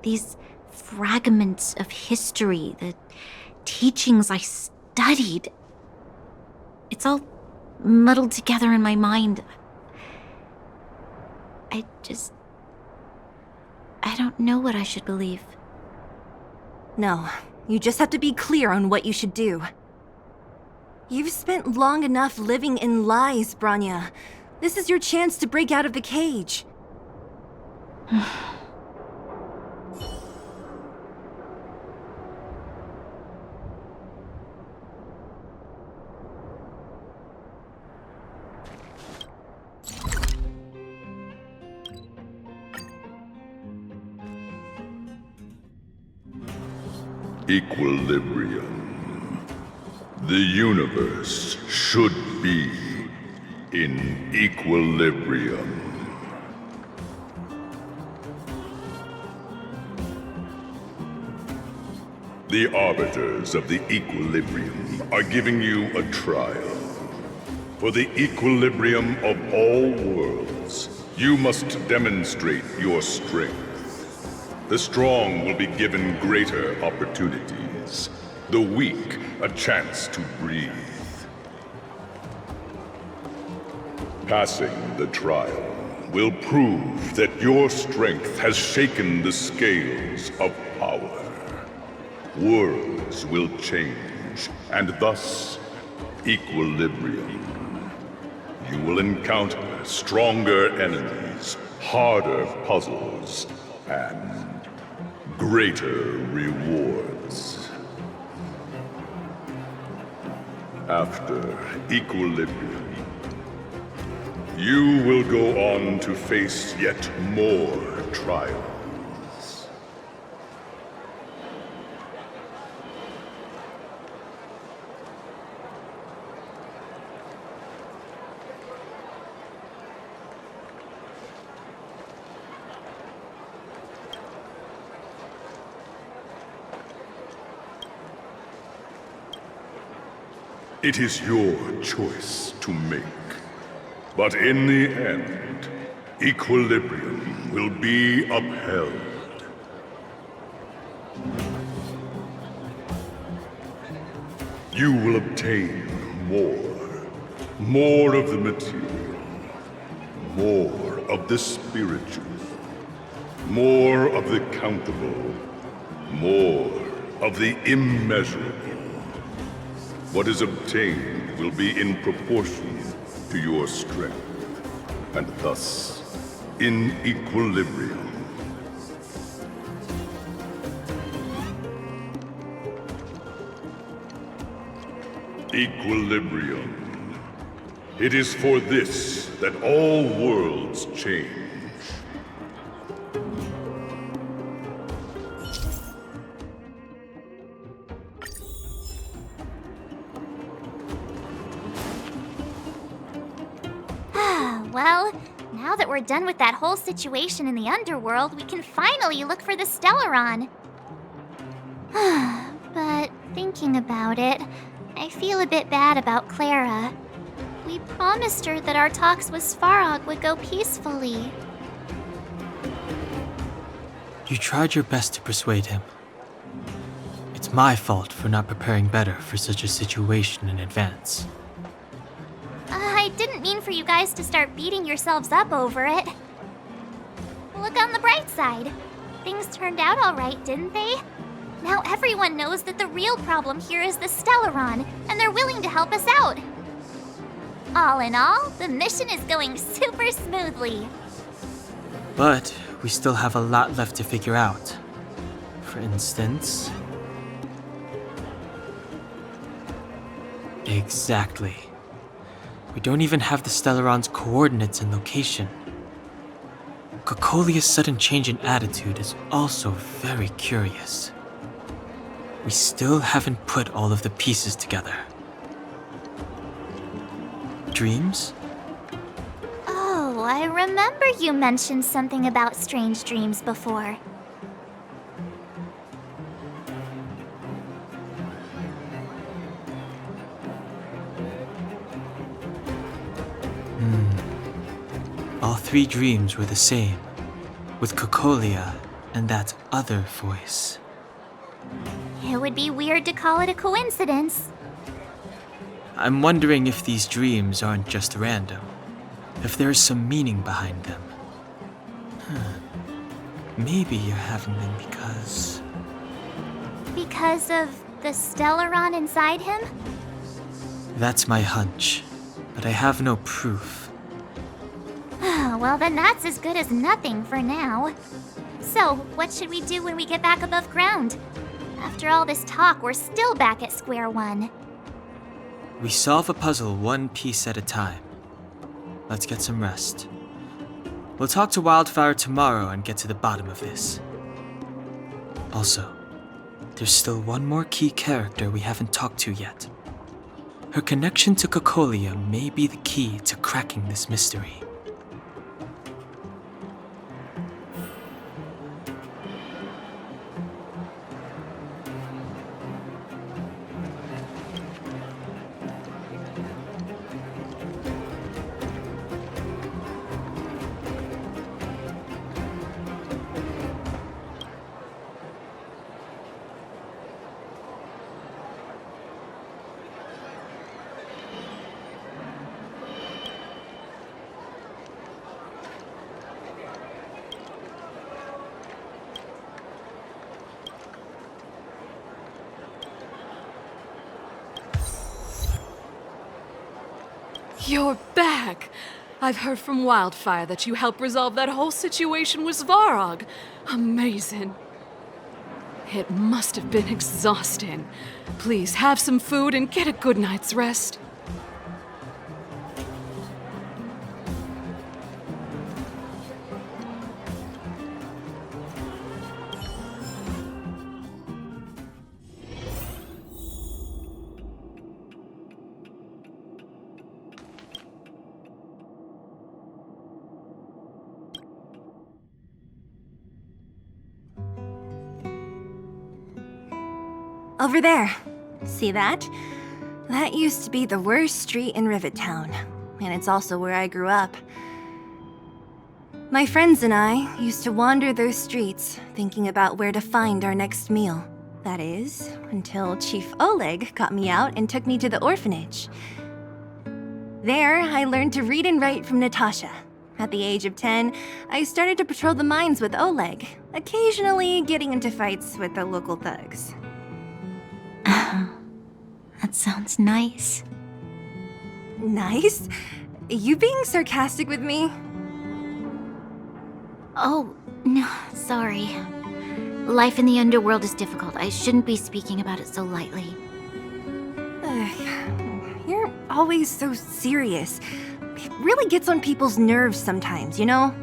These fragments of history, the teachings I studied, it's all muddled together in my mind. I don't know what I should believe. No, You just have to be clear on what you should do. You've spent long enough living in lies, Branya. This is your chance to break out of the cage. Equilibrium. The universe should be in equilibrium. The arbiters of the equilibrium are giving you a trial. For the equilibrium of all worlds, you must demonstrate your strength. The strong will be given greater opportunities. The weak, a chance to breathe. Passing the trial will prove that your strength has shaken the scales of power. Worlds will change, and thus, equilibrium. You will encounter stronger enemies, harder puzzles, and greater rewards. After equilibrium, you will go on to face yet more trials. It is your choice to make. But in the end, equilibrium will be upheld. You will obtain more of the material, more of the spiritual, more of the countable, more of the immeasurable. What is obtained will be in proportion to your strength, and thus, in equilibrium. Equilibrium. It is for this that all worlds change. Well, now that we're done with that whole situation in the underworld, we can finally look for the Stellaron. But thinking about it, I feel a bit bad about Clara. We promised her that our talks with Svarog would go peacefully. You tried your best to persuade him. It's my fault for not preparing better for such a situation in advance. I didn't mean for you guys to start beating yourselves up over it. Look on the bright side. Things turned out all right, didn't they? Now everyone knows that the real problem here is the Stellaron, and they're willing to help us out. All in all, the mission is going super smoothly. But we still have a lot left to figure out. For instance... Exactly. We don't even have the Stellaron's coordinates and location. Cocolia's sudden change in attitude is also very curious. We still haven't put all of the pieces together. Dreams? Oh, I remember you mentioned something about strange dreams before. All three dreams were the same, with Cocolia and that other voice. It would be weird to call it a coincidence. I'm wondering if these dreams aren't just random, if there is some meaning behind them. Maybe you're having them because... Because of the Stellaron inside him? That's my hunch, but I have no proof. Well, then that's as good as nothing for now. So, what should we do when we get back above ground? After all this talk, we're still back at square one. We solve a puzzle one piece at a time. Let's get some rest. We'll talk to Wildfire tomorrow and get to the bottom of this. Also, there's still one more key character we haven't talked to yet. Her connection to Cocolia may be the key to cracking this mystery. You're back! I've heard from Wildfire that you helped resolve that whole situation with Svarog. Amazing. It must have been exhausting. Please have some food and get a good night's rest. Over there. See that? That used to be the worst street in Rivet Town, and it's also where I grew up. My friends and I used to wander those streets, thinking about where to find our next meal. That is, until Chief Oleg got me out and took me to the orphanage. There, I learned to read and write from Natasha. At the age of 10, I started to patrol the mines with Oleg, occasionally getting into fights with the local thugs. That sounds nice. Nice? You being sarcastic with me? Oh, no, sorry. Life in the underworld is difficult. I shouldn't be speaking about it so lightly. You're always so serious. It really gets on people's nerves sometimes, you know?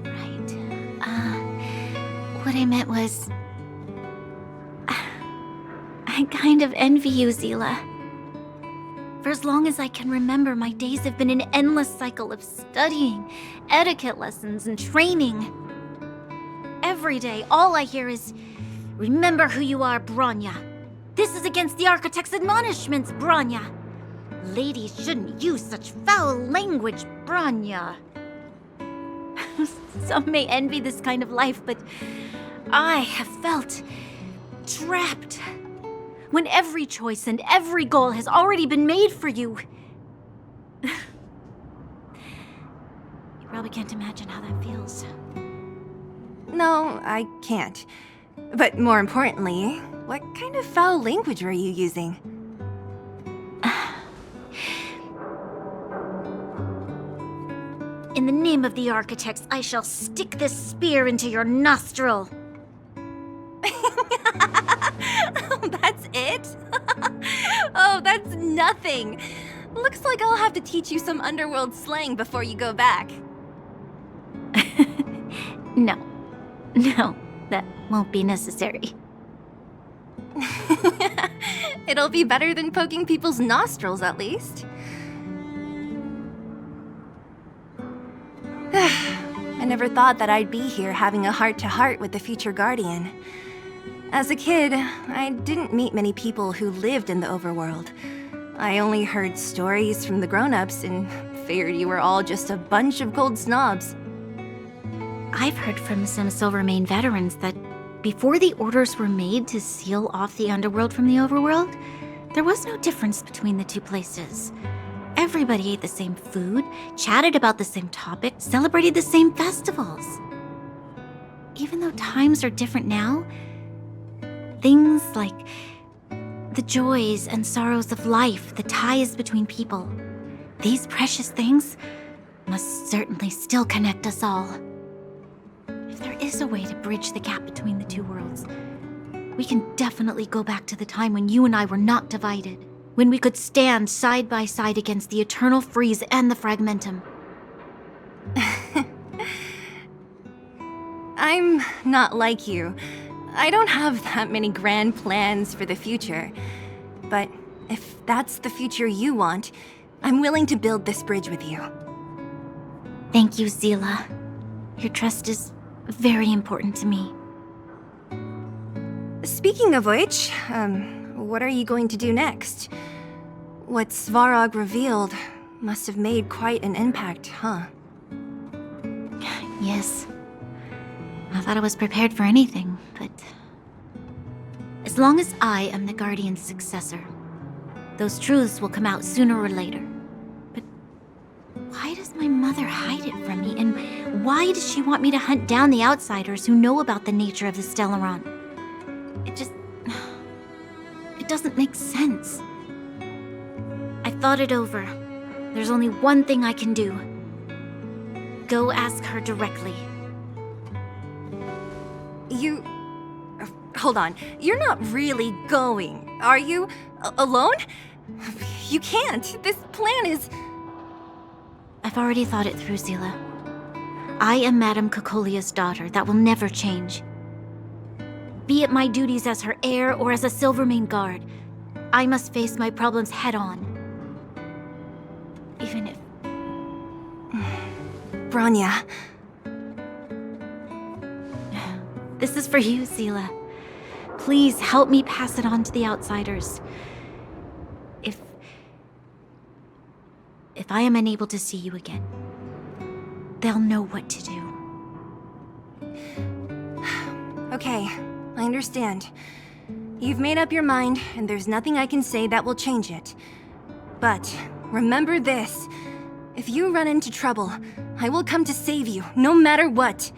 Right. What I meant was... I kind of envy you, Zila. For as long as I can remember, my days have been an endless cycle of studying, etiquette lessons, and training. Every day, all I hear is, "Remember who you are, Bronya. This is against the Architect's admonishments, Bronya. Ladies shouldn't use such foul language, Bronya." Some may envy this kind of life, but I have felt trapped. When every choice and every goal has already been made for you. You probably can't imagine how that feels. No, I can't. But more importantly, what kind of foul language were you using? In the name of the Architects, I shall stick this spear into your nostril. That's it? Oh, that's nothing. Looks like I'll have to teach you some underworld slang before you go back. No, that won't be necessary. It'll be better than poking people's nostrils, at least. I never thought that I'd be here having a heart-to-heart with the future Guardian. As a kid, I didn't meet many people who lived in the overworld. I only heard stories from the grown-ups and figured you were all just a bunch of cold snobs. I've heard from some Silvermane veterans that before the orders were made to seal off the underworld from the overworld, there was no difference between the two places. Everybody ate the same food, chatted about the same topics, celebrated the same festivals. even though times are different now, things like the joys and sorrows of life, the ties between people, these precious things must certainly still connect us all. If there is a way to bridge the gap between the two worlds, we can definitely go back to the time when you and I were not divided, when we could stand side by side against the Eternal Freeze and the Fragmentum. I'm not like you. I don't have that many grand plans for the future. But if that's the future you want, I'm willing to build this bridge with you. Thank you, Zila. Your trust is very important to me. Speaking of which, what are you going to do next? What Svarog revealed must have made quite an impact, huh? Yes. I thought I was prepared for anything, but... as long as I am the Guardian's successor, those truths will come out sooner or later. But why does my mother hide it from me, and why does she want me to hunt down the outsiders who know about the nature of the Stellaron? It doesn't make sense. I thought it over. There's only one thing I can do. Go ask her directly. Hold on. You're not really going, are you? Alone? You can't. This plan is... I've already thought it through, Zila. I am Madame Cocolia's daughter. That will never change. Be it my duties as her heir or as a Silvermane guard, I must face my problems head-on. Even if... Bronya. This is for you, Zila. Please help me pass it on to the outsiders. If I am unable to see you again, they'll know what to do. Okay, I understand. You've made up your mind, and there's nothing I can say that will change it. But remember this. If you run into trouble, I will come to save you, no matter what.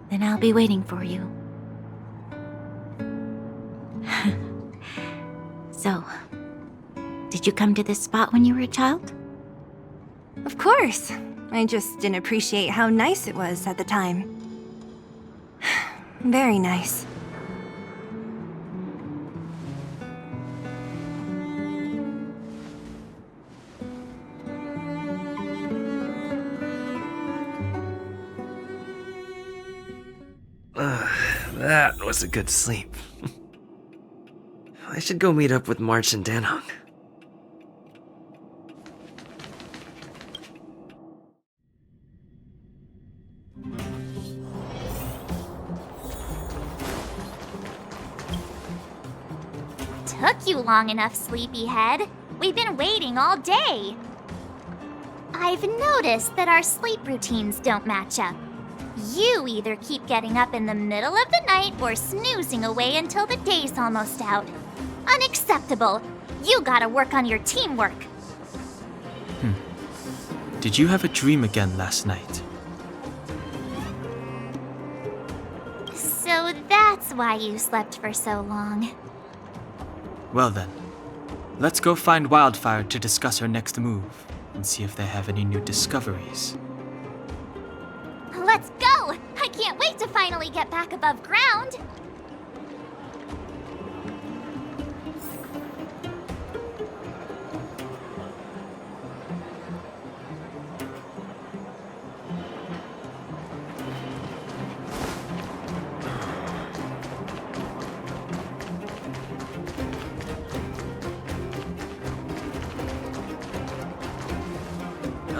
Then I'll be waiting for you. So, did you come to this spot when you were a child? Of course. I just didn't appreciate how nice it was at the time. Very nice. That was a good sleep. I should go meet up with March and Danhong. Took you long enough, sleepyhead. We've been waiting all day. I've noticed that our sleep routines don't match up. You either keep getting up in the middle of the night or snoozing away until the day's almost out. Unacceptable. You gotta work on your teamwork. Did you have a dream again last night? So that's why you slept for so long. Well then, let's go find Wildfire to discuss her next move and see if they have any new discoveries. Let's go! I can't wait to finally get back above ground!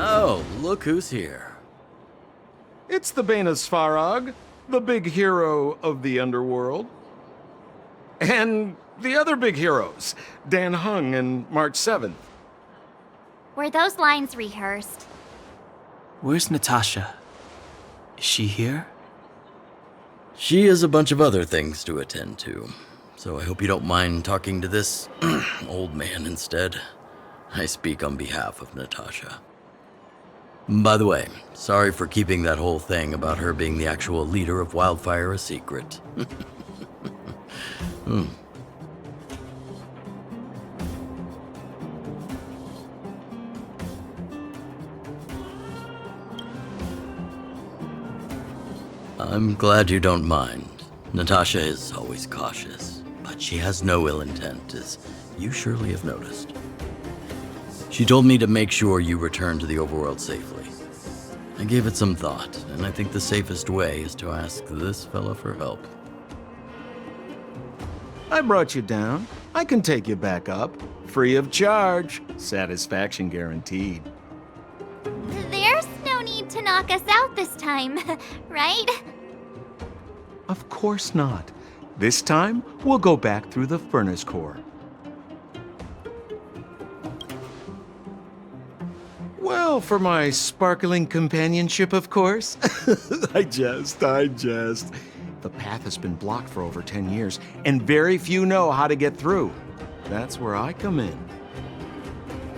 Oh, look who's here. It's the Bane of Svarog, the big hero of the underworld. And the other big heroes, Danhong and March 7th. Were those lines rehearsed? Where's Natasha? Is she here? She has a bunch of other things to attend to, so I hope you don't mind talking to this old man instead. I speak on behalf of Natasha. By the way, sorry for keeping that whole thing about her being the actual leader of Wildfire a secret. I'm glad you don't mind. Natasha is always cautious, but she has no ill intent, as you surely have noticed. She told me to make sure you return to the overworld safely. I gave it some thought, and I think the safest way is to ask this fella for help. I brought you down. I can take you back up. Free of charge. Satisfaction guaranteed. There's no need to knock us out this time, right? Of course not. This time, we'll go back through the furnace core. Well, for my sparkling companionship, of course. I jest. The path has been blocked for over 10 years, and very few know how to get through. That's where I come in.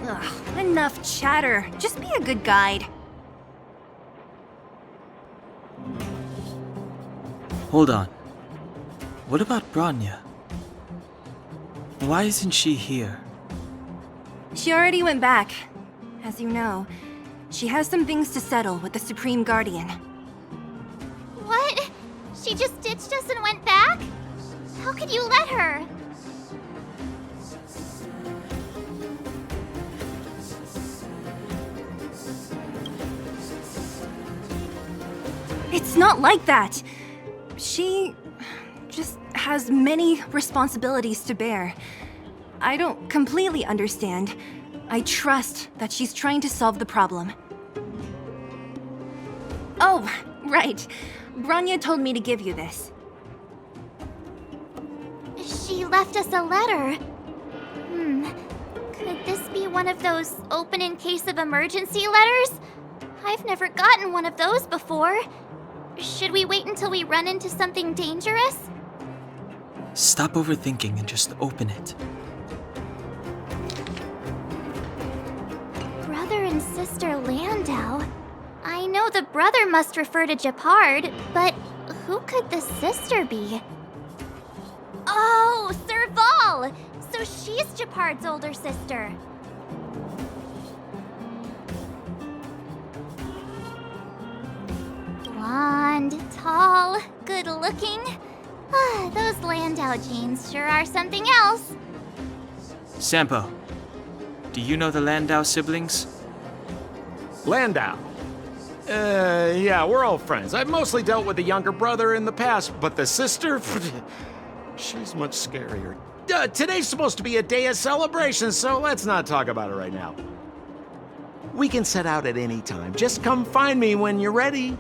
Ugh, enough chatter. Just be a good guide. Hold on. What about Bronya? Why isn't she here? She already went back. As you know, she has some things to settle with the Supreme Guardian. What? She just ditched us and went back? How could you let her? It's not like that. She just has many responsibilities to bear. I don't completely understand. I trust that she's trying to solve the problem. Oh, right. Bronya told me to give you this. She left us a letter. Could this be one of those open in case of emergency letters? I've never gotten one of those before. Should we wait until we run into something dangerous? Stop overthinking and just open it. Brother and sister Landau. I know the brother must refer to Gepard, but who could the sister be? Oh, Serval! So she's Gepard's older sister. Blonde, tall, good-looking. Those Landau genes sure are something else. Sampo, do you know the Landau siblings? Landau? Yeah, we're all friends. I've mostly dealt with the younger brother in the past, but the sister? She's much scarier. Today's supposed to be a day of celebration, so let's not talk about it right now. We can set out at any time. Just come find me when you're ready.